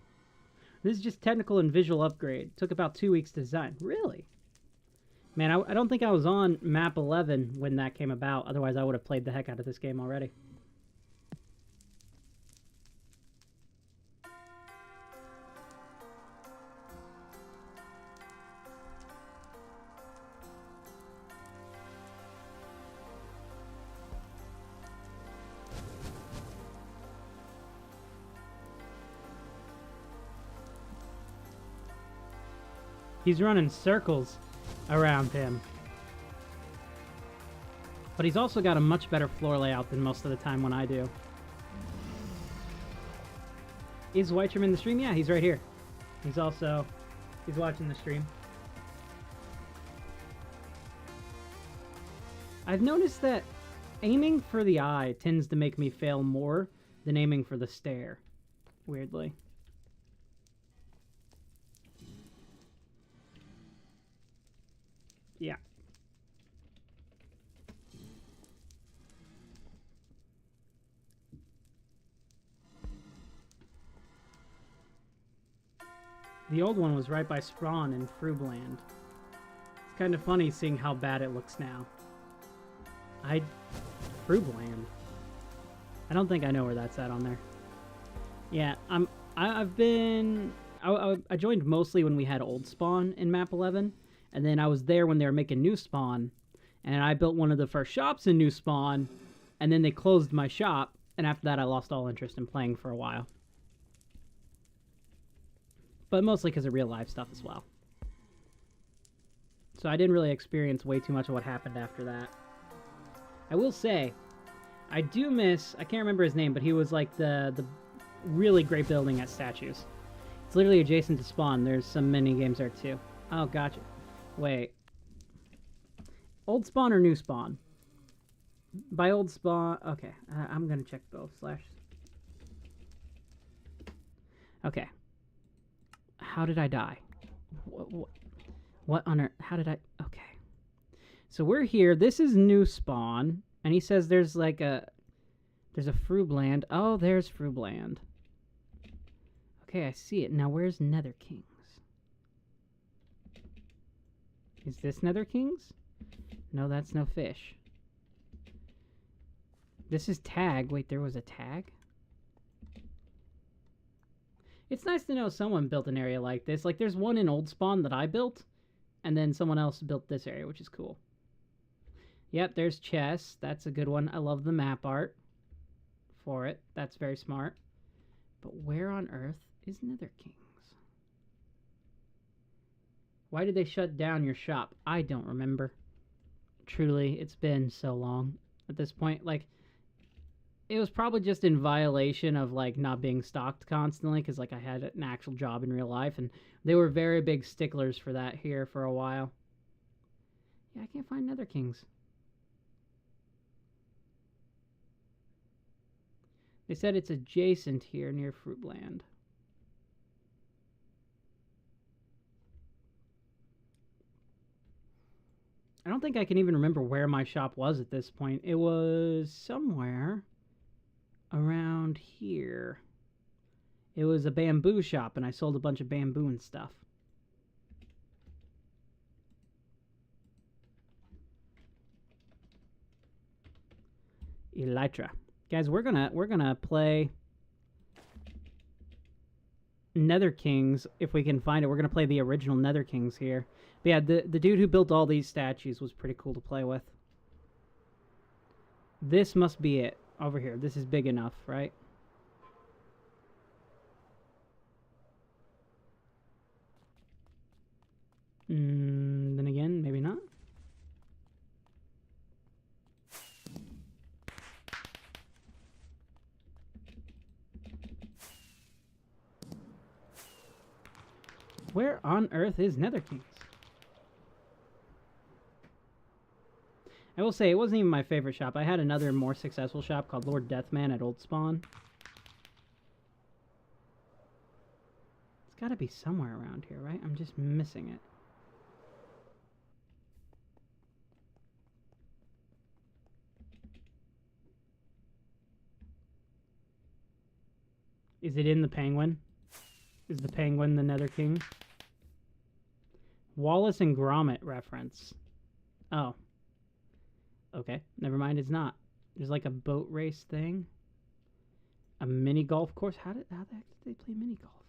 This is just technical and visual upgrade. Took about 2 weeks to design. Really? Man, I don't think I was on map 11 when that came about. Otherwise, I would have played the heck out of this game already. He's running circles around him. But he's also got a much better floor layout than most of the time when I do. Is Whitecham in the stream? Yeah, he's right here. He's watching the stream. I've noticed that aiming for the eye tends to make me fail more than aiming for the stair, weirdly. Yeah. The old one was right by Sprawn in Froobland. It's kind of funny seeing how bad it looks now. Froobland. I don't think I know where that's at on there. Yeah, I joined mostly when we had old Spawn in map 11. And then I was there when they were making New Spawn, and I built one of the first shops in New Spawn, and then they closed my shop, and after that I lost all interest in playing for a while. But mostly because of real life stuff as well. So I didn't really experience way too much of what happened after that. I will say, I do miss, I can't remember his name, but he was like the really great building at statues. It's literally adjacent to Spawn. There's some mini games there too. Oh, gotcha. Wait. Old Spawn or New Spawn? By Old Spawn... Okay, I'm gonna check both. Okay. How did I die? What on earth? How did I... Okay. So we're here. This is New Spawn. And he says there's like a... There's a Froobland. Oh, there's Froobland. Okay, I see it. Now where's Nether Kings? Is this Nether Kings? No, that's no fish. This is tag. Wait, there was a tag? It's nice to know someone built an area like this. Like, there's one in Old Spawn that I built, and then someone else built this area, which is cool. Yep, there's chess. That's a good one. I love the map art for it. That's very smart. But where on earth is Nether Kings? Why did they shut down your shop? I don't remember. Truly, it's been so long at this point. Like, it was probably just in violation of, like, not being stocked constantly, because, like, I had an actual job in real life, and they were very big sticklers for that here for a while. Yeah, I can't find Nether Kings. They said it's adjacent here near Fruitland. I don't think I can even remember where my shop was at this point. It was somewhere around here. It was a bamboo shop, and I sold a bunch of bamboo and stuff. Elytra. Guys, we're gonna play Nether Kings if we can find it. We're gonna play the original Nether Kings here. But yeah, the dude who built all these statues was pretty cool to play with. This must be it over here. This is big enough, right? Then again, maybe not. Where on earth is Nether Kings? I will say, it wasn't even my favorite shop. I had another more successful shop called Lord Deathman at Old Spawn. It's gotta be somewhere around here, right? I'm just missing it. Is it in the Penguin? Is the Penguin the Nether King? Wallace and Gromit reference. Oh. Okay, never mind, it's not. There's like a boat race thing. A mini golf course. How the heck did they play mini golf?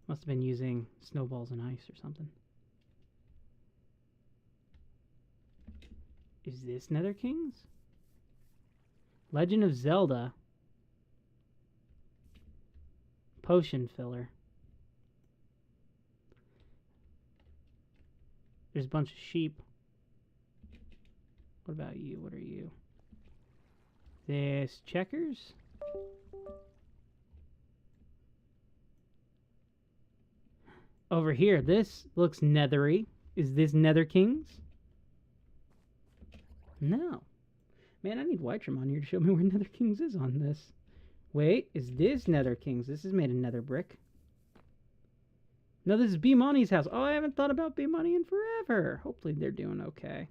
Must have been using snowballs and ice or something. Is this Nether Kings? Legend of Zelda. Potion filler. There's a bunch of sheep. What about you? What are you? This checkers? Over here, this looks nethery. Is this Nether Kings? No. Man, I need Whitrum on here to show me where Nether Kings is on this. Wait, is this Nether Kings? This is made of nether brick. No, this is B Money's house. Oh, I haven't thought about B Money in forever. Hopefully they're doing okay.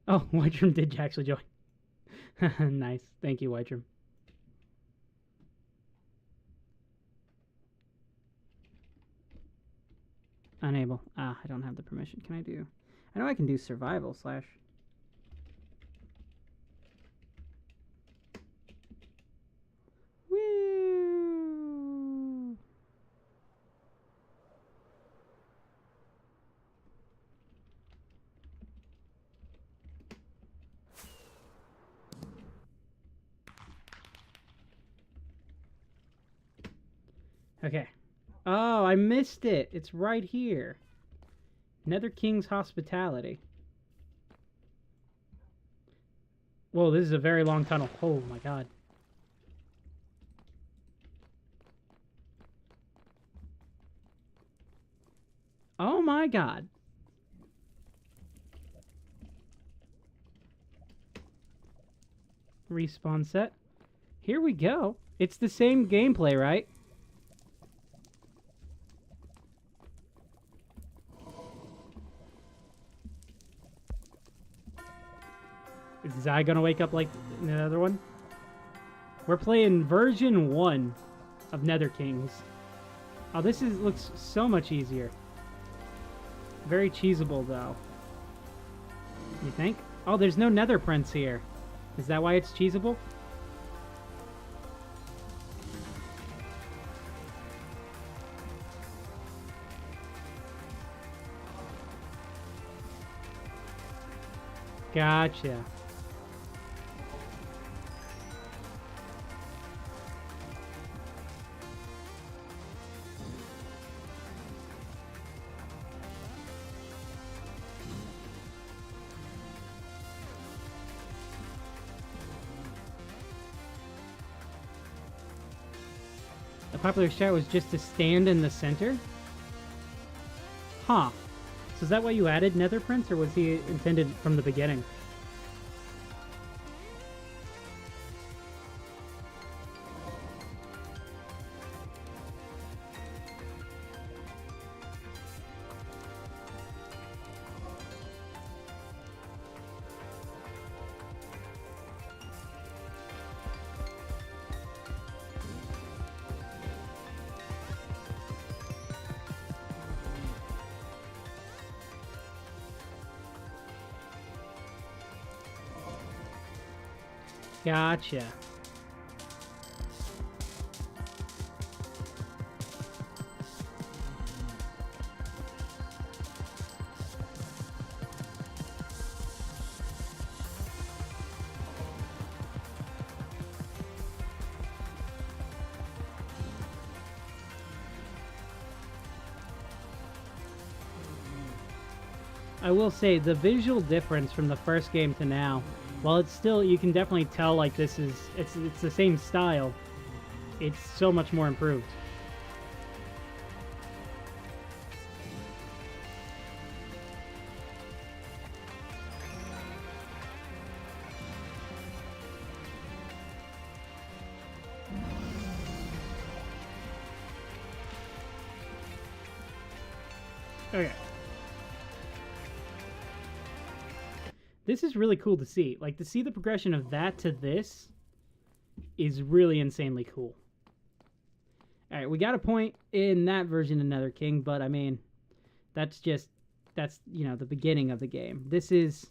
Oh, Whitrum did actually join. Nice. Thank you, Whitrum. Unable. Ah, I don't have the permission. Can I do? I know I can do survival / Woo! Okay. Oh, I missed it. It's right here. Nether King's Hospitality. Whoa, this is a very long tunnel. Oh my god. Oh my god. Respawn set. Here we go. It's the same gameplay, right? Is Zai gonna wake up like the other one? We're playing version 1 of Nether Kings. Oh, this looks so much easier. Very cheesable, though. You think? Oh, there's no Nether Prince here. Is that why it's cheesable? Gotcha. The popular strat was just to stand in the center? Huh. So is that why you added Nether Prince, or was he intended from the beginning? Gotcha. I will say the visual difference from the first game to now, while it's still, you can definitely tell like it's the same style, it's so much more improved. Okay. This is really cool to see. Like, to see the progression of that to this is really insanely cool. Alright, we got a point in that version of Nether King, but I mean, that's, you know, the beginning of the game. This is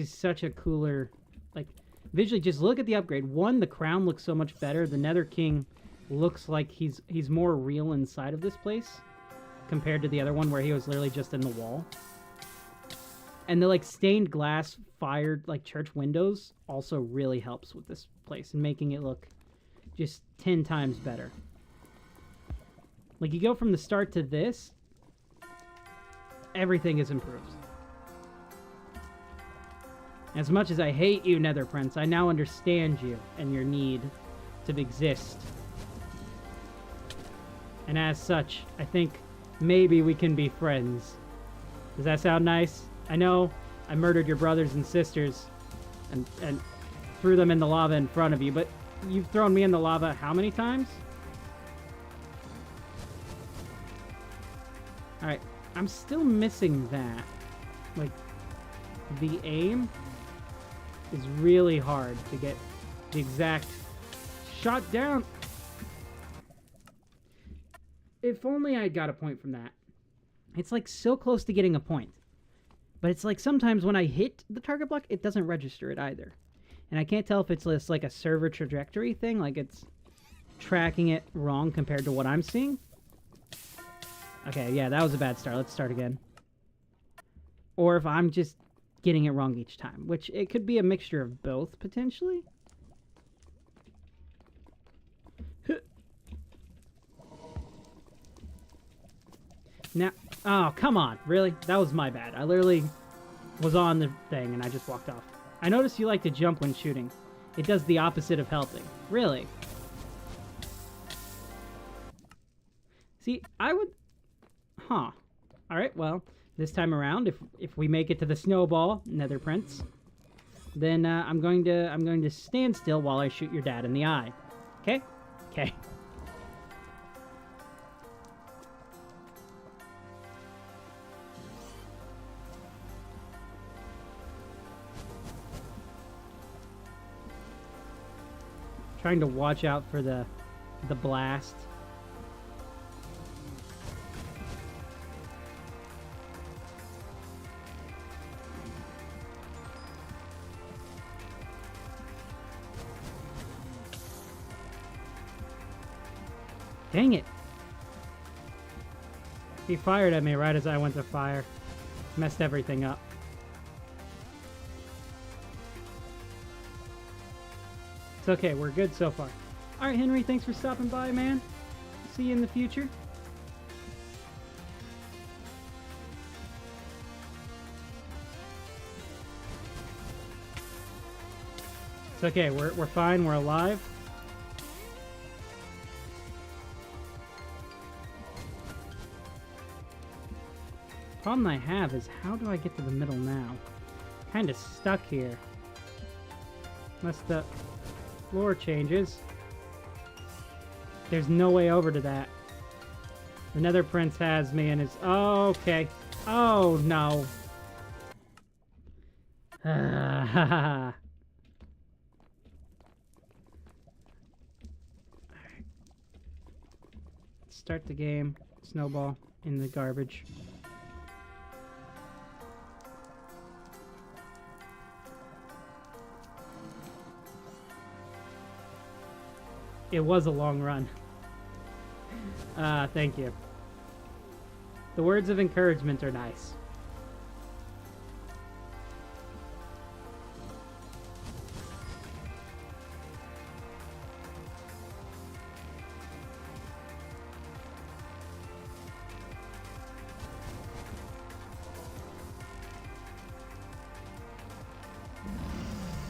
such a cooler, like, visually, just look at the upgrade. One, the crown looks so much better. The Nether King looks like he's more real inside of this place compared to the other one where he was literally just in the wall. And the, like, stained glass fired, like, church windows also really helps with this place and making it look just 10 times better. Like, you go from the start to this, everything is improved. As much as I hate you, Nether Prince, I now understand you and your need to exist. And as such, I think maybe we can be friends. Does that sound nice? I know I murdered your brothers and sisters and threw them in the lava in front of you, but you've thrown me in the lava how many times? Alright, I'm still missing that. Like, the aim is really hard to get the exact shot down. If only I got a point from that. It's like so close to getting a point. But it's like sometimes when I hit the target block, it doesn't register it either. And I can't tell if it's just like a server trajectory thing, like it's tracking it wrong compared to what I'm seeing. Okay, yeah, that was a bad start. Let's start again. Or if I'm just getting it wrong each time, which it could be a mixture of both, potentially. Now, oh, come on. Really? That was my bad. I literally was on the thing and I just walked off. I noticed you like to jump when shooting. It does the opposite of helping. Really? See, I would... Huh. Alright, well, this time around, if we make it to the snowball, Nether Prince, then I'm going to stand still while I shoot your dad in the eye. Okay? Okay. Trying to watch out for the blast. Dang it. He fired at me right as I went to fire. Messed everything up. It's okay, we're good so far. Alright, Henry, thanks for stopping by, man. See you in the future. It's okay, we're fine, we're alive. Problem I have is, how do I get to the middle now? Kinda stuck here. Unless the floor changes. There's no way over to that. The Nether Prince has me and is... Oh, okay. Oh, no. Alright. Start the game. Snowball in the garbage. It was a long run. Thank you. The words of encouragement are nice.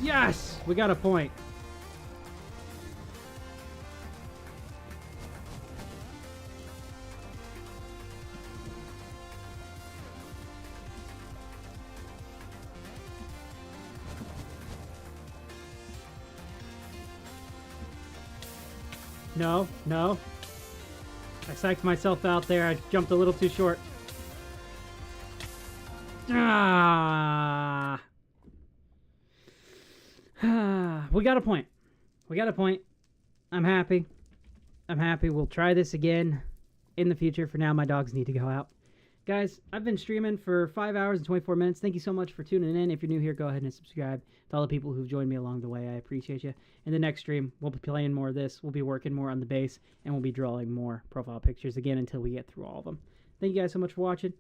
Yes! We got a point. No, no. I psyched myself out there. I jumped a little too short. Ah. We got a point. We got a point. I'm happy. I'm happy. We'll try this again in the future. For now, my dogs need to go out. Guys, I've been streaming for 5 hours and 24 minutes. Thank you so much for tuning in. If you're new here, go ahead and subscribe. To all the people who've joined me along the way, I appreciate you. In the next stream, we'll be playing more of this. We'll be working more on the base, and we'll be drawing more profile pictures again until we get through all of them. Thank you guys so much for watching.